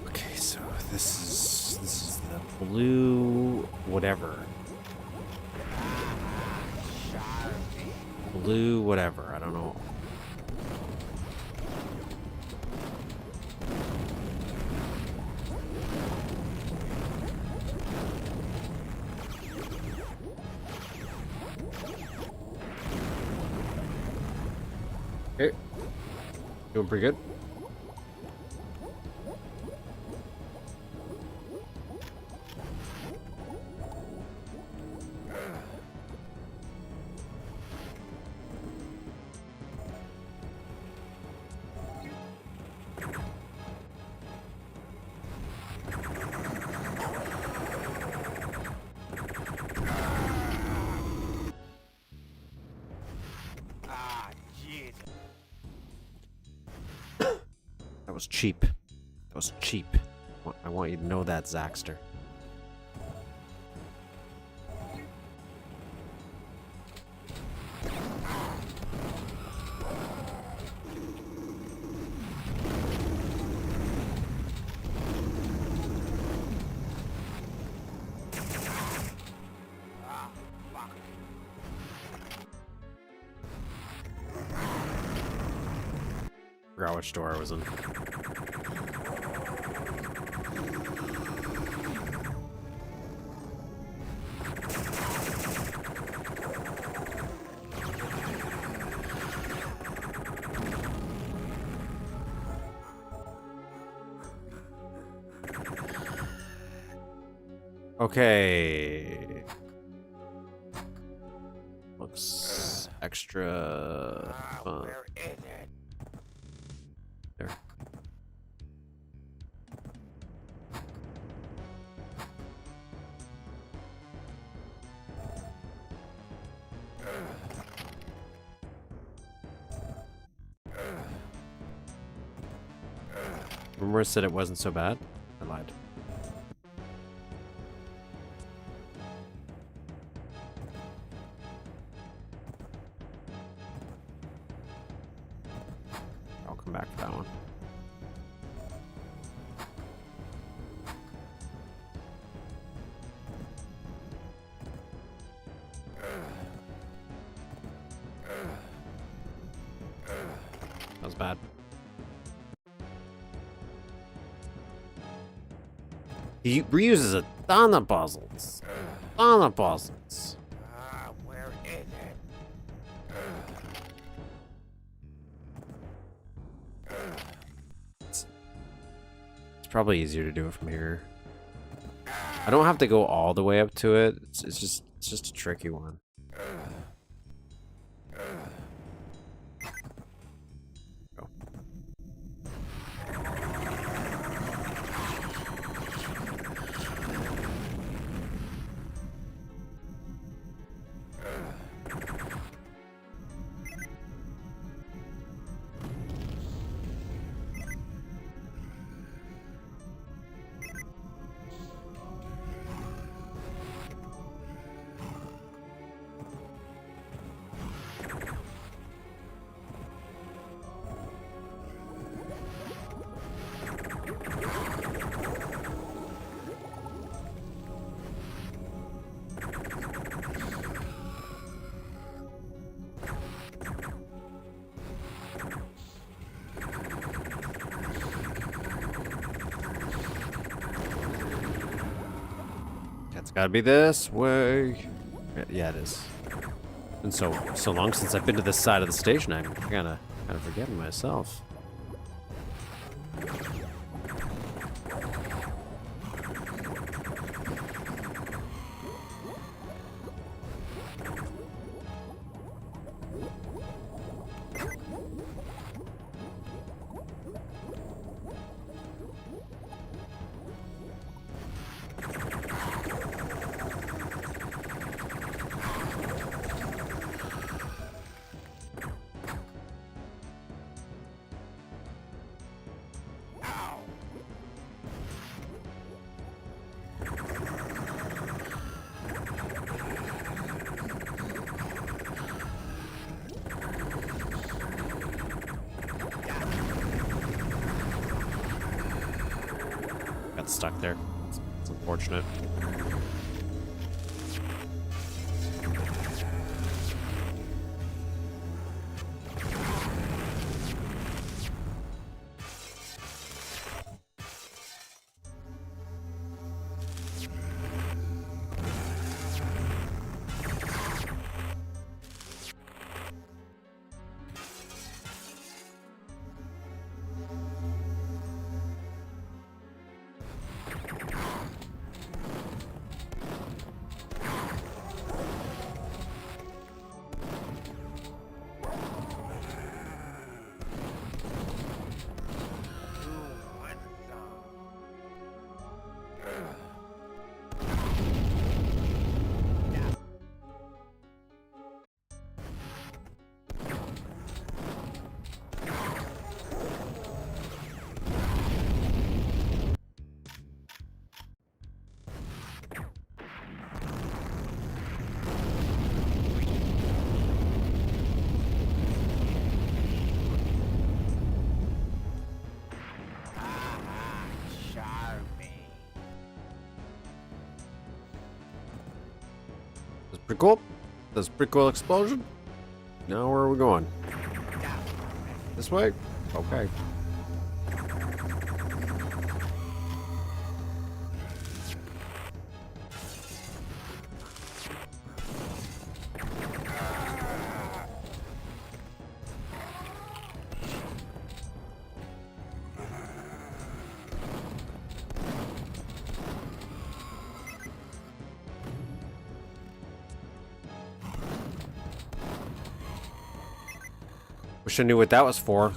[SPEAKER 5] Okay, so this is the blue whatever. Blue whatever, I don't know. Okay. Doing pretty good.
[SPEAKER 4] Ah, Jesus.
[SPEAKER 5] That was cheap. That was cheap. I want you to know that, Zaxtor.
[SPEAKER 4] Ah, fuck.
[SPEAKER 5] Forgot which door I was in. Okay. Looks extra
[SPEAKER 4] Ah,
[SPEAKER 5] fun.
[SPEAKER 4] where is it?
[SPEAKER 5] There. Remember I said it wasn't so bad? I lied. I'll come back for that one. That was bad. He reuses a ton of puzzles. Ton of puzzles.
[SPEAKER 4] Ah, where is it?
[SPEAKER 5] It's probably easier to do it from here. I don't have to go all the way up to it. It's just a tricky one. Go. It's gotta be this way. Yeah, it is. And so long since I've been to this side of the station, I'm kind of forgetting myself. gets stuck there. It's unfortunate. Pretty cool. That's a pretty cool explosion. Now where are we going? This way? Okay. Wish I knew what that was for.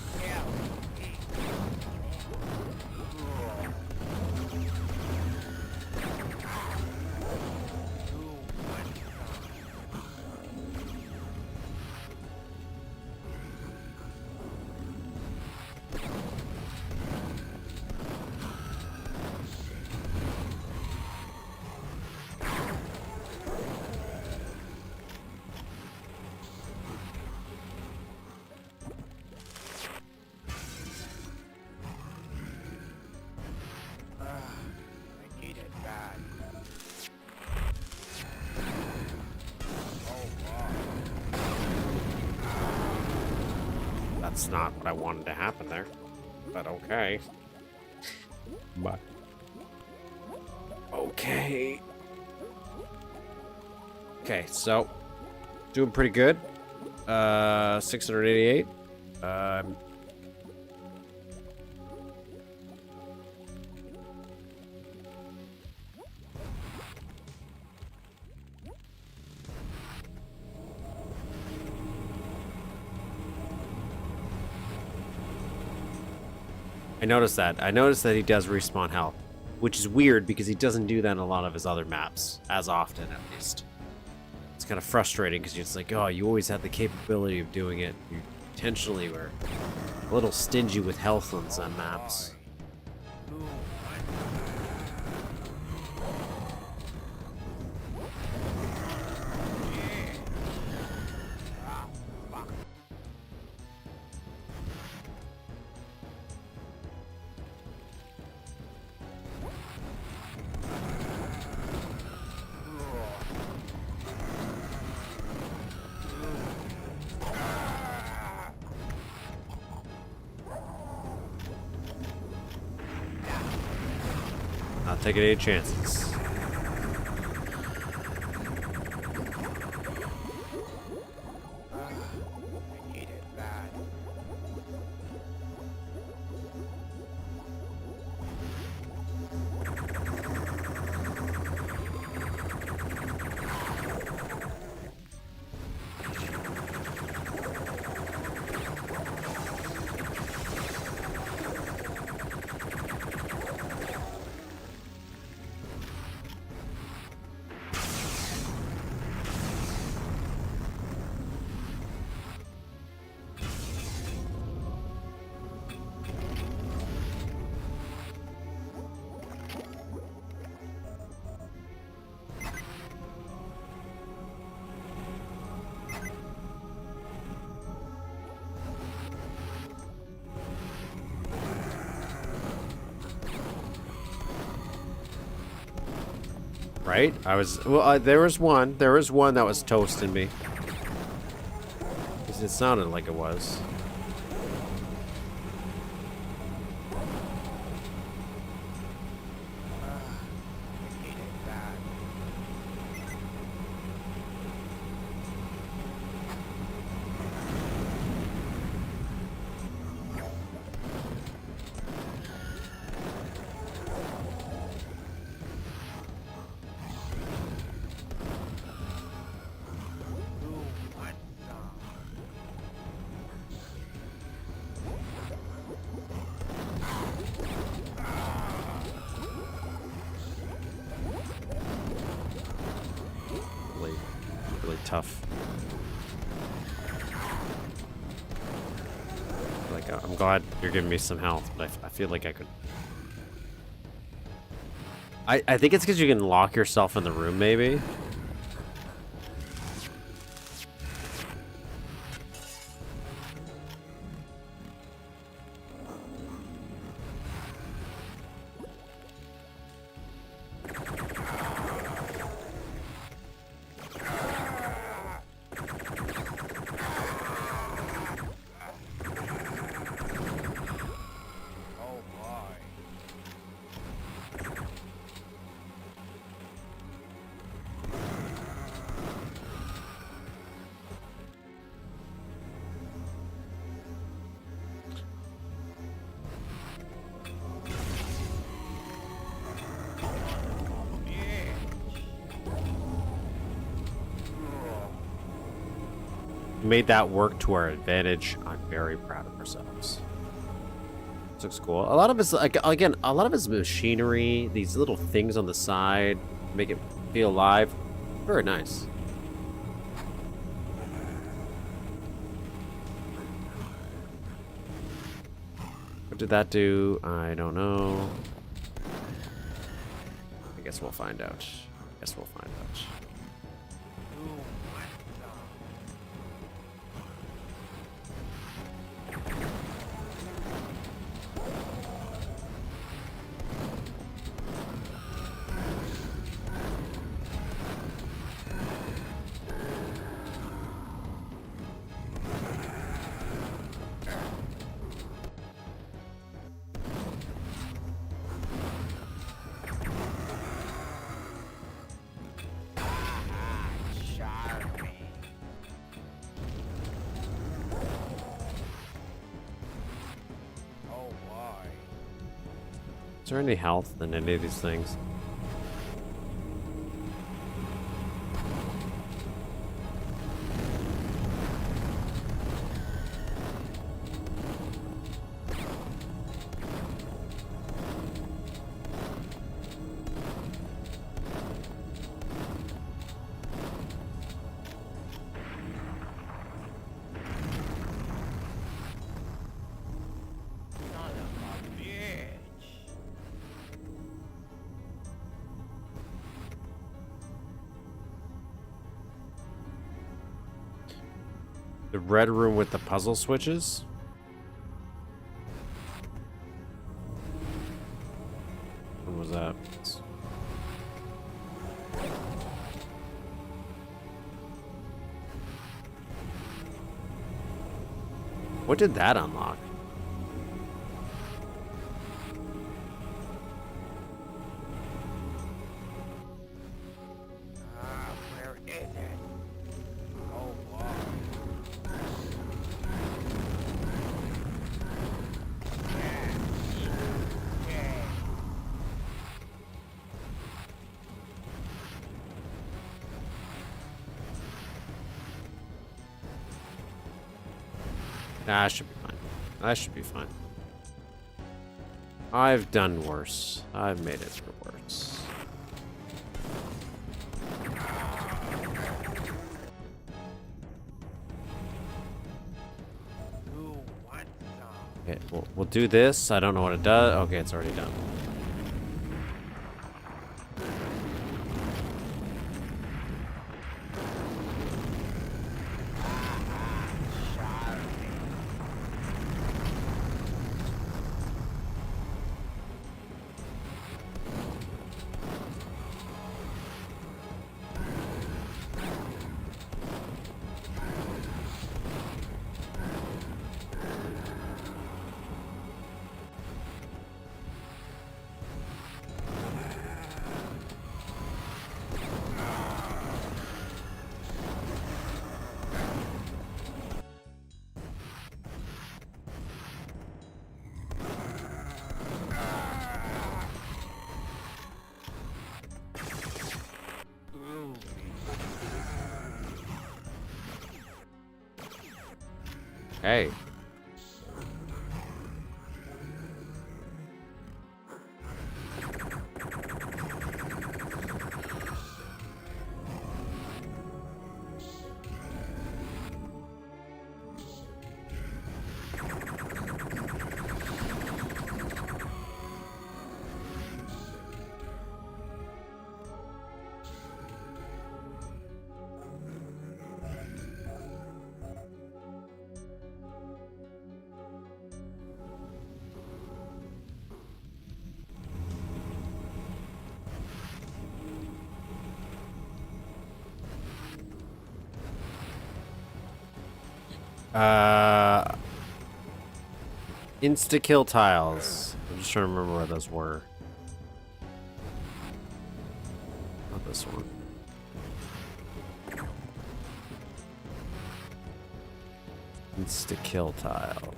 [SPEAKER 5] That's not what I wanted to happen there, but okay. But okay. Okay, so doing pretty good. 688. I noticed that. I noticed that he does respawn health, which is weird because he doesn't do that in a lot of his other maps, as often at least. It's kind of frustrating because you're just like, oh, you always had the capability of doing it. You intentionally were a little stingy with health on some maps. Not taking any chances. Right? I was... Well, there was one. There was one that was toasting me. It sounded like it was. Really tough. Like, I'm glad you're giving me some health, but I feel like I could... I think it's because you can lock yourself in the room, maybe. Made that work to our advantage. I'm very proud of ourselves. This looks cool. A lot of it's like, again, a lot of it's machinery. These little things on the side make it feel alive. Very nice. What did that do? I don't know. I guess we'll find out. Guess we'll find out. Is there any health in any of these things? The red room with the puzzle switches? When was that? What did that unlock?
[SPEAKER 4] Where is it? Oh, boy.
[SPEAKER 5] Nah, I should be fine. I should be fine. I've done worse. I've made it for worse. Okay, we'll do this. I don't know what it does. Okay, it's already done. Hey. Insta-kill tiles. I'm just trying to remember where those were. Not this one. Insta-kill tile.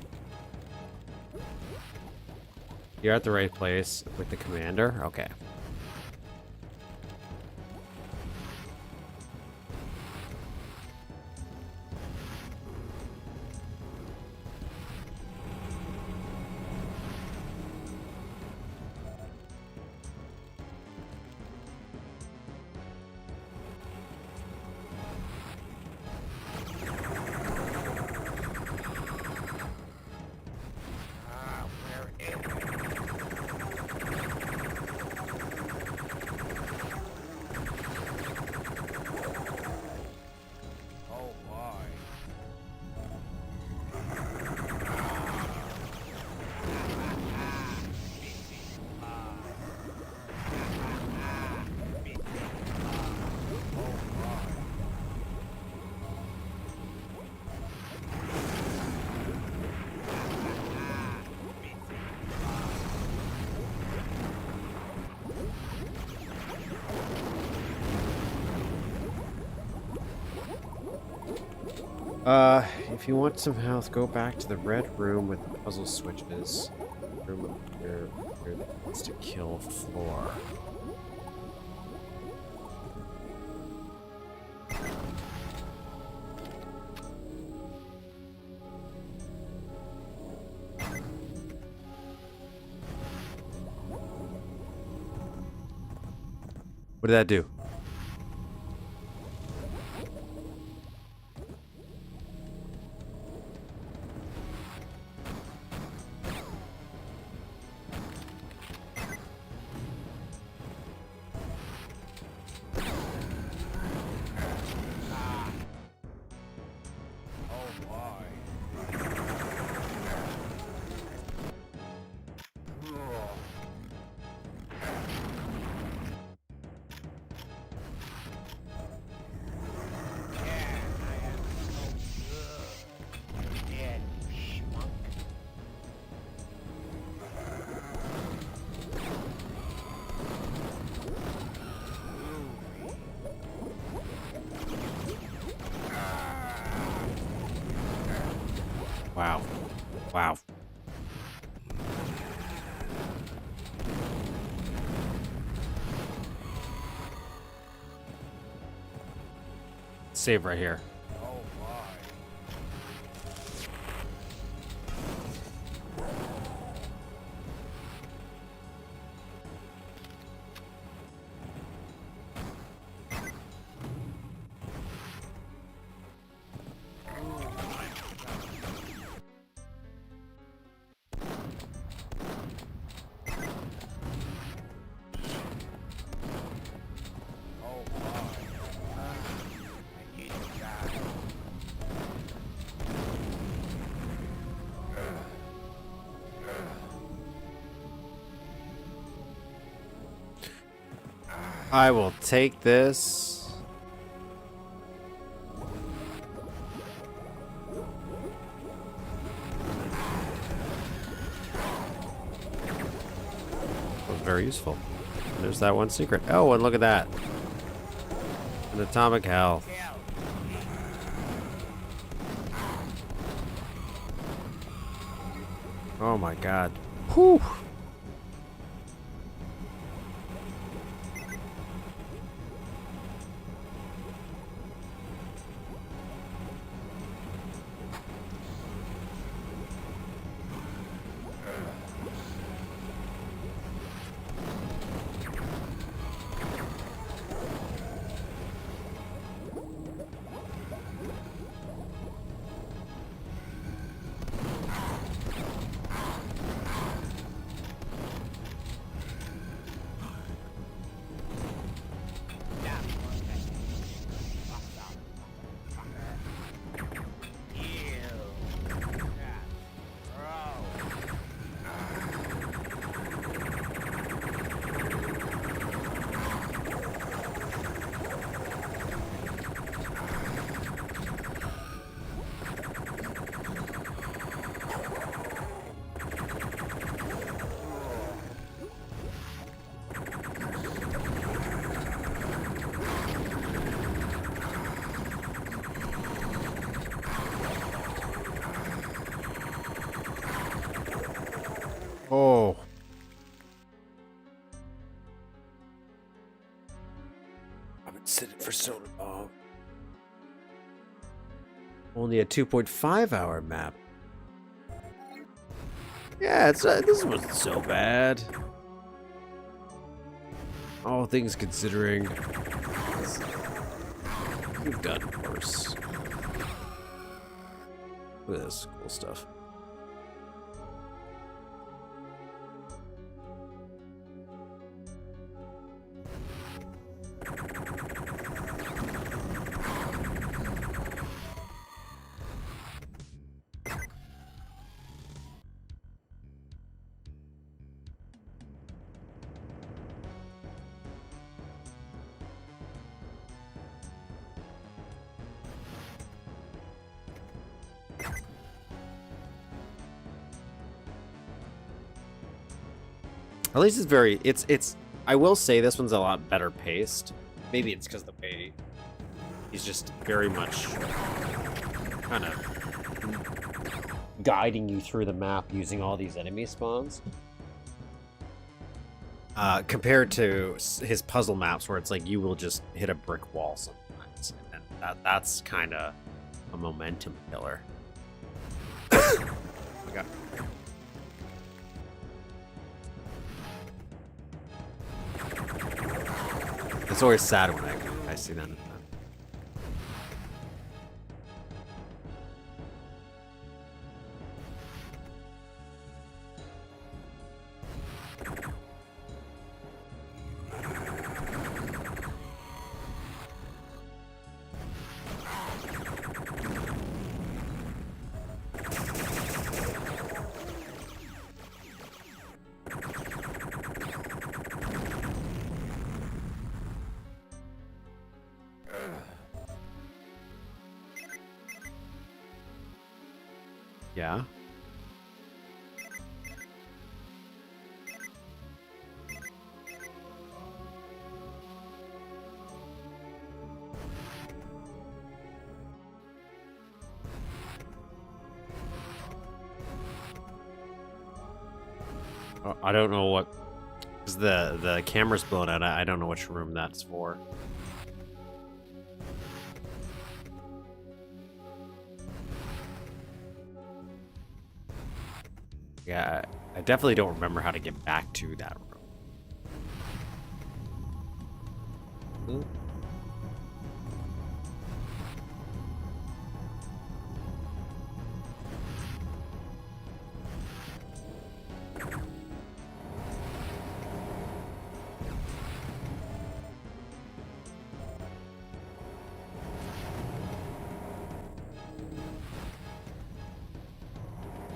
[SPEAKER 5] You're at the right place with the commander? Okay. If you want some health, go back to the red room with the puzzle switches. Room up here where it's to kill floor. What did that do? Wow. Wow. Save right here. I will take this. Was very useful. There's that one secret. Oh, and look at that. An atomic health. Oh my god. Whew. Sitting for so long. Only a 2.5-hour map. Yeah, this wasn't so bad. All things considering, we've done worse. Look at this cool stuff. At least it's very, it's, I will say this one's a lot better paced. Maybe it's because the way he's just very much kind of guiding you through the map using all these enemy spawns. Compared to his puzzle maps where it's like you will just hit a brick wall sometimes. And that's kind of a momentum killer. Oh my God. It's always sad when I see that. Yeah. I don't know what, because the camera's blown out. I don't know which room that's for. Yeah, I definitely don't remember how to get back to that room. Ooh.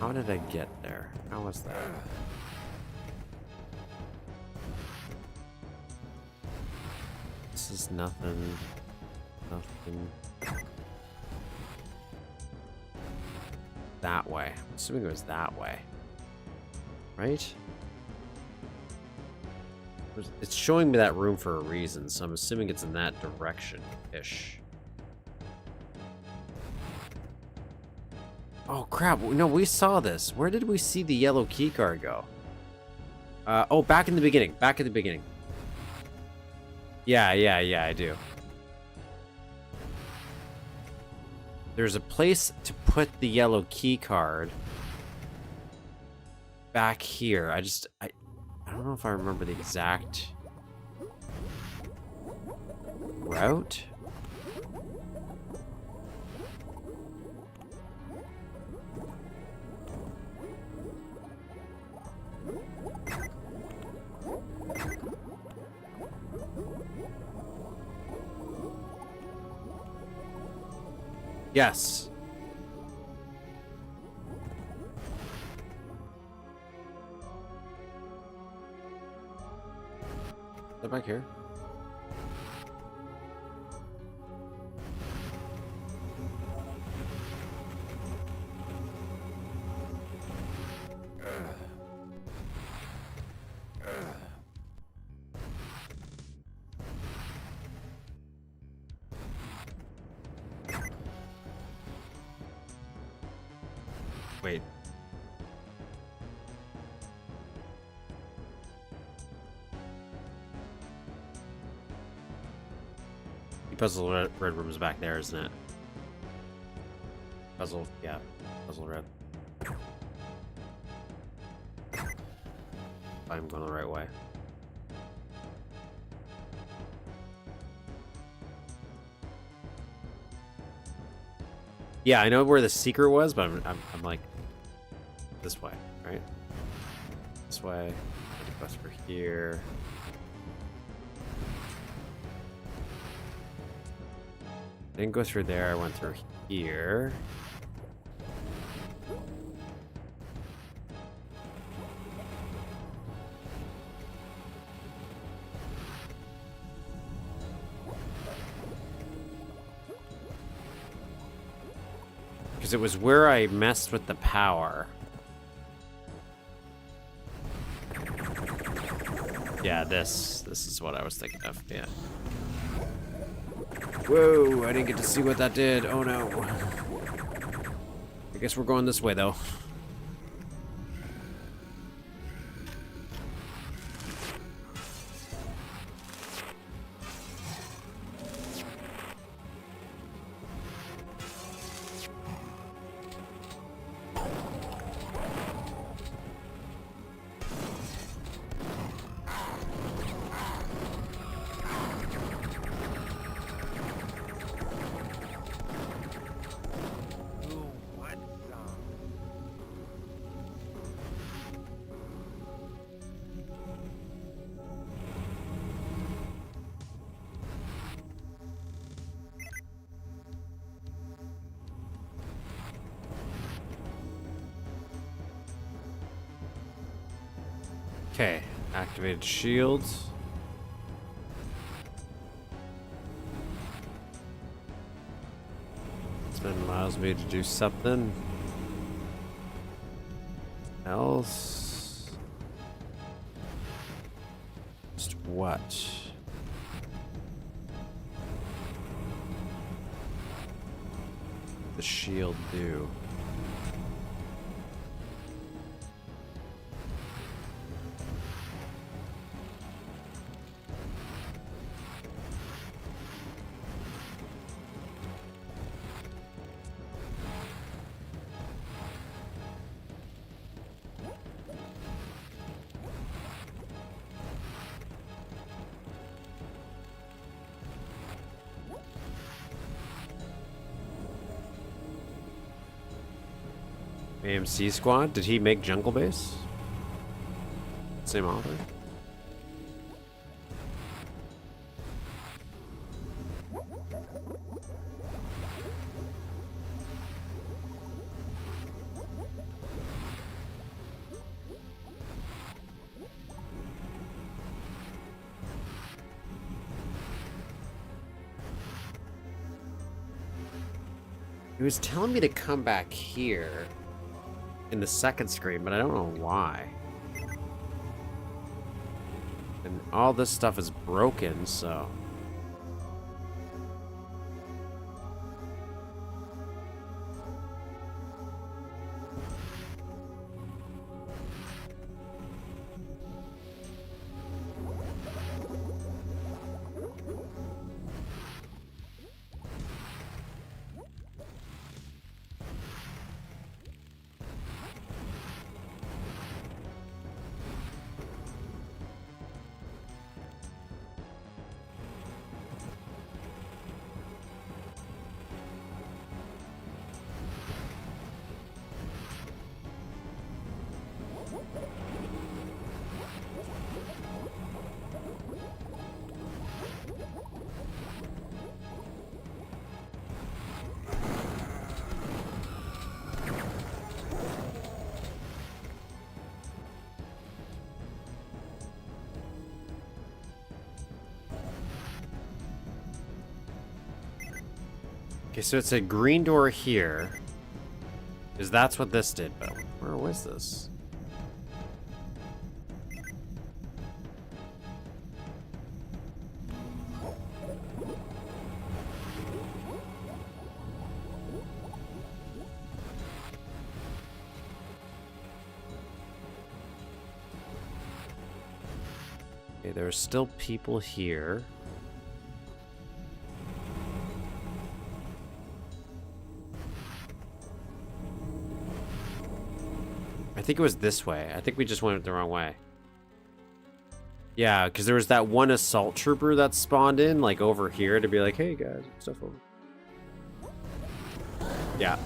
[SPEAKER 5] How did I get there? How was that? This is nothing. Nothing. That way. I'm assuming it was that way. Right? It's showing me that room for a reason, so I'm assuming it's in that direction-ish. Oh crap, no, we saw this. Where did we see the yellow keycard go? Oh, back in the beginning. Back in the beginning. Yeah, I do. There's a place to put the yellow keycard back here. I don't know if I remember the exact route. Yes. Is that back here? Wait. The puzzle red room is back there, isn't it? Puzzle, yeah. Puzzle red. I'm going the right way. Yeah, I know where the secret was, but I'm like this way, right? This way. Go through here. Didn't go through there. I went through here. Because it was where I messed with the power. Yeah, this is what I was thinking of, yeah. Whoa, I didn't get to see what that did. Oh no. I guess we're going this way though. Okay, activated shields. This then allows me to do something else. Just what? The shield do? AMC Squad? Did he make Jungle Base? Same author? He was telling me to come back here in the second screen, but I don't know why. And all this stuff is broken, so... Okay, so it's a green door here. Because that's what this did, but where was this? Okay, there are still people here. think it was this way. I think we just went the wrong way. Yeah, because there was that one assault trooper that spawned in, like, over here to be like, hey, guys, stuff over. Yeah.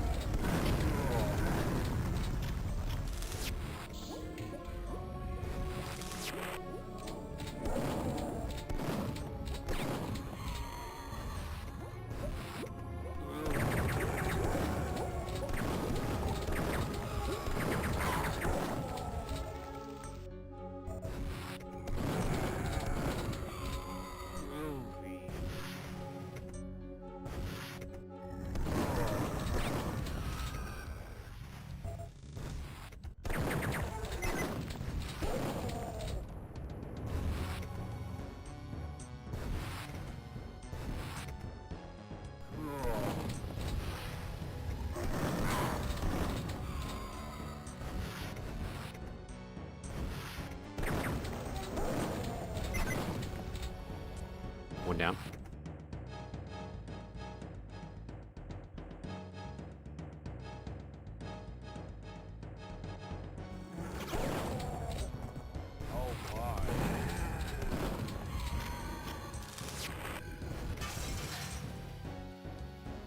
[SPEAKER 5] One down.
[SPEAKER 4] Oh boy.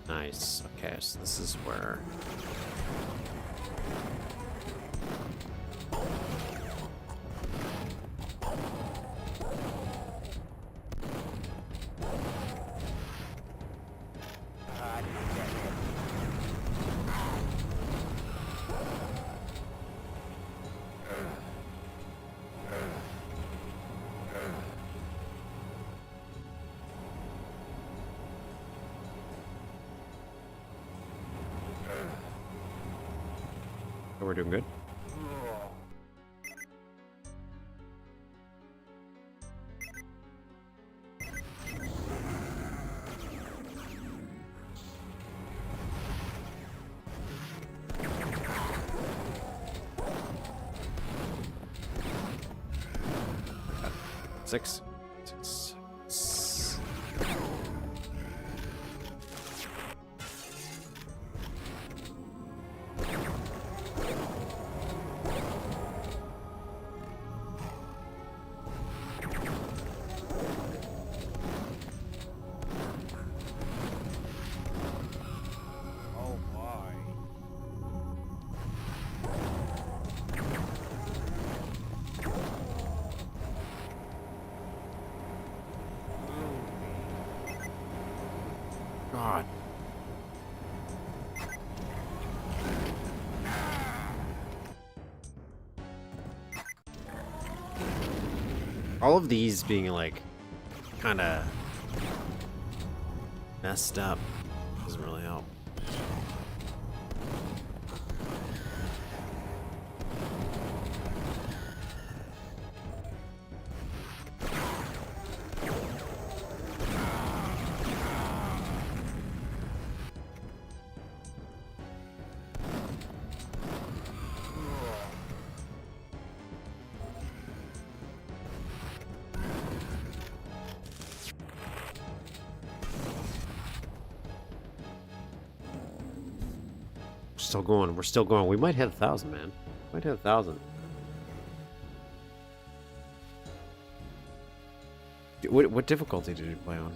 [SPEAKER 5] Nice. Okay, so this is where... We're doing good. Six.
[SPEAKER 4] Oh boy.
[SPEAKER 5] God. All of these being like kind of messed up doesn't really help. Still going. We're still going. We might hit 1,000, man. Might hit 1,000. What difficulty did you play on?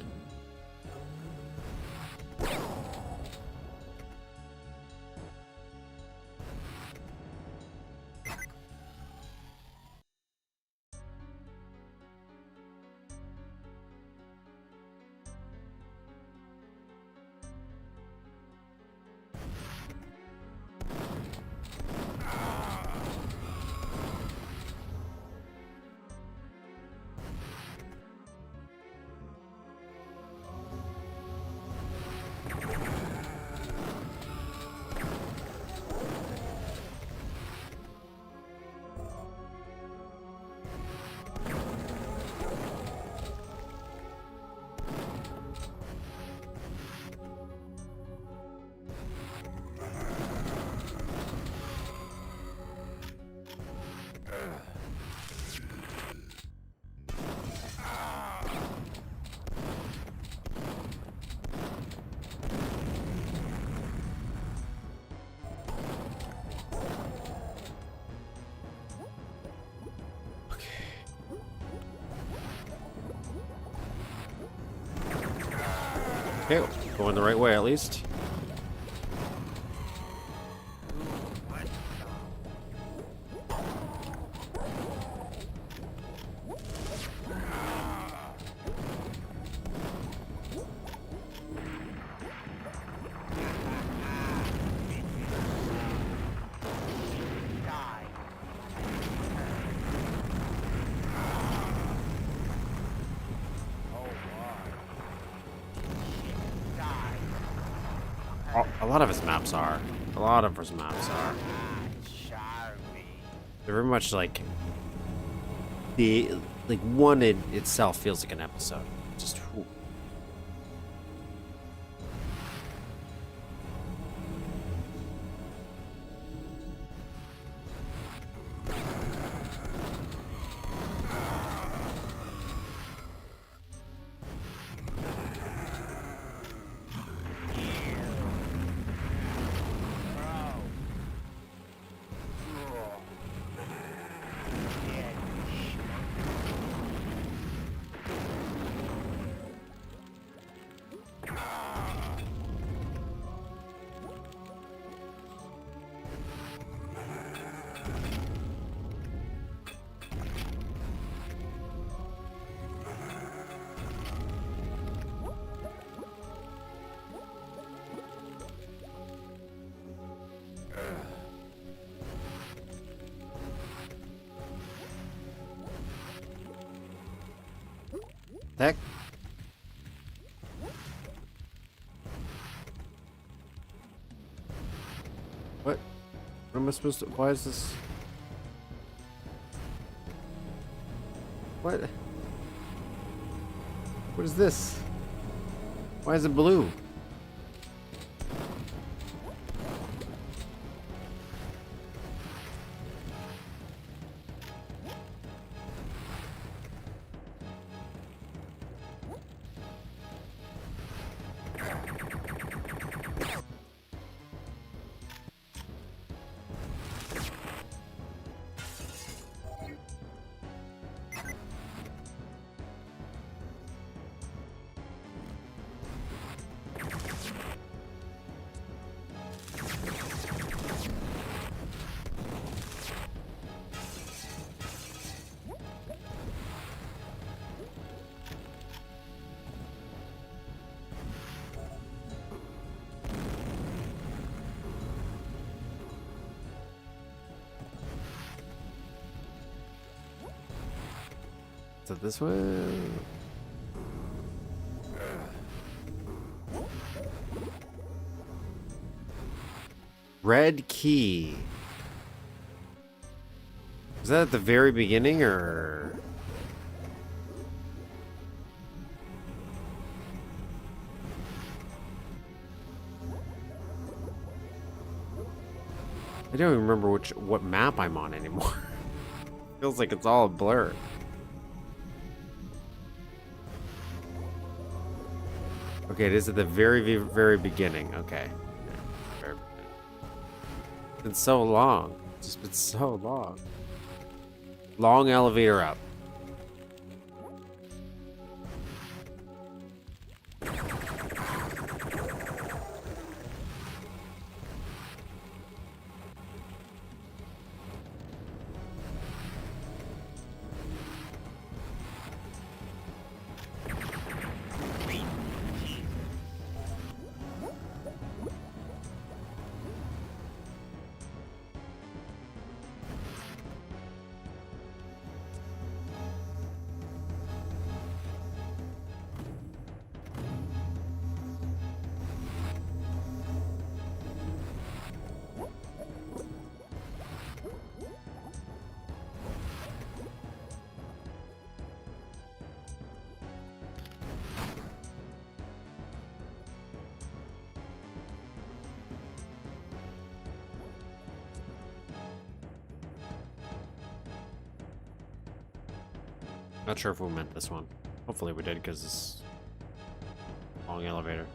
[SPEAKER 5] Okay, going the right way at least. A lot of his maps are. A lot of his maps are. They're very much like one in itself feels like an episode. Just whew. Heck. What? What am I supposed to? Why is this? What? What is this? Why is it blue? Is it this way? Red key. Is that at the very beginning or? I don't even remember what map I'm on anymore. Feels like it's all a blur. Okay, it is at the very beginning. Okay. It's been so long. It's just been so long. Long elevator up. Not sure if we meant this one. Hopefully we did, because it's a long elevator.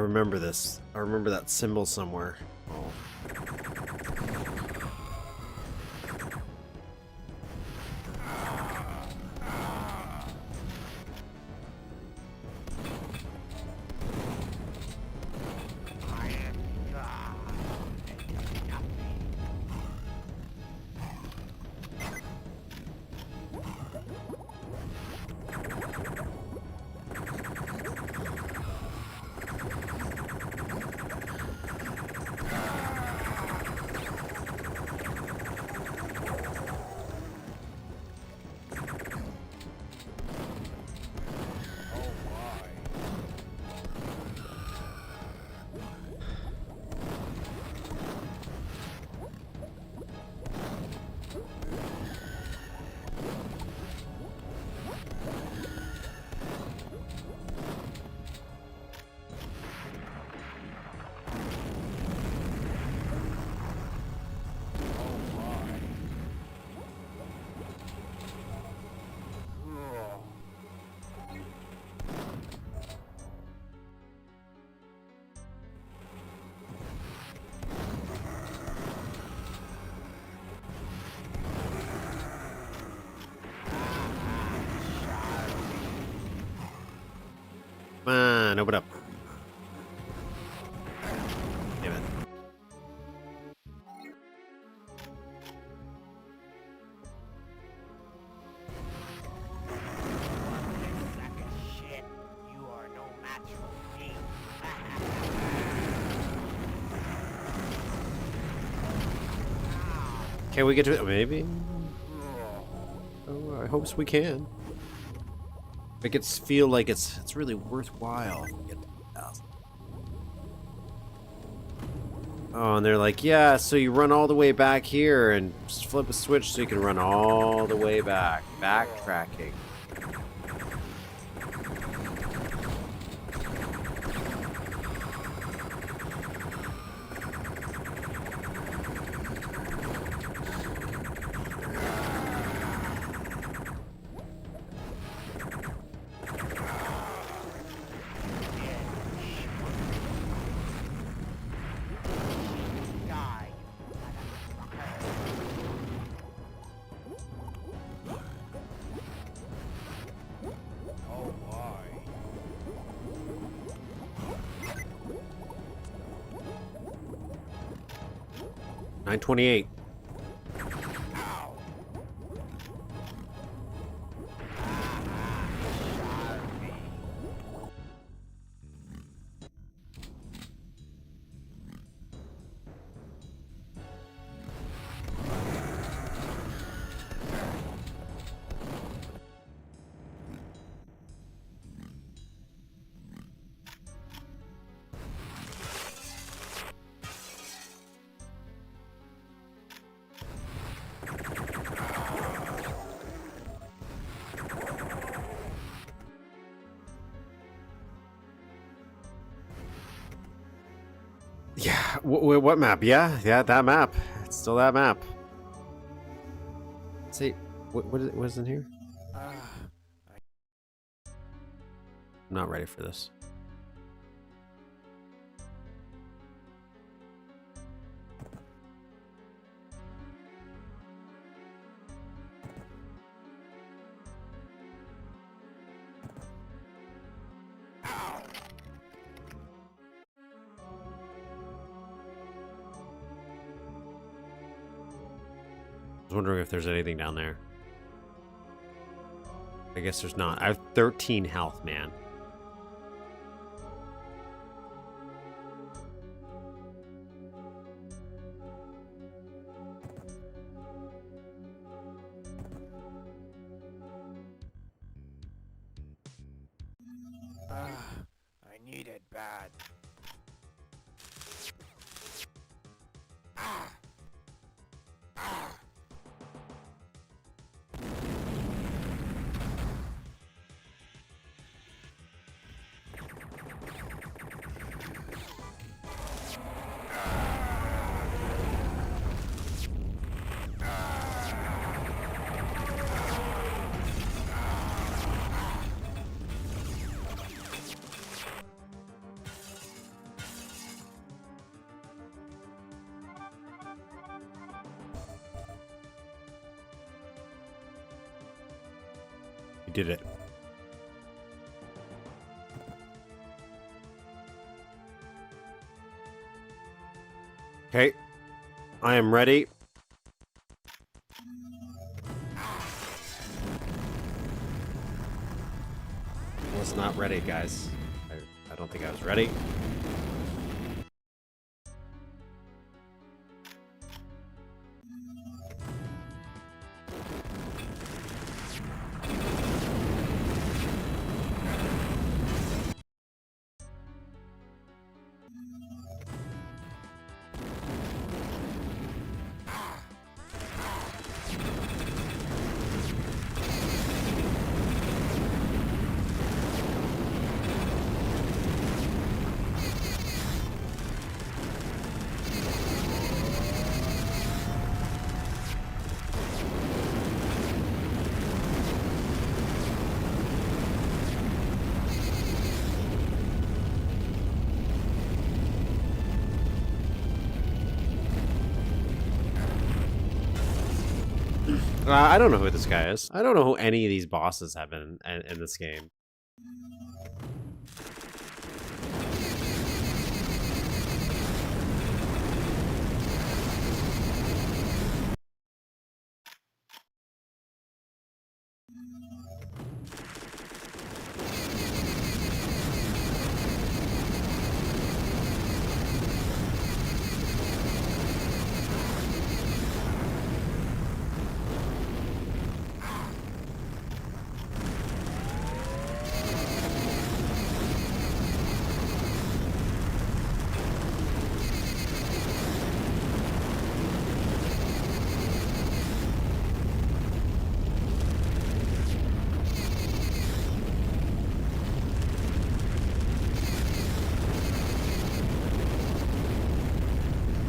[SPEAKER 5] remember this. I remember that symbol somewhere. Oh.
[SPEAKER 4] I am God, and nothing.
[SPEAKER 5] Come on, open up. Damn it.
[SPEAKER 4] Sack of shit. You are no match for me.
[SPEAKER 5] Can we get to it? Maybe. Oh, I hope we can. Make it feel like it's really worthwhile. if we get to 1,000. Oh, and they're like, yeah, so you run all the way back here and just flip a switch so you can run all the way back. Backtracking.
[SPEAKER 4] Die, oh boy.
[SPEAKER 5] 928. Yeah, what map? Yeah, that map. It's still that map. Let's see, what is in here? I'm not ready for this. I was wondering if there's anything down there. I guess there's not. I have 13 health, man.
[SPEAKER 4] I need it bad.
[SPEAKER 5] We did it. Okay. I am ready. Was not ready, guys. I don't think I was ready. I don't know who this guy is. I don't know who any of these bosses have in this game.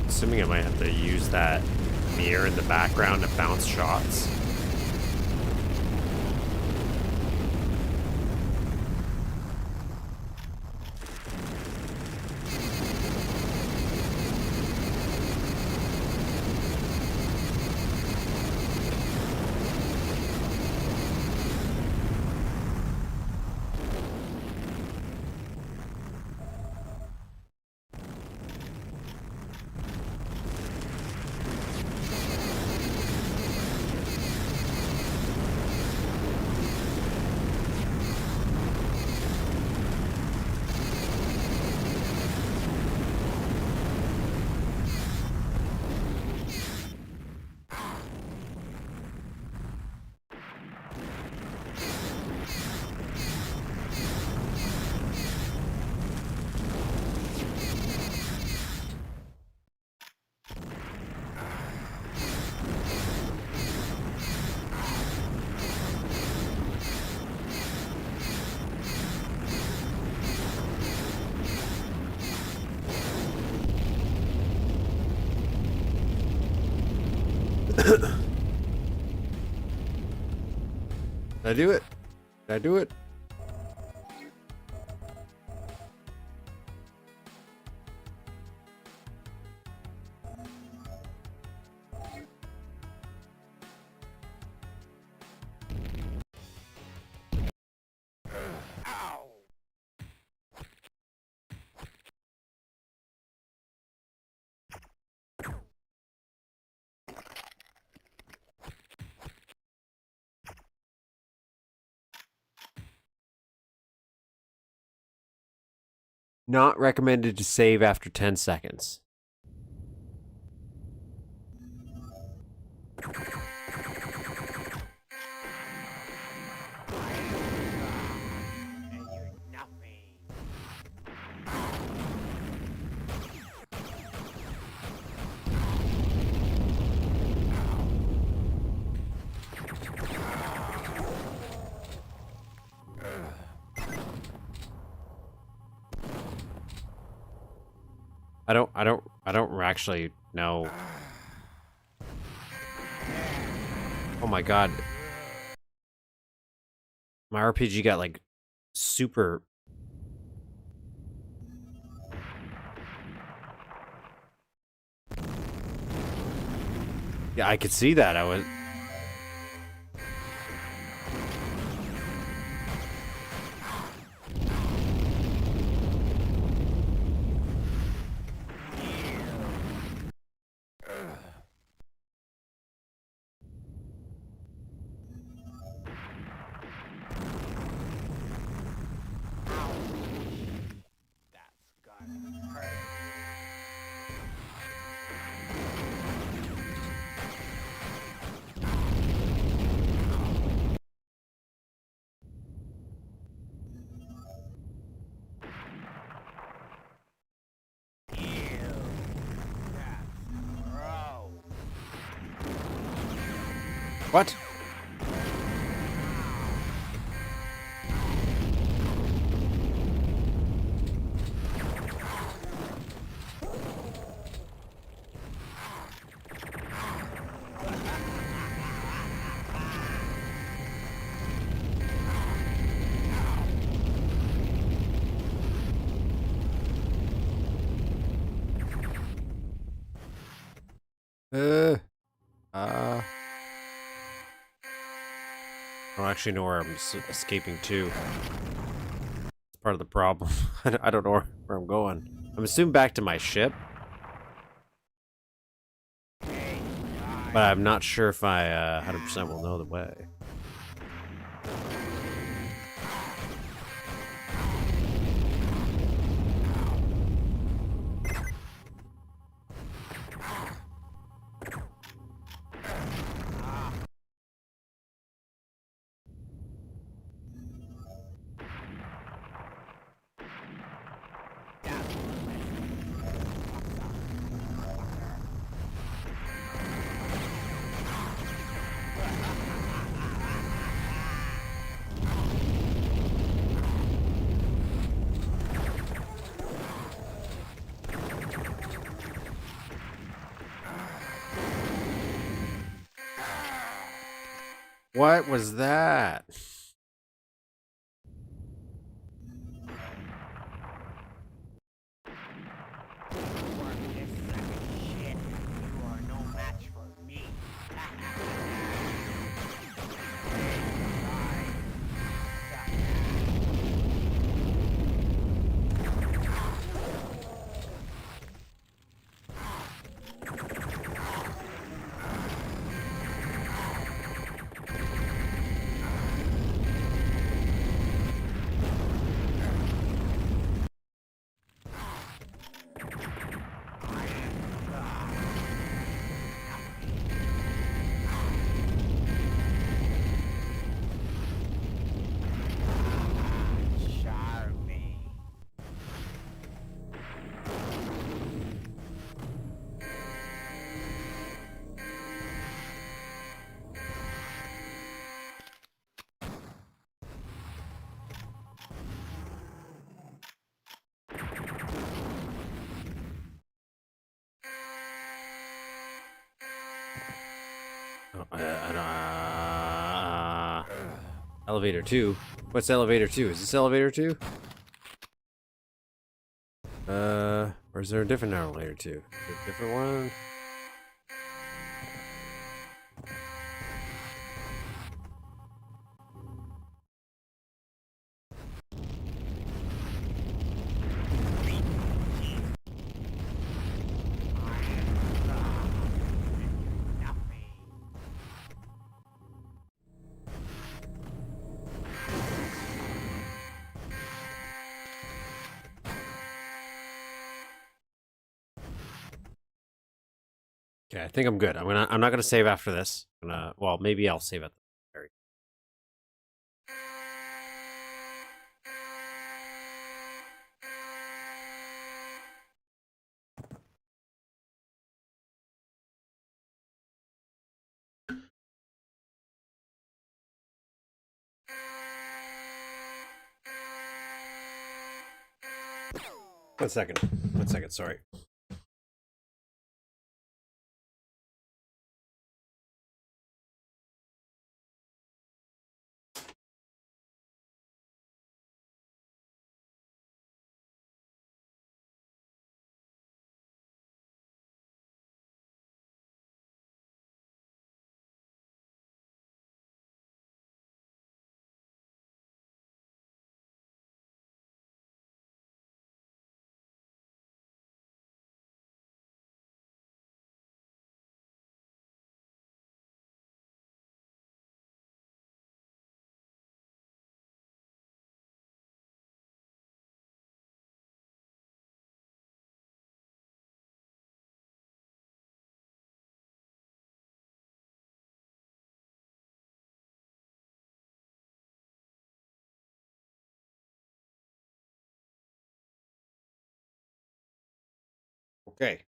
[SPEAKER 5] Assuming I might have to use that mirror in the background to bounce shots. Did I do it? Did I do it? Not recommended to save after 10 seconds.
[SPEAKER 4] And you're nothing.
[SPEAKER 5] I don't actually know. Oh my god. My RPG got like super. Yeah, I could see that. I was. What? I don't actually know where I'm escaping to. It's part of the problem. I don't know where I'm going. I'm assuming back to my ship. But I'm not sure if I 100% will know the way. What was that?
[SPEAKER 4] Shit, you are no match for me. Charming.
[SPEAKER 5] Oh, elevator 2? What's elevator 2? Is this elevator 2? Or is there a different elevator 2? Is there a different one? Okay, I think I'm good. I'm not gonna save after this. Well, maybe I'll save at the very. One second. One second, sorry. Okay.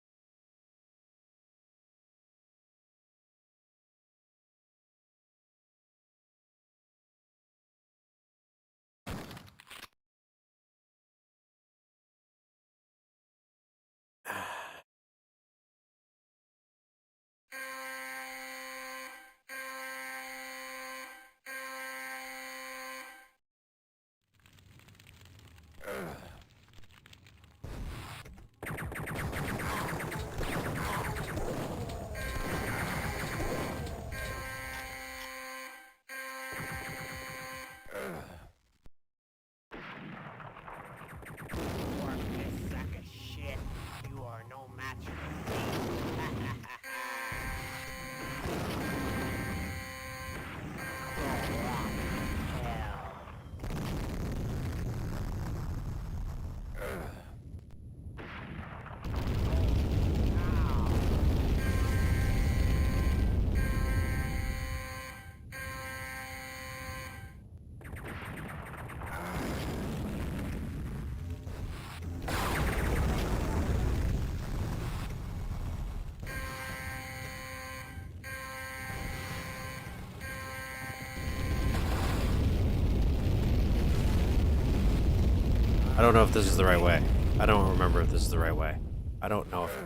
[SPEAKER 5] I don't know if this is the right way. I don't remember if this is the right way. I don't know if...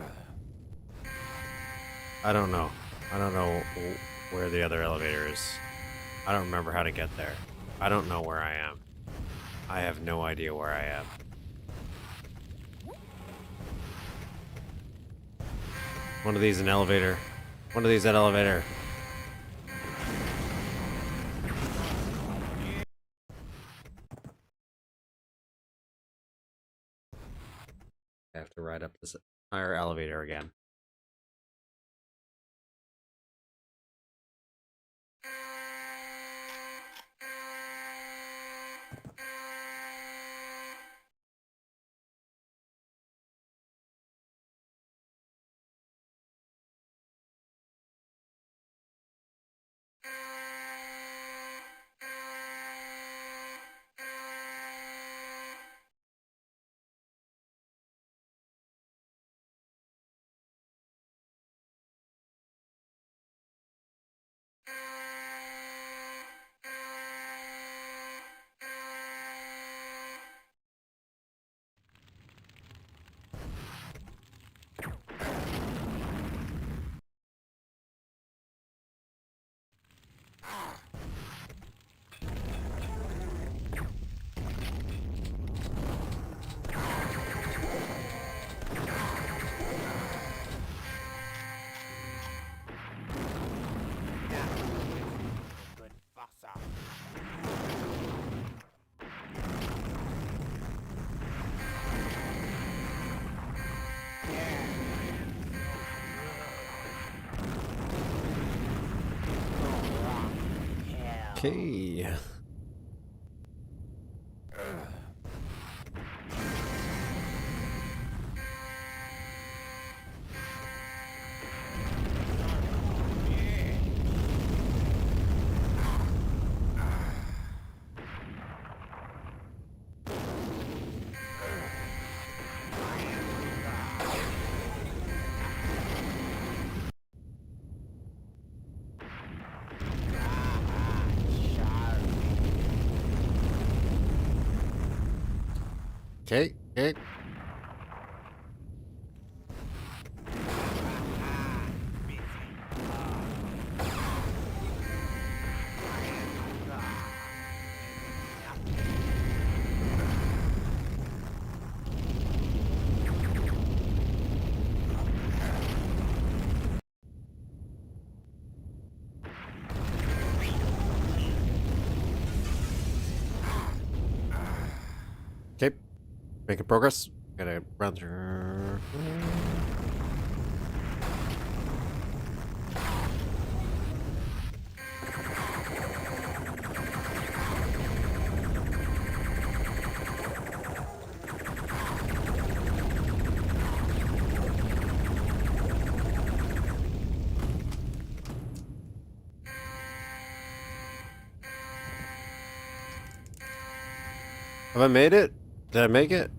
[SPEAKER 5] I don't know. I don't know where the other elevator is. I don't remember how to get there. I don't know where I am. I have no idea where I am. One of these an elevator. One of these an elevator. I have to ride up this entire elevator again.
[SPEAKER 4] Good fosser.
[SPEAKER 5] Okay. Okay, okay. Okay. Making progress. Gotta run through. Have I made it? Did I make it?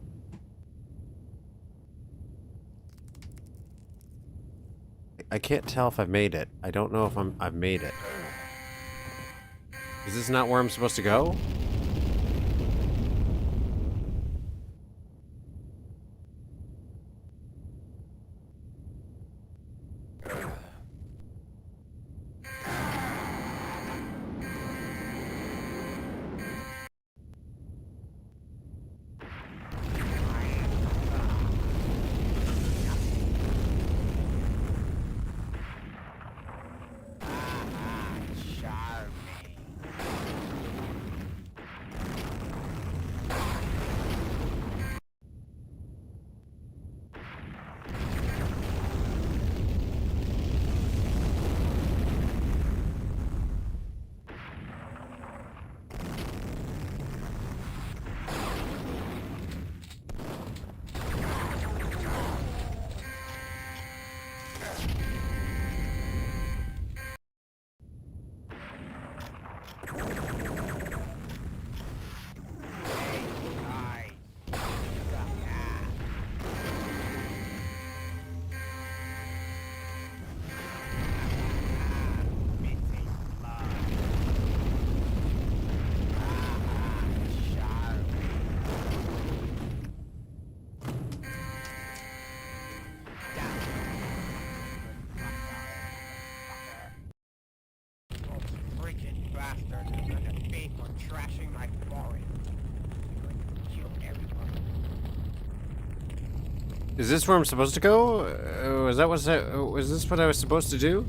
[SPEAKER 5] I can't tell if I've made it. I don't know if I've made it. Is this not where I'm supposed to go?
[SPEAKER 4] pay for trashing my forest. You're going to kill everyone.
[SPEAKER 5] Is this where I'm supposed to go? Was this what I was supposed to do?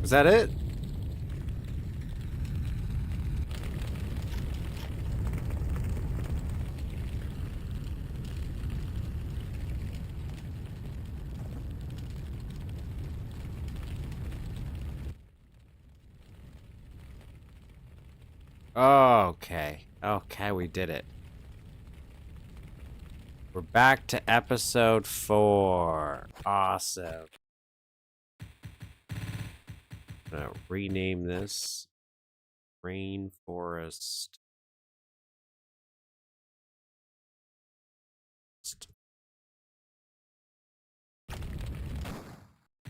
[SPEAKER 5] Is that it? Okay. Okay, we did it. We're back to episode 4. Awesome. I'm gonna rename this Rainforest.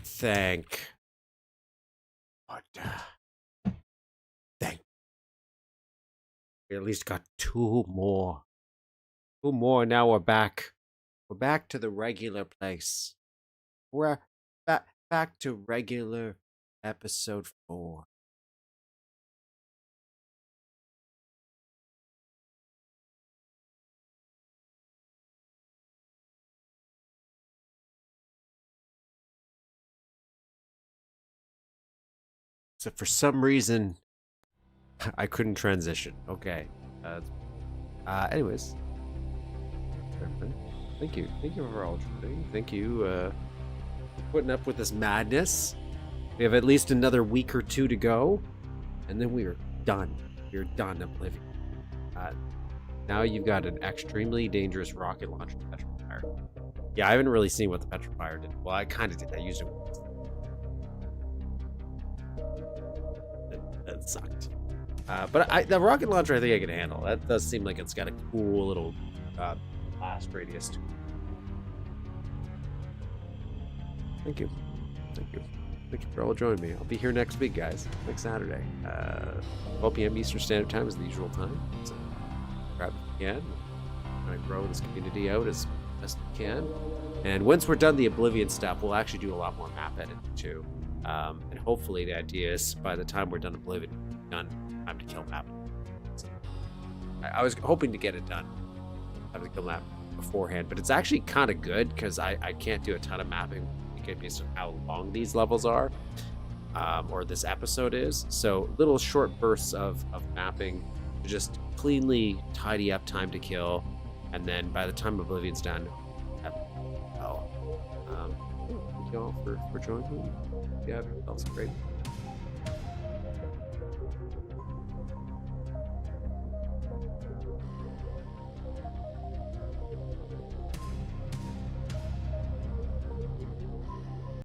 [SPEAKER 5] Thank. What? Thank. We at least got 2 more. 2 more. Now we're back. We're back to the regular place. We're back to regular episode 4. So for some reason, I couldn't transition. Okay. Anyways. Thank you. Thank you for all joining. Thank you for putting up with this madness. We have at least another week or 2 to go. And then we are done. We're done, Oblivion. Now you've got an extremely dangerous rocket launcher petrifier. Yeah, I haven't really seen what the petrifier did. Well, I kind of did. I used it once. That sucked. But the rocket launcher, I think I can handle. That does seem like it's got a cool little blast radius to it. Thank you. Thank you. Thank you for all joining me. I'll be here next week, guys. Next Saturday. 12 p.m. Eastern Standard Time is the usual time. So grab it if you can. Try to grow this community out as best we can. And once we're done the Oblivion stuff, we'll actually do a lot more map editing too. And hopefully the idea is by the time we're done Oblivion, time to kill map. So, I was hoping to get it done. Time to kill map beforehand, but it's actually kind of good because I can't do a ton of mapping based on how long these levels are, or this episode is. So little short bursts of mapping to just cleanly tidy up time to kill, and then by the time Oblivion's done, thank you all for joining me. You have yourselves a great